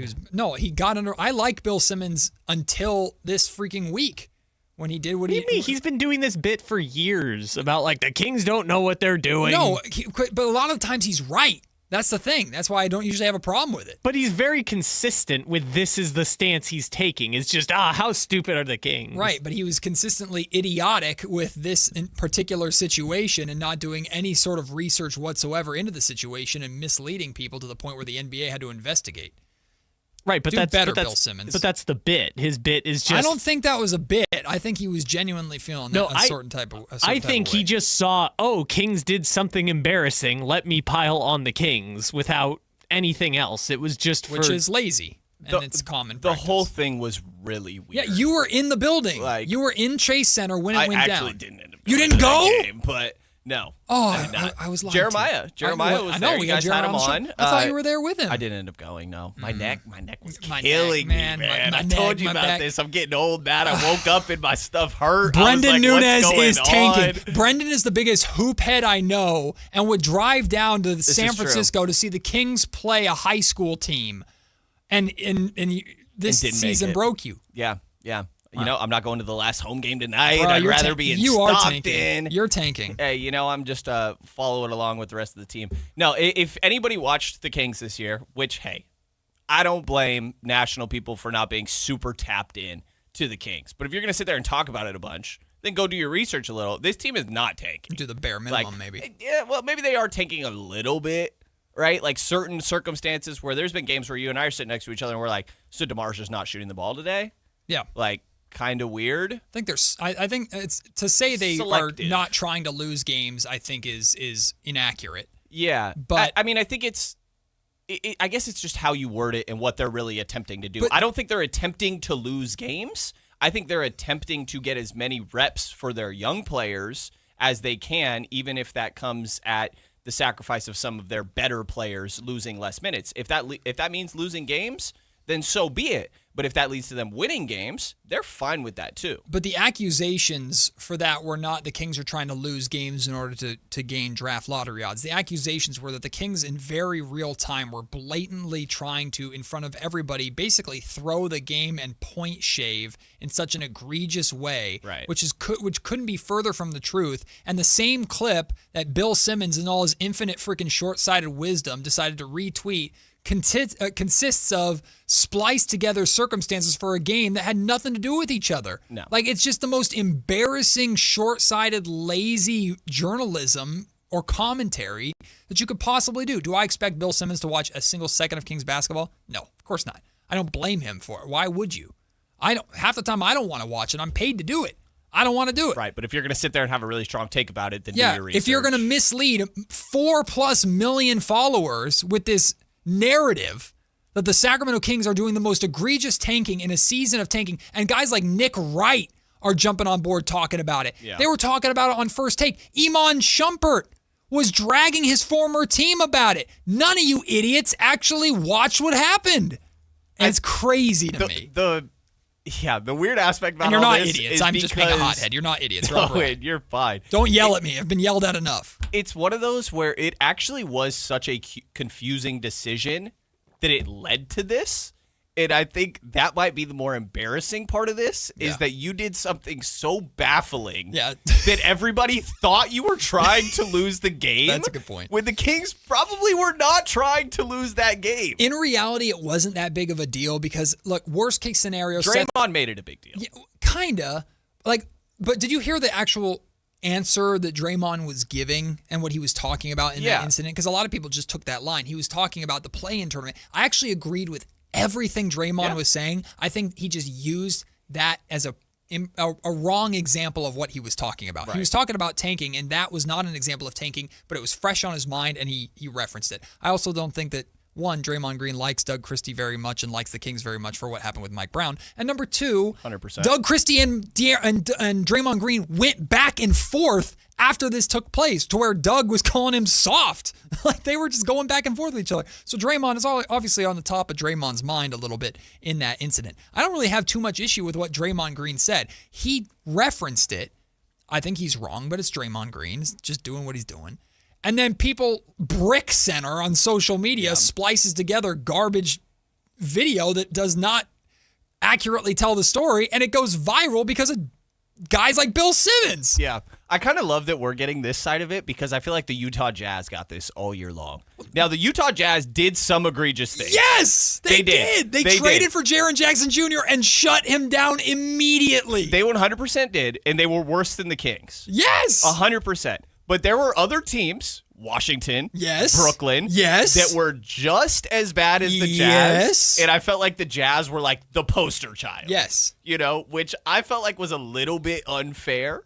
He got under. I like Bill Simmons until this freaking week when he did what he. He's been doing this bit for years about like the Kings don't know what they're doing. No, but a lot of times he's right. That's the thing. That's why I don't usually have a problem with it. But he's very consistent with this is the stance he's taking. It's just, how stupid are the Kings? Right, but he was consistently idiotic with this particular situation and not doing any sort of research whatsoever into the situation and misleading people to the point where the NBA had to investigate. Right, but that's Bill Simmons. But that's the bit. His bit is just. I don't think that was a bit. I think he was genuinely feeling a certain type of. I think he just saw, Kings did something embarrassing. Let me pile on the Kings without anything else. It was just which is lazy. And it's common practice. The whole thing was really weird. Yeah, you were in the building. You were in Chase Center when it went down. I actually didn't end up You going didn't to go? that game, but No. Oh, I was lying. Jeremiah. Jeremiah was there. You guys had him on. I thought you were there with him. I didn't end up going, no. My neck was My killing neck, me, man. man. I My told neck, you my about back. this. I'm getting old, Matt. I woke up and my stuff hurt. Brendan Nunez is on? tanking. Brendan is the biggest hoop head I know and would drive down to San Francisco to see the Kings play a high school team. And this season broke you. Yeah. You know, I'm not going to the last home game tonight. Bro, I'd rather be in Stockton. You're tanking. Hey, you know, I'm just following along with the rest of the team. No, if anybody watched the Kings this year, which, hey, I don't blame national people for not being super tapped in to the Kings. But if you're going to sit there and talk about it a bunch, then go do your research a little. This team is not tanking. Do the bare minimum, maybe. Yeah, well, maybe they are tanking a little bit, right? Like certain circumstances where there's been games where you and I are sitting next to each other and we're like, so DeMar's just not shooting the ball today? Yeah. Like, kind of weird. I think it's to say they Selective. are not trying to lose games. I think is inaccurate. Yeah, but I mean, I think I guess it's just how you word it and what they're really attempting to do. I don't think they're attempting to lose games. I think they're attempting to get as many reps for their young players as they can, even if that comes at the sacrifice of some of their better players losing less minutes. If that means losing games, then so be it. But if that leads to them winning games, they're fine with that too. But the accusations for that were not the Kings are trying to lose games in order to gain draft lottery odds. The accusations were that the Kings in very real time were blatantly trying to, in front of everybody, basically throw the game and point shave in such an egregious way, right, which couldn't be further from the truth. And the same clip that Bill Simmons, in all his infinite freaking short-sighted wisdom, decided to retweet consists of spliced together circumstances for a game that had nothing to do with each other. No. Like, it's just the most embarrassing, short-sighted, lazy journalism or commentary that you could possibly do. Do I expect Bill Simmons to watch a single second of Kings basketball? No, of course not. I don't blame him for it. Why would you? Half the time I don't want to watch it. I'm paid to do it. I don't want to do it. Right, but if you're going to sit there and have a really strong take about it, then do your research. If you're going to mislead 4+ million followers with this narrative that the Sacramento Kings are doing the most egregious tanking in a season of tanking, and guys like Nick Wright are jumping on board talking about it. Yeah. They were talking about it on First Take. Iman Shumpert was dragging his former team about it. None of you idiots actually watched what happened. And it's crazy to me. The weird aspect about and you're all not this idiots. is I'm just being a hothead. You're not idiots. No, you're fine. Don't yell at me. I've been yelled at enough. It's one of those where it actually was such a confusing decision that it led to this. And I think that might be the more embarrassing part of this, is that you did something so baffling that everybody thought you were trying to lose the game. That's a good point. When the Kings probably were not trying to lose that game. In reality, it wasn't that big of a deal because, look, worst case scenario. Draymond made it a big deal. Yeah, kinda. But did you hear the actual answer that Draymond was giving and what he was talking about in that incident? Because a lot of people just took that line. He was talking about the play-in tournament. I actually agreed with everything Draymond was saying. I think he just used that as a wrong example of what he was talking about. Right. He was talking about tanking, and that was not an example of tanking, but it was fresh on his mind, and he referenced it. I also don't think that, one, Draymond Green likes Doug Christie very much and likes the Kings very much for what happened with Mike Brown. And number two, 100%. Doug Christie and Draymond Green went back and forth after this took place to where Doug was calling him soft. Like, they were just going back and forth with each other. So Draymond is obviously on the top of Draymond's mind a little bit in that incident. I don't really have too much issue with what Draymond Green said. He referenced it. I think he's wrong, but it's Draymond Green. He's just doing what he's doing. And then Brick Center on social media splices together garbage video that does not accurately tell the story, and it goes viral because of guys like Bill Simmons. Yeah. I kind of love that we're getting this side of it because I feel like the Utah Jazz got this all year long. Now, the Utah Jazz did some egregious things. Yes, they did. They traded for Jaren Jackson Jr. and shut him down immediately. They 100% did, and they were worse than the Kings. Yes. 100%. But there were other teams, Washington, Brooklyn, that were just as bad as the Jazz. Yes. And I felt like the Jazz were like the poster child. Yes. You know, which I felt like was a little bit unfair.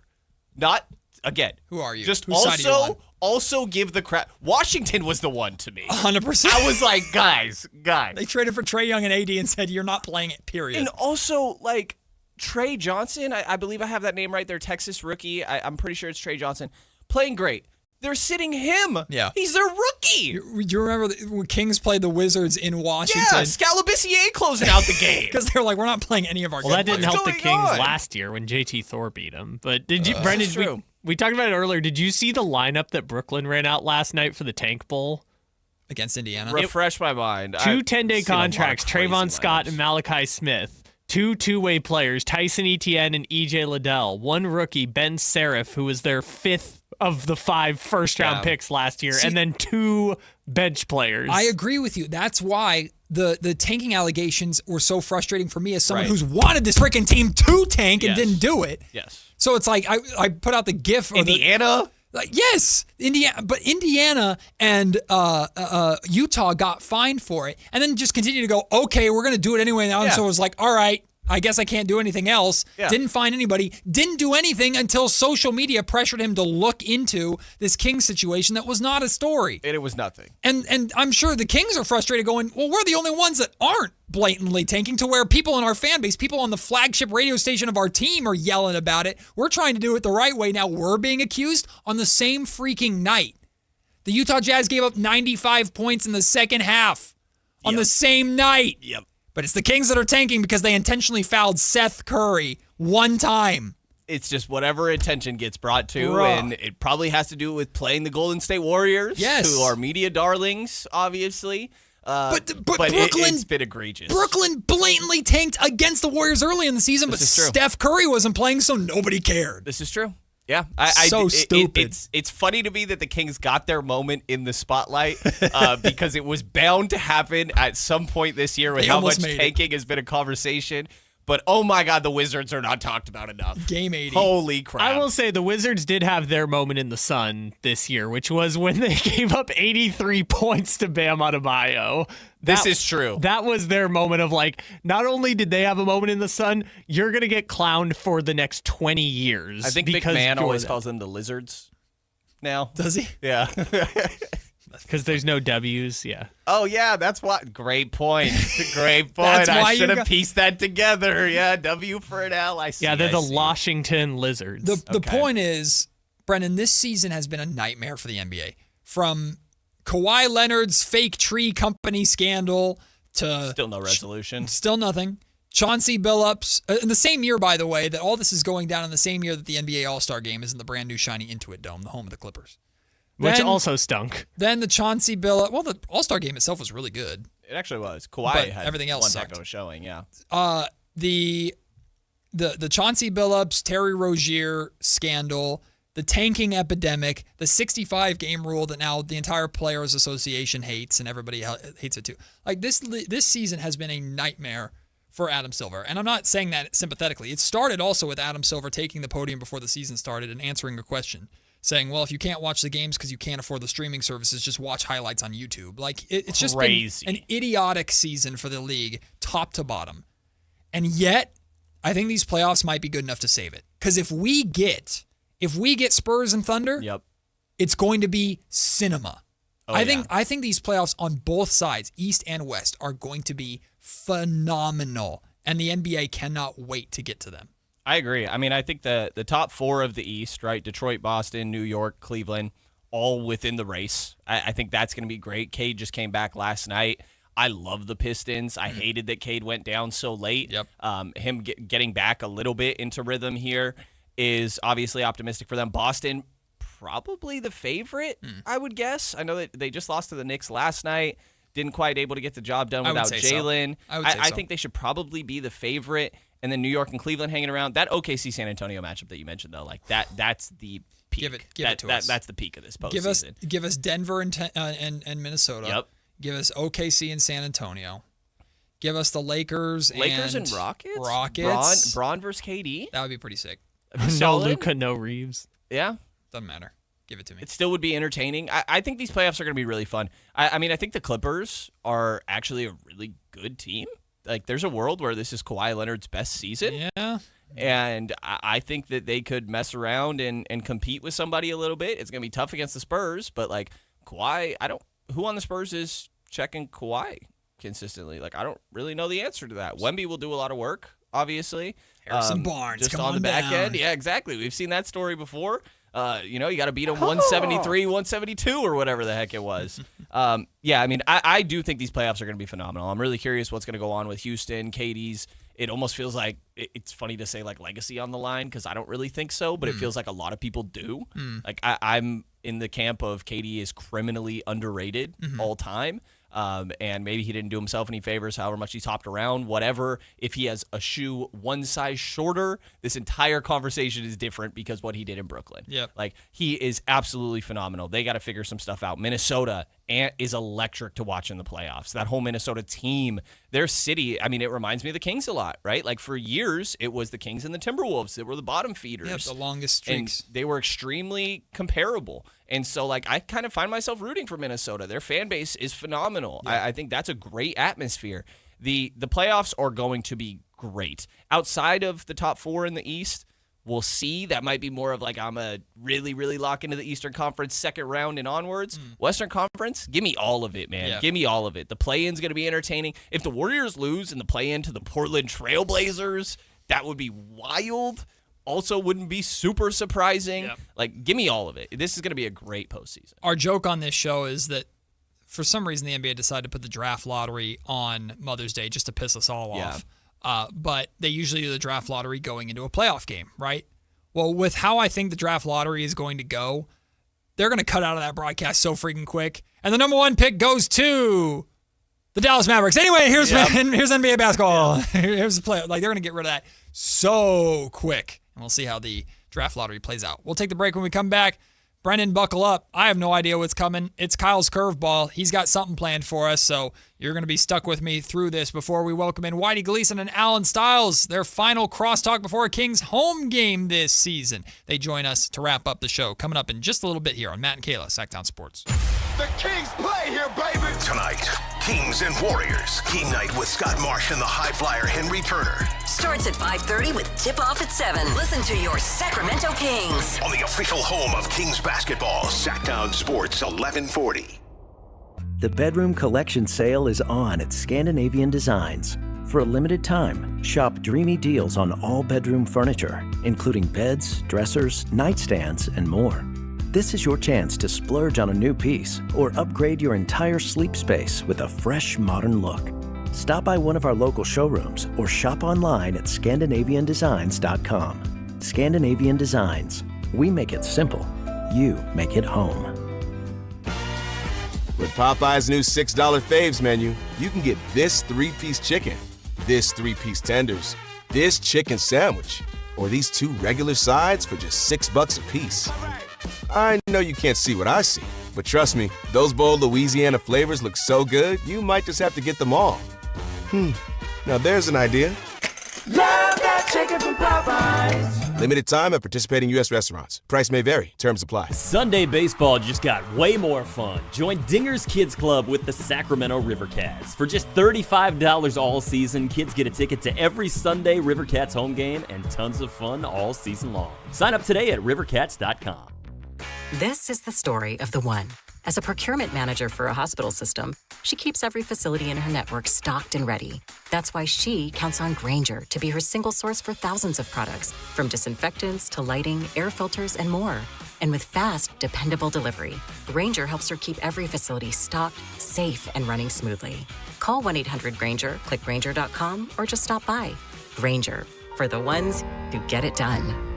Not, again. Who are you? Just Whose side are you on? also give the crap. Washington was the one to me. 100%. I was like, guys. They traded for Trae Young and AD and said, you're not playing it, period. And also, like, Trey Johnson, I believe I have that name right there, Texas rookie. I'm pretty sure it's Trey Johnson. playing great. They're sitting him. Yeah. He's their rookie. Do you remember when Kings played the Wizards in Washington? Yeah, Scalabissier closing out the game. Because they're like, we're not playing any of our Well, that didn't help the Kings on? last year when JT Thor beat them. But did you, Brendan, we talked about it earlier. Did you see the lineup that Brooklyn ran out last night for the Tank Bowl? Against Indiana? Refresh my mind. Two 10-day contracts, Trayvon Scott and Malachi Smith. Two two-way players, Tyson Etienne and EJ Liddell. One rookie, Ben Serif, who was their 5th of the 5 first-round picks last year, and then 2 bench players. I agree with you. That's why the tanking allegations were so frustrating for me as someone who's wanted this freaking team to tank and didn't do it. Yes. So it's like I put out the GIF. Indiana? Yes, Indiana, but Indiana and Utah got fined for it, and then just continued to go, okay, we're going to do it anyway now. And so it was like, all right, I guess I can't do anything else. Yeah. Didn't find anybody. Didn't do anything until social media pressured him to look into this Kings situation that was not a story. And it was nothing. And I'm sure the Kings are frustrated going, well, we're the only ones that aren't blatantly tanking, to where people in our fan base, people on the flagship radio station of our team are yelling about it. We're trying to do it the right way. Now we're being accused on the same freaking night. The Utah Jazz gave up 95 points in the second half on the same night. Yep. But it's the Kings that are tanking because they intentionally fouled Seth Curry one time. It's just whatever attention gets brought to, and it probably has to do with playing the Golden State Warriors, who are media darlings, obviously. But Brooklyn, it's been egregious. Brooklyn blatantly tanked against the Warriors early in the season, but Steph Curry wasn't playing, so nobody cared. This is true. Yeah, stupid. It's funny to me that the Kings got their moment in the spotlight because it was bound to happen at some point this year with how much tanking has been a conversation. But oh my God, the Wizards are not talked about enough. Game 80. Holy crap. I will say the Wizards did have their moment in the sun this year, which was when they gave up 83 points to Bam Adebayo. This is true. That was their moment of like, not only did they have a moment in the sun, you're going to get clowned for the next 20 years. I think McMahon always calls them the Lizards now. Does he? Yeah. Because there's no W's, yeah. Oh, yeah, that's why. Great point. Great point. I should have pieced that together. Yeah, W for an L. I see. Yeah, they're the Washington Lizards. The point is, Brendan, this season has been a nightmare for the NBA. From Kawhi Leonard's fake tree company scandal to... Still no resolution. Still nothing. Chauncey Billups. In the same year, by the way, that all this is going down in the same year that the NBA All-Star Game is in the brand new shiny Intuit Dome, the home of the Clippers. Which also stunk. Then the Chauncey Billups. Well, the All-Star Game itself was really good. It actually was. Kawhi had everything else one sucked. heck of a showing, yeah. The Chauncey Billups, Terry Rozier scandal, the tanking epidemic, the 65-game rule that now the entire Players Association hates and everybody hates it too. Like this season has been a nightmare for Adam Silver. And I'm not saying that sympathetically. It started also with Adam Silver taking the podium before the season started and answering a question, saying, well, if you can't watch the games because you can't afford the streaming services, just watch highlights on YouTube. Like, it's just been an idiotic season for the league, top to bottom. And yet, I think these playoffs might be good enough to save it. Because if we get Spurs and Thunder, it's going to be cinema. I think these playoffs on both sides, East and West, are going to be phenomenal. And the NBA cannot wait to get to them. I agree. I mean, I think the top 4 of the East, right? Detroit, Boston, New York, Cleveland, all within the race. I think that's going to be great. Cade just came back last night. I love the Pistons. I hated that Cade went down so late. Him getting back a little bit into rhythm here is obviously optimistic for them. Boston, probably the favorite, I would guess. I know that they just lost to the Knicks last night. Didn't quite able to get the job done without Jalen. I think they should probably be the favorite. And then New York and Cleveland hanging around. That OKC San Antonio matchup that you mentioned, though, like that's the peak. Give it to us. That's the peak of this postseason. Give us Denver and Minnesota. Yep. Give us OKC and San Antonio. Give us the Lakers and Rockets. Braun versus KD. That would be pretty sick. No Luka, no Reeves. Yeah. Doesn't matter. Give it to me. It still would be entertaining. I think these playoffs are going to be really fun. I mean, I think the Clippers are actually a really good team. Like, there's a world where this is Kawhi Leonard's best season. Yeah. And I think that they could mess around and compete with somebody a little bit. It's going to be tough against the Spurs, but, like, Kawhi, who on the Spurs is checking Kawhi consistently? Like, I don't really know the answer to that. Wemby will do a lot of work, obviously. Harrison Barnes, just come on the back down. end. Yeah, exactly. We've seen that story before. You got to beat them 173, 172, or whatever the heck it was. Yeah, I mean, I do think these playoffs are going to be phenomenal. I'm really curious what's going to go on with Houston, Katie's. It almost feels like it's funny to say like legacy on the line because I don't really think so, but it feels like a lot of people do. Like I'm in the camp of Katie is criminally underrated all time. And maybe he didn't do himself any favors, however much he's hopped around, whatever. If he has a shoe one size shorter, this entire conversation is different because what he did in Brooklyn. Yep. Like, he is absolutely phenomenal. They got to figure some stuff out. Minnesota is electric to watch in the playoffs. That whole Minnesota team, their city, I mean, it reminds me of the Kings a lot, right? Like, for years, it was the Kings and the Timberwolves that were the bottom feeders. Yep, the longest streaks. And they were extremely comparable. And so, like, I kind of find myself rooting for Minnesota. Their fan base is phenomenal. Yeah. I think that's a great atmosphere. The playoffs are going to be great. Outside of the top four in the East, we'll see. That might be more of like I'm a really, really lock into the Eastern Conference second round and onwards. Western Conference, give me all of it, man. Yeah. Give me all of it. The play-in's going to be entertaining. If the Warriors lose in the play-in to the Portland Trailblazers, that would be wild. Also wouldn't be super surprising. Yep. Like, give me all of it. This is going to be a great postseason. Our joke on this show is that for some reason the NBA decided to put the draft lottery on Mother's Day just to piss us all off. But they usually do the draft lottery going into a playoff game, right? Well, with how I think the draft lottery is going to go, they're going to cut out of that broadcast so freaking quick. And the number one pick goes to the Dallas Mavericks. Anyway, here's NBA basketball. Here's the play. Like, they're going to get rid of that so quick. And we'll see how the draft lottery plays out. We'll take the break when we come back. Brennan, buckle up. I have no idea what's coming. It's Kyle's curveball. He's got something planned for us, so you're going to be stuck with me through this before we welcome in Whitey Gleason and Alan Stiles, their final crosstalk before a Kings home game this season. They join us to wrap up the show. Coming up in just a little bit here on Matt and Kayla, Sactown Sports. The Kings play here, baby! Tonight, Kings and Warriors. Game night with Scott Marsh and the high flyer Henry Turner. Starts at 5:30 with tip-off at 7. Listen to your Sacramento Kings. On the official home of Kings basketball, Sactown Sports 1140. The bedroom collection sale is on at Scandinavian Designs. For a limited time, shop dreamy deals on all bedroom furniture, including beds, dressers, nightstands, and more. This is your chance to splurge on a new piece or upgrade your entire sleep space with a fresh, modern look. Stop by one of our local showrooms or shop online at ScandinavianDesigns.com. Scandinavian Designs. We make it simple. You make it home. With Popeye's new $6 faves menu, you can get this 3-piece chicken, this 3-piece tenders, this chicken sandwich, or these 2 regular sides for just $6 a piece. I know you can't see what I see, but trust me, those bold Louisiana flavors look so good, you might just have to get them all. Now there's an idea. Love that chicken from Popeyes. Limited time at participating U.S. restaurants. Price may vary. Terms apply. Sunday baseball just got way more fun. Join Dinger's Kids Club with the Sacramento River Cats. For just $35 all season, kids get a ticket to every Sunday River Cats home game and tons of fun all season long. Sign up today at rivercats.com. This is the story of the one. As a procurement manager for a hospital system, she keeps every facility in her network stocked and ready. That's why she counts on Grainger to be her single source for thousands of products, from disinfectants to lighting, air filters, and more. And with fast, dependable delivery, Grainger helps her keep every facility stocked, safe, and running smoothly. Call 1-800-GRAINGER, click Grainger.com, or just stop by. Grainger, for the ones who get it done.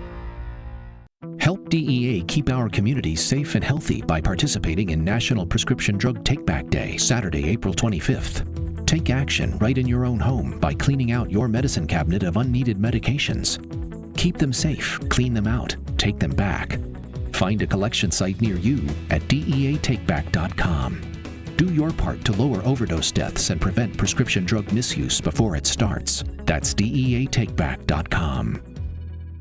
Help DEA keep our communities safe and healthy by participating in National Prescription Drug Take-Back Day, Saturday, April 25th. Take action right in your own home by cleaning out your medicine cabinet of unneeded medications. Keep them safe, clean them out, take them back. Find a collection site near you at DEATakeback.com. Do your part to lower overdose deaths and prevent prescription drug misuse before it starts. That's DEATakeback.com.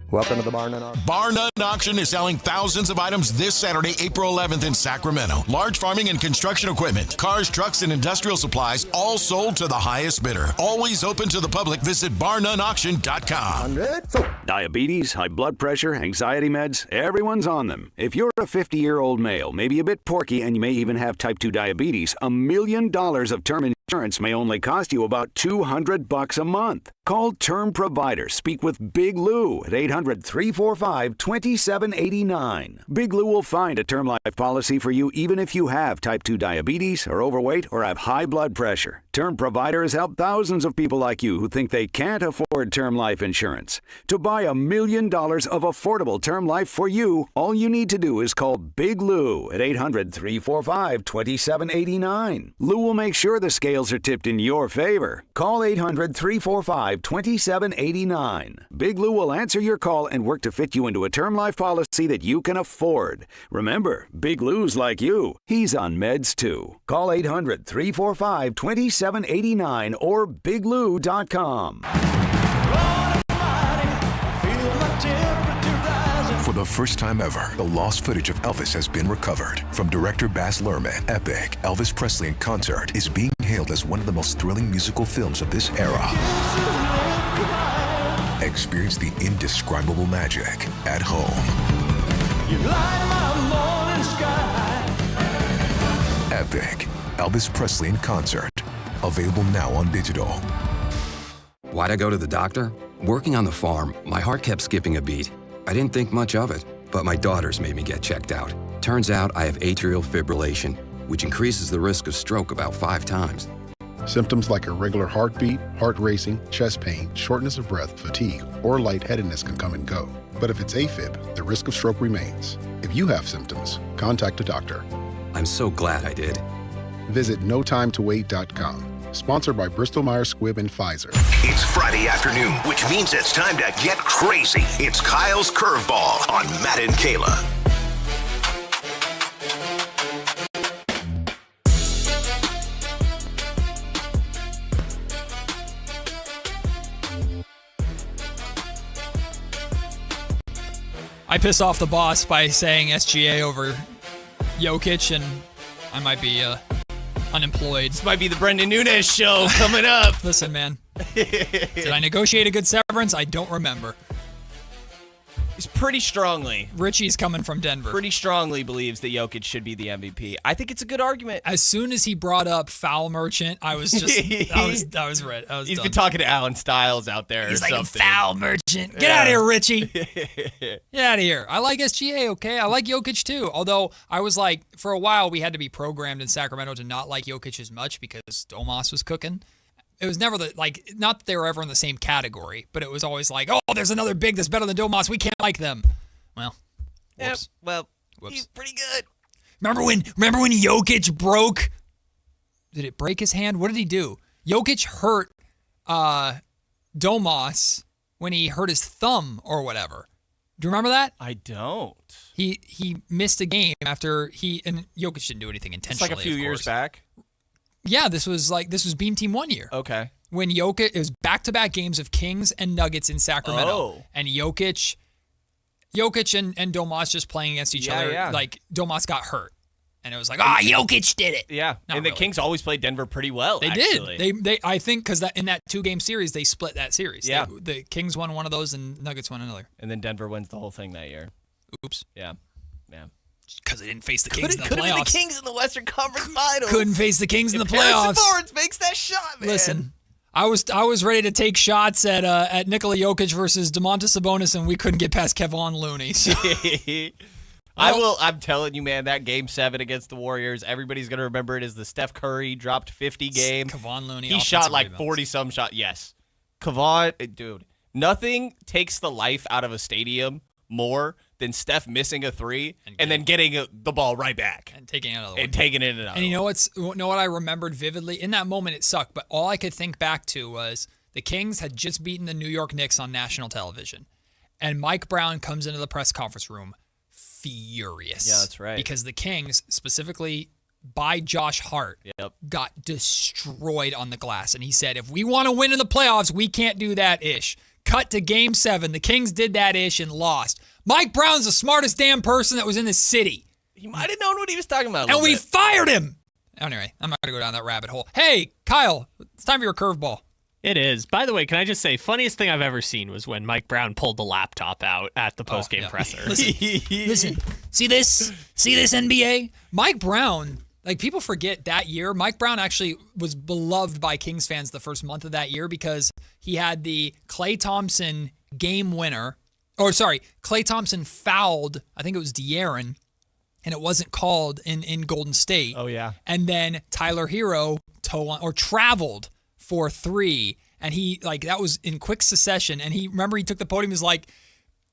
Welcome to the Bar None Auction. Bar None Auction is selling thousands of items this Saturday, April 11th in Sacramento. Large farming and construction equipment, cars, trucks, and industrial supplies, all sold to the highest bidder. Always open to the public. Visit barnoneauction.com. Diabetes, high blood pressure, anxiety meds, everyone's on them. If you're a 50-year-old male, maybe a bit porky, and you may even have type 2 diabetes, $1 million of term insurance may only cost you about $200 a month. Call Term Provider. Speak with Big Lou at 800-345-2789. Big Lou will find a term life policy for you even if you have type 2 diabetes, are overweight, or have high blood pressure. Term Provider has helped thousands of people like you who think they can't afford term life insurance. To buy $1 million of affordable term life for you, all you need to do is call Big Lou at 800-345-2789. Lou will make sure the scales are tipped in your favor. Call 800-345-2789. Big Lou will answer your call and work to fit you into a term life policy that you can afford. Remember, Big Lou's like you. He's on meds too. Call 800-345-2789 or biglou.com. For the first time ever, the lost footage of Elvis has been recovered. From director Baz Luhrmann, epic Elvis Presley in Concert is being hailed as one of the most thrilling musical films of this era. Experience the indescribable magic at home. You light my morning sky. Epic Elvis Presley in Concert. Available now on digital. Why'd I go to the doctor? Working on the farm, my heart kept skipping a beat. I didn't think much of it, but my daughters made me get checked out. Turns out I have atrial fibrillation, which increases the risk of stroke about 5 times. Symptoms like irregular heartbeat, heart racing, chest pain, shortness of breath, fatigue, or lightheadedness can come and go. But if it's AFib, the risk of stroke remains. If you have symptoms, contact a doctor. I'm so glad I did. Visit notimetowait.com. Sponsored by Bristol-Myers Squibb and Pfizer. It's Friday afternoon, which means it's time to get crazy. It's Kyle's Curveball on Matt and Kayla. I pissed off the boss by saying SGA over Jokic, and I might be unemployed. This might be the Brendan Nunes show coming up. Listen, man. Did I negotiate a good severance? I don't remember. He's pretty strongly. Richie's coming from Denver. Pretty strongly believes that Jokic should be the MVP. I think it's a good argument. As soon as he brought up foul merchant, I was just, I was ready. He's been talking to Alan Stiles out there. He's or like, something. foul merchant. Get out of here, Richie. Get out of here. I like SGA, okay? I like Jokic too. Although I was like, for a while, we had to be programmed in Sacramento to not like Jokic as much because Domas was cooking. It was never not that they were ever in the same category, but it was always like, oh, there's another big that's better than Domas. We can't like them. Well, whoops. He's pretty good. Remember when Jokic broke? Did it break his hand? What did he do? Jokic hurt Domas when he hurt his thumb or whatever. Do you remember that? I don't. He missed a game after and Jokic didn't do anything intentionally. It's like a few years back. Yeah, this was Beam Team 1 year. Okay. When Jokic, it was back-to-back games of Kings and Nuggets in Sacramento. Oh. And Jokic and Domas just playing against each other. Yeah. Like, Domas got hurt. And it was like, Jokic did it. Yeah. Not and really. the Kings always played Denver pretty well, They actually. did. They I think because in that 2-game series, they split that series. Yeah. The Kings won one of those and Nuggets won another. And then Denver wins the whole thing that year. Oops. Yeah. Because they didn't face the Kings in the Could've been playoffs. the Kings in the Western Conference Finals. Couldn't face the Kings in the playoffs. Harrison Barnes makes that shot, man. Listen, I was ready to take shots at Nikola Jokic versus Domantas Sabonis, and we couldn't get past Kevon Looney. So. I'm telling you, man, that Game 7 against the Warriors, everybody's going to remember it as the Steph Curry dropped 50 game. Kevon Looney. He shot like 40-some shot. Yes. Kevon, dude, nothing takes the life out of a stadium more than Steph missing a 3 and then getting the ball right back. And taking it out. And taking it out. And you know what I remembered vividly? In that moment, it sucked, but all I could think back to was the Kings had just beaten the New York Knicks on national television. And Mike Brown comes into the press conference room furious. Yeah, that's right. Because the Kings, specifically by Josh Hart, got destroyed on the glass. And he said, if we want to win in the playoffs, we can't do that ish. Cut to Game 7. The Kings did that ish and lost. Mike Brown's the smartest damn person that was in the city. He might have known what he was talking about. And we fired him. Anyway, I'm not going to go down that rabbit hole. Hey, Kyle, it's time for your curveball. It is. By the way, can I just say, funniest thing I've ever seen was when Mike Brown pulled the laptop out at the postgame presser. Listen, see this NBA? Mike Brown, Like, people forget that year, Mike Brown actually was beloved by Kings fans the first month of that year because he had the Klay Thompson game winner. Klay Thompson fouled, I think it was De'Aaron, and it wasn't called in Golden State. Oh, yeah. And then Tyler Hero traveled for 3, and he, like, that was in quick succession. And he took the podium, was like,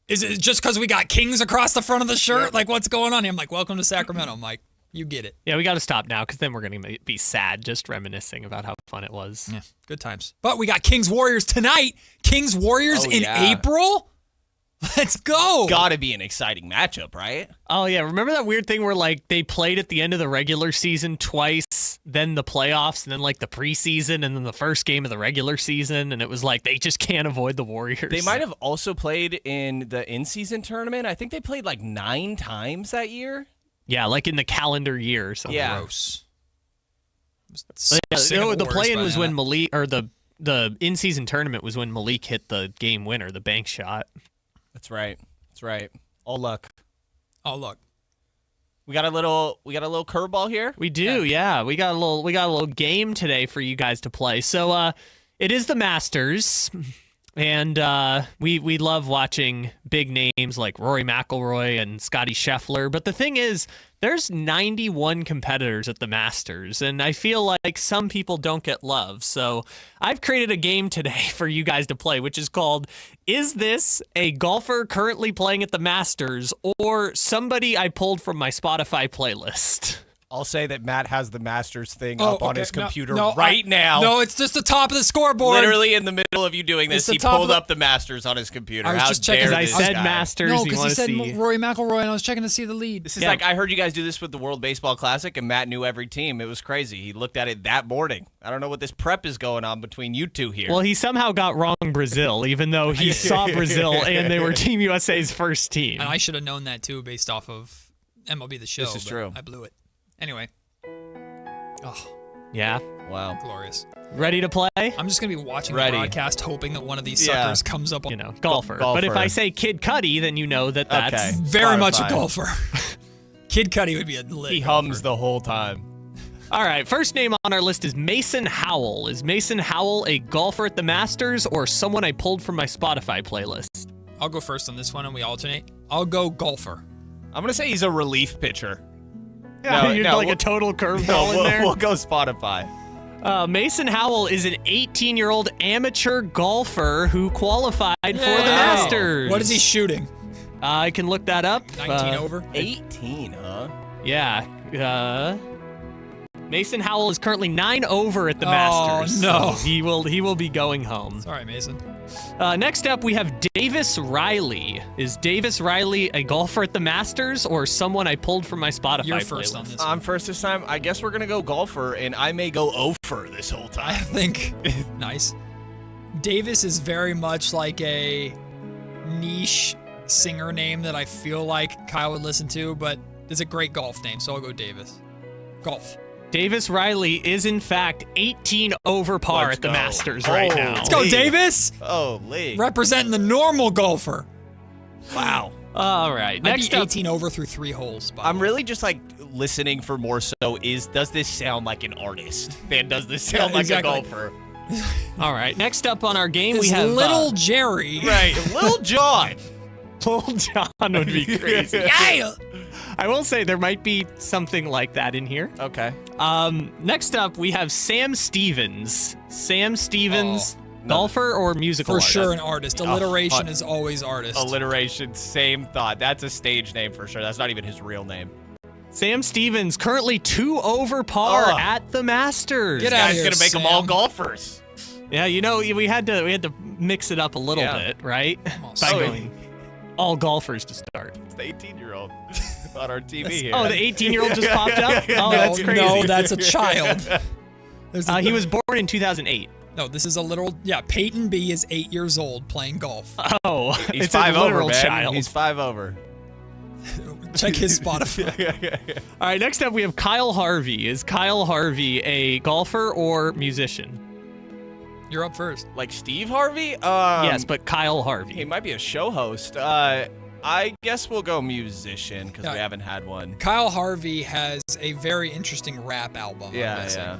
is it just because we got Kings across the front of the shirt? Like, what's going on? And I'm like, welcome to Sacramento, Mike. You get it. Yeah, we got to stop now because then we're going to be sad just reminiscing about how fun it was. Yeah, good times. But we got Kings-Warriors tonight. Kings-Warriors in April? Let's go. Gotta be an exciting matchup, right? Oh, yeah. Remember that weird thing where, like, they played at the end of the regular season twice, then the playoffs, and then, like, the preseason, and then the first game of the regular season, and it was like they just can't avoid the Warriors. They might have also played in the in-season tournament. I think they played, like, 9 times that year. Yeah, like in the calendar year or something. Yeah. Gross. The play-in was when Malik, or the in-season tournament was when Malik hit the game winner, the bank shot. That's right. All luck. We got a little curveball here. We do, yeah. We got a little game today for you guys to play. So it is the Masters. And we love watching big names like Rory McIlroy and Scottie Scheffler. But the thing is, there's 91 competitors at the Masters, and I feel like some people don't get love. So I've created a game today for you guys to play, which is called, Is This a Golfer Currently Playing at the Masters or Somebody I Pulled from My Spotify Playlist? I'll say that Matt has the Masters thing up on his computer right now. No, it's just the top of the scoreboard. Literally in the middle of you doing this, he pulled up the Masters on his computer. I was just checking. I said Masters. No, because he said Rory McIlroy, and I was checking to see the lead. This is like, I heard you guys do this with the World Baseball Classic, and Matt knew every team. It was crazy. He looked at it that morning. I don't know what this prep is going on between you two here. Well, he somehow got wrong Brazil, even though he saw Brazil, and they were Team USA's first team. And I should have known that, too, based off of MLB The Show. This is true. I blew it. Anyway. Oh. Yeah. Wow. Glorious. Ready to play? I'm just going to be watching the broadcast, hoping that one of these suckers comes up on golfer. But if I say Kid Cudi, then you know that that's very much a golfer. Kid Cudi would be a lit He hums the whole time. All right, first name on our list is Mason Howell. Is Mason Howell a golfer at the Masters or someone I pulled from my Spotify playlist? I'll go first on this one, and we alternate. I'll go golfer. I'm going to say he's a relief pitcher. Yeah, you're like a total curveball in there. We'll go Spotify. Mason Howell is an 18-year-old amateur golfer who qualified for the Masters. What is he shooting? I can look that up. 19 over? 18, huh? Yeah. Mason Howell is currently 9 over at the Masters. Oh, no. So he will be going home. Sorry, Mason. Next up, we have Davis Riley. Is Davis Riley a golfer at the Masters or someone I pulled from my Spotify You're first playlist? on this I'm first this time. I guess we're going to go golfer, and I may go over this whole time. I think. Nice. Davis is very much like a niche singer name that I feel like Kyle would listen to, but it's a great golf name, so I'll go Davis. Golf. Davis Riley is, in fact, 18 over par at the Masters right now. Let's go, Davis! Holy. Representing the normal golfer. Wow. All right. Next up, 18 over through 3 holes. I'm really just like listening for more so does this sound like an artist? Man, does this sound like a golfer? All right. Next up on our game, we It's have Little Jerry. Right. Little John. Little John would be crazy. Yeah. I will say there might be something like that in here. Okay. Next up, we have Sam Stevens. Sam Stevens, golfer or musical artist? For sure an artist. Alliteration is always artist. Alliteration, same thought. That's a stage name for sure. That's not even his real name. Sam Stevens, currently 2 over par at the Masters. Get out of here, This guy's going to make them all golfers. Yeah, you know, we had to mix it up a little bit, right? By going all golfers to start. It's the 18-year-old on our TV here. Oh, the 18-year-old just popped up? Oh, that's crazy. No, that's a child. He was born in 2008. No, this is a literal. Yeah, Peyton B is 8 years old playing golf. Oh, he's it's 5 a literal over, man. child. He's 5 over. Check his Spotify. All right, next up we have Kyle Harvey. Is Kyle Harvey a golfer or musician? You're up first. Like Steve Harvey? Yes, but Kyle Harvey. He might be a show host. I guess we'll go musician because we haven't had one. Kyle Harvey has a very interesting rap album. Yeah.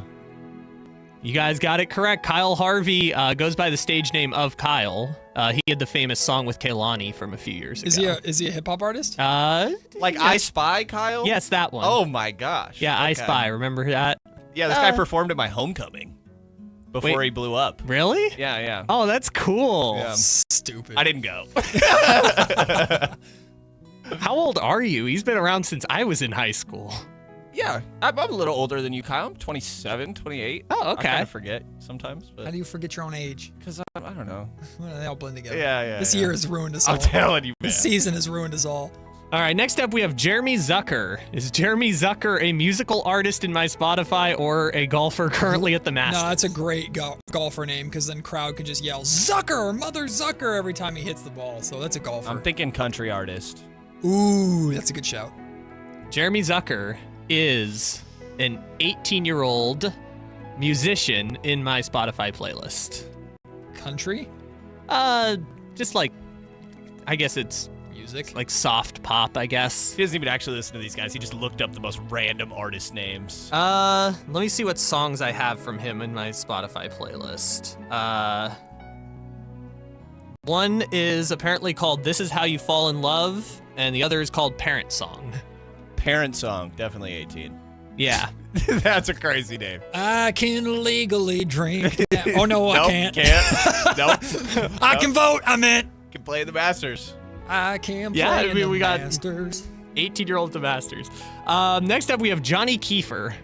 You guys got it correct. Kyle Harvey goes by the stage name of Kyle. He had the famous song with Kehlani from a few years ago. Is he a hip hop artist? Like I Spy Kyle? Yes, that one. Oh my gosh. Yeah, I Spy. Remember that? Yeah, this guy performed at my homecoming before he blew up. Really? Yeah. Oh, that's cool. Yeah. Stupid. I didn't go. How old are you? He's been around since I was in high school. Yeah, I'm a little older than you, Kyle. I'm 27, 28. Oh, okay. I kind of forget sometimes. But How do you forget your own age? Because I don't know. Well, they all blend together. Yeah. This year has ruined us all. I'm telling you, man. This season has ruined us all. All right, next up we have Jeremy Zucker. Is Jeremy Zucker a musical artist in my Spotify or a golfer currently at the Masters? No, that's a great golfer name because then crowd could just yell Zucker, Mother Zucker every time he hits the ball. So that's a golfer. I'm thinking country artist. Ooh, that's a good shout. Jeremy Zucker is an 18-year-old musician in my Spotify playlist. Country? Just like, I guess it's music, like soft pop, I guess. He doesn't even actually listen to these guys. He just looked up the most random artist names. Let me see what songs I have from him in my Spotify playlist. One is apparently called This Is How You Fall in Love, and the other is called Parent Song. Parent Song, definitely 18. Yeah. That's a crazy name. I can legally drink. Oh, no, I can't. Nope. I can vote, I meant. Can play the Masters. I can play in the we got Masters. 18-year-old to Masters. Next up, we have Johnny Kiefer.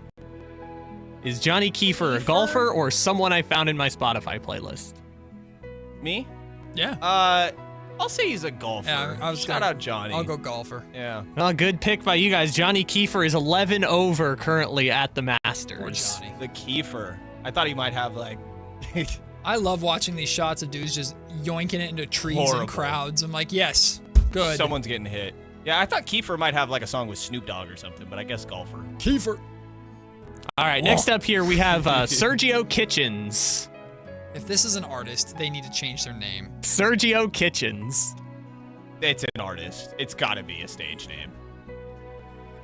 Is Johnny Kiefer a golfer or someone I found in my Spotify playlist? Me? Yeah. I'll say he's a golfer. Yeah, Shout out Johnny. I'll go golfer. Yeah. Well, good pick by you guys. Johnny Kiefer is 11 over currently at the Masters. Poor Johnny. The Kiefer. I thought he might have like... I love watching these shots of dudes just yoinking it into trees Horrible. and crowds. I'm like, yes, good. Someone's getting hit. Yeah, I thought Kiefer might have like a song with Snoop Dogg or something, but I guess golfer. Kiefer. All right, next up here we have Sergio Kitchens. If this is an artist, they need to change their name. Sergio Kitchens. It's an artist. It's got to be a stage name.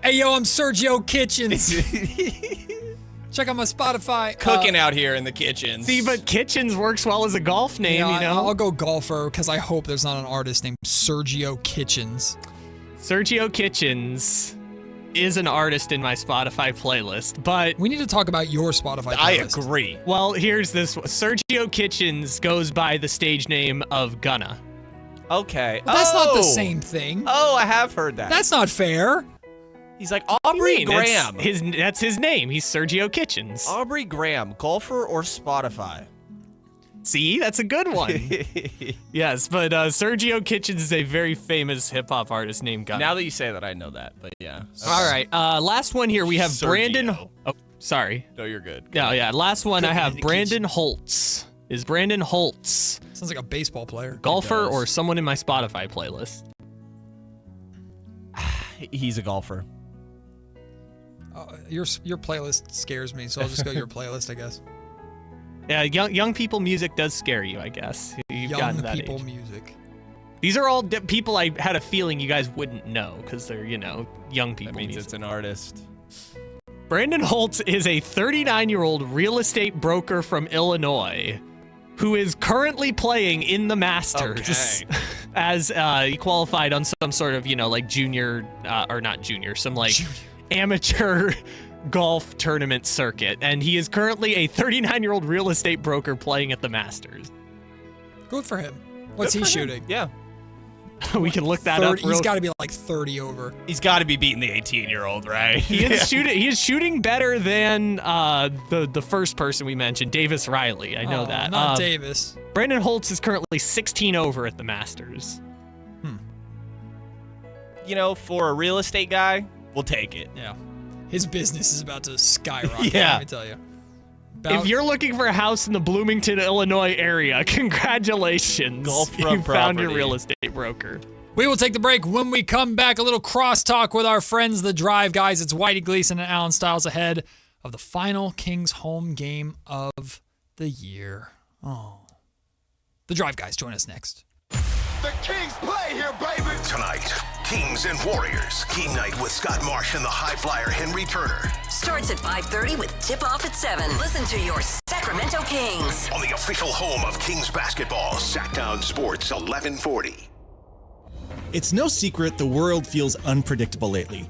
Hey, yo, I'm Sergio Kitchens. Check out my Spotify. Cooking out here in the kitchen. See, but Kitchens works well as a golf name, Yeah, you know? I'll go golfer because I hope there's not an artist named Sergio Kitchens. Sergio Kitchens is an artist in my Spotify playlist, but... We need to talk about your Spotify playlist. I agree. Well, here's this one. Sergio Kitchens goes by the stage name of Gunna. Okay. Well, that's not the same thing. Oh, I have heard that. That's not fair. He's like Aubrey Graham. That's his name. He's Sergio Kitchens. Aubrey Graham, golfer or Spotify? See, that's a good one. Yes, but Sergio Kitchens is a very famous hip-hop artist named Gunna. Now that you say that, I know that, but yeah. Okay. All right, last one here. We have Sergio. Brandon... Oh, sorry. No, you're good. No, yeah, last one I have Brandon Holtz. Is Brandon Holtz Sounds like a baseball player. golfer or someone in my Spotify playlist? He's a golfer. Your playlist scares me, so I'll just go your playlist, I guess. Yeah, young people music does scare you, I guess. You've gotten Young that people age. music. These are all people I had a feeling you guys wouldn't know because they're, young people That means music. it's an artist. Brandon Holtz is a 39-year-old real estate broker from Illinois who is currently playing in the Masters as he qualified on some sort of, like junior, or not junior, some like amateur golf tournament circuit. And he is currently a 39-year-old real estate broker playing at the Masters. Good for him. What's he shooting? Yeah. We can look that up. He's got to be like 30 over. He's got to be beating the 18-year-old, right? He is shooting better than the first person we mentioned, Davis Riley. I know that. Not Davis. Brandon Holtz is currently 16 over at the Masters. For a real estate guy, we'll take it. Yeah. His business is about to skyrocket, Yeah. let me tell you. If you're looking for a house in the Bloomington, Illinois area, congratulations. Golfront You found your property. real estate broker. We will take the break. When we come back, a little crosstalk with our friends, The Drive guys. It's Whitey Gleason and Alan Stiles ahead of the final Kings home game of the year. Oh. The Drive guys join us next. The Kings play here, baby. Tonight, Kings and Warriors. Game night with Scott Marsh and the high flyer Henry Turner. Starts at 5:30 with tip-off at 7. Listen to your Sacramento Kings. On the official home of Kings basketball, Sactown Sports 1140. It's no secret the world feels unpredictable lately.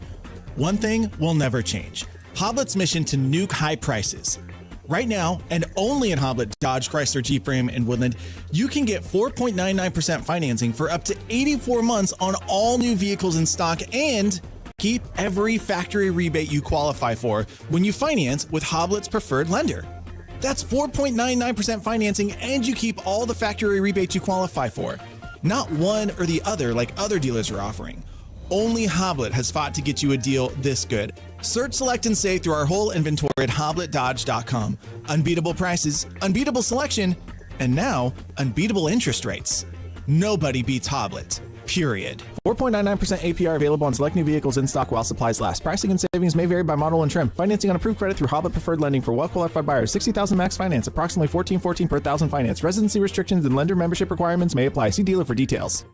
One thing will never change. Hoblet's mission to nuke high prices. Right now, and only at Hoblet Dodge Chrysler Jeep Ram in Woodland, you can get 4.99% financing for up to 84 months on all new vehicles in stock and keep every factory rebate you qualify for when you finance with Hoblet's preferred lender. That's 4.99% financing and you keep all the factory rebates you qualify for. Not one or the other like other dealers are offering. Only Hoblet has fought to get you a deal this good. Search, select, and save through our whole inventory at HobletDodge.com. Unbeatable prices, unbeatable selection, and now unbeatable interest rates. Nobody beats Hoblet. Period. 4.99% APR available on select new vehicles in stock while supplies last. Pricing and savings may vary by model and trim. Financing on approved credit through Hoblet Preferred Lending for well-qualified buyers. $60,000 max finance, approximately $14.14 per thousand finance. Residency restrictions and lender membership requirements may apply. See dealer for details.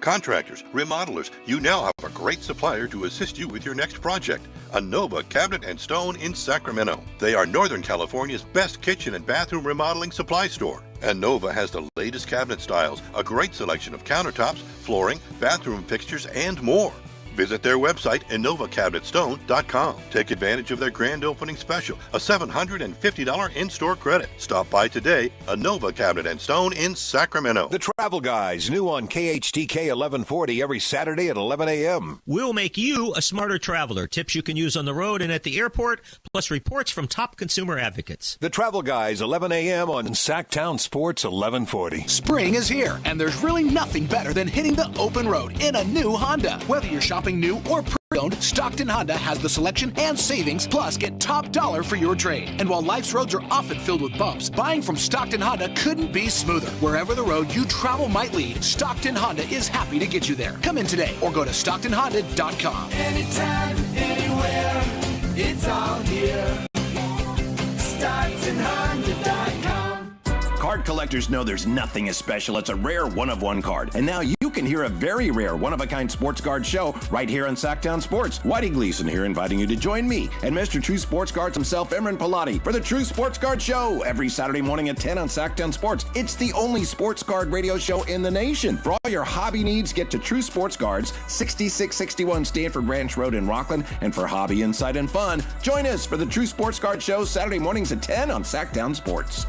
Contractors, remodelers, you now have a great supplier to assist you with your next project. Anova Cabinet and Stone in Sacramento. They are Northern California's best kitchen and bathroom remodeling supply store. Anova has the latest cabinet styles, a great selection of countertops, flooring, bathroom fixtures, and more. Visit their website, InovaCabinetStone.com. Take advantage of their grand opening special, a $750 in-store credit. Stop by today, Inova Cabinet and Stone in Sacramento. The Travel Guys, new on KHTK 1140 every Saturday at 11 a.m. We'll make you a smarter traveler. Tips you can use on the road and at the airport, plus reports from top consumer advocates. The Travel Guys, 11 a.m. on Sactown Sports 1140. Spring is here, and there's really nothing better than hitting the open road in a new Honda. Whether you're shopping new or pre-owned, Stockton Honda has the selection and savings, plus get top dollar for your trade. And while life's roads are often filled with bumps, buying from Stockton Honda couldn't be smoother. Wherever the road you travel might lead, Stockton Honda is happy to get you there. Come in today or go to StocktonHonda.com. Anytime, anywhere, it's all here. StocktonHonda.com. Card collectors know there's nothing as special as a rare one-of-one card. And now you can hear a very rare one-of-a-kind sports card show right here on Sactown Sports. Whitey Gleason here inviting you to join me and Mr. True Sports Cards himself, Emran Pilati, for the True Sports Card Show every Saturday morning at 10 on Sactown Sports. It's the only sports card radio show in the nation. For all your hobby needs, get to True Sports Cards, 6661 Stanford Ranch Road in Rockland. And for hobby insight and fun, join us for the True Sports Card Show Saturday mornings at 10 on Sactown Sports.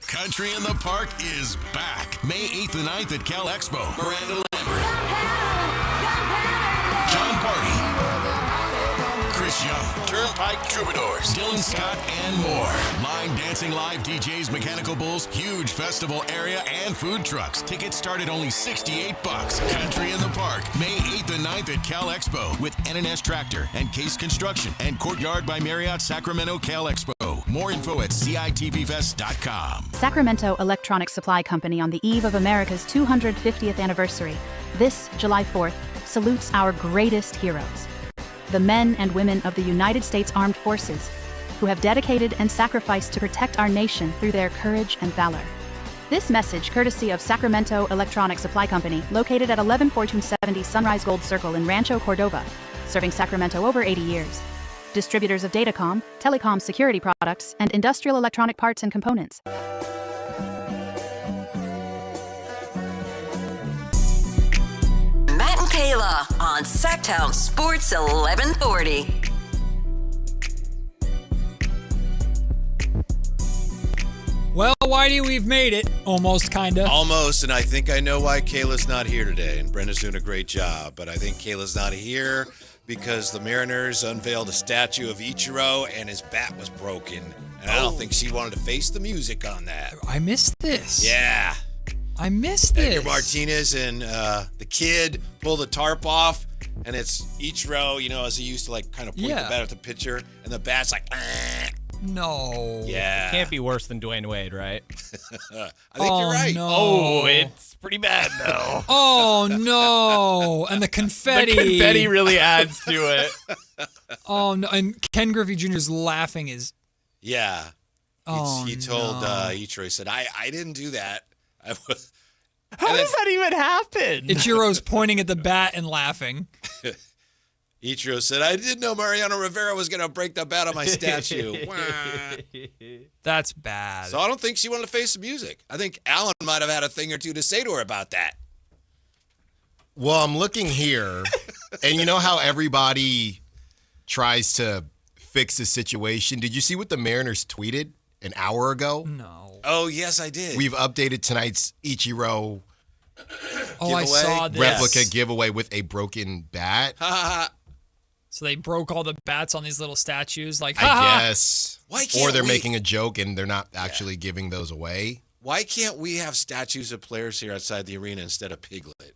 Country in the Park is back. May 8th and 9th at Cal Expo. Miranda Lambert. John Party. Chris Young. Turnpike Troubadours. Dylan Scott and more. Line dancing, live DJs, mechanical bulls, huge festival area, and food trucks. Tickets start at only $68. Country in the Park. May 8th and 9th at Cal Expo with N&S Tractor and Case Construction and Courtyard by Marriott Sacramento Cal Expo. More info at CITVFest.com. Sacramento Electronic Supply Company on the eve of America's 250th anniversary. This July 4th salutes our greatest heroes, the men and women of the United States Armed Forces, who have dedicated and sacrificed to protect our nation through their courage and valor. This message courtesy of Sacramento Electronic Supply Company, located at 111470 Sunrise Gold Circle in Rancho Cordova, serving Sacramento over 80 years. Distributors of Datacom, telecom security products, and industrial electronic parts and components. Matt and Kayla on Sactown Sports 1140. Well, Whitey, we've made it. Almost, kinda. Almost, and I think I know why Kayla's not here today, and Brenda's doing a great job, but I think Kayla's not here because the Mariners unveiled a statue of Ichiro, and his bat was broken, and I don't think she wanted to face the music on that. I missed this. Yeah. I missed this. Edgar Martinez and the kid pull the tarp off, and it's Ichiro, as he used to, kind of point the bat at the pitcher, and the bat's like, No. Yeah. It can't be worse than Dwayne Wade, right? I think you're right. No. Oh, it's pretty bad, though. Oh, no. And the confetti. The confetti really adds to it. Oh, no. And Ken Griffey Jr.'s laughing is... Yeah. Oh, he told Ichiro, he said, I didn't do that. How does that even happen? Ichiro's pointing at the bat and laughing. Ichiro said, I didn't know Mariano Rivera was going to break the bat on my statue. That's bad. So I don't think she wanted to face the music. I think Alan might have had a thing or two to say to her about that. Well, I'm looking here, and you know how everybody tries to fix the situation? Did you see what the Mariners tweeted an hour ago? No. Oh, yes, I did. We've updated tonight's Ichiro I saw this. replica giveaway with a broken bat. So they broke all the bats on these little statues. Like, I guess. Why can't or they're we- making a joke and they're not actually giving those away. Why can't we have statues of players here outside the arena instead of Piglet?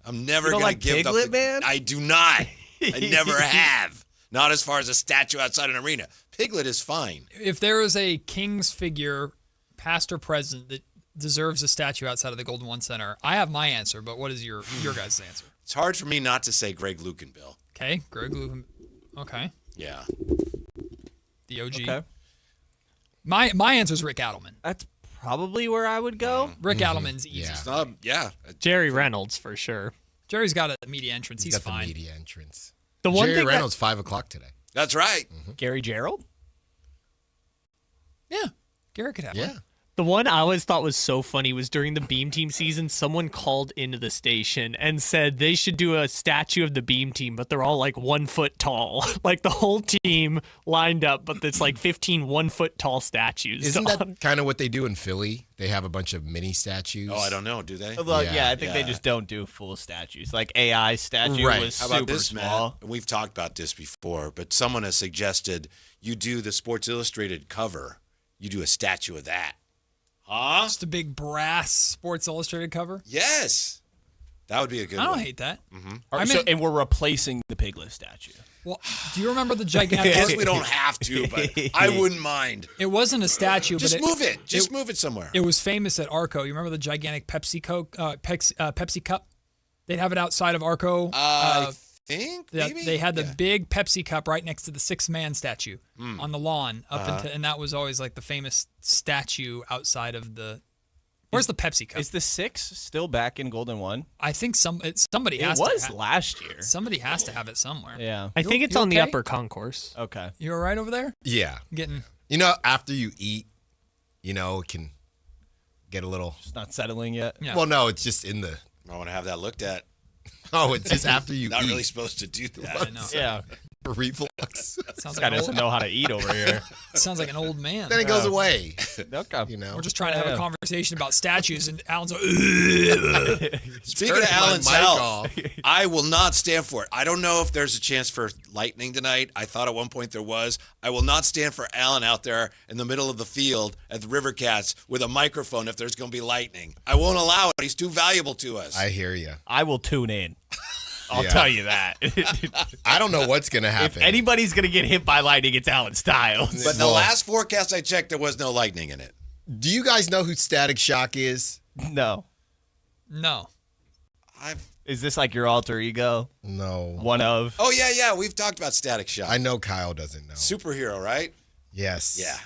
I'm never You don't going like to give Piglet, up. man? I do not. I never have. Not as far as a statue outside an arena. Piglet is fine. if there is a Kings figure, past or present, that deserves a statue outside of the Golden One Center, I have my answer, but what is your guys' answer? It's hard for me not to say Greg Lukenbill. Okay, Greg Lucan. Okay. Yeah. The OG. Okay. My answer is Rick Adelman. That's probably where I would go. Rick Adelman's easy. Yeah. Jerry Reynolds for sure. Jerry's got a media entrance. He's got fine. the media entrance. The one Jerry thing that- Reynolds, 5 o'clock today. That's right. Gary Gerald? Yeah. Garrett could have one. The one I always thought was so funny was during the Beam Team season, someone called into the station and said they should do a statue of the Beam Team, but they're all like 1 foot tall. Like the whole team lined up, but it's like 15 1-foot tall statues. Isn't that kind of what they do in Philly? They have a bunch of mini statues. Oh, I don't know. Do they? Well, yeah, I think they just don't do full statues. Like AI statue was How super about this, small. Matt? We've talked about this before, but someone has suggested you do the Sports Illustrated cover. You do a statue of that. Huh? Just a big brass Sports Illustrated cover. Yes. That would be a good I one. don't hate that. And we're replacing the Piglet statue. Well, do you remember the gigantic? I guess we don't have to, but I wouldn't mind. It wasn't a statue. Just but move it. Just move it somewhere. It was famous at Arco. You remember the gigantic Pepsi cup? They'd have it outside of Arco. I think maybe? They had the big Pepsi cup right next to the 6-man statue on the lawn and that was always like the famous statue outside of the. Where's the Pepsi cup? Is the 6 still back in Golden One? I think somebody has It to. was last year. Somebody has to have it somewhere. Yeah. I think it's You on the okay? upper concourse. Okay. You all right over there? Yeah. Getting. You know, after you eat, it can get a little. It's not settling yet. Yeah. Well, no, it's just in the. I want to have that looked at. Oh, it's just after you Not eat. really supposed to do that. I know. Yeah. Reflux. Sounds This like guy an doesn't know how to eat over here. Sounds like an old man. Then it goes away. Okay. We're just trying to have a conversation about statues, and Alan's like, Speaking of Alan's health, I will not stand for it. I don't know if there's a chance for lightning tonight. I thought at one point there was. I will not stand for Alan out there in the middle of the field at the River Cats with a microphone if there's going to be lightning. I won't allow it. He's too valuable to us. I hear you. I will tune in. I'll Yeah. tell you that. I don't know what's going to If happen. anybody's going to get hit by lightning, it's Alan Styles. But the last forecast I checked, there was no lightning in it. Do you guys know who Static Shock is? No. no. Is this like your alter ego? No. One of? Oh, yeah. We've talked about Static Shock. I know Kyle doesn't know. Superhero, right? Yes. Yeah.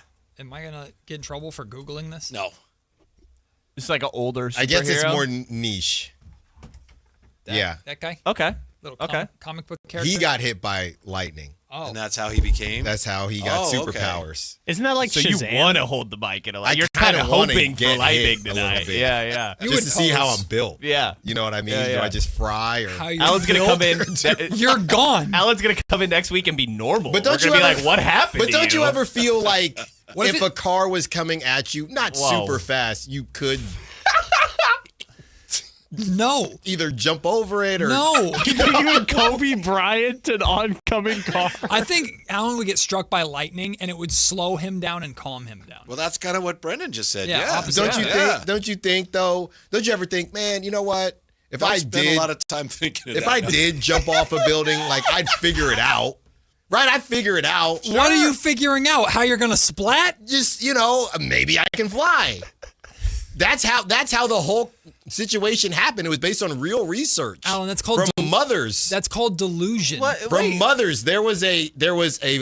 Am I gonna get in trouble for Googling this? No. It's like an older superhero? I guess it's more niche. Yeah. That guy? Okay. Little Okay. comic book character? He got hit by lightning. Oh. And that's how he became? That's how he got Oh, okay. superpowers. Isn't that like So Shazam? you want to hold the mic in a I light. You're kind kinda of wanna hoping for get lightning hit a little tonight. bit. Yeah. Just to see how I'm built. Yeah. You know what I mean? Yeah, Do yeah. I just fry or? How you Alan's going to come in. You're gone. Alan's going to come in next week and be normal. But don't We're gonna you be ever- like, what happened But to don't you you ever feel like What if if a car was coming at you, not Whoa. super fast, you could No. either jump over it or No. You and Kobe Bryant, an oncoming car. I think Alan would get struck by lightning, and it would slow him down and calm him down. Well, that's kind of what Brendan just said. Yeah, Yeah. opposite. Don't you Yeah. think? Don't you think though? Don't you ever think, man? You know what? If I I spent did, a lot of time thinking of if that. I did jump off a building, like I'd figure it out, right? I'd figure it out. What are you figuring out? How you're gonna splat? Just maybe I can fly. That's how the whole situation happened. It was based on real research. Alan, that's called from mothers. That's called delusion. From mothers, there was a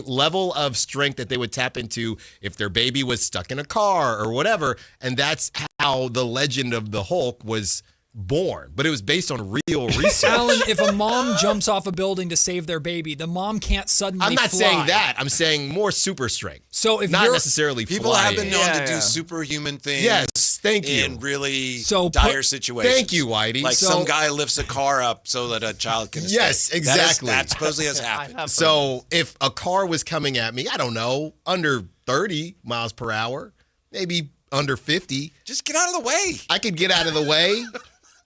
level of strength that they would tap into if their baby was stuck in a car or whatever, and that's how the legend of the Hulk was born. But it was based on real research. Alan, if a mom jumps off a building to save their baby, the mom can't suddenly I'm not fly. saying that. I'm saying more super strength. So if not you're, necessarily people flying. have been known to do superhuman things. Yes, thank you. In really So dire situations. Thank you, Whitey. Like So- some guy lifts a car up so that a child can escape. Yes, exactly. That supposedly has happened. So if a car was coming at me, I don't know, under 30 miles per hour, maybe under 50. Just get out of the way. I could get out of the way.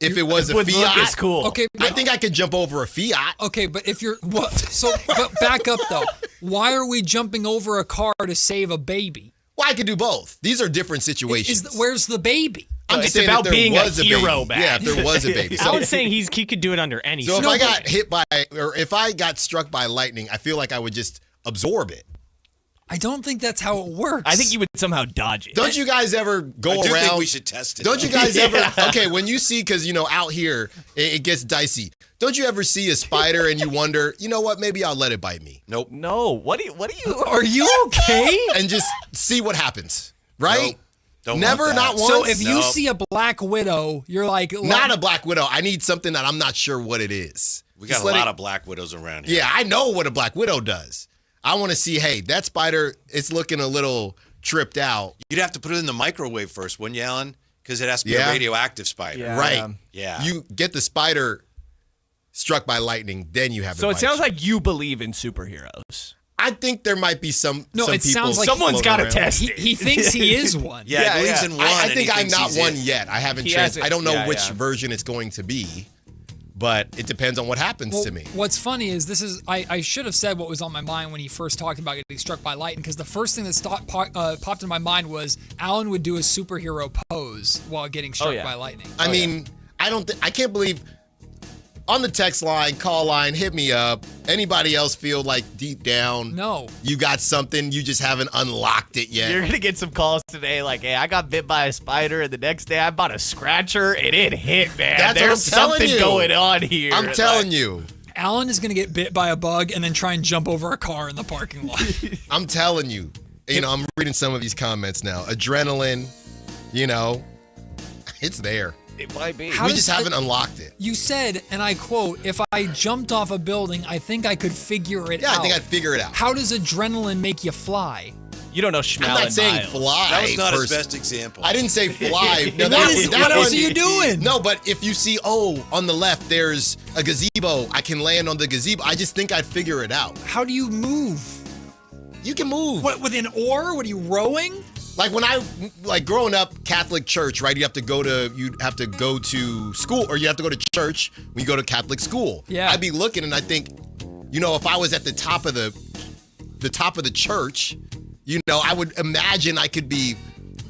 If it was a With Fiat, Lucas, cool. Okay, I think I could jump over a Fiat. Okay, but if you're what? So, but back up though. Why are we jumping over a car to save a baby? Well, I could do both. These are different situations. Where's the baby? I'm It's just saying about if there being a was hero, baby. Matt. Yeah, if there was a baby. I was saying he could do it under any. So if I got hit by, or if I got struck by lightning, I feel like I would just absorb it. I don't think that's how it works. I think you would somehow dodge it. Don't you guys ever go I do around? think we should test it. Don't you guys ever? Yeah. Okay, when you see, because out here it gets dicey. Don't you ever see a spider and you wonder, you know what? Maybe I'll let it bite me. Nope. No. What do you? Are you okay? And just see what happens. Right? Nope. Don't Never, want that. not once. So if you Nope. see a black widow, you're like, Not a black widow. I need something that I'm not sure what it is. We got Just a let lot it- of black widows around here. Yeah, I know what a black widow does. I want to see, hey, that spider, it's looking a little tripped out. You'd have to put it in the microwave first, wouldn't you, Alan? Because it has to be Yeah. a radioactive spider. Yeah. Right. Yeah. You get the spider struck by lightning, then you have the So it bite sounds you. like you believe in superheroes. I think there might be some. No, some it people sounds like Someone's got to floating around. test it. he thinks he is one. Yeah, he believes in one. I and think he I'm thinks not he's one it. yet. I haven't He trans. hasn't- I don't know yeah, which yeah. version it's going to be, but it depends on what happens Well, to me. what's funny is I should have said what was on my mind when he first talked about getting struck by lightning, because the first thing that popped in my mind was Alan would do a superhero pose while getting struck yeah. by lightning. I mean, I can't believe. On the text line, call line, hit me up. Anybody else feel like deep down? No. You got something, you just haven't unlocked it yet. You're gonna get some calls today, like, "Hey, I got bit by a spider," and the next day I bought a scratcher, and it hit, man. That's what There's I'm telling something you. going on here. I'm telling you. Alan is going to get bit by a bug and then try and jump over a car in the parking lot. I'm telling you. I'm reading some of these comments now. Adrenaline, it's there. It might be. We just haven't unlocked it. You said, and I quote, if I jumped off a building, I think I could figure it out. Yeah, I think I'd figure it out. How does adrenaline make you fly? You don't know Schmal I'm not and saying Miles. fly. That was not his person. best example. I didn't say fly. No, What else are you doing? No, but if you see, on the left, there's a gazebo. I can land on the gazebo. I just think I'd figure it out. How do you move? You can move. What, with an oar? What are you rowing? Like when growing up, Catholic church, right? You have to go to school, or you have to go to church when you go to Catholic school. Yeah. I'd be looking, and I think, if I was at the top of the church, I would imagine I could be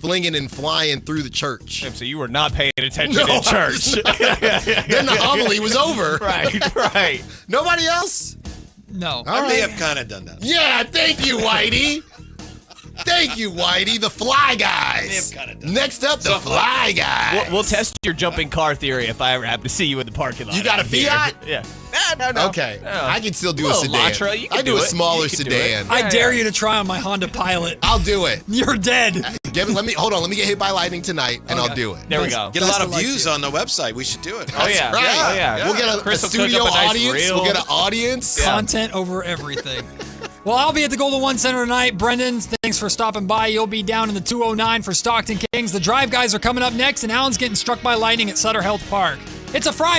flinging and flying through the church. So you were not paying attention in church. Then the homily was over. Right. Nobody else? No. I may have kind of done that. Yeah, thank you, Whitey. Thank you, Whitey. The Fly Guys. Next up, the Fly Guys. We'll test your jumping car theory if I ever happen to see you in the parking lot. You got a out here. Fiat? Yeah. No. Okay. No. I can still do a Little sedan. Elantra, you can I do a it. smaller You can do sedan. it. I dare you to try on my Honda Pilot. I'll do it. You're dead. Hold on. Let me get hit by lightning tonight, and I'll do it. There we go. Get a lot of views on the website. We should do it. Oh, yeah. Right. Oh, yeah. We'll get a Chris will cook studio up a nice audience. reel. We'll get an audience. Content over everything. Well, I'll be at the Golden One Center tonight. Brendan, thanks for stopping by. You'll be down in the 209 for Stockton Kings. The Drive Guys are coming up next, and Alan's getting struck by lightning at Sutter Health Park. It's a Friday.